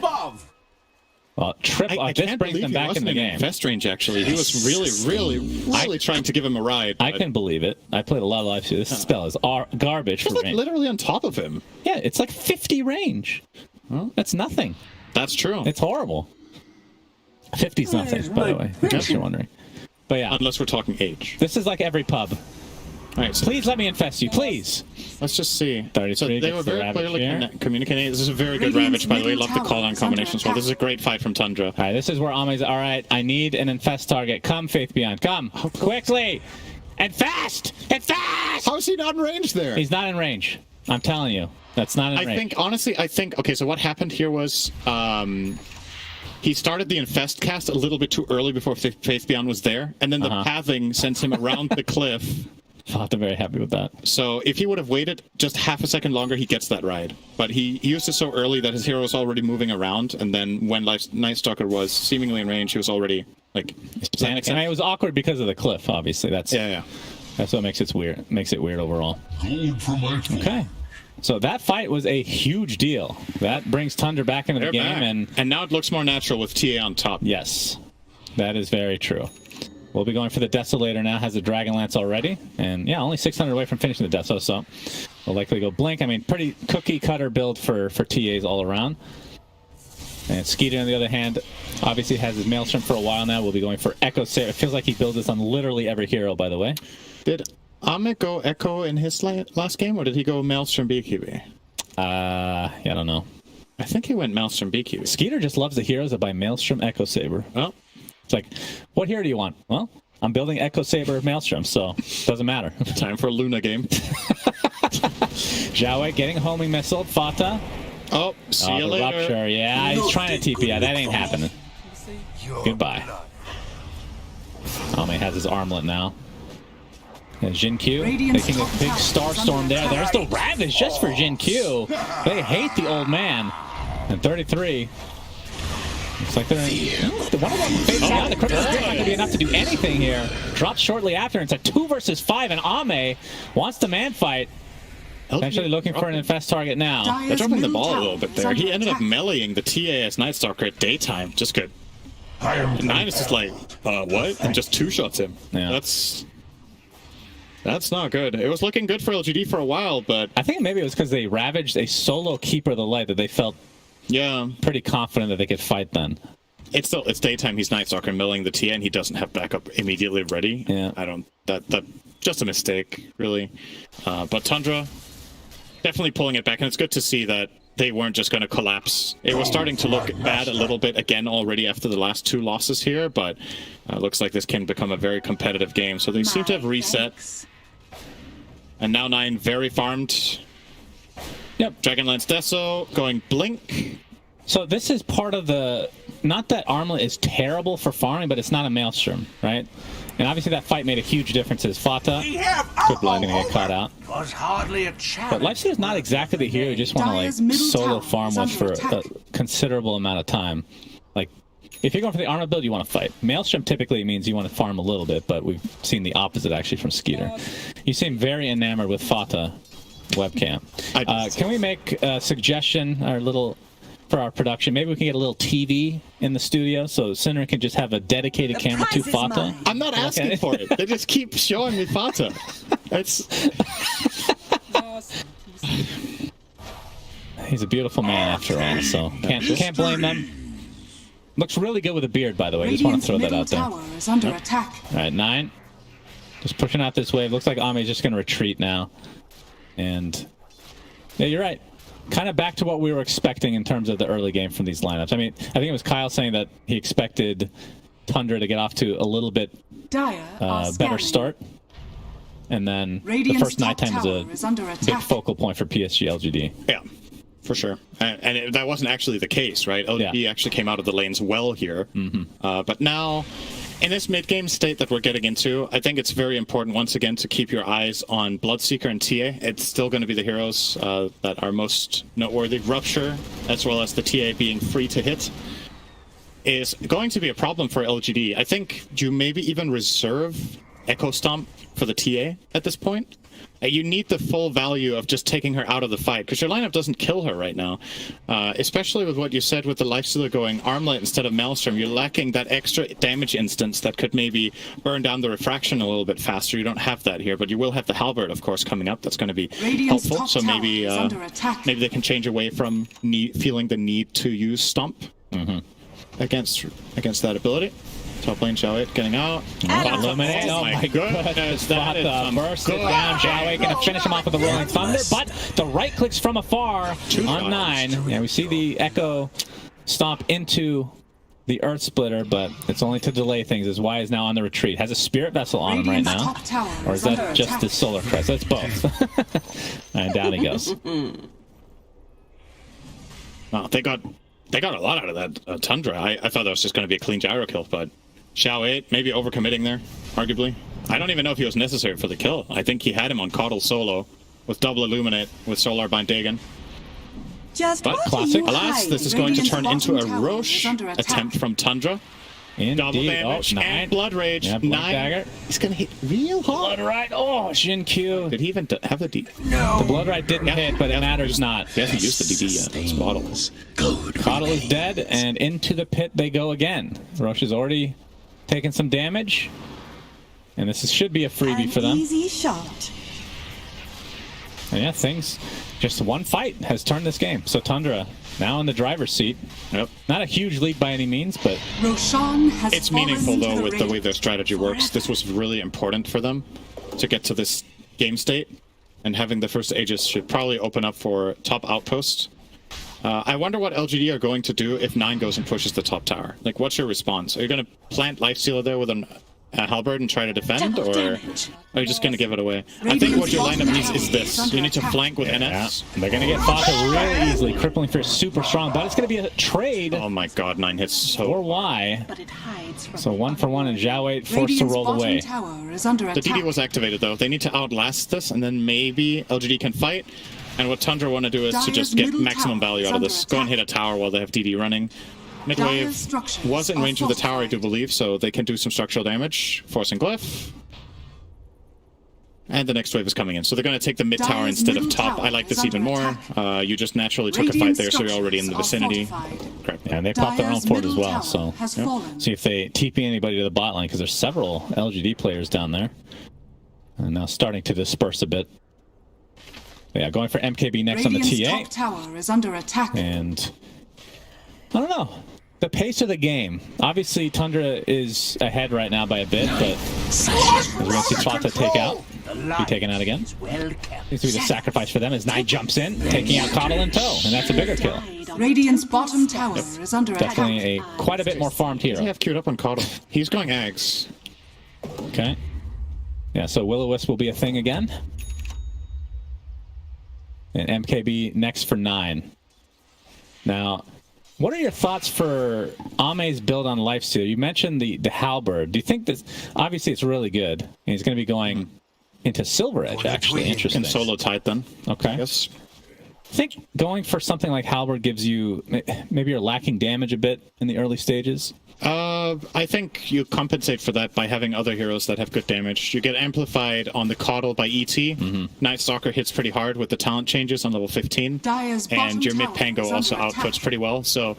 Well, I this can't brings believe them he back in wasn't the in game. Infest range, actually. He was really trying to give him a ride. I can believe it. I played a lot of live stream. This spell is garbage for It's like range. literally on top of him. Yeah, it's like 50 range. Well, that's nothing. That's true. It's horrible. 50's nothing, by the way, in case you're wondering. But yeah. Unless we're talking age. This is like every pub. All right, so please let me infest you, please. Let's just see. 33 so they were very clearly communicating. This is a very good Ravage, by the way. Love the call-on combination as well. This is a great fight from Tundra. All right, this is where Ame's... All right, I need an infest target. Come, Faith Beyond. Come, quickly. And fast! And fast! How is he not in range there? He's not in range. I'm telling you. That's not in range. Honestly, okay, so what happened here was... he started the Infest cast a little bit too early before Faith Beyond was there, and then the pathing sent him around the cliff. I'm very happy with that. So if he would have waited just half a second longer, he gets that ride. But he used it so early that his hero was already moving around, and then when Night Stalker was seemingly in range, he was already, like... And it was awkward because of the cliff, obviously. That's That's what makes it weird. Makes it weird overall. Okay. So that fight was a huge deal. That brings Tundra back into the game, and now it looks more natural with TA on top. Yes, that is very true. We'll be going for the Desolator now. Has the Dragon Lance already, and yeah, only 600 away from finishing the Deso, so we'll likely go Blink. I mean, pretty cookie cutter build for TAs all around. And Skeeter, on the other hand, obviously has his Maelstrom for a while now. We'll be going for Echo Saber. It feels like he builds this on literally every hero, by the way. Did Ame go Echo in his last game, or did he go Maelstrom BQB? Yeah, I don't know. I think he went Maelstrom BQB. Skeeter just loves the heroes that buy Maelstrom Echo Saber. Oh. It's like, what hero do you want? Well, I'm building Echo Saber Maelstrom, so doesn't matter. Time for a Luna game. Zhao getting homing missile. Fata. Oh, see you later. Rupture. Yeah, he's trying to TP. Yeah, that ain't happening. Goodbye. Ame has his armlet now. And Jin Q making a big star storm there. There's the Ravage just for Jin Q. They hate the old man. And 33. Looks like they're in. One of them faces out. The Cripple's not going to be enough to do anything here. Drops shortly after. It's a 2 versus 5, and Ame wants the man fight. Eventually looking for an infest target now. They're dropping the ball a little bit there. He ended up meleeing the TA as Night Stalker at daytime. Just good. And 9 is just like, what? And just 2-shots him. Yeah. That's not good. It was looking good for LGD for a while, but I think maybe it was because they ravaged a solo Keeper of the Light that they felt pretty confident that they could fight then. It's daytime. He's Night Stalker milling the TA, and he doesn't have backup immediately ready. Yeah. That just a mistake, really. But Tundra definitely pulling it back, and it's good to see that they weren't just going to collapse. It was starting to look bad a little bit again already after the last 2 losses here, but looks like this can become a very competitive game. So they seem to have reset. And now 9 very farmed. Yep. Dragonlance Deso going Blink. So this is part of the... Not that Armlet is terrible for farming, but it's not a Maelstrom, right? And obviously that fight made a huge difference. Fata could blind and get caught out. Was hardly a But Lifesteal is not exactly the hero you just want to like solo farm with for a considerable amount of time. Like, if you're going for the armor build, you want to fight. Maelstrom typically means you want to farm a little bit, but we've seen the opposite actually from Skeeter. You seem very enamored with Fata webcam. Can we make a suggestion, our little... for our production, maybe we can get a little TV in the studio so Sinner can just have a dedicated camera to Fata. I'm not asking for it. They just keep showing me Fata. He's a beautiful man after all, so can't blame them. Looks really good with a beard, by the way. Just want to throw that out there. All right, 9. Just pushing out this wave. Looks like Ami's just going to retreat now. And yeah, you're right. Kind of back to what we were expecting in terms of the early game from these lineups. I mean, I think it was Kyle saying that he expected Tundra to get off to a little bit better start. And then the first nighttime was a big focal point for PSG.LGD. Yeah, for sure. And that wasn't actually the case, right? LGD actually came out of the lanes well here. But now, in this mid-game state that we're getting into, I think it's very important, once again, to keep your eyes on Bloodseeker and TA. It's still going to be the heroes that are most noteworthy. Rupture, as well as the TA being free to hit, is going to be a problem for LGD. I think you maybe even reserve Echo Stomp for the TA at this point. You need the full value of just taking her out of the fight, because your lineup doesn't kill her right now. Especially with what you said with the Lifestealer going Armlet instead of Maelstrom, you're lacking that extra damage instance that could maybe burn down the refraction a little bit faster. You don't have that here, but you will have the Halberd, of course, coming up. That's going to be helpful. So maybe maybe they can change away from feeling the need to use Stomp against that ability. Top lane, Xiaowei getting out. Eliminate. Oh my goodness. That burst it down. Xiaowei going to finish him off with the Rolling Thunder, but the right clicks from afar on 9. Yeah, we see the Echo Stomp into the Earth Splitter, but it's only to delay things, as Y is now on the retreat. Has a Spirit Vessel on him right now. Or is that just the Solar Crest? That's both. And down he goes. Wow, they got a lot out of that Tundra. I thought that was just going to be a clean gyro kill, but Xiaowei maybe overcommitting there, arguably. I don't even know if he was necessary for the kill. I think he had him on Coddle solo with double Illuminate with Solar Bind Dagon. But classic. Alas, this is going to turn into a Roche attempt from Tundra. Double damage and Blood Rage. Yeah, 9. Dagger. He's going to hit real hard. Blood Ride. Oh, Jin Q. Did he even have the D? No. The Blood Ride didn't hit, but it matters not. He hasn't used the DD yet. Bottle. Coddle is dead, and into the pit they go again. Roche has already taken some damage, and this should be a freebie for them. Easy shot. And yeah, things, just one fight has turned this game. So Tundra now in the driver's seat. Yep. Not a huge lead by any means, but Roshan has it's meaningful though with the way their strategy works. This was really important for them to get to this game state, and having the first Aegis should probably open up for top outpost. I wonder what LGD are going to do if 9 goes and pushes the top tower. Like, what's your response? Are you going to plant Lifestealer there with a Halberd and try to defend, or are you just going to give it away? I think what your lineup needs is this. You need to flank with NS. Yeah. They're going to get Fata really easily. Crippling Fear super strong, but it's going to be a trade. Oh my god, 9 hits so... Or Y. So 1 for 1, and Xiaowei forced to roll away. The DD was activated though. They need to outlast this, and then maybe LGD can fight. And what Tundra want to do is to just get maximum value out of this. Go and hit a tower while they have DD running. Midwave was in range of the tower, I do believe, so they can do some structural damage. Forcing Glyph. And the next wave is coming in. So they're going to take the mid tower instead of top. I like this even more. You just naturally took a fight there, so you're already in the vicinity. Correct. Yeah, and they popped their own fort as well, so see if they TP anybody to the bot lane, because there's several LGD players down there. And now starting to disperse a bit. Yeah, going for MKB next on the TA. Top tower is under attack. And I don't know. The pace of the game. Obviously, Tundra is ahead right now by a bit, but we're going to see Plata take out. Be taken out again. Needs to be the sacrifice for them as Knight jumps in, taking out Coddle in tow, and that's a bigger kill. Radiant's bottom tower is under attack. Definitely quite a bit more farmed hero. I have queued up on Coddle. He's going Ags. Okay. Yeah, so Will-O-Wisp will be a thing again. And MKB next for 9. Now, what are your thoughts for Ame's build on Lifesteal? You mentioned the Halberd. Do you think this... Obviously, it's really good. And he's going to be going into Silver Edge, actually. Interesting. And solo Titan. Okay. Yes. I think going for something like Halberd gives you... Maybe you're lacking damage a bit in the early stages? I think you compensate for that by having other heroes that have good damage. You get amplified on the Coddle by ET. Night Stalker hits pretty hard with the talent changes on level 15. And your mid Pango also outputs pretty well. So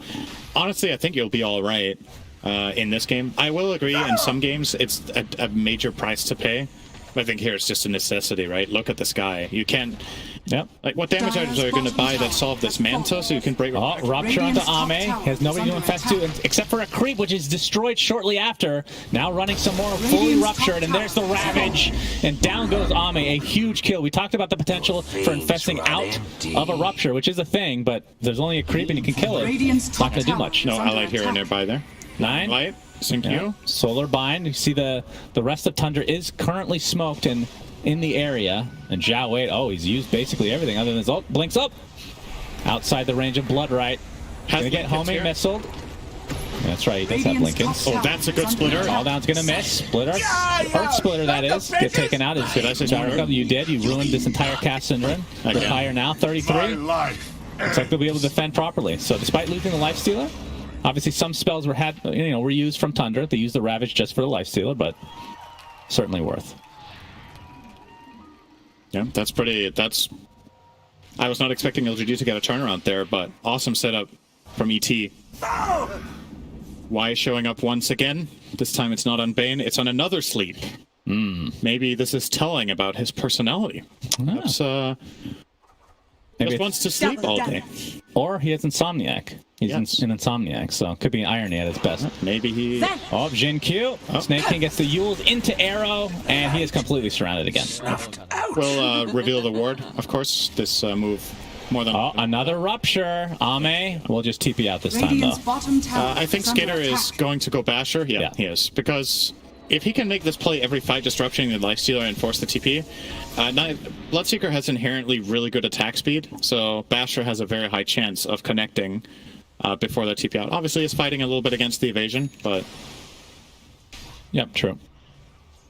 honestly, I think you'll be all right in this game. I will agree, in some games, it's a major price to pay. But I think here it's just a necessity, right? Look at this guy. You can't... Yep. Like, what damage items are you going to buy that solve this Manta so you can break... Oh, Rupture onto Ame. Has nobody to infest to, except for a creep, which is destroyed shortly after. Now running some more fully ruptured, and there's the Ravage. And down goes Ame. A huge kill. We talked about the potential for infesting out of a Rupture, which is a thing, but there's only a creep and you can kill it. It's not going to do much. No allied hero nearby there. 9. Light. Sync you. Solar Bind. You see the rest of Tundra is currently smoked and in the area. And Zhao Wei, he's used basically everything other than his ult. Blinks up. Outside the range of Bloodright. Gonna get homing missiled. That's right, he does have Blinkins. Oh, that's a good splitter. All down's gonna miss. Splitter. Earth Splitter, that is. Get taken out. You did. You ruined this entire cast syndrome. They're higher now, 33. Looks like they'll be able to defend properly. So despite losing the Lifestealer, obviously some spells were used from Tundra. They used the Ravage just for the Lifestealer, but certainly worth. Yeah, that's pretty... I was not expecting LGD to get a turnaround there, but awesome setup from ET. Why showing up once again? This time it's not on Bane, it's on another sleep. Maybe this is telling about his personality. Perhaps, just wants to sleep all day. Or he has Insomniac. He's an Insomniac, so it could be irony at its best. Maybe he... Oh, Jin Q. Snake King gets the Yules into Arrow, and he is completely surrounded again. We'll reveal the ward, of course. This move more than... Oh, another Rupture. Ame will just TP out this time, though. I think Skater is going to go Basher. Yeah, he is. Because if he can make this play every fight, disrupting the Lifestealer and force the TP, Bloodseeker has inherently really good attack speed, so Basher has a very high chance of connecting before the TP out. Obviously, he's fighting a little bit against the evasion, but... Yep, true.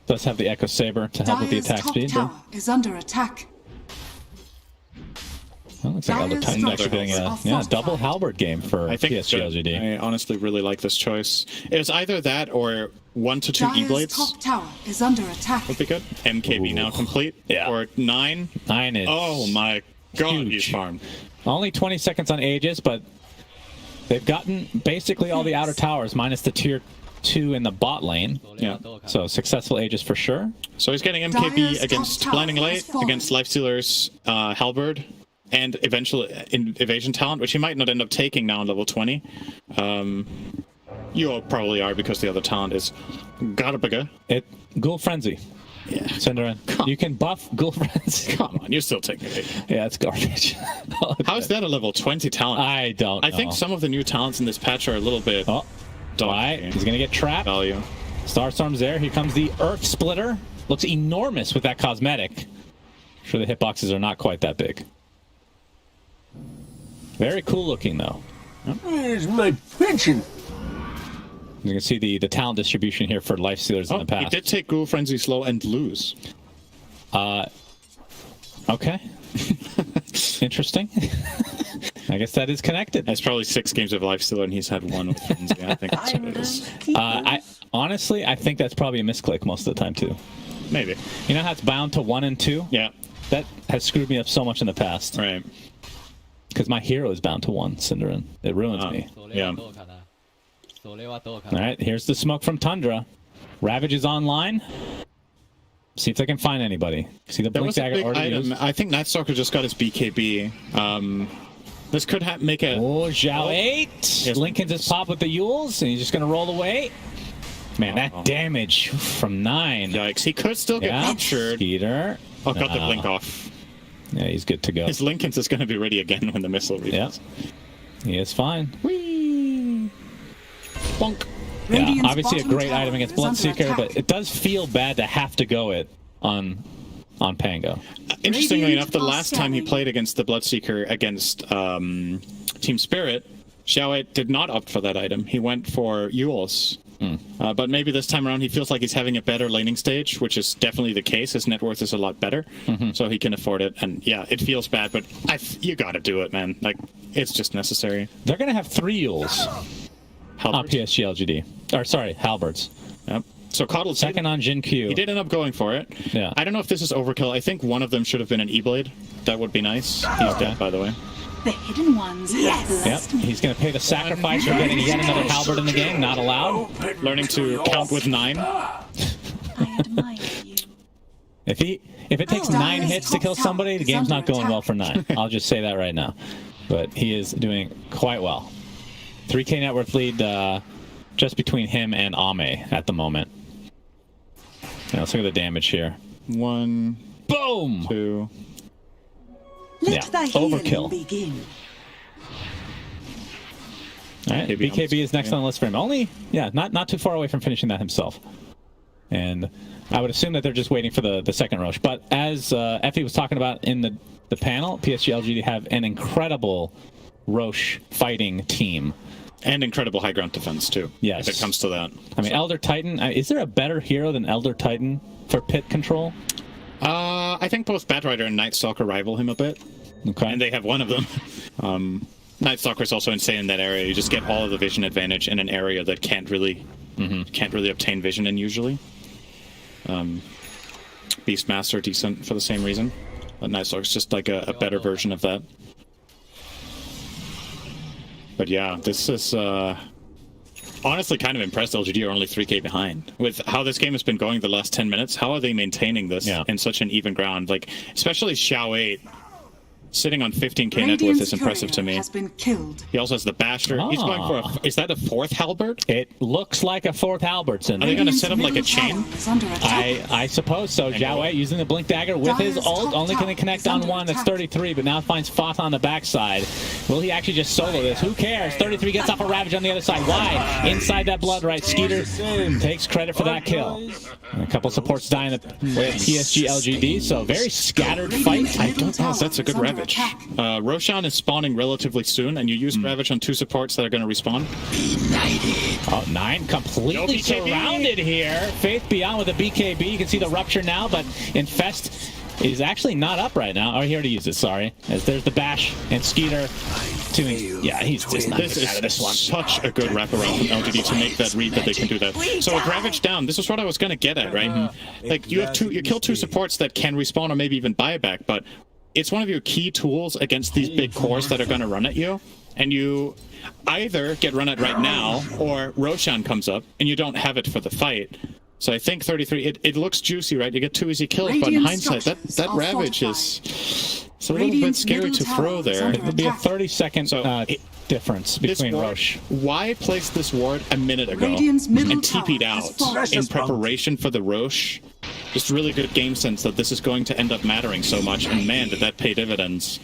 Does have the Echo Saber to help with the attack speed. Tower is under attack. Well, looks like Elder Titan's actually getting a double Halberd game for PSG.LGD. I honestly really like this choice. It was either that or 1 to 2 E-Blades. Top tower is under attack. Would be good. MKB now complete. Yeah. Or 9. 9 is... Oh my god, he's farmed. Only 20 seconds on Aegis, but they've gotten basically all the outer towers, minus the tier 2 in the bot lane. Yeah. So successful Aegis for sure. So he's getting MKB against Blinding Light, against Lifestealer's Halberd, and eventually Evasion Talent, which he might not end up taking now on level 20. You all probably are, because the other talent is Garbaga. Ghoul Frenzy. Yeah. Syndra, you can buff Ghoul Frenzy. Come on, you're still taking it. Yeah, it's garbage. How is that a level 20 talent? I don't know. I think some of the new talents in this patch are a little bit... Oh, right. He's going to get trapped. Value. Starstorm's there. Here comes the Earth Splitter. Looks enormous with that cosmetic. I'm sure the hitboxes are not quite that big. Very cool looking, though. Where's my pension? You can see the talent distribution here for Lifestealers in the past. He did take Ghoul Frenzy slow and lose. Okay. Interesting. I guess that is connected. That's probably 6 games of Lifestealer, and he's had 1 with Frenzy. I think that's what it is. Honestly, I think that's probably a misclick most of the time, too. Maybe. You know how it's bound to 1 and 2? Yeah. That has screwed me up so much in the past. Right. Because my hero is bound to 1, Cinderin. It ruins me. Yeah. Alright, here's the smoke from Tundra. Ravage is online. See if they can find anybody. See the That blink was a dagger big already item. used? I think Nightstalker just got his BKB. This could make a... Oh, Zhao 8! Yes. Lincoln's just pop with the Yules, and he's just going to roll away. Man, that damage from 9. Yikes, he could still get captured. Skeeter. Oh, got the blink off. Yeah, he's good to go. His Lincoln's is going to be ready again when the missile reaches. Yeah. He is fine. Whee! Bonk. Yeah, obviously a great item against Bloodseeker, but it does feel bad to have to go it on Pango. Interestingly enough, the last time he played against the Bloodseeker against Team Spirit, Xiaowei did not opt for that item. He went for Yules. But maybe this time around he feels like he's having a better laning stage, which is definitely the case. His net worth is a lot better, so he can afford it. And yeah, it feels bad, but you got to do it, man. Like, it's just necessary. They're going to have 3 Yules on PSG.LGD. Or, sorry, Halberds. Yep. So Coddle second on Jin Q. He did end up going for it. Yeah. I don't know if this is overkill. I think one of them should have been an E-Blade. That would be nice. He's dead, by the way. The hidden ones. Yes. Yep. He's going to pay the sacrifice for getting yet another Halberd in the game. Not allowed. Learning to count with 9. I admire you. If it takes 9 hits to kill somebody, the game's not going well for 9. I'll just say that right now. But he is doing quite well. 3K net worth lead just between him and Ame at the moment. Now, let's look at the damage here. 1. Boom! 2. Let the overkill. Begin. All right, BKB is next on the list for him. Only, not too far away from finishing that himself. And I would assume that they're just waiting for the second Roche. But as Effie was talking about in the panel, PSG.LGD have an incredible Roche fighting team. And incredible high ground defense, too. Yes. If it comes to that. I mean, Elder Titan, is there a better hero than Elder Titan for pit control? I think both Batrider and Nightstalker rival him a bit. Okay. And they have one of them. Nightstalker is also insane in that area. You just get all of the vision advantage in an area that can't really obtain vision in usually. Beastmaster decent for the same reason. But Nightstalker is just like a better version of that. But yeah, this is honestly kind of impressed. LGD are only 3K behind. With how this game has been going the last 10 minutes, how are they maintaining this in such an even ground? Like, especially Xiao 8 sitting on 15K net worth is impressive to me. Has been killed. He also has the Basher. He's going for is that a 4th Halberd? It looks like a 4th Halberd. Are they going to set up like a chain? I suppose so. Zhao Wei using the Blink Dagger with his ult. Only can connect on one. That's 33, but now finds Foth on the backside. Will he actually just solo this? Who cares? 33 gets off a Ravage on the other side. Why? Inside that blood right. Skeeter takes credit for that kill. And a couple supports dying with PSG.LGD, so very scattered fight. I don't know if that's a good Ravage. Roshan is spawning relatively soon, and you use Ravage on 2 supports that are going to respawn. Oh, 9 completely surrounded here. Faith Beyond with a BKB. You can see the rupture now, but Infest is actually not up right now. Oh, he already used it, sorry. As there's the Bash and Skeeter. He's just not this out of this one. Such a good wraparound from LGD to make that read that they can do that. So with Ravage down, this is what I was going to get at, right? Like, you kill 2 supports that can respawn or maybe even buy back, but it's one of your key tools against these big cores that are going to run at you, and you either get run at right now, or Roshan comes up, and you don't have it for the fight. So I think 33, it looks juicy, right? You get 2 easy kills, but in hindsight, that Ravage is it's a little bit scary to throw there. It would be a 30-second difference between Roche. Why place this ward a minute ago and TP'd out in preparation for the Roche? Just really good game sense that this is going to end up mattering so much, and man, did that pay dividends.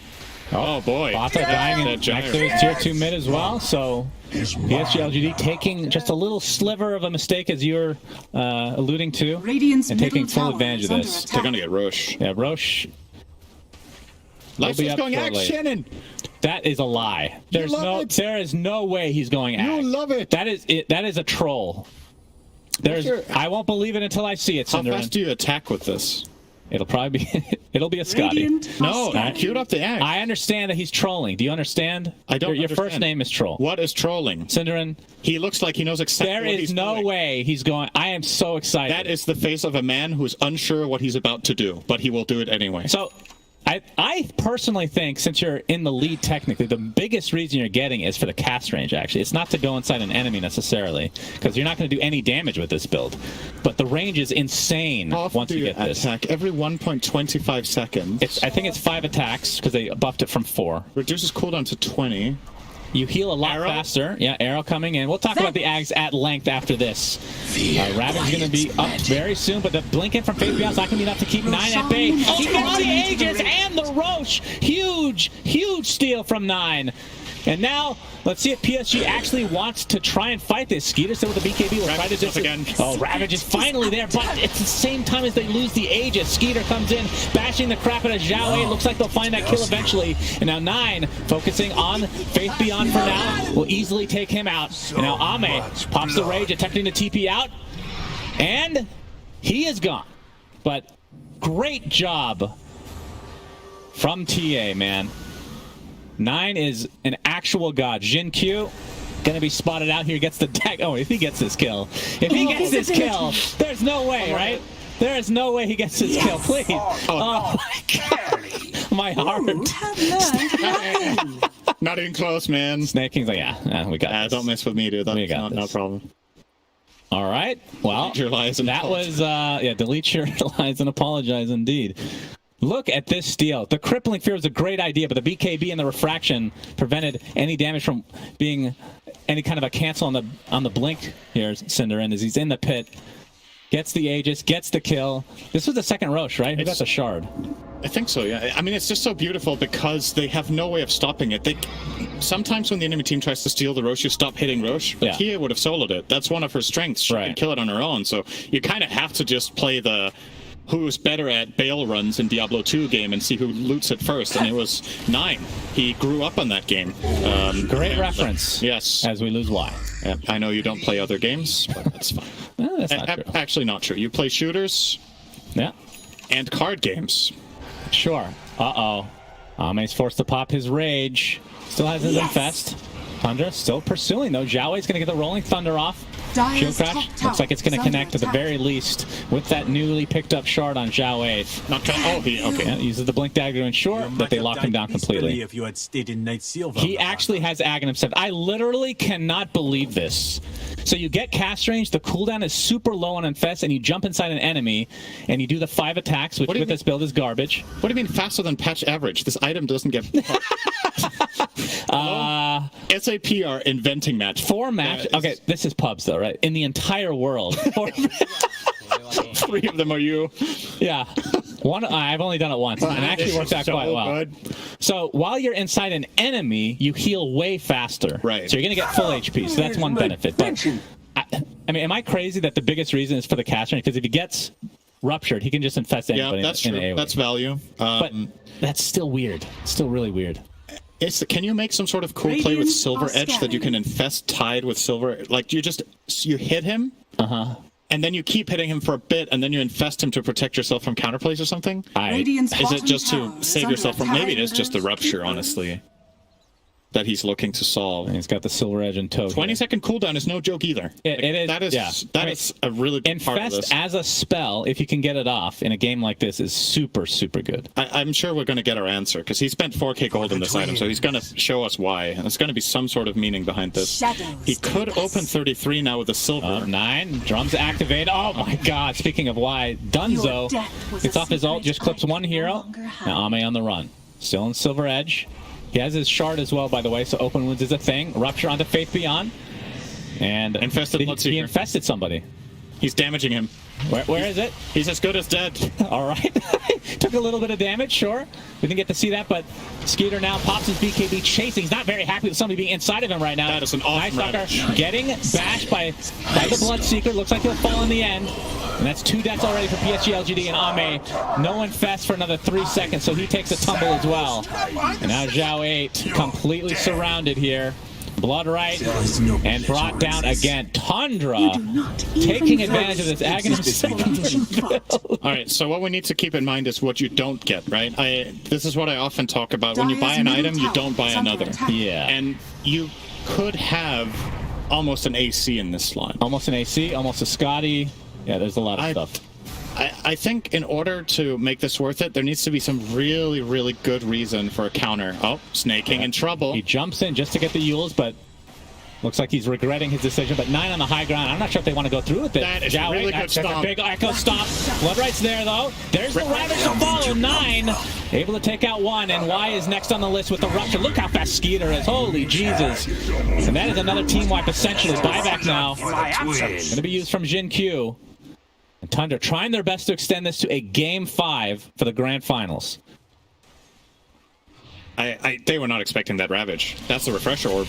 Oh boy. Botha dying in next to his tier 2 mid as well, so PSG.LGD taking just a little sliver of a mistake, as you're alluding to, and taking full advantage of this. They're going to get Roche. Yeah, Roche. Life's going Axe Shannon. That is a lie. There is no way he's going Axe. You love it. That is a troll. I won't believe it until I see it, How Cinderin. fast do you attack with this? It'll probably be it'll be a Scotty. Radiant No, are I queued up the egg. I understand that he's trolling. Do you understand? I don't Your first understand. name is Troll. What is trolling? Cinderin, He looks like he knows exactly there what is he's no doing. way he's going. I am so excited. That is the face of a man who's unsure what he's about to do, but he will do it anyway. So, I personally think, since you're in the lead technically, the biggest reason you're getting is for the cast range, actually. It's not to go inside an enemy necessarily, because you're not going to do any damage with this build. But the range is insane How often once do you you get this. attack? Every 1.25 seconds. I think it's 5 attacks, because they buffed it from 4. Reduces cooldown to 20. You heal a lot faster. Yeah, arrow coming in. We'll talk about the Ags at length after this. Ravage going to be up very soon, but the blinking from Faith Beyond's not going to be enough to keep 9 at bay. He gets the Aegis and the Roche. Huge, huge steal from 9. And now, let's see if PSG actually wants to try and fight this. Skeeter still with the BKB. We'll try to do again. Oh, Ravage is finally there, but it's the same time as they lose the Aegis. Skeeter comes in, bashing the crap out of Zhao. It looks like they'll find that kill eventually. And now 9, focusing on Faith Beyond for now, will easily take him out. And now Ame pops the Rage, attempting to TP out. And he is gone. But great job from TA, man. 9 is an actual god. Jin Q gonna be spotted out here. Gets the deck. Oh, if he gets this kill. If he gets this kill, there's no way, right? There is no way he gets this kill. Please. Oh my god. My heart. Not even close, man. Snake King's like, yeah, we got this. Don't mess with me, dude. We got no this. problem. All right. Well, Delete your lies and that was, yeah, delete your lies and apologize indeed. Look at this steal. The Crippling Fear was a great idea, but the BKB and the Refraction prevented any damage from being any kind of a cancel on the blink here, Cinderin, as he's in the pit. Gets the Aegis, gets the kill. This was the second Roche, right? Who got the shard? I think so, yeah. I mean, it's just so beautiful because they have no way of stopping it. Sometimes when the enemy team tries to steal the Roche, you stop hitting Roche, but Kia would have soloed it. That's one of her strengths. She can kill it on her own, so you kind of have to just play the who's better at bail runs in Diablo 2 game and see who loots it first, and it was 9. He grew up on that game. Great reference. Yes. As we lose Y. Yeah, I know you don't play other games, but that's fine. No, that's not true. Actually not true. You play shooters and card games. Sure. Uh-oh. Ame's forced to pop his Rage. Still has his Infest. Tundra still pursuing, though. Zhao is going to get the Rolling Thunder off. Shield Crash. Looks like it's going to connect at the very least with that newly picked up shard on Zhao 8. Not okay. Yeah, uses the Blink Dagger to ensure that they lock him down completely. If you had stayed in Night Seal, He actually has Aghanim 7. I literally cannot believe this. So you get cast range, the cooldown is super low on Infest, and you jump inside an enemy, and you do the 5 attacks, which with this build is garbage. What do you mean faster than patch average? This item doesn't get... SAP are inventing match. 4 match. Okay, this is pubs though, right? In the entire world, 3 of them are you. Yeah, one. I've only done it once, and it actually worked out quite well. Good. So while you're inside an enemy, you heal way faster. Right. So you're gonna get full HP. So that's one benefit. But I mean, am I crazy that the biggest reason is for the cast range? Because if he gets ruptured, he can just infest anybody. Yeah, that's in true. AoE. That's value. But that's still weird. Still really weird. Can you make some sort of cool play with Silver Edge that you can infest Tide with Silver? Like you hit him, and then you keep hitting him for a bit, and then you infest him to protect yourself from counterplays or something? Is it just to save yourself from? Maybe it is just the rupture, honestly, that he's looking to solve. And he's got the Silver Edge and tow. 20-second cooldown is no joke either. It is. That is a really big part of this. Infest as a spell, if you can get it off in a game like this, is super, super good. I'm sure we're going to get our answer, because he spent 4k gold in this item, so he's going to show us why. And there's going to be some sort of meaning behind this. He could open 33 now with a silver. 9. Drums activate. Oh my god. Speaking of why, Dunzo gets off his ult, just clips one hero. Now Ame on the run. Still in Silver Edge. He has his shard as well, by the way, so open wounds is a thing. Rupture onto Faith Beyond. And he infested somebody. He's damaging him. Where is it? He's as good as dead. All right. Took a little bit of damage, sure. We didn't get to see that, but Skeeter now pops his BKB chasing. He's not very happy with somebody being inside of him right now. That is an awesome Nice getting bashed by the Bloodseeker. Looks like he'll fall in the end. And that's 2 deaths already for PSG.LGD and Ame. No infest for another 3 seconds, so he takes a tumble as well. And now Zhao 8 completely surrounded here. Blood right, and brought down again. Tundra taking advantage of this Aghanim. All right, so what we need to keep in mind is what you don't get, right? This is what I often talk about. When you buy an item, you don't buy another. Yeah. And you could have almost an AC in this slot. Almost an AC, almost a Scotty. Yeah, there's a lot of stuff. I think in order to make this worth it, there needs to be some really, really good reason for a counter. Oh, Snaking in trouble. He jumps in just to get the Yules, but looks like he's regretting his decision. But 9 on the high ground. I'm not sure if they want to go through with it. That is a really good stomp. A big echo stomp. Blood right's there, though. There's the Ravage to follow. 9 able to take out 1, and Y is next on the list with the Rupture. Look how fast Skeeter is. Holy Jesus. And that is another team wipe, essentially. Buyback now. Going to be used from Jin Q. And Tundra trying their best to extend this to a Game 5 for the Grand Finals. They were not expecting that Ravage. That's the Refresher Orb.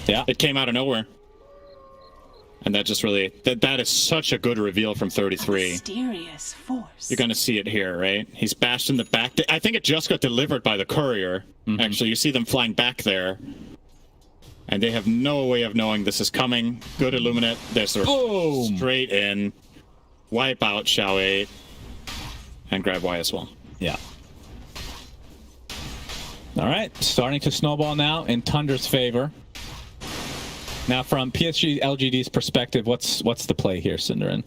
Yeah. It came out of nowhere. And that just really... That is such a good reveal from 33. Mysterious force. You're going to see it here, right? He's bashed in the back. I think it just got delivered by the courier. Actually, you see them flying back there. And they have no way of knowing this is coming. Good Illuminate. There's the straight in. Wipe out Xiao 8 and grab Y as well. Yeah. All right, starting to snowball now in Tundra's favor. Now, from PSG.LGD's perspective, what's the play here, Cinderin?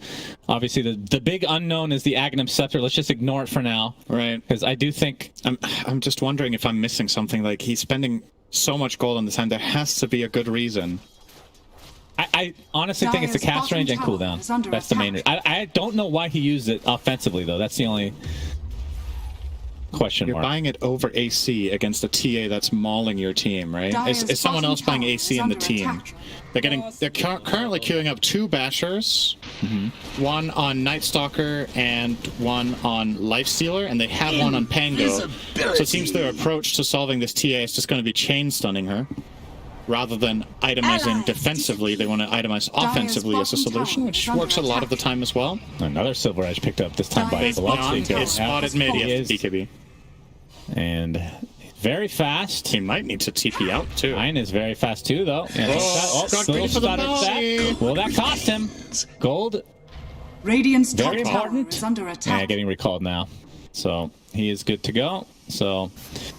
Obviously, the big unknown is the Aghanim Scepter. Let's just ignore it for now, right? Because I do think I'm just wondering if I'm missing something. Like, he's spending so much gold on this hand. There has to be a good reason. I honestly think it's the cast range and cooldown. That's the main reason. I don't know why he used it offensively, though. That's the only question mark. You're buying it over AC against a TA that's mauling your team, right? Is someone else buying AC in the team? They're currently queuing up 2 Bashers, one on Night Stalker and one on Lifestealer, and they have one on Pango. So it seems their approach to solving this TA is just going to be chain stunning her. Rather than itemizing defensively, they want to itemize offensively as a solution, which works a lot of the time as well. Another Silver Edge picked up, this time by Velocity. It's spotted mid, yes, BKB. And very fast. He might need to TP out, too. Mine is very fast, too, though. Yeah, got greedy for the bounty. Will that cost him? Gold. Radiant's very important. Is under attack. Yeah, getting recalled now. So he is good to go. So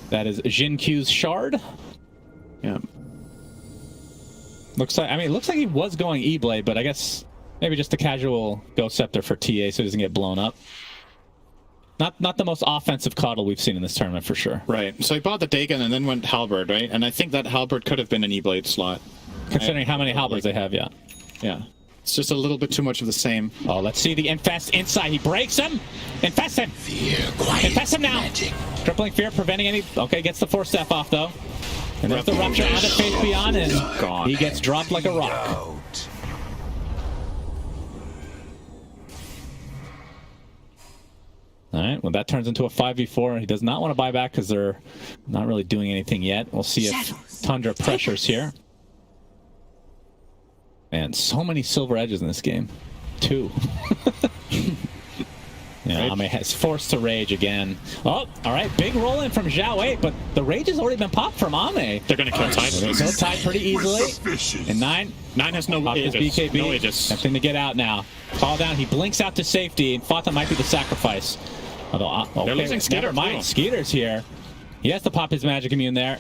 that is Jin Q's shard. Yeah. Looks like, it looks like he was going E-Blade, but I guess maybe just a casual Ghost Scepter for TA so he doesn't get blown up. Not the most offensive coddle we've seen in this tournament for sure. Right. So he bought the Dagon and then went Halberd, right? And I think that Halberd could have been an E-Blade slot. Considering how many Halberds they have, yeah. Yeah. It's just a little bit too much of the same. Oh, let's see the Infest inside. He breaks him. Infest him. Infest him now. Crippling Fear, preventing any... Okay, gets the Force Staff off, though. And there's the Rupture onto Faith Beyond, and he gets dropped like a rock. All right, well, that turns into a 5v4. He does not want to buy back because they're not really doing anything yet. We'll see if Tundra pressures here. Man, so many Silver Edges in this game. 2. Yeah, Ame has forced to rage again. Oh, all right, big roll in from Xiao 8, but the rage has already been popped from Ame. They're going to kill Tide. They kill Tide pretty easily. And 9 has no Aegis. BKB. No Aegis. Something to get out now. Call down. He blinks out to safety, and Fata might be the sacrifice. Although, they're losing Skeeter. Never mind. Skeeter's here. He has to pop his magic immune there.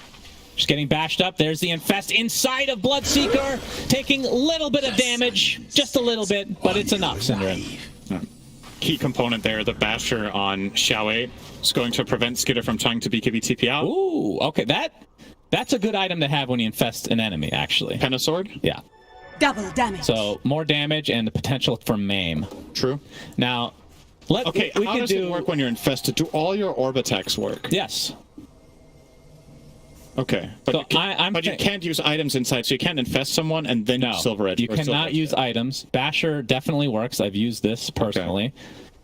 Just getting bashed up. There's the Infest inside of Bloodseeker, taking a little bit of damage. Just a little bit, but it's enough, Cinderin. Key component there, the Basher on Xiao 8 is going to prevent Skitter from trying to BKB TP out. Ooh, okay, that's a good item to have when you infest an enemy, actually. Pentasword? Yeah. Double damage. So more damage and the potential for maim. True. Now, how does it work when you're infested? Do all your orb attacks work? Yes. Okay, but, so you can't use items inside, so you can't infest someone and then use Silver Edge. You cannot use items. Basher definitely works. I've used this personally. Okay.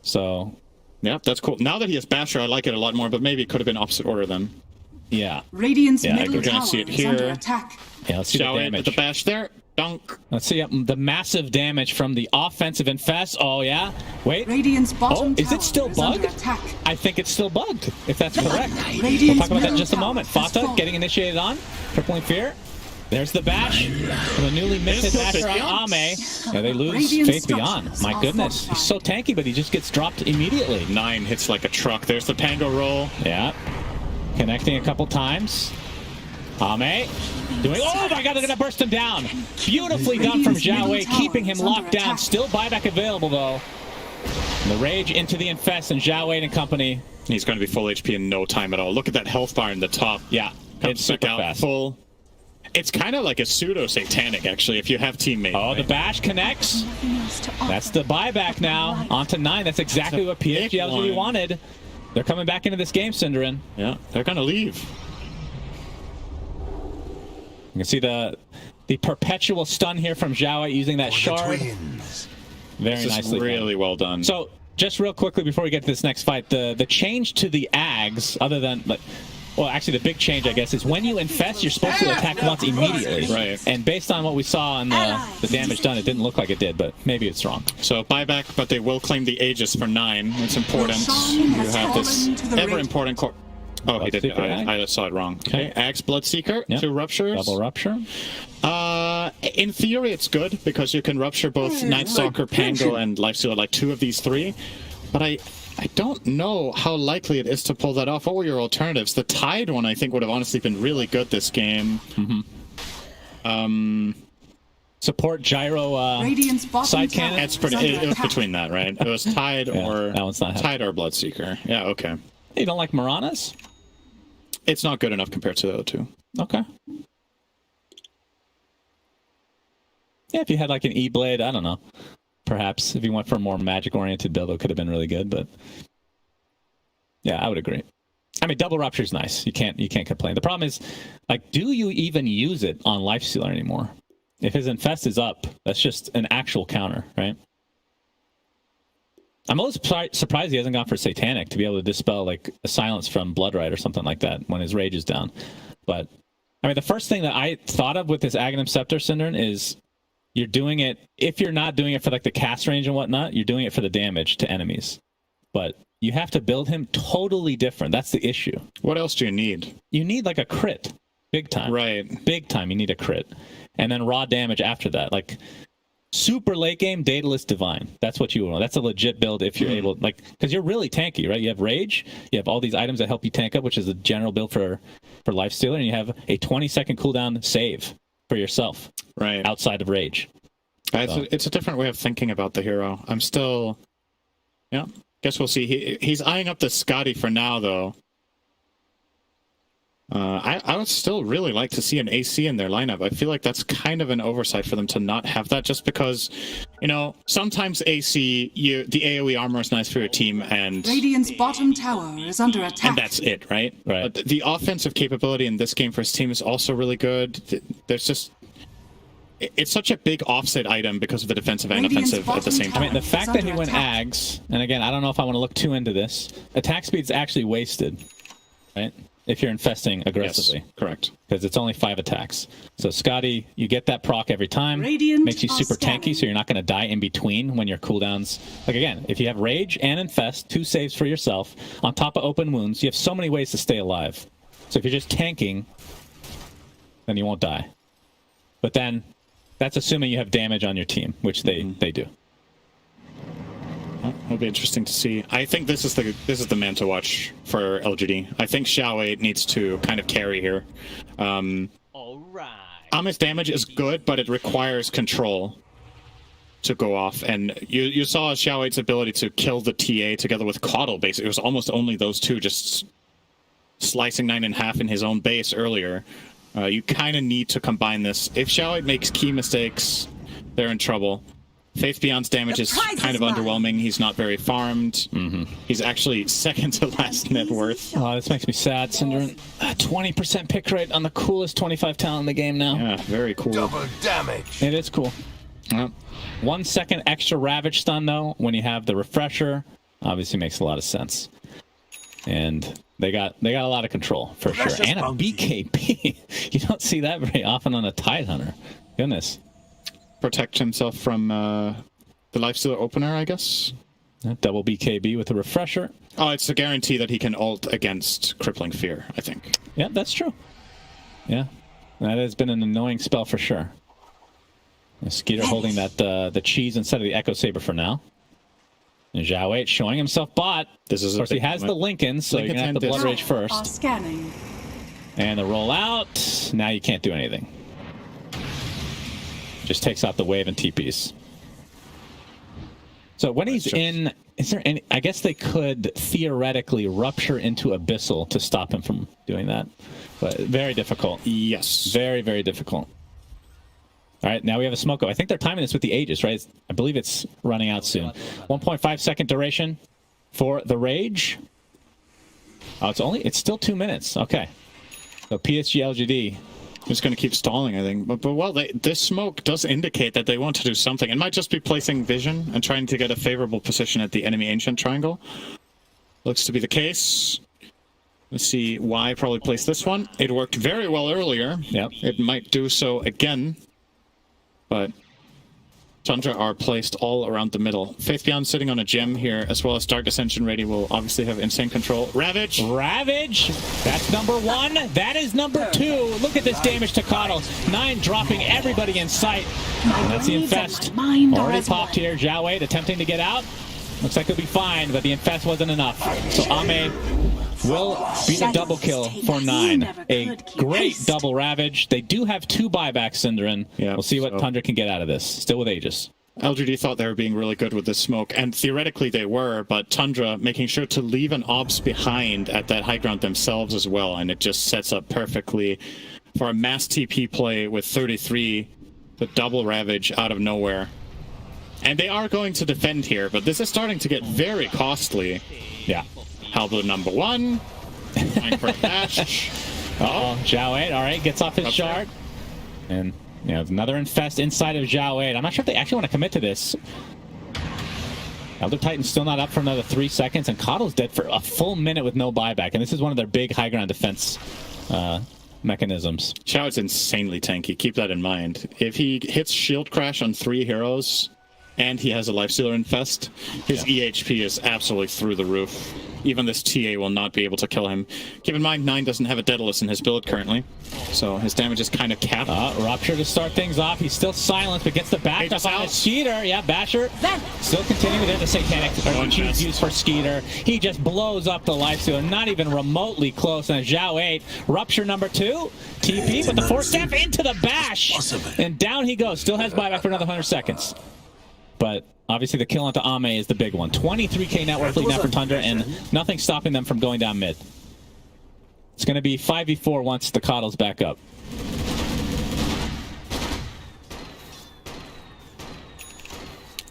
So, yeah, that's cool. Now that he has Basher, I like it a lot more, but maybe it could have been opposite order then. Yeah. Radiant's middle tower see it is here. under attack. Yeah, let's see the damage. The bash there. Dunk. Let's see the massive damage from the offensive infest. Oh, yeah. Wait. Radiant's bottom is it still bugged? I think it's still bugged, if that's correct. We'll talk about that in just a moment. Fata getting initiated on. Crippling Fear. There's the bash. The newly minted masher on Ame. Yeah, they lose Radiant Faith Beyond. My goodness. He's so tanky, but he just gets dropped immediately. 9 hits like a truck. There's the Pango roll. Yeah. Connecting a couple times. Ame doing, oh my god, they're gonna burst him down. Beautifully done from Zhao Wei, keeping him locked down. Still buyback available though. And the rage into the infest, and Zhao Wei and company. He's going to be full HP in no time at all. Look at that health bar in the top. Yeah, comes it's super back out fast. full. It's kind of like a pseudo satanic actually if you have teammate. Oh, right? the bash connects. That's the buyback now. Onto 9. That's exactly what PSG.LGD wanted. They're coming back into this game, Synderin. Yeah, they're gonna leave. You can see the perpetual stun here from Zhao Wei using that shard. Very This is nicely really done. well done. So, just real quickly before we get to this next fight, the change to the Ags, other than, like, well, actually the big change, I guess, is when you infest, you're supposed to attack once immediately. Right. And based on what we saw on the damage done, it didn't look like it did, but maybe it's wrong. So buyback, but they will claim the Aegis for 9. It's important. You have this ever important core. Oh, he did. I saw it wrong. Okay, Axe Bloodseeker, Yep. 2 ruptures. Double rupture. In theory, it's good because you can rupture both Night Stalker, Pango, and Lifestealer, like 2 of these 3. But I don't know how likely it is to pull that off. What were your alternatives? The Tide one, I think, would have honestly been really good this game. Support gyro side cannon. It's pretty. It was between that, right? It was Tide or that one's not Tide or Bloodseeker. Yeah, okay. You don't like Maranas? It's not good enough compared to the other 2. Okay. Yeah, if you had like an E-Blade, I don't know. Perhaps if you went for a more magic-oriented build, it could have been really good, but yeah, I would agree. I mean, double rupture is nice. You can't complain. The problem is, like, do you even use it on Lifestealer anymore? If his infest is up, that's just an actual counter, right? I'm always surprised he hasn't gone for Satanic to be able to dispel like a silence from Bloodrite or something like that when his rage is down. But I mean, the first thing that I thought of with this Aghanim Scepter, Synderin, is you're doing it, if you're not doing it for like the cast range and whatnot, you're doing it for the damage to enemies. But you have to build him totally different. That's the issue. What else do you need? You need like a crit. Big time. Right. Big time. You need a crit. And then raw damage after that. Like super late game, Daedalus Divine. That's what you want. That's a legit build if you're able, like, because you're really tanky, right? You have Rage, you have all these items that help you tank up, which is the general build for Lifestealer, and you have a 20-second cooldown save for yourself, right? Outside of Rage. It's a different way of thinking about the hero. I'm still, yeah. Guess we'll see. He's eyeing up the Scotty for now, though. I would still really like to see an AC in their lineup. I feel like that's kind of an oversight for them to not have that, just because, you know, sometimes AC, the AoE armor is nice for your team, and Radiant's bottom tower is under attack. and that's it, right? Right. But the offensive capability in this game for his team is also really good. There's just, it's such a big offset item because of the defensive and offensive at the same time. I mean, the fact that he went Ags, and again, I don't know if I want to look too into this, attack speed's actually wasted, right? If you're infesting aggressively. Yes, correct. Because it's only 5 attacks. So Scotty, you get that proc every time. Radiant makes you super tanky, so you're not going to die in between when your cooldowns. Like again, if you have Rage and Infest, 2 saves for yourself, on top of open wounds, you have so many ways to stay alive. So if you're just tanking, then you won't die. But then, that's assuming you have damage on your team, which they do. It'll be interesting to see. I think this is the man to watch for LGD. I think Zhao Wei needs to kind of carry here. Alright. Ame's damage is good, but it requires control to go off. And you saw Zhao Wei's ability to kill the TA together with Coddle, basically. It was almost only those two just slicing 9 in half in his own base earlier. You kind of need to combine this. If Zhao Wei makes key mistakes, they're in trouble. Faith Beyond's damage is kind of underwhelming. He's not very farmed. He's actually second to last net worth. Oh, this makes me sad, Synderin. 20% pick rate on the coolest 25 talent in the game now. Yeah, very cool. Double damage. It is cool. Yeah. 1 second extra Ravage stun, though, when you have the refresher, obviously makes a lot of sense. And they got a lot of control, for sure. And a BKB. You don't see that very often on a Tide Hunter. Goodness. Protect himself from the Lifestealer opener, I guess. Double BKB with a refresher. Oh, it's a guarantee that he can ult against Crippling Fear, I think. Yeah, that's true. Yeah. That has been an annoying spell for sure. Skeeter holding that the cheese instead of the Echo Saber for now. And Zhao Wei showing himself bot. This is of course, he has the Lincoln, so you're going to have the Blood Rage first. Scanning. And the roll out. Now you can't do anything. Just takes out the wave and TPs. So when he's in, is there any? I guess they could theoretically rupture into Abyssal to stop him from doing that, but very difficult. Yes, very, very difficult. All right, now we have a smoke up. I think they're timing this with the Aegis, right? I believe it's running out soon. 1.5 second duration for the Rage. Oh, it's still 2 minutes. Okay, so PSG.LGD. Just going to keep stalling, I think. But well, this smoke does indicate that they want to do something. It might just be placing vision and trying to get a favorable position at the enemy ancient triangle. Looks to be the case. Let's see why probably placed this one. It worked very well earlier. Yep. It might do so again. But Tundra are placed all around the middle. Faith Beyond sitting on a gem here, as well as Dark Ascension ready, will obviously have insane control. Ravage! Ravage! That's number 1. That is number 2. Look at this damage to Coddle. 9 dropping everybody in sight. And that's the Infest. Already popped here. Zhao Wei attempting to get out. Looks like he'll be fine, but the Infest wasn't enough. So Ame will be the double kill for 9. A great double Ravage. They do have 2 buybacks, Synderen. Yeah, we'll see what Tundra can get out of this. Still with Aegis. LGD thought they were being really good with this smoke, and theoretically they were, but Tundra making sure to leave an Obs behind at that high ground themselves as well, and it just sets up perfectly for a mass TP play with 33, the double Ravage out of nowhere. And they are going to defend here, but this is starting to get very costly. Yeah. Halberd number 1. Minecraft Dash. Uh-oh, Zhao Wei, all right, gets off his shard. And, you know, another Infest inside of Zhao Wei. I'm not sure if they actually want to commit to this. Elder Titan's still not up for another 3 seconds, and Coddle's dead for a full minute with no buyback. And this is one of their big high ground defense mechanisms. Xiao is insanely tanky. Keep that in mind. If he hits Shield Crash on 3 heroes, and he has a Lifestealer Infest, his EHP is absolutely through the roof. Even this TA will not be able to kill him. Keep in mind, 9 doesn't have a Daedalus in his build currently, so his damage is kind of capped. Rupture to start things off. He's still silenced, but gets the back up on his Skeeter. Yeah, Basher still continuing. There's a Satanic cheese used for Skeeter. He just blows up the Lifestealer, not even remotely close. And Zhao 8, Rupture number 2, TP, but the 4-step into the bash. And down he goes. Still has buyback for another 100 seconds. But obviously the kill onto Ame is the big one. 23k net worth lead now for Tundra, and nothing stopping them from going down mid. It's going to be 5v4 once the Coddle's back up.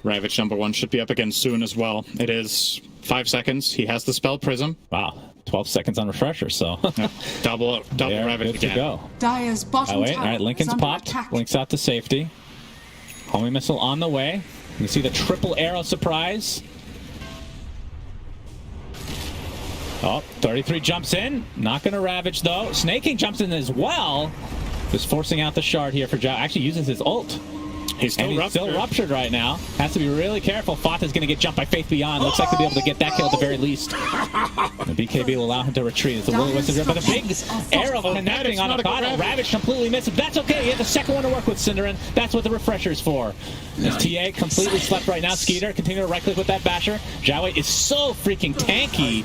Ravage number 1 should be up again soon as well. It is 5 seconds. He has the spell Prism. Wow, 12 seconds on refresher, so double Ravage again. To go. Dire's bottom wait, all right, Lincoln's popped. Attack. Links out to safety. Homing missile on the way. You see the triple arrow surprise. Oh, 33 jumps in. Not going to Ravage, though. Snaking jumps in as well. Just forcing out the shard here for Zhao. Actually uses his ult. He's still ruptured right now. Has to be really careful. Fata's going to get jumped by Faith Beyond. Looks like they'll be able to get that kill at the very least. The BKB will allow him to retreat. It's a Will-O-Wisp, but a big arrow connecting on a Coddle. Ravage completely missed. That's okay. He has a second one to work with, Synderen. That's what the refresher's for. His TA completely slept right now. Skeeter continue to right-click with that Basher. Zhao Wei is so freaking tanky.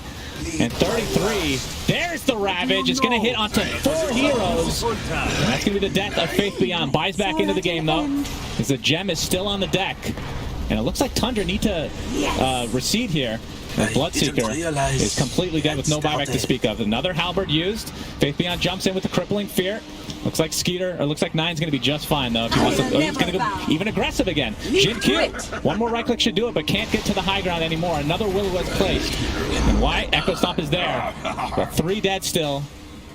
And 33, there's the Ravage. It's going to hit onto 4 heroes. And that's going to be the death of Faith Beyond. Buys back into the game, though, because the gem is still on the deck. And it looks like Tundra need to recede here. And Bloodseeker is completely dead with no buyback to speak of. Another Halberd used. Faith Beyond jumps in with the Crippling Fear. Looks like Skeeter, or looks like 9's going to be just fine, though. If he wants to, he's going to go even aggressive again. Jin Q, one more right-click should do it, but can't get to the high ground anymore. Another Will-O-Wisp placed. And why? Echo Stomp is there. But 3 dead still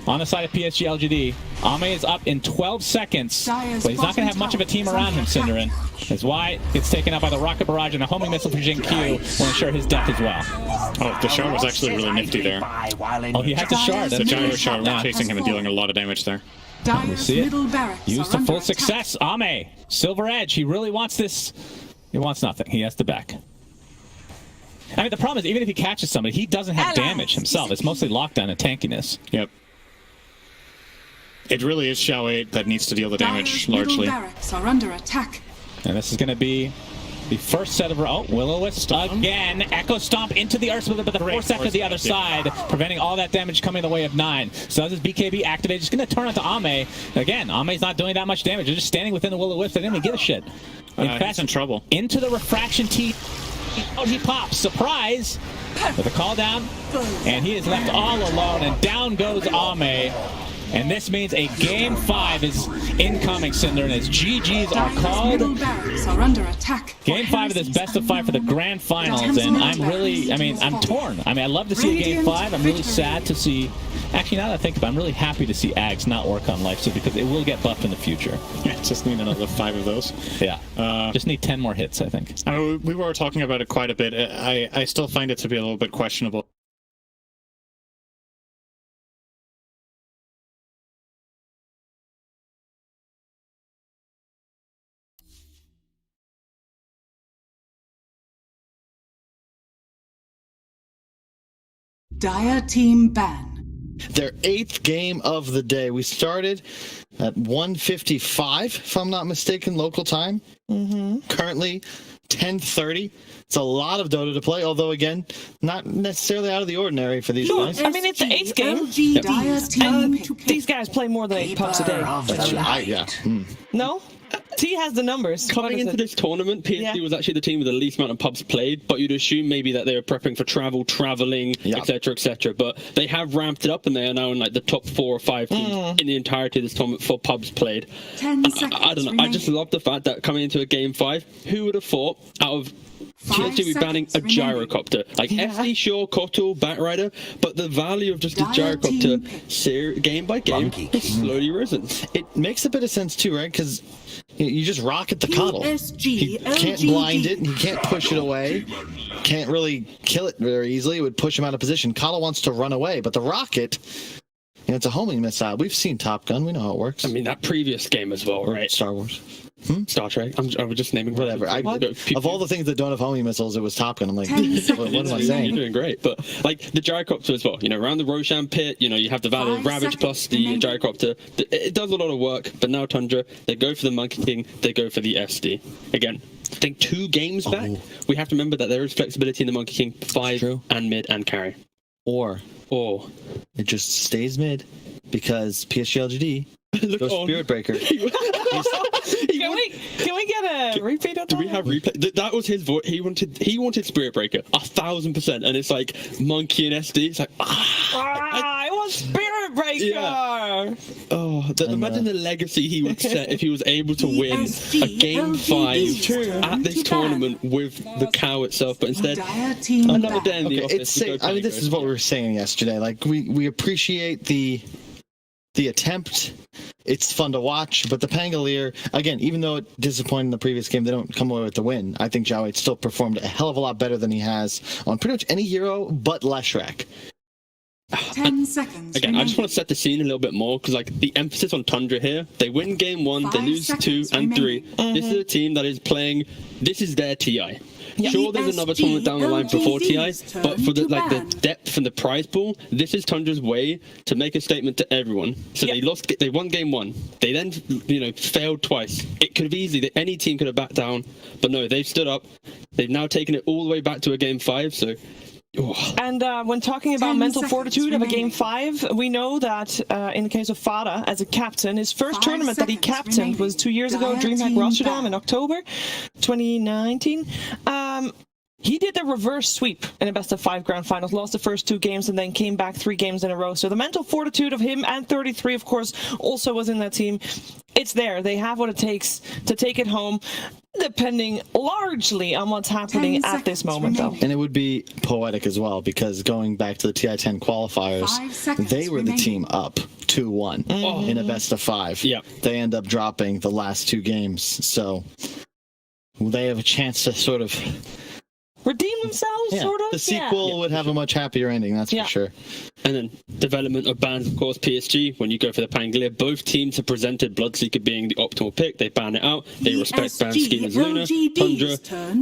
on the side of PSG.LGD. Ame is up in 12 seconds, but he's not going to have much of a team around him, Synderen. That's why it's taken out by the Rocket Barrage, and a homing missile for Jin Q will ensure his death as well. Oh, the shard was actually really nifty there. Oh, he has the shard. The Gyro shard was chasing him and dealing a lot of damage there. You see it? Used to full success. Ame, Silver Edge. He really wants this. He wants nothing. He has to back. I mean, the problem is, even if he catches somebody, he doesn't have damage himself. It's mostly lockdown and tankiness. Yep. It really is Xiao 8 that needs to deal the damage, Dire's middle largely. barracks are under attack. And this is going to be the first set of... Oh, Will-O-Wisp again. Echo Stomp into the Earth Smither, but the Force Effect to the other side, preventing all that damage coming the way of 9. So this is BKB activated. Just going to turn it to Ame. Again, Ame's not doing that much damage. They're just standing within the Will-O-Wisp. They didn't even give a shit. In fact, he's in trouble. Into the Refraction T. Oh, he pops. Surprise! With a call down. And he is left all alone. And down goes Ame. And this means a Game 5 is incoming, Cinder, and his GGs are called. Middle barracks are under attack. Game 5 of this best of 5 for the grand finals, and I'm really, I'm torn. I love to see a Game 5. I'm really sad to see, actually now that I think about it, I'm really happy to see Ags not work on Lifesteal because it will get buffed in the future. Yeah, just need another 5 of those. Yeah, just need 10 more hits, I think. I mean, we were talking about it quite a bit. I still find it to be a little bit questionable. Dire team ban. Their 8th game of the day. We started at 1:55, if I'm not mistaken, local time. Currently 10:30. It's a lot of Dota to play, although again, not necessarily out of the ordinary for these guys. I mean, it's the 8th game. These guys play more than 8 pubs a day. Yeah. No? T has the numbers. Coming into this tournament, PSG was actually the team with the least amount of pubs played, but you'd assume maybe that they were prepping for traveling, etc., etc. But they have ramped it up, and they are now in like the top 4 or 5 teams in the entirety of this tournament for pubs played. 10 seconds I don't know. I just love the fact that coming into a Game 5, who would have thought out of PSG be banning a gyrocopter? Like SD, sure, Kotal, Batrider, but the value of just a gyrocopter game by game has slowly risen. It makes a bit of sense too, right? Because you just rocket the Coddle. He can't blind it, and he can't push it away. Can't really kill it very easily. It would push him out of position. Coddle wants to run away, but the rocket, it's a homing missile. We've seen Top Gun. We know how it works. I mean, that previous game as well, right? Star Wars. Star Trek. I was just naming whatever. Of all the things that don't have homing missiles, it was Top Gun. I'm like, what am I saying? You're doing great, but like the gyrocopter as well. Around the Roshan pit, you have the Valor of Ravage plus the gyrocopter. It does a lot of work, but now Tundra, they go for the Monkey King, they go for the SD. Again, I think 2 games back, we have to remember that there is flexibility in the Monkey King 5 and mid and carry. Or it just stays mid because PSG.LGD goes Spirit Breaker. Can we get a repeat of that? Do we have replay? That was his voice. He wanted Spirit Breaker 1,000%, and it's like Monkey and SD. It's like I want Spirit Breaker. Yeah. Imagine the legacy he would set if he was able to win a Game 5 at this tournament with the cow itself, but instead another day in the office. This is what we were saying yesterday. Like we appreciate the attempt. It's fun to watch, but the Pangolier, again, even though it disappointed in the previous game, they don't come away with the win. I think Xiao 8 still performed a hell of a lot better than he has on pretty much any hero but Leshrac. 10 seconds. Again, I just want to set the scene a little bit more because, like, the emphasis on Tundra here, they win game 1, they lose 2 and 3. This is a team that is playing. This is their TI. Sure, there's another tournament down the line before TI, but for the depth and the prize pool, this is Tundra's way to make a statement to everyone. So they won game 1. They then, failed twice. It could have easily, any team could have backed down, but no, they've stood up. They've now taken it all the way back to a game 5. So. And when talking about mental fortitude of a Game 5, we know that in the case of Fada, as a captain, his first tournament that he captained was 2 years ago, DreamHack Rotterdam in October 2019. He did the reverse sweep in a best-of-5 grand finals, lost the first 2 games, and then came back 3 games in a row. So the mental fortitude of him and 33, of course, also was in that team. It's there. They have what it takes to take it home, depending largely on what's happening at this moment, though. And it would be poetic as well, because going back to the TI-10 qualifiers, they were the team up 2-1 in a best-of-5. Yeah. They end up dropping the last 2 games, so they have a chance to sort of redeem themselves, Yeah, sort of. the sequel would have a much happier ending, that's for sure. And then development of bans, of course, PSG. When you go for the Pangolier, both teams have presented Bloodseeker being the optimal pick. They ban it out. They respect ban scheme as Luna, Tundra.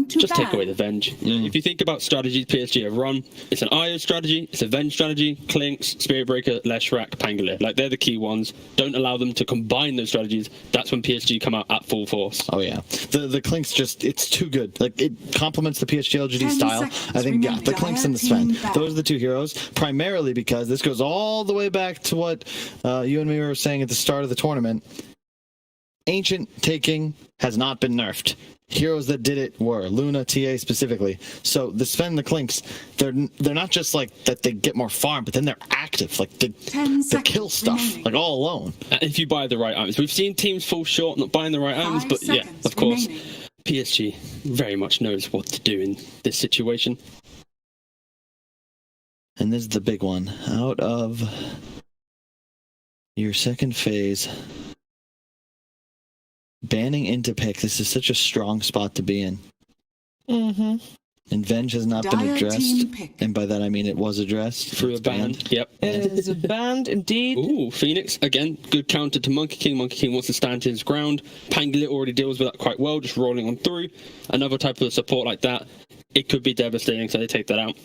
Just take away the Venge. If you think about strategies PSG have run, it's an IO strategy, it's a Venge strategy, Clinks, Spirit Breaker, Leshrac, Pangolier. Like, they're the key ones. Don't allow them to combine those strategies. That's when PSG come out at full force. Oh, yeah. The Clinks just, it's too good. Like, it complements the PSG.LGD style. I think, yeah, the Clinks and the Sven. Those are the two heroes, primarily because this goes all the way back to what you and me were saying at the start of the tournament. Ancient taking has not been nerfed. Heroes that did it were Luna, TA specifically. So the Sven and the Clinks, they're not just like that they get more farm, but then they're active. Like they kill stuff like all alone. If you buy the right items, we've seen teams fall short not buying the right items, but yeah, of course, PSG very much knows what to do in this situation. And this is the big one. Out of your second phase, banning into pick. This is such a strong spot to be in. Mm-hmm. And Venge has not been addressed. And by that I mean it was addressed. Through a ban. Yep. It is a banned, indeed. Ooh, Phoenix. Again, good counter to Monkey King. Monkey King wants to stand his ground. Pangolier already deals with that quite well, just rolling on through. Another type of support like that, it could be devastating, so they take that out.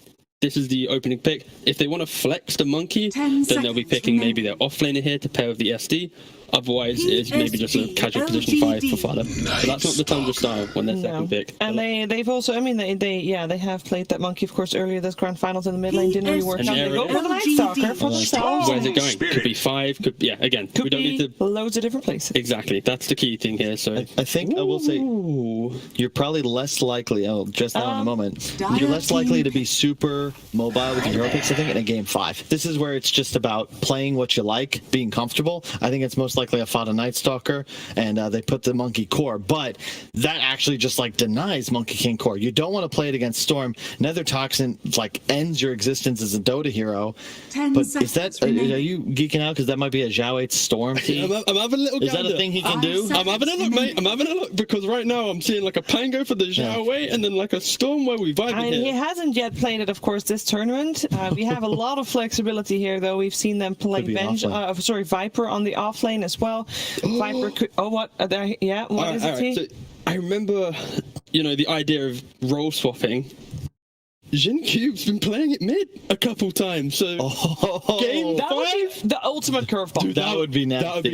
This is the opening pick. If they want to flex the Monkey, then they'll be picking maybe their offlaner here to pair with the SD. Otherwise, it's maybe just a casual position 5 for Fada. But that's not the Tundra style when they're second pick. And they've also, I mean, they have played that Monkey, of course, earlier this grand finals in the mid lane. Didn't really work out. They go for the Night Stalker for themselves. Where's it going? Could be 5. Could, yeah, again, we don't need to. Loads of different places. Exactly. That's the key thing here. So I think I will say you're probably less likely. Oh, just now in a moment. You're less likely to be super mobile with your hero picks, I think, in a game 5. This is where it's just about playing what you like, being comfortable. I think it's most likely a Fada Night Stalker, and they put the Monkey core, but that actually just like denies Monkey King core. You don't want to play it against Storm. Nether Toxin like ends your existence as a Dota hero. But is that are you geeking out because that might be a Zhao 8 Storm team? I'm having a little. Is that a thing he can do? I'm having a look, mate. I'm having a look because right now I'm seeing like a Pango for the Zhao 8 and then like a Storm where we vibe. And he hasn't yet played it, of course, this tournament. We have a lot of flexibility here, though. We've seen them play Viper on the offlane as well. Viper could, what? Yeah, what is it? So I remember, the idea of role swapping. Jin Cube's been playing it mid a couple times, so game 5, the ultimate curveball. Dude, that would be nasty. That would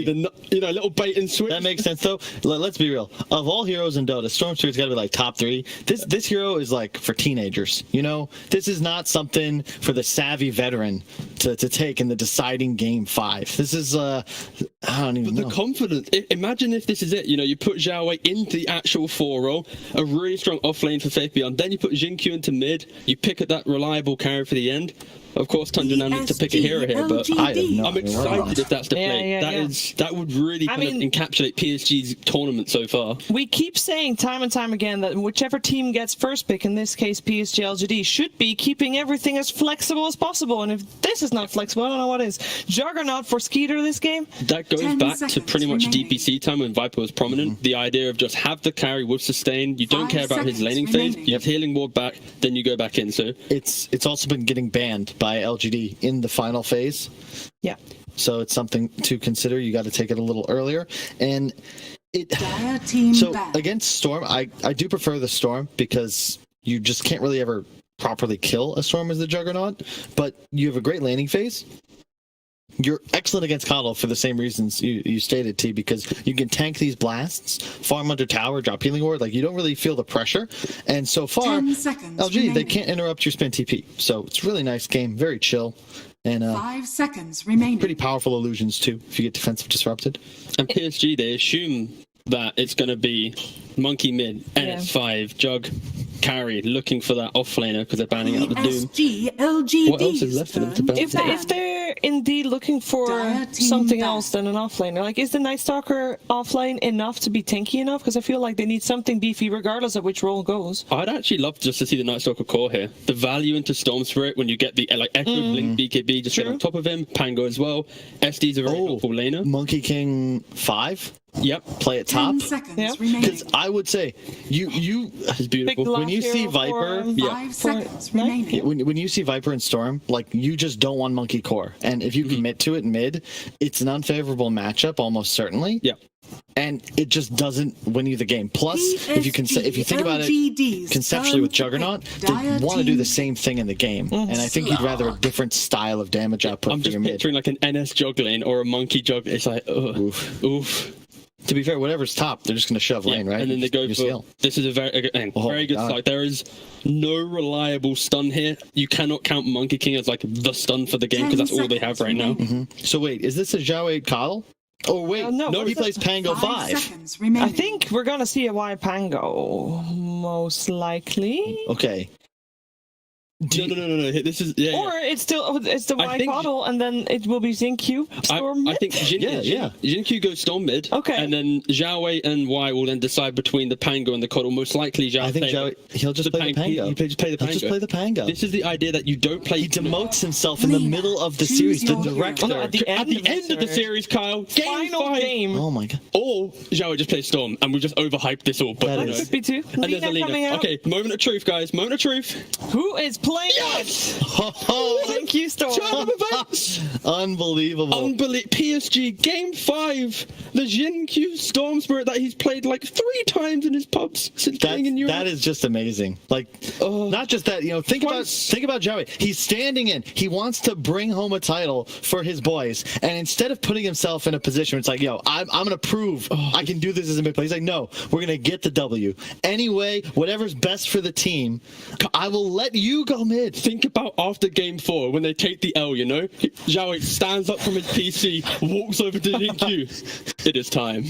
be the little bait and switch. That makes sense, though. Let's be real. Of all heroes in Dota, Storm Spirit's got to be like top 3. This hero is like for teenagers. This is not something for the savvy veteran to take in the deciding game 5. This is I don't even know. The confidence. Imagine if this is it. You put Zhao Wei into the actual 4 role, a really strong offlane for Faith Beyond. Then you put Jin Q into mid. You pick at that reliable carry for the end. Of course, Tundra now needs to pick a hero here, but I'm excited if that's the play. That would really kind of encapsulate PSG's tournament so far. We keep saying time and time again that whichever team gets first pick, in this case PSG.LGD, should be keeping everything as flexible as possible. And if this is not flexible, I don't know what is. Juggernaut for Skeeter this game? That goes back to pretty much DPC time when Viper was prominent. The idea of just have the carry with sustain. You don't care about his laning phase. You have healing ward back, then you go back in. So it's also been getting banned by LGD in the final phase. Yeah. So it's something to consider. You got to take it a little earlier. And against Storm, I do prefer the Storm because you just can't really ever properly kill a Storm as the Juggernaut, but you have a great laning phase. You're excellent against Coddle for the same reasons you stated, T, because you can tank these blasts, farm under tower, drop healing ward. Like, you don't really feel the pressure. And so far, LG, they can't interrupt your spin TP. So it's a really nice game, very chill. And 5 seconds remaining. Pretty powerful illusions, too, if you get defensive disrupted. And PSG, they assume that it's going to be Monkey mid, NS5, Jug, carry, looking for that offlaner because they're banning out the Doom. What else is left for them to ban? If they're indeed looking for something else than an offlaner, like, is the Night Stalker offlane enough to be tanky enough? Because I feel like they need something beefy regardless of which role goes. I'd actually love just to see the Night Stalker core here. The value into Storm Spirit when you get the Echo Blink BKB just get on top of him, Pango as well. SD's a very helpful laner. Monkey King 5? Yep. Play it top. 10 seconds Yep. remaining. Because I would say it's beautiful when you see Viper. 5 seconds remaining. When you see Viper and Storm, like you just don't want Monkey Core, and if you commit to it mid, it's an unfavorable matchup almost certainly. Yeah. And it just doesn't win you the game. Plus, if you think about it conceptually with Juggernaut, they want to do the same thing in the game, and I think you'd rather a different style of damage output. I'm for just your mid. picturing like an NS juggling or a monkey jug. It's like, oof. To be fair, whatever's top, they're just going to shove lane, right? And then they go Use for heal. this is a very good start. There is no reliable stun here. You cannot count Monkey King as like the stun for the game because that's all they have right now. So wait, is this a Zhao 8 coddle? Oh wait, no, he plays Pango 5. Seconds remaining. I think we're gonna see a Y Pango, most likely. Okay. No. This is Or it's the I Y think- Coddle, and then it will be Xingqiu Storm I think Xingqiu goes Storm mid. Okay. And then Zhao Wei and Y will then decide between the Pango and the Coddle. Most likely Zhao. I think he'll just play the Pango. He'll just play the Pango. He'll just play the Pango. This is the idea that you don't play. He demotes himself in the middle of the series. The director. Oh, no, at the end of the series, Kyle. Final 5. game. Oh my god. Or Zhao just plays Storm, and we just overhyped this all. But That you know. is- Could be two. And there's a Lina coming out. Okay, moment of truth, guys. Moment of truth. Who is playing? Yes! Xingqiu Storm. Turn of events. Unbelievable. PSG Game 5. The Xingqiu Storm Spirit that he's played like 3 times in his pubs since playing in Europe. That is just amazing. Like, not just that. Think about Zhao. He's standing in. He wants to bring home a title for his boys, and instead of putting himself in a position where it's like, I'm gonna prove I can do this as a mid player. He's like, no, we're gonna get the W anyway. Whatever's best for the team, I will let you go mid. Think about after Game 4 when they take the L. Zhao stands up from his PC, walks over to Xingqiu. It is time.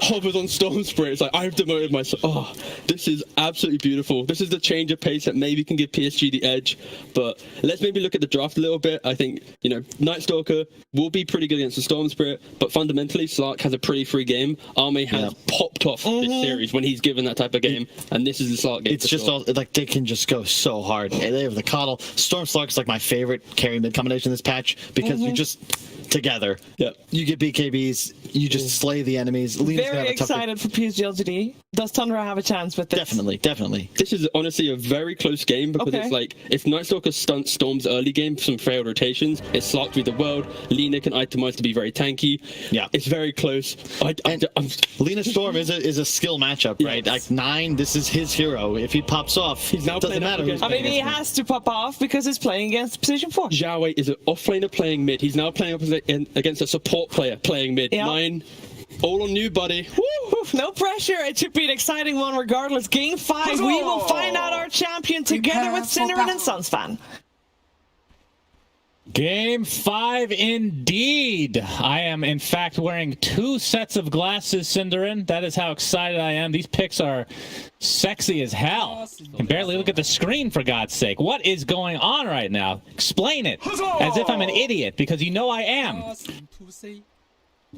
Hovers on Storm Spirit. It's like, I've demoted myself. Oh, this is absolutely beautiful. This is the change of pace that maybe can give PSG the edge. But let's maybe look at the draft a little bit. I think, Night Stalker will be pretty good against the Storm Spirit, but fundamentally, Slark has a pretty free game. Arme has popped off this series when he's given that type of game, and this is the Slark game. It's just all like they can just go so hard. They have the coddle. Storm Slark is like my favorite carry mid combination in this patch because you just together. Yeah. You get BKBs. You just slay the enemies. Lena's gonna Very have a tougher- excited for PSG.LGD. Does Tundra have a chance with this? Definitely. This is honestly a very close game because it's like if Night Stalker stunts Storm's early game for some failed rotations, it's Slark through the world. Lina can itemize to be very tanky. Yeah. It's very close. Lina Storm is a skill matchup, right? Like 9, this is his hero. If he pops off, He's now doesn't playing up matter. against- who's I mean, he playing has to pop off because he's playing against Position 4. Zhao Wei is an offlaner playing mid. He's now playing up against a support player playing mid. Yeah. 9, all on you, buddy. Woo, no pressure. It should be an exciting one regardless. Game 5, we will find out our champion together with Cinderin and Sunsfan. Game 5 indeed. I am in fact wearing 2 sets of glasses, Cinderin. That is how excited I am. These picks are sexy as hell. Can barely look at the screen, for God's sake. What is going on right now? Explain it. As if I'm an idiot, because you know I am.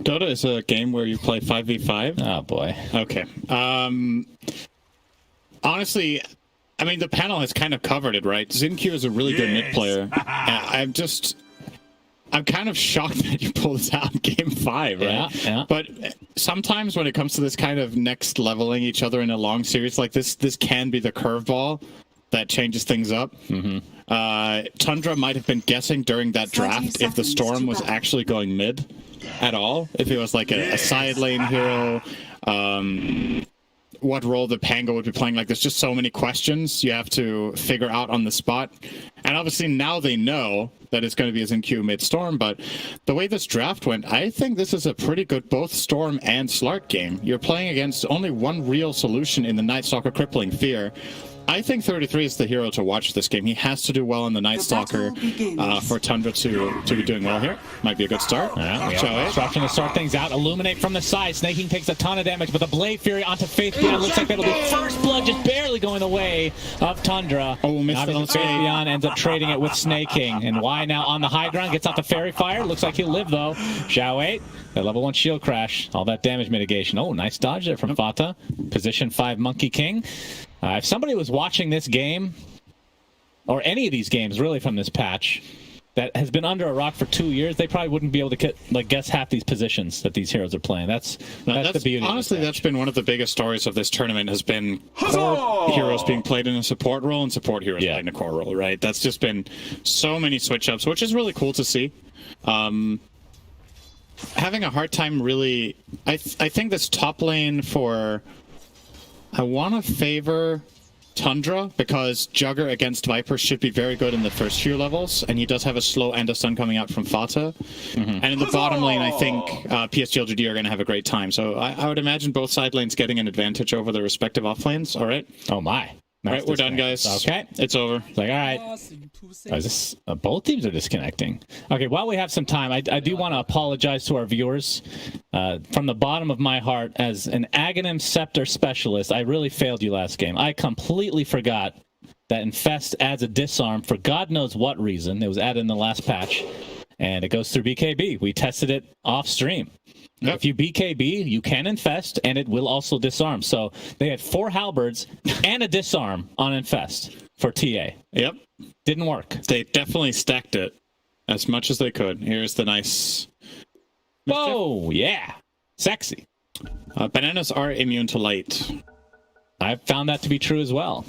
Dota is a game where you play 5v5. Oh boy. Okay. Honestly, I mean, the panel has kind of covered it, right? Xingqiu is a really good mid player. I'm kind of shocked that you pulled this out in Game 5, right? Yeah. But sometimes when it comes to this kind of next leveling each other in a long series like this can be the curveball that changes things up. Tundra might have been guessing during that draft if the Storm was actually going mid at all. If it was like a side lane hero, what role the Pango would be playing. Like, there's just so many questions you have to figure out on the spot. And obviously now they know that it's going to be a Xingqiu mid-Storm, but the way this draft went, I think this is a pretty good both Storm and Slark game. You're playing against only one real solution in the Night Stalker Crippling Fear. I think 33 is the hero to watch this game. He has to do well in the Night Stalker for Tundra to be doing well here. Might be a good start. Disruption to start things out. Illuminate from the side. Snaking takes a ton of damage, but the Blade Fury onto Faith Beyond. Looks like that'll be first blood, just barely going the way of Tundra. Obviously, Faith Beyond ends up trading it with Snaking. And Y now on the high ground, gets out the Fairy Fire. Looks like he'll live, though. Zhao 8, the level 1 shield crash. All that damage mitigation. Oh, nice dodge there from Fata. Position 5 Monkey King. If somebody was watching this game, or any of these games really from this patch, that has been under a rock for 2 years, they probably wouldn't be able to guess half these positions that these heroes are playing. That's the beauty. Honestly, that's been one of the biggest stories of this tournament, has been core heroes being played in a support role and support heroes playing a core role, right? That's just been so many switch-ups, which is really cool to see. Having a hard time really... I think this top lane for... I want to favor Tundra, because Jugger against Viper should be very good in the first few levels, and he does have a slow and a stun coming out from Fata. And in the bottom lane, I think PSG.LGD are going to have a great time. So I would imagine both side lanes getting an advantage over their respective off lanes. All right. Oh my. All right, we're done, guys. Okay. It's over. It's like, all right. Oh, is this, both teams are disconnecting. Okay, while we have some time, I do want to apologize to our viewers. From the bottom of my heart, as an Aghanim Scepter specialist, I really failed you last game. I completely forgot that Infest adds a disarm for God knows what reason. It was added in the last patch, and it goes through BKB. We tested it off stream. Yep. If you BKB, you can Infest, and it will also disarm. So they had 4 halberds and a disarm on Infest for TA. Yep. Didn't work. They definitely stacked it as much as they could. Here's the nice... Oh, yeah. Sexy. Bananas are immune to light. I've found that to be true as well.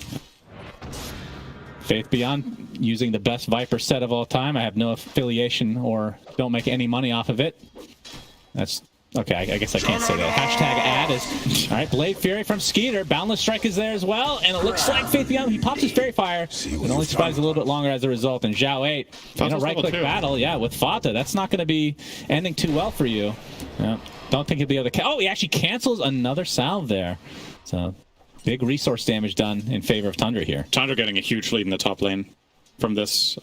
Faith Beyond using the best Viper set of all time. I have no affiliation or don't make any money off of it. That's... Okay, I guess I can't say that. Hashtag ad is... All right, Blade Fury from Skeeter. Boundless Strike is there as well, and it looks like Faith Beyond, he pops his Fairy Fire. It only survives a little bit longer as a result, and Zhao 8. In a right-click battle, with Fata. That's not going to be ending too well for you. Don't think he'll be able to... Oh, he actually cancels another salve there. So, big resource damage done in favor of Tundra here. Tundra getting a huge lead in the top lane from this...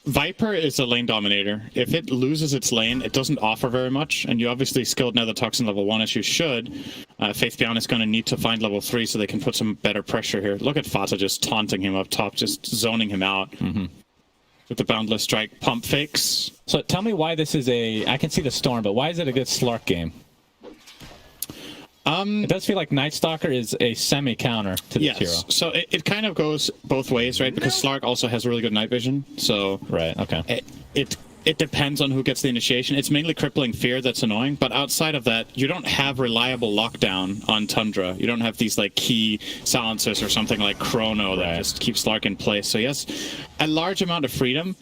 Viper is a lane dominator. If it loses its lane, it doesn't offer very much, and you obviously skilled Nether Toxin level 1 as you should. Faith Beyond is going to need to find level 3 so they can put some better pressure here. Look at Fata just taunting him up top, just zoning him out. With the Boundless Strike pump fakes. So tell me why this is a... I can see the Storm, but why is it a good Slark game? It does feel like Night Stalker is a semi-counter to this hero. So it kind of goes both ways, right? Because Slark also has really good night vision. So right, okay. It depends on who gets the initiation. It's mainly Crippling Fear that's annoying, but outside of that, you don't have reliable lockdown on Tundra. You don't have these like key silencers or something like Chrono that just keeps Slark in place. So yes, a large amount of freedom.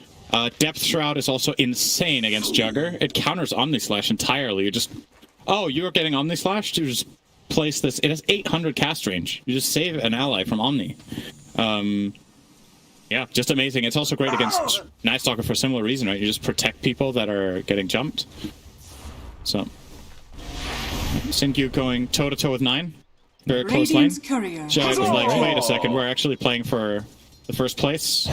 Depth Shroud is also insane against Jugger. It counters Omnislash entirely. You just... Oh, you are getting Omnislash? You just place this. It has 800 cast range. You just save an ally from Omni. Yeah, just amazing. It's also great against Night Stalker for a similar reason, right? You just protect people that are getting jumped. So, Singyu going toe-to-toe with 9. Very close lane. Jai was like, wait a second, we're actually playing for the first place.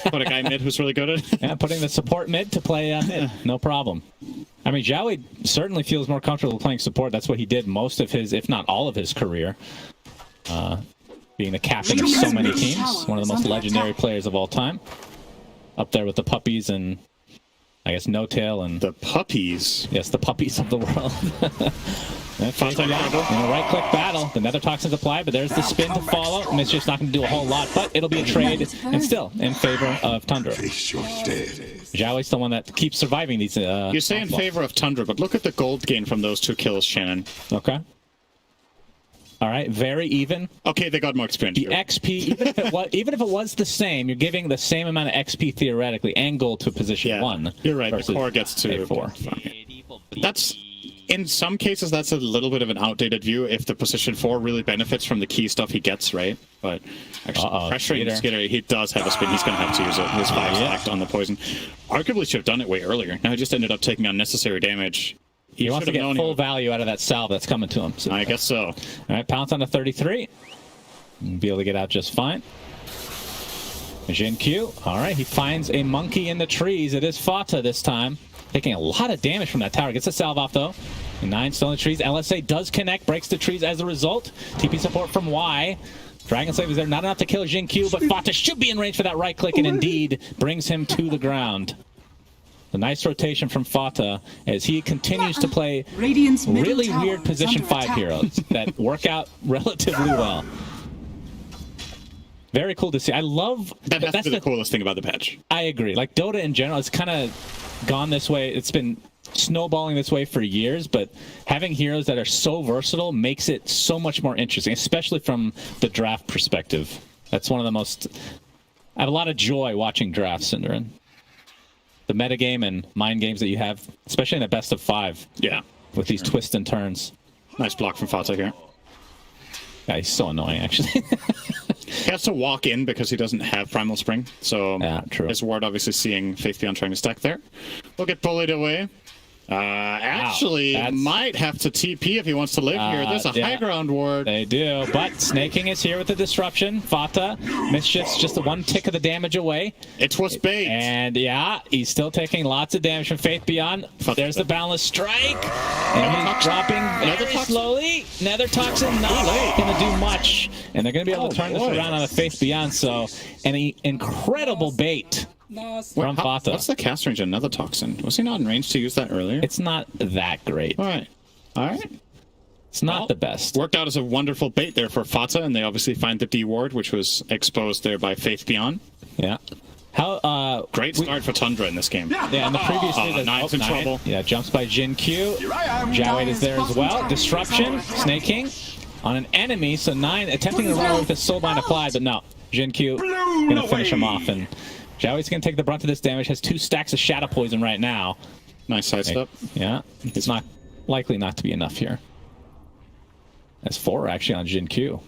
Put a guy mid who's really good at it. Yeah, putting the support mid to play mid. No problem. I mean, Zhao certainly feels more comfortable playing support. That's what he did most of his, if not all of his career. Being the captain of so many teams. One of the most legendary players of all time. Up there with the puppies and, I guess, No Tail and... The puppies? Yes, the puppies of the world. In a right-click battle, the Nether Toxin's applied, but there's the spin to follow. And it's just not going to do a whole lot, but it'll be a trade, and still in favor of Tundra. Zhao the one that keeps surviving these... You say in favor of Tundra, but look at the gold gain from those 2 kills, Shannon. Okay. All right, very even. Okay, they got more experience. The XP, even if it was the same, you're giving the same amount of XP theoretically and gold to position 1. You're right. The core gets to 4. That's in some cases that's a little bit of an outdated view. If the position 4 really benefits from the key stuff he gets, right? But actually, pressuring Skitter, he does have a spin. He's going to have to use it. His 5 stacked on the poison. Arguably should have done it way earlier. Now he just ended up taking unnecessary damage. He wants to get full value out of that salve that's coming to him. So. I guess so. All right, pounce on the 33. Be able to get out just fine. Jin Q. All right, he finds a monkey in the trees. It is Fata this time. Taking a lot of damage from that tower. Gets a salve off, though. 9 still in the trees. LSA does connect, breaks the trees as a result. TP support from Y. Dragon Slave is there. Not enough to kill Jin Q, but Fata should be in range for that right click, and indeed brings him to the ground. A nice rotation from Fata as he continues to play really weird position 5 heroes that work out relatively well. Very cool to see. I love that. That's the coolest thing about the patch. I agree. Like Dota in general, it's kind of gone this way. It's been snowballing this way for years, but having heroes that are so versatile makes it so much more interesting, especially from the draft perspective. That's one of the most... I have a lot of joy watching drafts, Cinderin. The metagame and mind games that you have, especially in a best of 5. Yeah. With these twists and turns. Nice block from Fata here. Yeah, he's so annoying, actually. He has to walk in because he doesn't have Primal Spring. So yeah, true. His ward obviously seeing Faith Beyond trying to stack there. Will get bullied away. Actually, might have to TP if he wants to live here. There's a high ground ward. They do, but Snaking is here with the disruption. Fata, Mischief's just the 1 tick of the damage away. It was bait. And yeah, he's still taking lots of damage from Faith Beyond. There's the Boundless Strike. And he's dropping very slowly. Nether Toxin not going to do much. And they're going to be able to turn this around on a Faith Beyond. So, an incredible bait. From Fata. What's the cast range on Nether Toxin? Was he not in range to use that earlier? It's not that great. All right. It's not the best. Worked out as a wonderful bait there for Fata, and they obviously find the D ward, which was exposed there by Faith Beyond. Yeah. Great start for Tundra in this game. Yeah, in the previous Nine's in trouble. Yeah, jumps by Jin Q. Jowade is there as well. Disruption, Snaking on an enemy, so 9 attempting to run with the Soulbind applied, but no. Jin Q gonna finish him off, and Jowade's gonna take the brunt of this damage. Has 2 stacks of Shadow Poison right now. Nice sidestep. Yeah, it's not likely not to be enough here. That's 4 actually on Jin Q.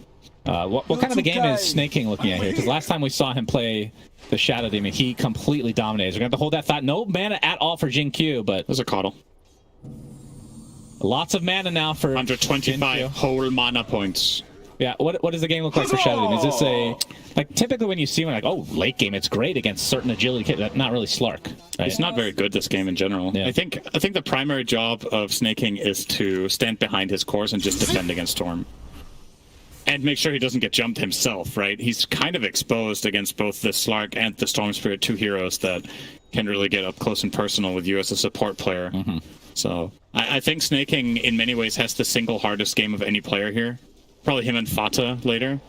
What kind of a game is Snaking looking at here? Because last time we saw him play the Shadow Demon, he completely dominated. We're going to have to hold that thought. No mana at all for Jin Q, but... There's a Coddle. Lots of mana now for 125 whole mana points. Yeah, what does the game look like for Shadow Demon? Is this a... Like, typically when you see one, like, oh, late game, it's great against certain agility kits. Not really Slark. Right? It's not very good, this game in general. Yeah. I think the primary job of Snaking is to stand behind his cores and just defend against Storm. And make sure he doesn't get jumped himself, right? He's kind of exposed against both the Slark and the Storm Spirit, 2 heroes that can really get up close and personal with you as a support player. Mm-hmm. So I think Snaking, in many ways, has the single hardest game of any player here. Probably him and Fata later.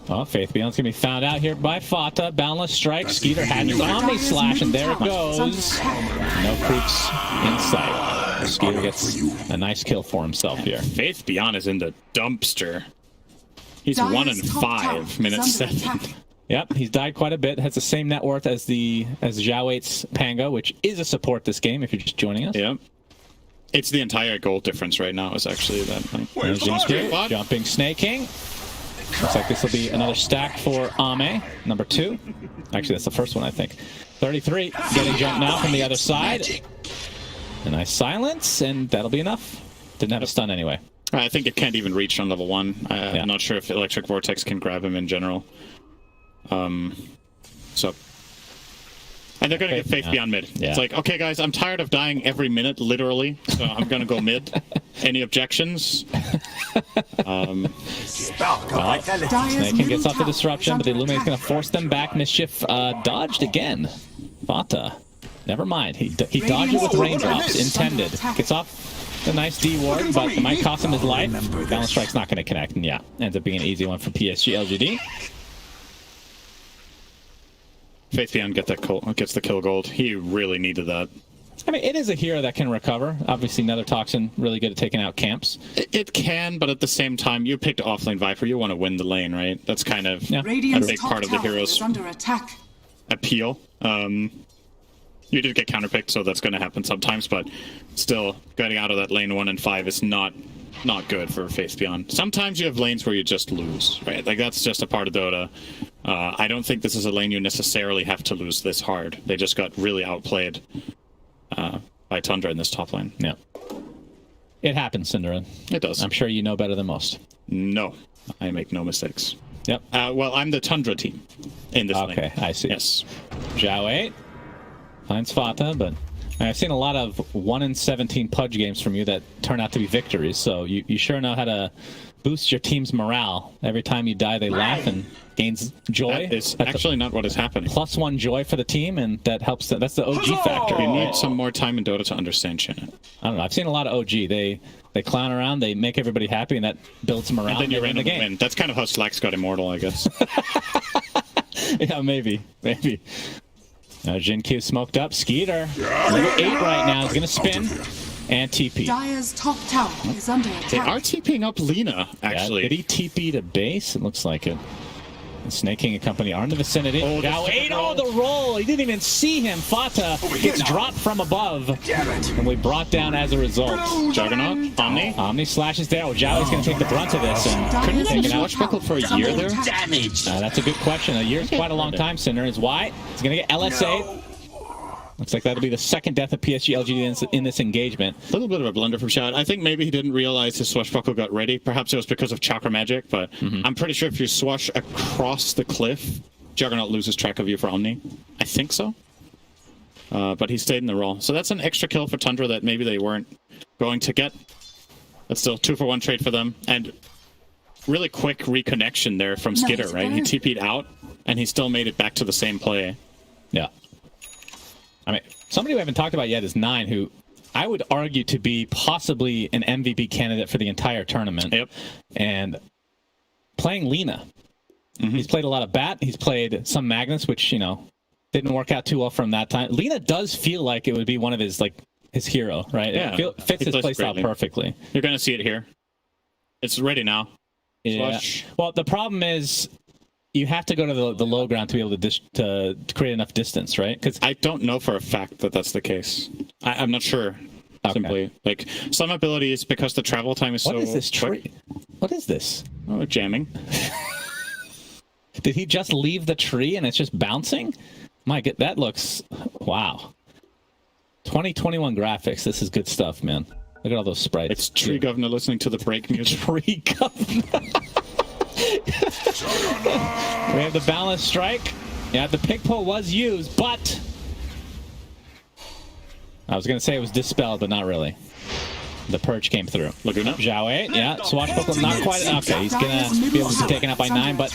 Well, Faith Beyond's going to be found out here by Fata. Boundless Strike. Skeeter had his Omni Slash, and there it goes. No creeps in sight. Skeeter gets a nice kill for himself here. Faith Beyond is in the dumpster. He's 1 in 5, minutes 7. Yep, he's died quite a bit. Has the same net worth as Jowade's Pango, which is a support this game, if you're just joining us. Yep. It's the entire gold difference right now, is actually that thing. Jumping Snaking. Looks like this will be another stack for Ame, number 2. Actually, that's the first one, I think. 33, getting jumped now from the other side. A nice silence, and that'll be enough. Didn't have a stun anyway. I think it can't even reach on level 1. I'm not sure if Electric Vortex can grab him in general. And they're going to get Faith Beyond mid. Yeah. It's like, okay, guys, I'm tired of dying every minute, literally. So I'm going to go mid. Any objections? Snaking gets off the disruption, but the Illuminate's going to force them back. Mischief dodged again. Fata. Never mind. He dodged it with raindrops. Intended. Gets off the nice D ward, but it might cost him his life. Balance Strike's not going to connect, and yeah, ends up being an easy one for PSG.LGD. Faith Beyond gets the kill gold. He really needed that. I mean, it is a hero that can recover. Obviously, Nether Toxin really good at taking out camps. It can, but at the same time, you picked offlane Viper. You want to win the lane, right? That's kind of a big part of the hero's appeal. You did get counterpicked, so that's going to happen sometimes, but still, getting out of that lane 1 and 5 is not good for Faith Beyond. Sometimes you have lanes where you just lose, right? Like, that's just a part of Dota. I don't think this is a lane you necessarily have to lose this hard. They just got really outplayed by Tundra in this top lane. Yeah. It happens, Cinderin. It does. I'm sure you know better than most. No. I make no mistakes. Yep. Well, I'm the Tundra team in this lane. Okay, I see. Yes. Jowade finds Fata, but I've seen a lot of 1 in 17 Pudge games from you that turn out to be victories, so you sure know how to boost your team's morale. Every time you die, they laugh and gains joy. It's actually not what is happening. +1 joy for the team, and that helps. That's the OG factor. You need some more time in Dota to understand Shannon. I don't know. I've seen a lot of OG. They clown around, they make everybody happy, and that builds morale. And then you randomly win. That's kind of how Slacks got immortal, I guess. Yeah, maybe. Jin Q smoked up. Skeeter, level 8 right now. He's going to spin and TP. Dire's top tower is under attack. They are TPing up Lina, actually. Yeah, did he TP to base? It looks like it. And Snake King and company are in the vicinity. Now 8, the roll! He didn't even see him. Fata gets dropped from above. And we brought down as a result. Juggernaut, Omni slashes there. Zhao's going to take the brunt of this. And couldn't take an Swashbuckle for a year there? That's a good question. A year is quite a long time, Cinder. Is why he's going to get LSA. Looks like that'll be the second death of PSG.LGD in this engagement. A little bit of a blunder from Shad. I think maybe he didn't realize his Swashbuckle got ready. Perhaps it was because of Chakra Magic, but I'm pretty sure if you swash across the cliff, Juggernaut loses track of you for Omni. I think so. But he stayed in the roll. So that's an extra kill for Tundra that maybe they weren't going to get. That's still 2-for-1 trade for them. And really quick reconnection there from Skitter, right? He TP'd out, and he still made it back to the same play. Yeah. I mean, somebody we haven't talked about yet is 9, who I would argue to be possibly an MVP candidate for the entire tournament. Yep. And playing Lina. He's played a lot of Bat. He's played some Magnus, which, you know, didn't work out too well from that time. Lina does feel like it would be one of his, like, his hero, right? Yeah. It fits his playstyle perfectly. You're going to see it here. It's ready now. Yeah. Swash. Well, the problem is you have to go to the low ground to be able to create enough distance, right? Because I don't know for a fact that that's the case. I'm not sure. Okay. Simply, like some abilities, because the travel time is so. What is this tree? quick. What is this? Oh, jamming. Did he just leave the tree and it's just bouncing? My God, that looks wow. 2021 graphics. This is good stuff, man. Look at all those sprites. It's Tree Governor listening to the break music. Tree Governor. We have the balance strike. Yeah, the pick pull was used, but I was going to say it was dispelled, but not really. The purge came through. Laguna. Zhao, yeah, Swashbuckle not quite. Okay, he's going to be able to be taken out by 9, but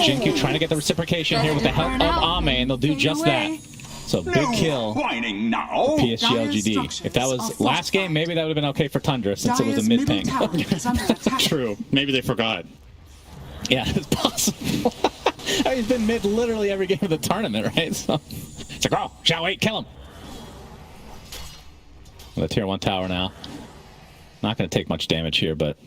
Jin trying to get the reciprocation here with the help of Ame, and they'll do just that. So big kill for PSG.LGD. If that was last game, maybe that would have been okay for Tundra since it was a mid-ping. True. Maybe they forgot. Yeah, it's possible. I mean, he's been mid literally every game of the tournament, right? So it's like, oh, Zhao, kill him. The tier 1 tower now. Not going to take much damage here, but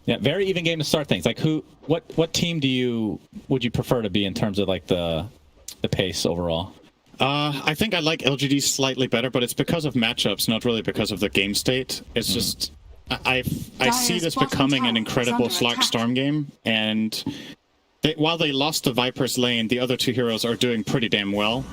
yeah, very even game to start things. Like, what team would you prefer to be in terms of like the pace overall? I think I like LGD slightly better, but it's because of matchups, not really because of the game state. It's just I see this becoming an incredible Slark Storm game, and while they lost the Viper's lane, the other two heroes are doing pretty damn well.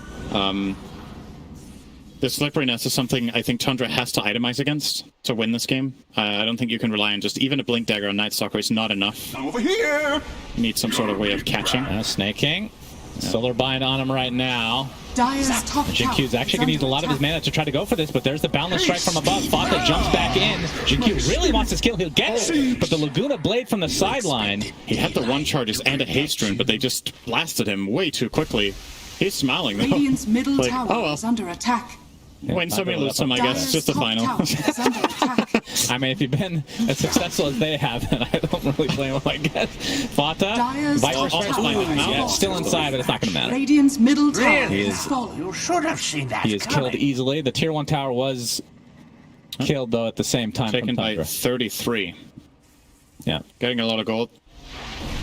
The slipperiness is something I think Tundra has to itemize against to win this game. I don't think you can rely on just even a Blink Dagger on Night Stalker is not enough. Over here! You need some sort of way of catching. Snake King. Solar Bind on him right now. Jinkyu's actually going to use a lot of his mana to try to go for this, but there's the Boundless Strike from above. Fata jumps back in. Jinkyu really wants this kill. He'll get it, but the Laguna Blade from the sideline. He had the 1 charges and a haste rune, but they just blasted him way too quickly. He's smiling, though. Radiant's middle like, tower oh, well. is under attack. Win some, you lose some, I guess. It's just the final. I mean, if you've been as successful as they have, then I don't really blame them, I guess. Fata, Viper's yeah, still inside, but it's not going to matter. Radiant's middle tower is fallen. You should have seen that. He is killed easily. The tier 1 tower was killed, though, at the same time. Taken by 33. Yeah. Getting a lot of gold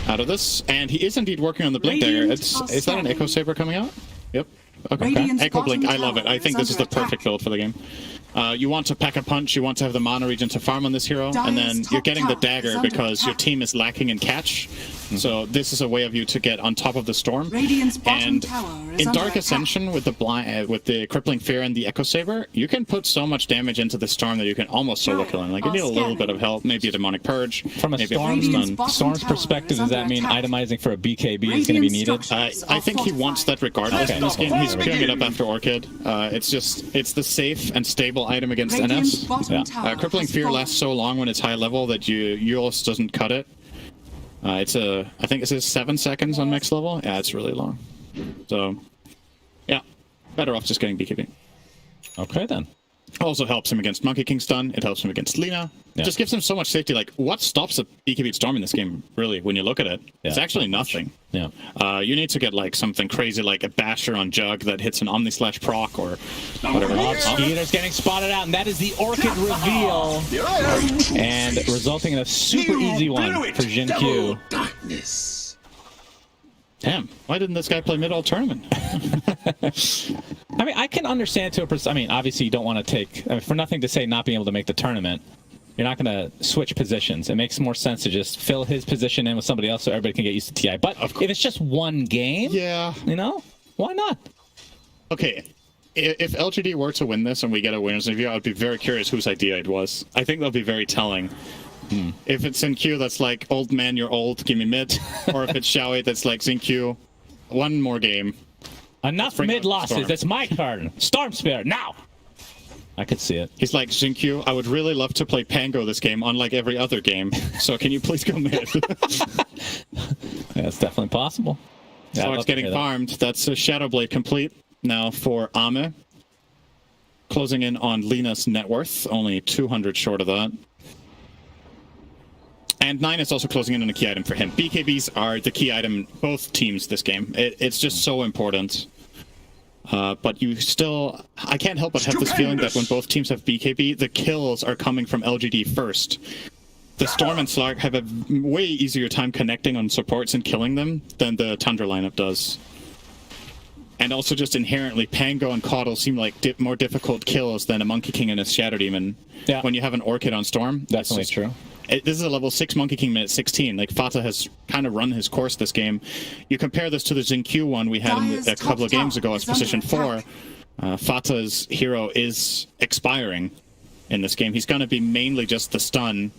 out of this. And he is indeed working on the Blink Dagger. Is that an Echo Saber coming out? Yep. Okay. Echo Blink, I love it. I think this is the perfect build for the game. You want to pack a punch, you want to have the mana regen to farm on this hero, and then you're getting the dagger because your team is lacking in catch. So this is a way of you to get on top of the storm. And in Dark Ascension with the Crippling Fear and the Echo Saber, you can put so much damage into the storm that you can almost solo kill him. Like you need a little bit of help, maybe a Demonic Purge, from a storm's perspective. Does that mean itemizing for a BKB is going to be needed? I think he wants that regardless in this game. He's queuing it up after Orchid. It's the safe and stable item against NS. Crippling Fear lasts so long when it's high level that Euls doesn't cut it. I think it says 7 seconds on max level. Yeah, it's really long. So, yeah, better off just getting BKB. Okay then. Also helps him against Monkey King stun. It helps him against Lina. It just gives him so much safety. Like, what stops a BKB Storm in this game, really, when you look at it? It's actually nothing. Yeah. You need to get, like, something crazy, like a Basher on Jug that hits an Omni-Slash proc or whatever. Skeeter's getting spotted out, and that is the Orchid reveal. And resulting in a super easy one for Jin Q. Damn, why didn't this guy play mid all tournament? I mean, I can understand to a percent. I mean, obviously, you don't want to take, I mean, for nothing to say not being able to make the tournament, you're not going to switch positions. It makes more sense to just fill his position in with somebody else so everybody can get used to TI. But if it's just one game, you know, why not? Okay, if LGD were to win this and we get a winner's review, I would be very curious whose idea it was. I think that'll be very telling. If it's Q that's like, old man, you're old, give me mid. Or if it's Xiaowei that's like, Q, one more game. Enough mid losses, it's my turn. Storm Spirit, now! I could see it. He's like, Q, I would really love to play Pango this game, unlike every other game. So can you please go mid? Yeah, it's definitely possible. Yeah, so it's getting farmed. That's a Shadow Blade complete now for Ame. Closing in on Lina's net worth, only 200 short of that. And 9 is also closing in on a key item for him. BKBs are the key item in both teams this game. It's just so important. But you still... I can't help but have this feeling that when both teams have BKB, the kills are coming from LGD first. The Storm and Slark have a way easier time connecting on supports and killing them than the Tundra lineup does. And also just inherently, Pango and Caudle seem like more difficult kills than a Monkey King and a Shadow Demon. Yeah. When you have an Orchid on Storm. Definitely true. This is a level 6 Monkey King minute 16. Like, Fata has kind of run his course this game. You compare this to the Jin Q one we had a couple of games ago as position 4. Fata's hero is expiring in this game. He's going to be mainly just the stun.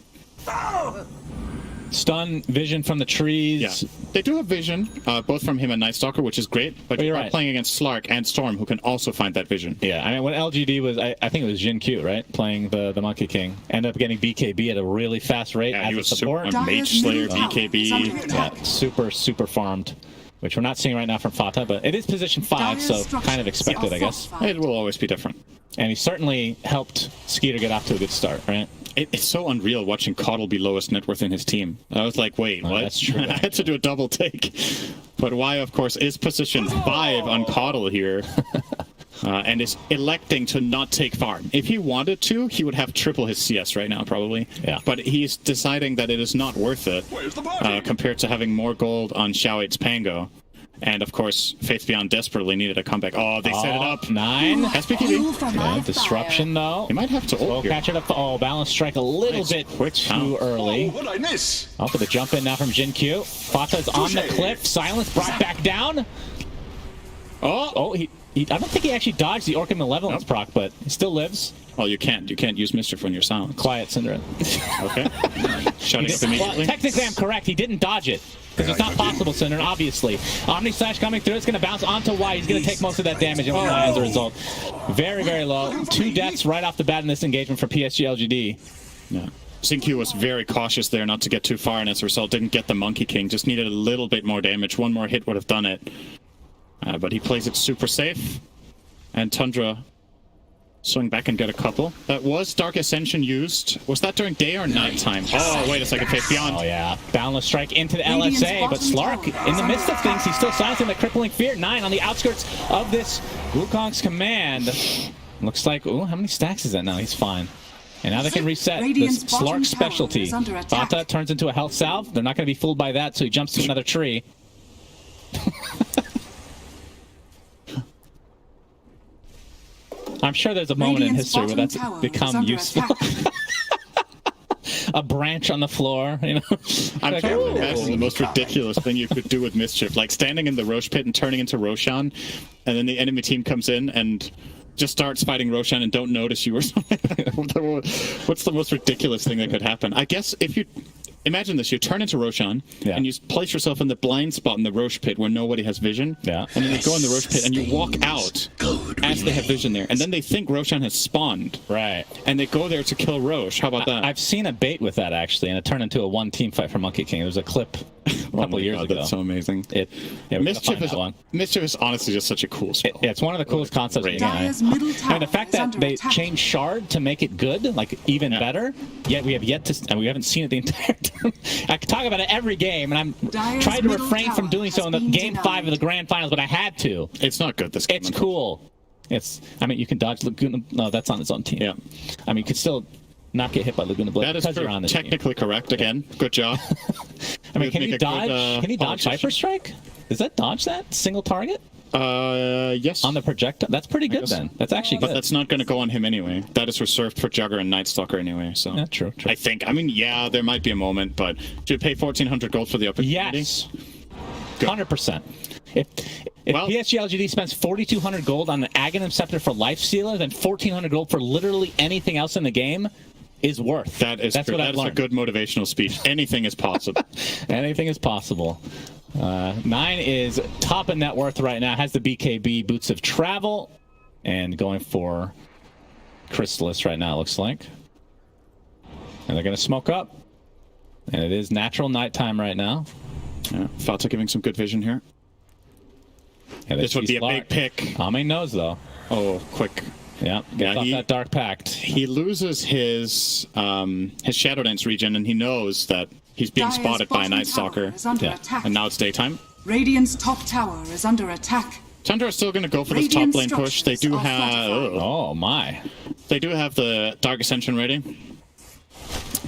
Stun, vision from the trees. Yeah, they do have vision, both from him and Night Stalker, which is great. But you're playing against Slark and Storm, who can also find that vision. Yeah, I mean, when LGD was, I think it was Jin Q, right? Playing the Monkey King. Ended up getting BKB at a really fast rate as he was a support. Mage Slayer, BKB. Yeah, super farmed. Which we're not seeing right now from Fata, but it is position 5, so kind of expected, I guess. It will always be different. And he certainly helped Skeeter get off to a good start, right? It's so unreal watching Caudle be lowest net worth in his team. I was like, wait, what? That's true. I had to do a double take. But Y, of course, is position 5 on Caudle here. And is electing to not take farm. If he wanted to, he would have triple his CS right now, probably. Yeah. But he's deciding that it is not worth it compared to having more gold on Xiaowei's Pango. And, of course, Faith Beyond desperately needed a comeback. Oh, they set it up. 9. Has BKB. Yeah, disruption, though. He might have to ult here. Catch it up. Oh, balance strike a little bit too early. What I miss? Oh, for the jump in now from Jin Q. Fata's on the cliff. Silence brought back down. Oh, he I don't think he actually dodged the Orchid Malevolence proc, but he still lives. Well, you can't. You can't use Mischief when you're silent. Quiet, Syndra. Okay. Shutting up immediately. Well, technically, I'm correct. He didn't dodge it. Because it's not possible, Syndra, obviously. Omni Slash coming through. It's going to bounce onto Y. He's going to take most of that damage and Y as a result. Very, very low. 2 deaths right off the bat in this engagement for PSG.LGD. Yeah. Xingqiu was very cautious there not to get too far, and as a result, didn't get the Monkey King. Just needed a little bit more damage. One more hit would have done it. But he plays it super safe. And Tundra swing back and get a couple. That was Dark Ascension used. Was that during day or night time? Oh, wait a second. Faith Beyond. Oh, yeah. Boundless strike into the LSA. But Slark, in the midst of things, he's still silencing the crippling fear. 9 on the outskirts of this Wukong's command. Looks like, ooh, how many stacks is that now? He's fine. And now they can reset this Slark specialty. Fata turns into a health salve. They're not going to be fooled by that, so he jumps to another tree. I'm sure there's a moment in history where that's become useful. A branch on the floor, you know? I'm trying to imagine the most ridiculous thing you could do with Mischief. Like standing in the Roche pit and turning into Roshan, and then the enemy team comes in and just starts fighting Roshan and don't notice you or something. What's the most ridiculous thing that could happen? I guess if you... Imagine this, you turn into Roshan, and you place yourself in the blind spot in the Roche pit where nobody has vision, and then you go in the Roche pit and you walk out as they have vision there, and then they think Roshan has spawned. Right. And they go there to kill Roche. How about that? I've seen a bait with that, actually, and it turned into a one-team fight for Monkey King. There was a clip a couple of years ago. That's so amazing. Yeah, Mischief is honestly just such a cool spell. It's one of the coolest concepts in the game. And the fact that they changed Shard to make it good, like even better, yet we have yet to, and we haven't seen it the entire time. I could talk about it every game, and I'm trying to refrain from doing so in the game 5 of the grand finals, but I had to. It's not good this game. It's cool. I mean, you can dodge Laguna. No, that's on his own team. Yeah. I mean, you could still not get hit by Laguna Blade. That is you're on technically correct. Again, good job. I mean, can he dodge? Can he dodge Viper Strike? Does that dodge that single target? Yes. On the projectile? That's pretty good then. That's actually good. But that's not going to go on him anyway. That is reserved for Jugger and Night Stalker anyway. So yeah, true. I think. I mean, yeah, there might be a moment, but should we pay 1,400 gold for the opportunity? Yes. 100%. If PSG.LGD spends 4,200 gold on an Aghanim Scepter for Lifestealer, then 1,400 gold for literally anything else in the game is worth. That's true. That is a good motivational speech. Anything is possible. Anything is possible. 9 is top in net worth right now. Has the BKB Boots of Travel. And going for Chrysalis right now, it looks like. And they're going to smoke up. And it is natural nighttime right now. Yeah, Fata giving some good vision here. Yeah, this would be a big pick. Ame knows, though. Oh, quick. Yeah, gets off that Dark Pact. He loses his Shadow Dance regen, and he knows that he's being spotted by a Night Stalker. And now it's daytime. Radiant's top tower is under attack. Tundra is still going to go for this top lane push. They do have... Oh, my. They do have the Dark Ascension ready.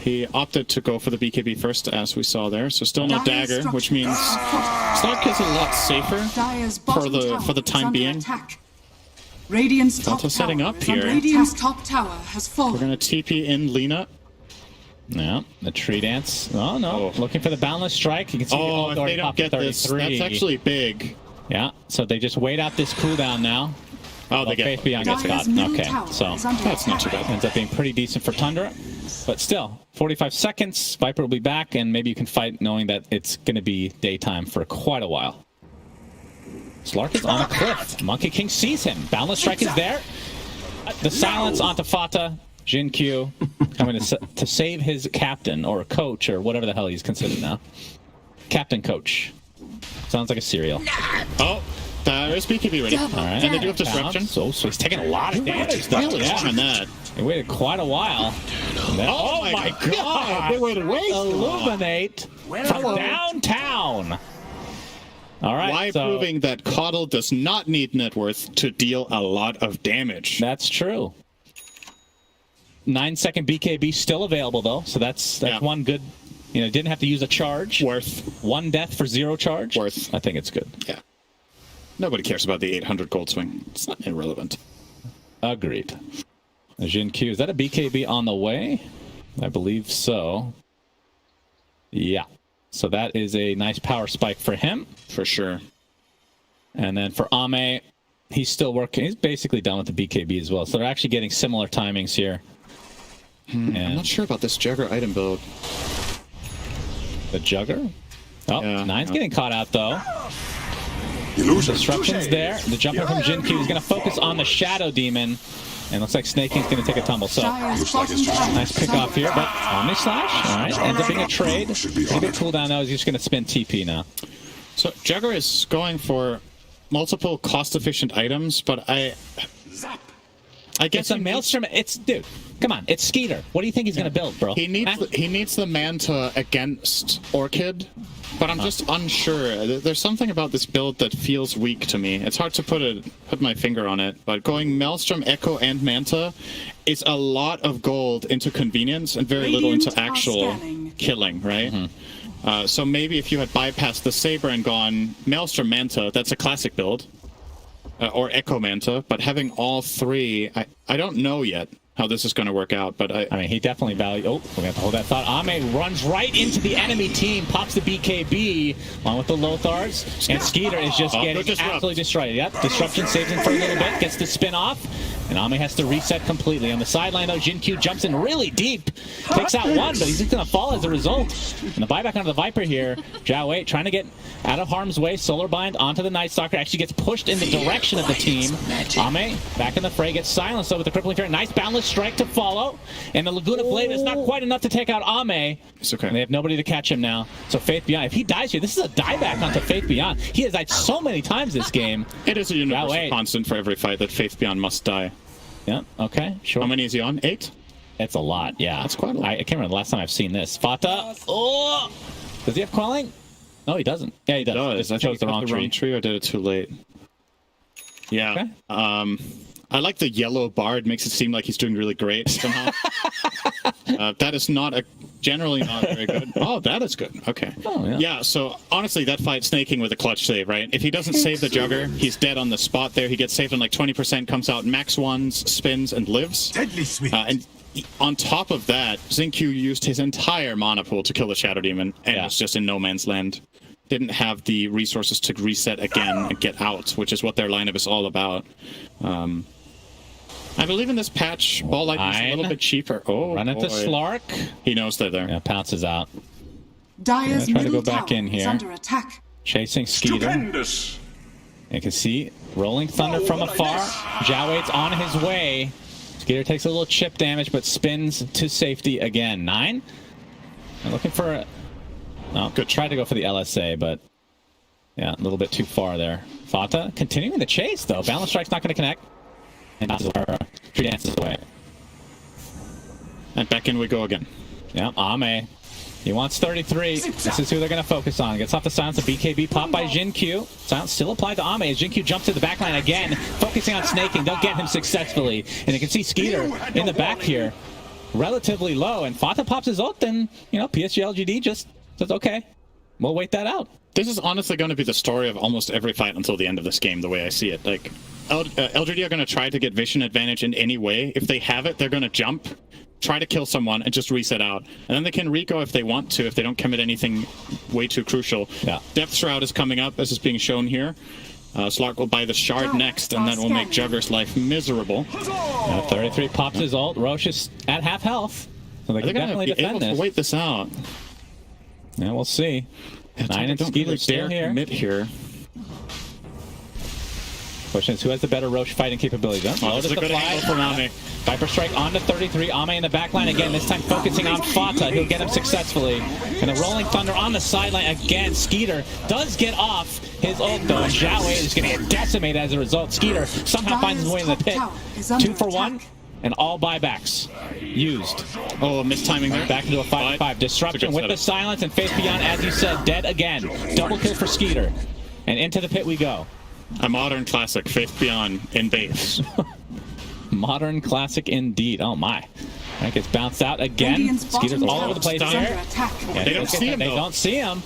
He opted to go for the BKB first, as we saw there. So still no dagger, which means Stark is a lot safer for the time being. Radiant's top setting tower up here. Radiant's top tower has fallen. We're going to TP in Lina. Yeah, the tree dance. Oh, no. Looking for the boundless strike. You can see if they don't get this, that's actually big. Yeah, so they just wait out this cooldown now. Oh, they get beyond gets got. Okay, so that's not too bad. Ends up being pretty decent for Tundra. But still, 45 seconds, Viper will be back, and maybe you can fight knowing that it's going to be daytime for quite a while. Slark is on a cliff. Monkey King sees him. Boundless Strike is there. The silence onto Fata. Jin Q coming to save his captain, or coach, or whatever the hell he's considered now. Captain Coach. Sounds like a cereal. Oh, there is BKB ready. All right. And they do have disruption. So he's taking a lot of damage. Really on that. They waited quite a while. Oh my god! They waited way too long. Illuminate from downtown. All right. Why proving that Coddle does not need net worth to deal a lot of damage? That's true. 9-second BKB still available though, so that's one good. You know, didn't have to use a charge. Worth. 1 death for 0 charge. Worth. I think it's good. Yeah. Nobody cares about the 800 gold swing. It's not irrelevant. Agreed. Jin Q, is that a BKB on the way? I believe so. Yeah. So that is a nice power spike for him. For sure. And then for Ame, he's still working. He's basically done with the BKB as well. So they're actually getting similar timings here. I'm not sure about this Jugger item build. The Jugger? Oh, yeah, Nine's getting caught out, though. Disruption's there. The jumper from Jin Q is going to focus on the Shadow Demon. And looks like Snake King's going to take a tumble. So, nice pick off here. But Omni Slash, all right. Ends up being a trade. Pretty good cooldown, though. He's just going to spin TP now. So, Jugger is going for multiple cost-efficient items, but I guess it's a Maelstrom. Dude, come on. It's Skeeter. What do you think he's going to build, bro? He needs the Manta against Orchid, but I'm just unsure. There's something about this build that feels weak to me. It's hard to put my finger on it, but going Maelstrom, Echo, and Manta is a lot of gold into convenience and very little into actual killing, right? So maybe if you had bypassed the Saber and gone Maelstrom, Manta, that's a classic build. Or Echo Manta, but having all three, I don't know yet how this is going to work out, but I mean, he definitely valued... Oh, we have to hold that thought. Ame runs right into the enemy team, pops the BKB, along with the Lothars, and Skeeter is just getting absolutely destroyed. Yep, Disruption saves him for a little bit, gets the spin off, and Ame has to reset completely. On the sideline, though, Jin Q jumps in really deep, takes out one, but he's just going to fall as a result. And the buyback onto the Viper here, Zhao Wei trying to get out of harm's way, Solar Bind onto the Night Stalker, actually gets pushed in the direction of the team. Ame, back in the fray, gets silenced, though, with the Crippling Fear. Nice boundless Laguna Strike to follow, and the Laguna Blade is not quite enough to take out Ame. It's okay. And they have nobody to catch him now. So Faith Beyond, if he dies here, this is a dieback onto Faith Beyond. He has died so many times this game. It is a universal constant for every fight that Faith Beyond must die. Yeah, okay, sure. How many is he on? 8? It's a lot, yeah. That's quite a lot. I can't remember the last time I've seen this. Fata. Oh! Does he have crawling? No, he doesn't. Yeah, he does. I chose the wrong tree. Or did it too late? Yeah. Okay. I like the yellow bar. It makes it seem like he's doing really great somehow. That is generally not very good. Oh, that is good. Okay. Oh, yeah. Yeah, so honestly, that fight snaking with a clutch save, right? If he doesn't save the Jugger, he's dead on the spot there. He gets saved on like 20%, comes out, max ones, spins, and lives. Deadly sweet. And on top of that, Xingqiu used his entire mana pool to kill the Shadow Demon, and was just in no man's land. Didn't have the resources to reset again and get out, which is what their lineup is all about. I believe in this patch, ball lightning is a little bit cheaper. Oh, run into Slark. He knows they're there. Yeah, pounces out. Dyer's try to go middle back tower in is here. under attack. Chasing Skeeter. Stupendous. You can see rolling thunder from afar. Jiaweit's on his way. Skeeter takes a little chip damage, but spins to safety again. 9. I'm looking for a... No, good. Tried to go for the LSA, but yeah, a little bit too far there. Fata continuing the chase, though. Balance Strike's not going to connect. And Tree dances away. And back in we go again. Yeah, Ame. He wants 33. This is who they're going to focus on. Gets off the silence of BKB, popped by Xingqiu. Silence still applied to Ame as Xingqiu jumps to the backline again, focusing on snaking. They'll get him successfully. And you can see Skeeter in the back here, relatively low. And Fata pops his ult, and, you know, PSG.LGD just says, okay, we'll wait that out. This is honestly going to be the story of almost every fight until the end of this game, the way I see it. Like, LGD are going to try to get vision advantage in any way. If they have it, they're going to jump, try to kill someone, and just reset out. And then they can Rico if they want to, if they don't commit anything way too crucial. Yeah. Depth Shroud is coming up, as is being shown here. Slark will buy the Shard next, and that will make Jugger's life miserable. 33 pops his ult. Roche is at half health, so they can definitely defend this. Wait this out. Yeah, we'll see. 9 and Skeeter still here. Commit here. Question is, who has the better Roche fighting capabilities? Oh, this is a good angle from Ame. Viper Strike onto 33. Ame in the backline again, this time focusing on Fata. He'll get him successfully. And the Rolling Thunder on the sideline again. Skeeter does get off his ult, though. And Jiawei is going to get decimated as a result. Skeeter somehow finds his way in the pit. 2 for 1. And all buybacks used. Oh, mistiming there. Back into a 5-5. Disruption with the silence, and Faith Beyond, as you said, dead again. Double kill for Skeeter. And into the pit we go. A modern classic, Faith Beyond in base. Modern classic indeed. Oh my. That gets bounced out again. Skeeter's all over the place here. Yeah, they don't see him, They don't see him.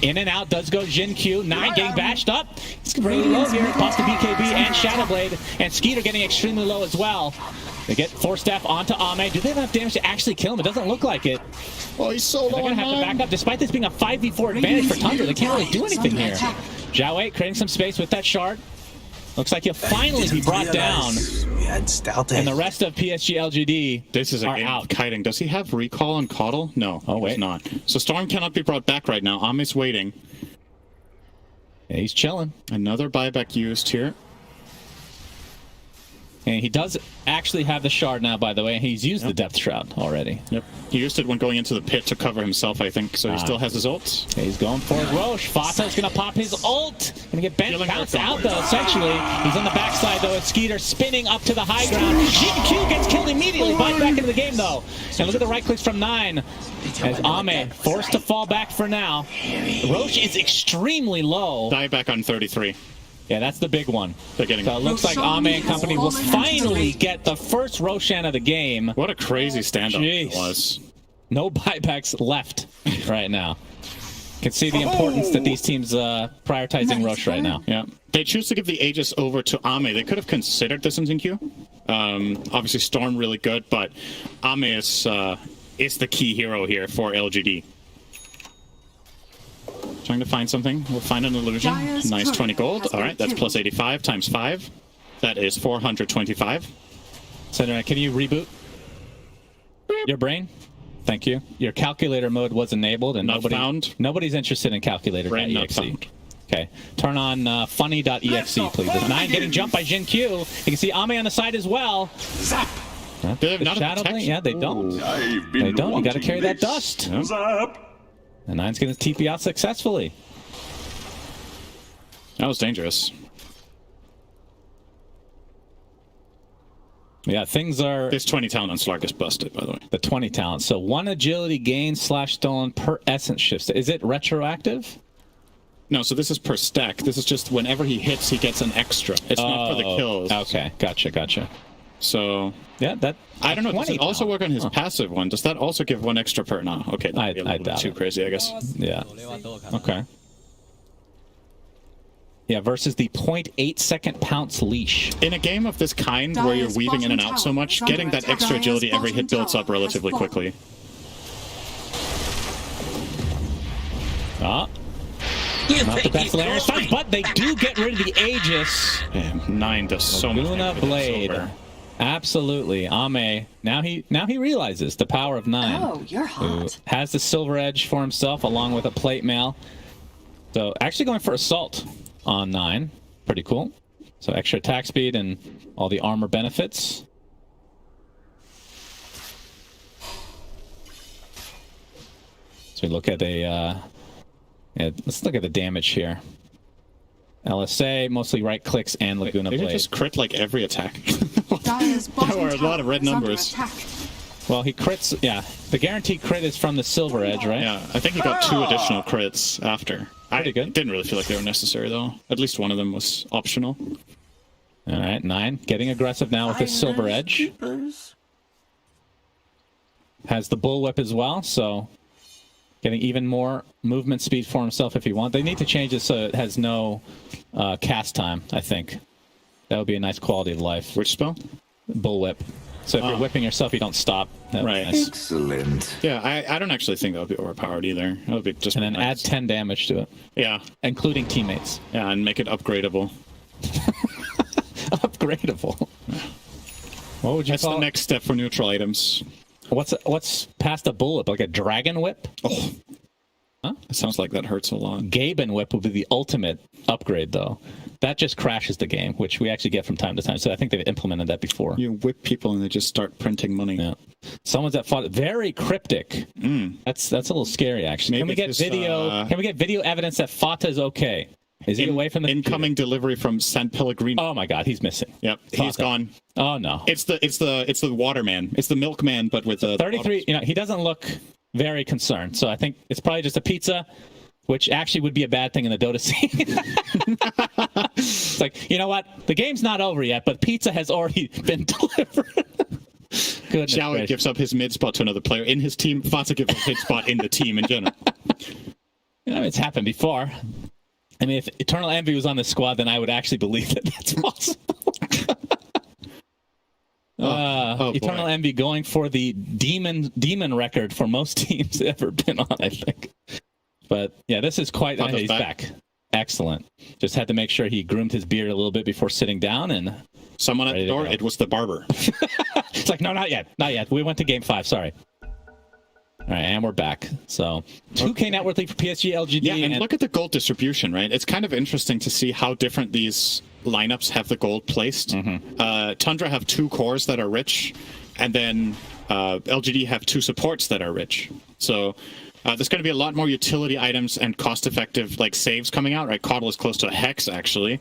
In and out does go Xingqiu. 9 getting bashed up. It's really low here. Pops the BKB and Shadowblade. And Skeeter getting extremely low as well. They get Force Staff onto Ame. Do they have enough damage to actually kill him? It doesn't look like it. Oh, he's so low. They're going to have to back up. Despite this being a 5v4 advantage for Tundra, they can't really do anything here. Jiawei creating some space with that shard. Looks like he'll finally be brought down. And the rest of PSG.LGD This is a game out. of kiting. Does he have recall on Coddle? No. Oh, wait. He's not. So Storm cannot be brought back right now. Ame's waiting. Yeah, he's chilling. Another buyback used here. And he does actually have the shard now, by the way. He's used the Depth Shroud already. Yep. He used it when going into the pit to cover himself, I think. So he still has his ult. He's going for Roche. Fata's going to pop his ult. Going to get bounced out, though, essentially. He's on the backside, though, as Skeeter spinning up to the high ground. Xingqiu gets killed immediately. Bind back into the game, though. And look at the right clicks from 9. As Ame forced to fall back for now. Roche is extremely low. Die back on 33. Yeah, that's the big one. They're getting So it looks like Ame and company will finally get the first Roshan of the game. What a crazy standoff it was. No buybacks left right now. You can see the importance that these teams prioritizing Roche right now. Yeah. They choose to give the Aegis over to Ame. They could have considered this in Xingqiu. Obviously Storm really good, but Ame is the key hero here for LGD. Trying to find something. We'll find an illusion. Nice 20 gold. All right, that's plus 85 times 5. That is 425. Senator, can you reboot your brain? Thank you. Your calculator mode was enabled, and Not found. nobody's interested in calculator.exe. Brain not found. Okay, turn on funny.exe, please. There's 9 getting jumped by Jin Q. You can see Ame on the side as well. Zap! Do they have not Shadow Blink? Yeah, they don't. They don't. You got to carry that dust. Yeah. Zap! And 9's going to TP out successfully. That was dangerous. Yeah, things are... This 20 talent on Slark is busted, by the way. The 20 talent. So 1 agility gain / stolen per essence shifts. Is it retroactive? No, so this is per stack. This is just whenever he hits, he gets an extra. It's not for the kills. Okay, gotcha. So... Yeah, that... I don't know. Does it also work on his passive one? Does that also give 1 extra per... No, okay. I doubt too crazy, I guess. Yeah. Okay. Yeah, versus the 0.8 second pounce leash. In a game of this kind, where you're weaving in and out so much, getting that extra agility every hit builds up relatively quickly. Not the best layer stuff, but they do get rid of the Aegis. Damn, 9 does so much Laguna Blade. Absolutely. Ame, now he realizes the power of 9. Oh, you're hot. Has the silver edge for himself along with a plate mail. So actually going for assault on 9. Pretty cool. So extra attack speed and all the armor benefits. So we look at let's look at the damage here. LSA, mostly right clicks and Laguna Blade. They just crit like every attack. There were a lot of red numbers. Well, he crits, yeah. The guaranteed crit is from the silver edge, right? Yeah, I think he got 2 additional crits after. Pretty good. Didn't really feel like they were necessary, though. At least one of them was optional. All right, 9. Getting aggressive now with his silver edge. Has the bullwhip as well, so getting even more movement speed for himself if he wants. They need to change it so it has no cast time, I think. That would be a nice quality of life. Which spell? Bullwhip. So if you're whipping yourself, you don't stop. Right. Nice. Excellent. Yeah, I don't actually think that would be overpowered either. That would be just. And then add 10 damage to it. Yeah. Including teammates. Yeah, and make it upgradable. Upgradable. What would you That's call the it? next step for neutral items. What's past a bullwhip? Like a dragon whip? Oh. Huh? It sounds like that hurts a lot. Gaben whip would be the ultimate upgrade, though. That just crashes the game, which we actually get from time to time. So I think they've implemented that before. You whip people and they just start printing money. Yeah. Someone's that fought very cryptic. That's a little scary, actually. Maybe Can we get video evidence that Fata is okay? Is he away from the incoming computer? Delivery from San Pellegrino? Oh my God, he's missing. Yep, he's gone. Oh no. It's the waterman. It's the milkman, but with a 33. You know, he doesn't look very concerned. So I think it's probably just a pizza, which actually would be a bad thing in the Dota scene. It's like, you know what? The game's not over yet, but pizza has already been delivered. Xiao gives up his mid spot to another player in his team. Fata gives up his spot in the team in general. You know, it's happened before. I mean, if Eternal Envy was on the squad, then I would actually believe that that's possible. Eternal Envy going for the demon record for most teams ever been on, I think. But yeah, this is quite. He's back. Excellent. Just had to make sure he groomed his beard a little bit before sitting down and. Someone at the door. It was the barber. It's like, no, not yet, not yet. We went to game 5. Sorry. All right, and we're back. So 2K net worth lead for PSG.LGD. Yeah, and look at the gold distribution, right? It's kind of interesting to see how different these lineups have the gold placed. Tundra have 2 cores that are rich, and then LGD have 2 supports that are rich. So there's going to be a lot more utility items and cost-effective like saves coming out, right? Caudal is close to a hex, actually.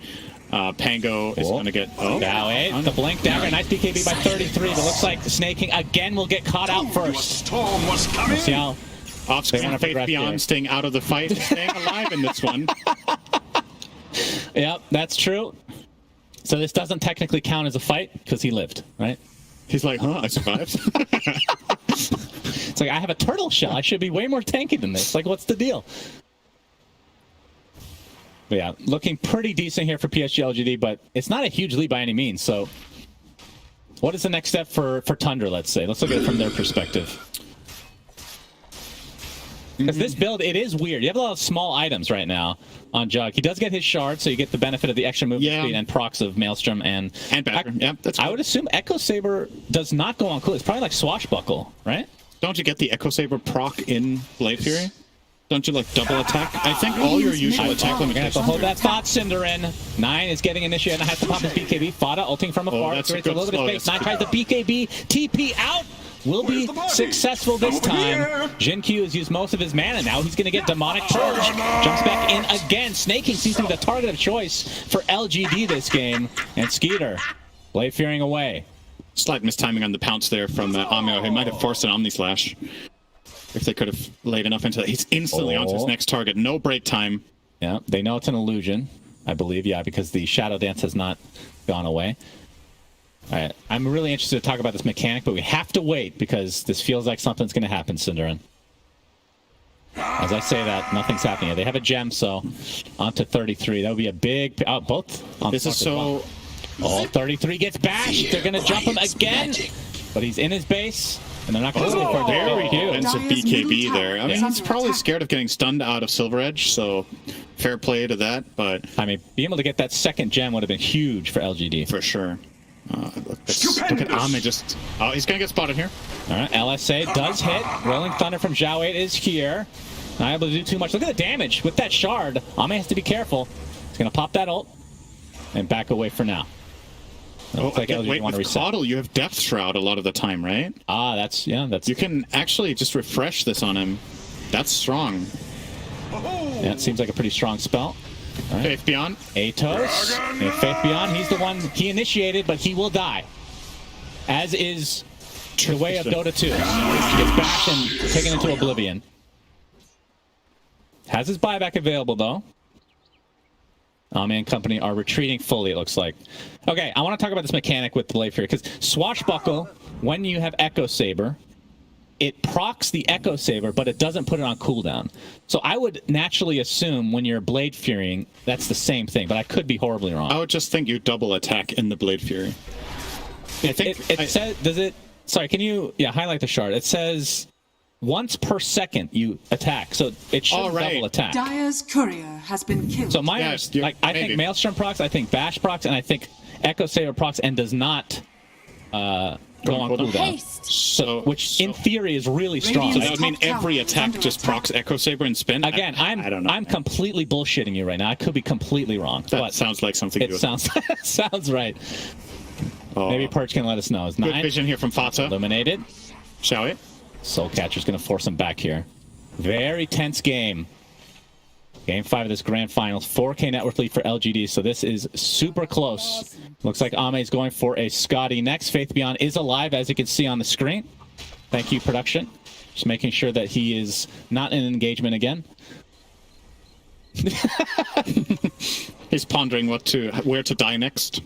Pango is going to get... the blink dagger. Nice BKB by 33, but looks like Snaking again will get caught out first. Storm was coming. See how off-screen Faith Beyond staying out of the fight and staying alive in this one. Yep, that's true. So this doesn't technically count as a fight because he lived, right? He's like, huh, I survived. It's like, I have a turtle shell. I should be way more tanky than this. Like, what's the deal? But yeah, looking pretty decent here for PSG.LGD, but it's not a huge lead by any means. So what is the next step for Tundra, let's say? Let's look at it from their perspective. Because this build, it is weird. You have a lot of small items right now on Jug. He does get his shard, so you get the benefit of the extra movement speed and procs of Maelstrom and Badger. Yeah, that's I would assume Echo Saber does not go on cool. It's probably like Swashbuckle, right? Don't you get the Echo Saber proc in Blade Fury? Don't you like double attack? I think all your usual attack We're gonna have to limitations. hold that thought, Cinderin. 9 is getting initiated and has to pop his BKB. Fada ulting from afar. that's a Creates a good little bit of slow. space. 9 tries the BKB. TP out. Will be successful this time. Jin Q has used most of his mana now. He's going to get Demonic Purge. Jumps back in again. Snaking seems to be the target of choice for LGD this game. And Skeeter, Blade Fearing away. Slight mistiming on the pounce there from Amio. He might have forced an Omni Slash. If they could have laid enough into that. He's instantly onto his next target. No break time. Yeah, they know it's an illusion, I believe. Yeah, because the Shadow Dance has not gone away. All right, I'm really interested to talk about this mechanic, but we have to wait because this feels like something's going to happen, Cinderin. As I say that, nothing's happening yet. They have a gem, so on to 33. That would be a big... both on This is so... Oh, 33 gets bashed. They're going to jump him again, but he's in his base, and they're not going to go for Very cute. defensive BKB there. I mean, he's probably scared of getting stunned out of Silver Edge, so fair play to that, but... I mean, being able to get that second gem would have been huge for LGD. For sure. Look at Ame just... Oh, he's going to get spotted here. All right, LSA does hit. Rolling Thunder from Zhao 8 is here. Not able to do too much. Look at the damage with that shard. Ame has to be careful. He's going to pop that ult and back away for now. Looks like LGD wait, want to with reset. Caudle, you have Death Shroud a lot of the time, right? Ah, that's... Yeah, that's... You can actually just refresh this on him. That's strong. Yeah, it seems like a pretty strong spell. All right. Faith Beyond. Atos. Yeah, Faith Beyond, he's the one he initiated, but he will die. As is the way of Dota 2. He gets bashed and taken into oblivion. Has his buyback available, though. Ame and company are retreating fully, it looks like. Okay, I want to talk about this mechanic with Blade Fury, because Swashbuckle, when you have Echo Saber, it procs the Echo Saber, but it doesn't put it on cooldown. So I would naturally assume when you're Blade Furying, that's the same thing, but I could be horribly wrong. I would just think you double attack in the Blade Fury. It says, does it, sorry, can you, highlight the shard. It says once per second you attack, so it should double attack. Dire's courier has been killed. So I think Maelstrom procs, I think Bash procs, and I think Echo Saber procs and does not go on cooldown. So, which in theory is really strong. So that would mean every attack just procs Echo Saber and spin? Again, I don't know. I'm completely bullshitting you right now. I could be completely wrong. That but sounds like something it sounds sounds right. Maybe Perch can let us know. It's 9. Good vision here from Fata. Eliminated. Shall we? Soul Catcher's going to force him back here. Very tense game. Game 5 of this grand finals. 4K network lead for LGD, so this is super close. Looks like Ame is going for a Scotty next. Faith Beyond is alive, as you can see on the screen. Thank you, production. Just making sure that he is not in engagement again. He's pondering where to die next.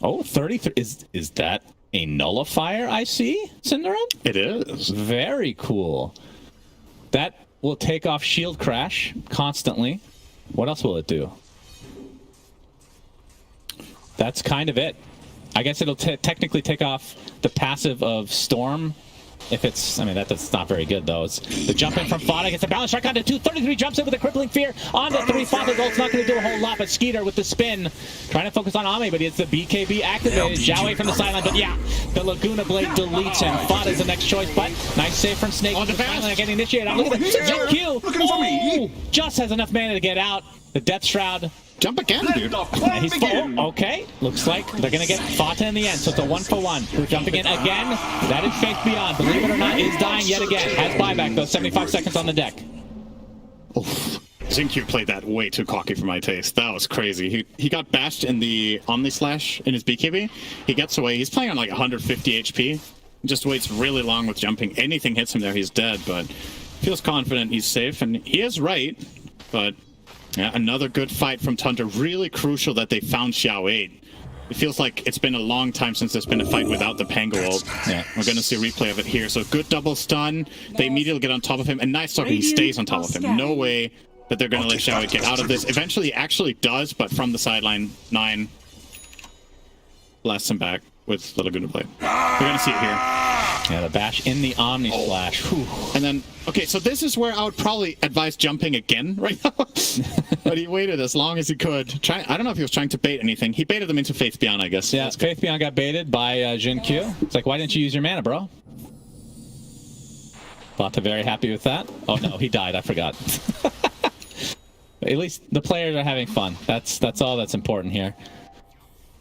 Oh, 33. Is that a nullifier I see, Cinderin? It is. Very cool. That will take off shield crash constantly. What else will it do? That's kind of it. I guess it'll technically take off the passive of Storm. If it's, I mean, that's not very good, though. It's the jump in from Fada gets a balance strike onto 2. 33 jumps in with a crippling fear onto 3. Fada's ult's not going to do a whole lot, but Skeeter with the spin. Trying to focus on Ame, but he gets the BKB activated. Zhao from the sideline, but yeah, the Laguna Blade deletes him. Fada's the next choice, but nice save from Snake. On the finally getting initiated. Look at the Q. Oh, just has enough mana to get out. The Death Shroud. Jump again, dude. And he's full. Okay, looks like they're going to get Fata in the end, so it's a 1-for-1. We're jumping in again. That is Faith Beyond. Believe it or not, is dying yet again. Has buyback, though. 75 seconds on the deck. Zinq played that way too cocky for my taste. That was crazy. He got bashed in the Omni Slash in his BKB. He gets away. He's playing on like 150 HP. Just waits really long with jumping. Anything hits him there, he's dead, but feels confident he's safe, and he is right, but... Yeah, another good fight from TUNDRA. Really crucial that they found Xiao 8. It feels like it's been a long time since there's been a fight without the Pango ult. Yeah. We're going to see a replay of it here. So good double stun. They immediately get on top of him. And nice talking, he stays on top of him. No way that they're going to let Xiao 8 get out of this. Eventually, he actually does, but from the sideline, 9 blasts him back with the Laguna Blade. We're going to see it here. Yeah, the bash in the Omni Slash. Whew. And then, okay, so this is where I would probably advise jumping again right now. But he waited as long as he could. I don't know if he was trying to bait anything. He baited them into Faith Beyond, I guess. Yeah, Faith Beyond got baited by Jin Q. It's like, why didn't you use your mana, bro? Bata very happy with that. Oh no, he died. I forgot. At least the players are having fun. That's all that's important here.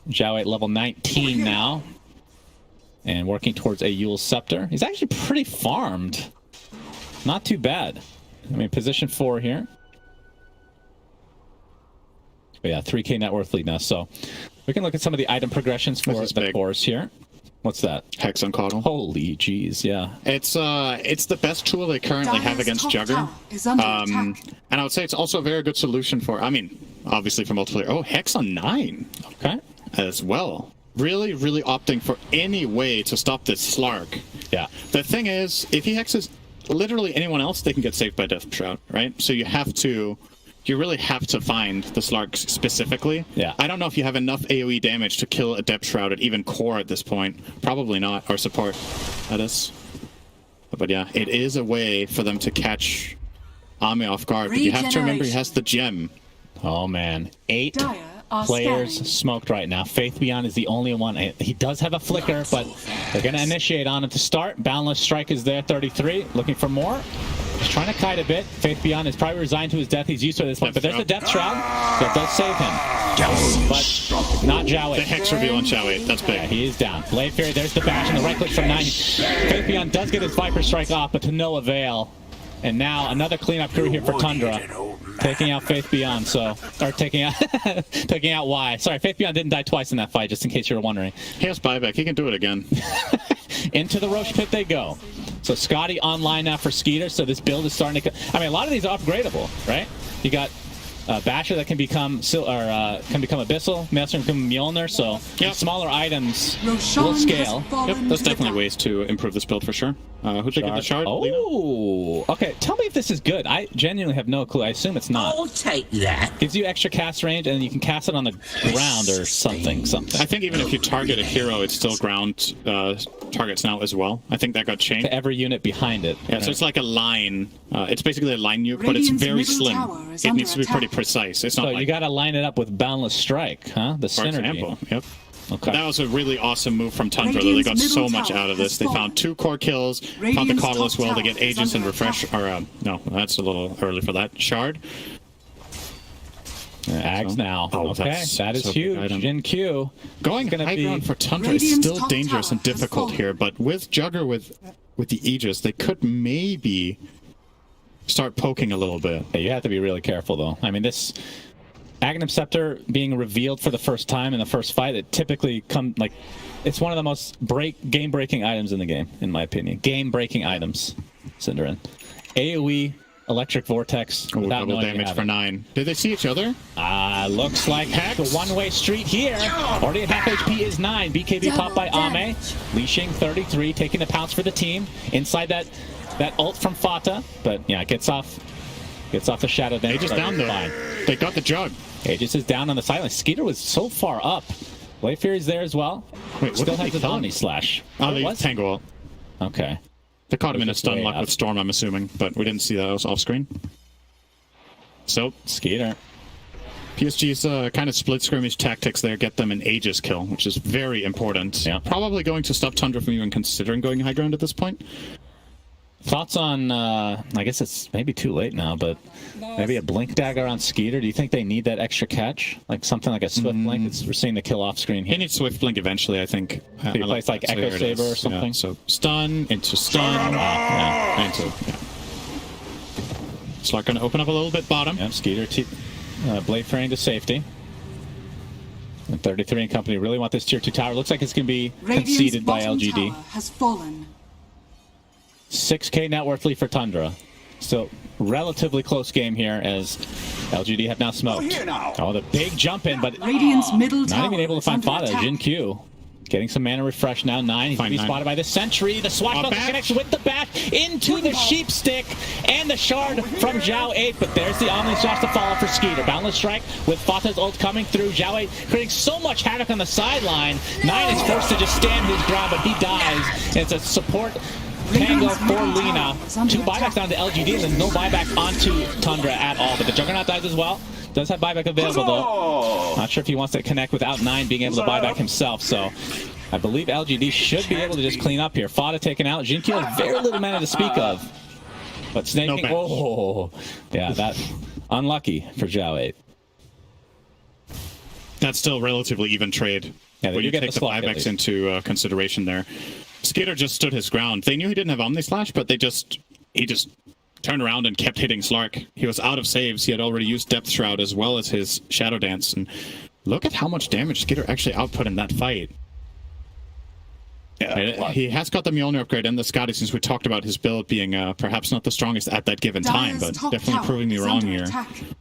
Zhao at level 19 now. And working towards a Yule Scepter. He's actually pretty farmed. Not too bad. I mean, position 4 here. But yeah, 3k net worth lead now. So we can look at some of the item progressions for the cores here. What's that? Hex on Coddle. Holy jeez, yeah. It's the best tool they currently have against Jugger. And I would say it's also a very good solution for, I mean, obviously for multiplayer. Oh, Hex on 9. Okay. As well. Really, really opting for any way to stop this Slark. Yeah. The thing is, if he hexes literally anyone else, they can get saved by Death Shroud, right? So you really have to find the Slarks specifically. Yeah. I don't know if you have enough AoE damage to kill a Depth Shroud at even core at this point. Probably not, or support, that is. But yeah, it is a way for them to catch Ame off guard. But you have to remember he has the gem. Oh man, 8 players smoked right now. Faith Beyond is the only one. He does have a flicker, but they're going to initiate on him to start. Boundless Strike is there, 33, looking for more. He's trying to kite a bit. Faith Beyond is probably resigned to his death. He's used to it at this point, but there's the Death Shroud that does save him. But not Zhao 8. The Hex reveal on Zhao 8, that's big. Yeah, he is down. Blade Fury, there's the bash and the right click from 9. Faith Beyond does get his Viper Strike off, but to no avail. And now another cleanup crew here for Tundra. Taking out Faith Beyond, taking out Y. Sorry, Faith Beyond didn't die twice in that fight, just in case you were wondering. He has buyback, he can do it again. Into the Roche Pit they go. So Scotty online now for Skeeter, so this build is starting to... I mean, a lot of these are upgradable, right? You got Basher that can become Abyssal, Master can become Mjolnir, so smaller items will scale. Yep, there's definitely ways to improve this build for sure. Who'd they get the shard? Oh, okay. Tell me if this is good. I genuinely have no clue. I assume it's not. I'll take that. Gives you extra cast range, and you can cast it on the ground or something. I think even if you target a hero, it's still ground targets now as well. I think that got changed. To every unit behind it. Yeah, so it's like a line. It's basically a line nuke, but it's very slim. It needs to be pretty precise. It's not like... you got to line it up with Boundless Strike, huh? The synergy. For example, yep. Okay. That was a really awesome move from Tundra. They got so much out of this. They found 2 core kills, found the Coddle as well. They get Aegis and Refresh. Or, no, that's a little early for that. Shard. Ags now. Okay, that is huge. Jin Q. Going high ground for Tundra is still dangerous and difficult here, but with Jugger with the Aegis, they could maybe start poking a little bit. Yeah, you have to be really careful, though. I mean, this... Aghanim Scepter being revealed for the first time in the first fight, it typically it's one of the most game-breaking items in the game, in my opinion. Game-breaking items, Cinderin. AoE, Electric Vortex, without double damage for 9. Did they see each other? Looks like the one-way street here. Already at half HP is 9. BKB popped by Ame. Li Xing, 33, taking the pounce for the team. Inside that ult from Fata, but yeah, gets off the shadow. Aegis down though. They got the jug. Aegis is down on the sideline. Skeeter was so far up. Blade Fury's there as well. Wait, still has his Omni Slash. Oh, they Tango ult. Okay. They caught him in a stun lock with Storm, I'm assuming, but we didn't see that. It was off screen. So Skeeter. PSG's kind of split skirmish tactics there get them an Aegis kill, which is very important. Yeah. Probably going to stop Tundra from even considering going high ground at this point. Thoughts on, I guess it's maybe too late now, but maybe a Blink Dagger on Skeeter? Do you think they need that extra catch? Like something like a Swift Blink? We're seeing the kill off screen here. He needs Swift Blink eventually, I think. So he plays like Echo Saber or something? Yeah, so stun, into stun, into... Slark going to open up a little bit bottom. Yep, Skeeter, Blade Fury into safety. And 33 and company really want this tier 2 tower. Looks like it's going to be conceded by LGD. Has fallen. 6k net worth lead for Tundra. So relatively close game here as LGD have now smoked. Oh, the big jump in, but Radiant's middle not even able to find Fada. Jin Q getting some mana refresh now. 9. He's going to be spotted by the Sentry. The Swashbuckler connects with the back into the Sheep Stick and the Shard from Zhao 8. But there's the Omni Slash to follow for Skeeter. Boundless Strike with Fata's ult coming through. Zhao 8 creating so much havoc on the sideline. 9 is forced to just stand his ground, but he dies. It's a support Tango for Lina. 2 buybacks down to LGD, and then no buyback onto Tundra at all. But the Juggernaut dies as well. Does have buyback available, though. Not sure if he wants to connect without 9 being able to buyback himself. So I believe LGD should be able to just clean up here. Fada taken out. Jinkyo has very little mana to speak of. But snaking, No yeah, that unlucky for Zhao 8. That's still relatively even trade. Yeah, when you take the buybacks into consideration there. Skater just stood his ground. They knew he didn't have Omni Slash, but he just turned around and kept hitting Slark. He was out of saves. He had already used Depth Shroud as well as his Shadow Dance. And look at how much damage Skater actually output in that fight. Yeah, he has got the Mjolnir upgrade and the Scotty, since we talked about his build being perhaps not the strongest at that given time, but definitely proving me wrong here.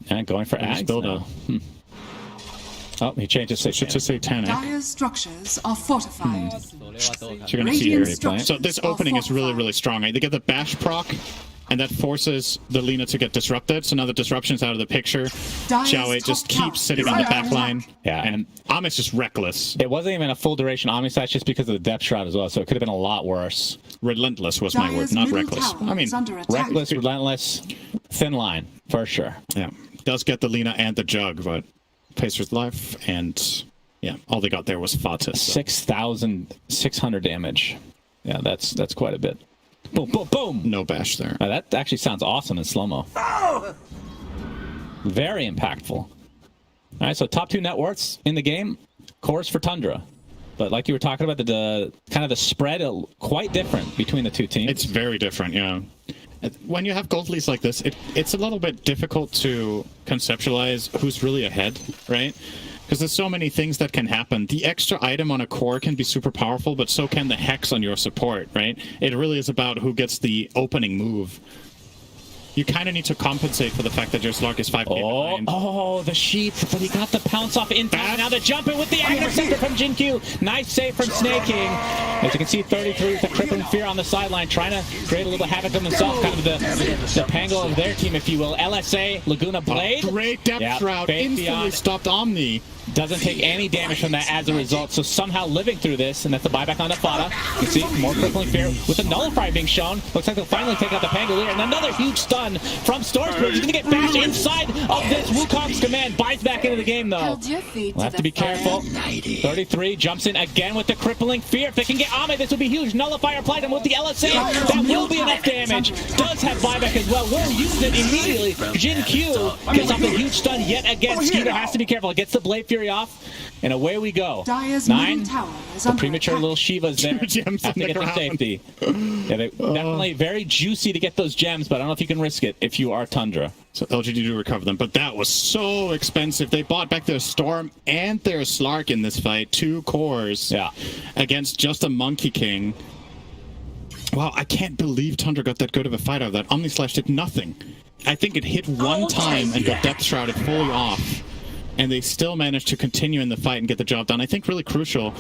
And going for Ags now. Oh, he changed his to Satanic. Dire's structures are fortified. So you're going to see here. So this opening is really, really strong. They get the bash proc, and that forces the Lina to get disrupted. So now the disruption's out of the picture. Zhao just keeps sitting on the back line. Yeah, and Ami's just reckless. It wasn't even a full duration Omni Slash just because of the Depth Shroud as well, so it could have been a lot worse. Relentless was my word, not reckless. I mean, reckless, relentless, thin line, for sure. Yeah, does get the Lina and the Jug, but Pacer's life, and yeah, all they got there was Fatis. 6,600 damage. Yeah, that's quite a bit. Boom, boom, boom! No bash there. That actually sounds awesome in slow-mo. Very impactful. All right, so top 2 net worths in the game. Cores for Tundra. But like you were talking about, the kind of the spread quite different between the two teams. It's very different, yeah. When you have gold leads like this, it's a little bit difficult to conceptualize who's really ahead, right? Because there's so many things that can happen. The extra item on a core can be super powerful, but so can the hex on your support, right? It really is about who gets the opening move. You kind of need to compensate for the fact that your Slark is 5k behind. Oh, the sheep, but he got the pounce off in time. Now the jump in with the Agner Center from Jin-Q. Nice save from Snaking. As you can see, 33 with the crippling fear on the sideline, trying to create a little havoc of himself, kind of the Pango of their team, if you will. LSA, Laguna Blade. Great Depth Shroud, instantly stopped Omni. Doesn't take any damage from that as a result, so somehow living through this, and that's the buyback on Nafada. You can see more crippling fear with the nullifier being shown. Looks like they'll finally take out the Pangolier, and another huge stun from Stormbridge. He's going to get bashed inside of this Wukong's command. Buys back into the game, though. We'll have to be careful. 33 jumps in again with the crippling fear. If they can get Ame, this would be huge. Nullifier applied, and with the LSA, that will be enough damage. Does have buyback as well. Will use it immediately. Jin-Q gets off a huge stun yet again. Skeeter has to be careful. It gets the Blade Fury off, and away we go. 9, the premature little Shivas there. Have to get to safety. Yeah, they definitely very juicy to get those gems, but I don't know if you can risk it if you are Tundra. So LGD do recover them, but that was so expensive. They bought back their Storm and their Slark in this fight. 2 cores against just a Monkey King. Wow, I can't believe Tundra got that good of a fight out of that. Omni Slash did nothing. I think it hit one time and got Depth Shrouded fully off. And they still managed to continue in the fight and get the job done. I think really crucial,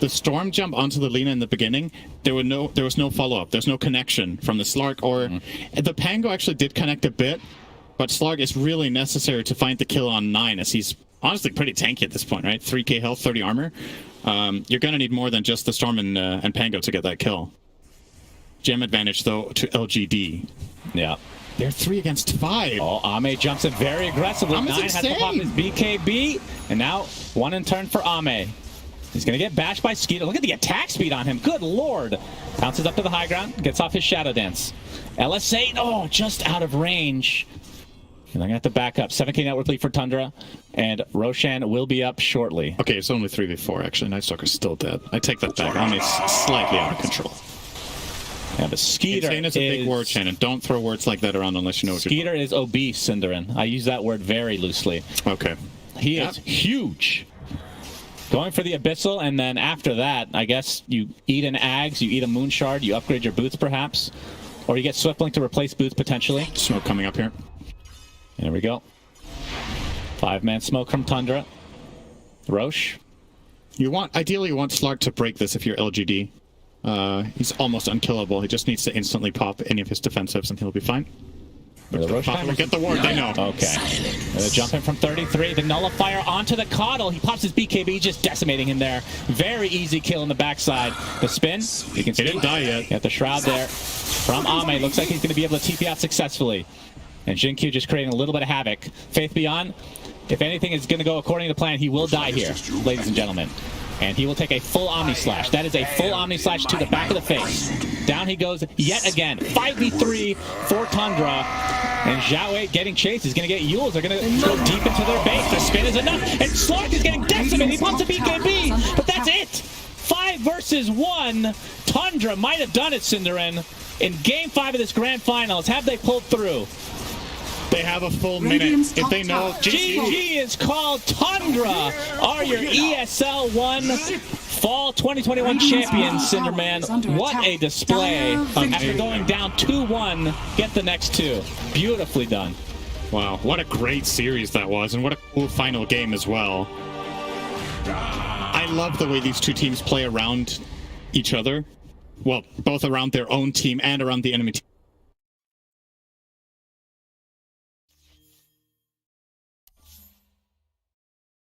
the Storm jump onto the Lina in the beginning, there was no follow-up. There's no connection from the Slark, or the Pango actually did connect a bit, but Slark is really necessary to find the kill on 9, as he's honestly pretty tanky at this point, right? 3k health, 30 armor. You're going to need more than just the Storm and Pango to get that kill. Gem advantage, though, to LGD. Yeah. They're 3 against 5. Oh, Ame jumps in very aggressively. Ame's 9 has to pop his BKB, and now 1 in turn for Ame. He's going to get bashed by Skeeter. Look at the attack speed on him. Good lord. Bounces up to the high ground, gets off his Shadow Dance. LSA, just out of range. And they're going to have to back up. 7k network lead for Tundra, and Roshan will be up shortly. Okay, it's only 3v4, actually. Night Stalker's still dead. I take that back. Ame's slightly out of control. Yeah, but Skeeter is a big word, Shannon. Don't throw words like that around unless you know what you're Skeeter is obese, Cinderin. I use that word very loosely. Okay. He is huge. Going for the Abyssal, and then after that, I guess you eat an Ags, you eat a Moon Shard, you upgrade your boots perhaps, or you get Swiftblink to replace boots potentially. Smoke coming up here. There we go. 5-man smoke from Tundra. Roche. Ideally you want Slark to break this if you're LGD. He's almost unkillable. He just needs to instantly pop any of his defensives and he'll be fine. The will get the ward, they know. Okay. Jump in from 33. The nullifier onto the Coddle. He pops his BKB, just decimating him there. Very easy kill in the backside. The spin. You can see. He didn't die yet. Got the shroud there from Ame. Looks like he's going to be able to TP out successfully. And Jin-Q just creating a little bit of havoc. Faith Beyond, if anything is going to go according to plan, he will die here, ladies and gentlemen. And he will take a full Omni Slash. That is a full Omni Slash to the back of the face. Down he goes yet again. 5v3 for Tundra. And Zhao 8 getting chased. He's going to get Yules. They're going to go deep into their base. The spin is enough. And Slark is getting decimated. He wants a BKB. But that's it. 5 versus 1. Tundra might have done it, Cinderin. In Game 5 of this Grand Finals, have they pulled through? They have a full minute. If they know, GG is called. Tundra are your ESL One Fall 2021 champions, Cinderman. What a display. After going down 2-1, get the next 2. Beautifully done. Wow, what a great series that was, and what a cool final game as well. I love the way these two teams play around each other. Well, both around their own team and around the enemy team.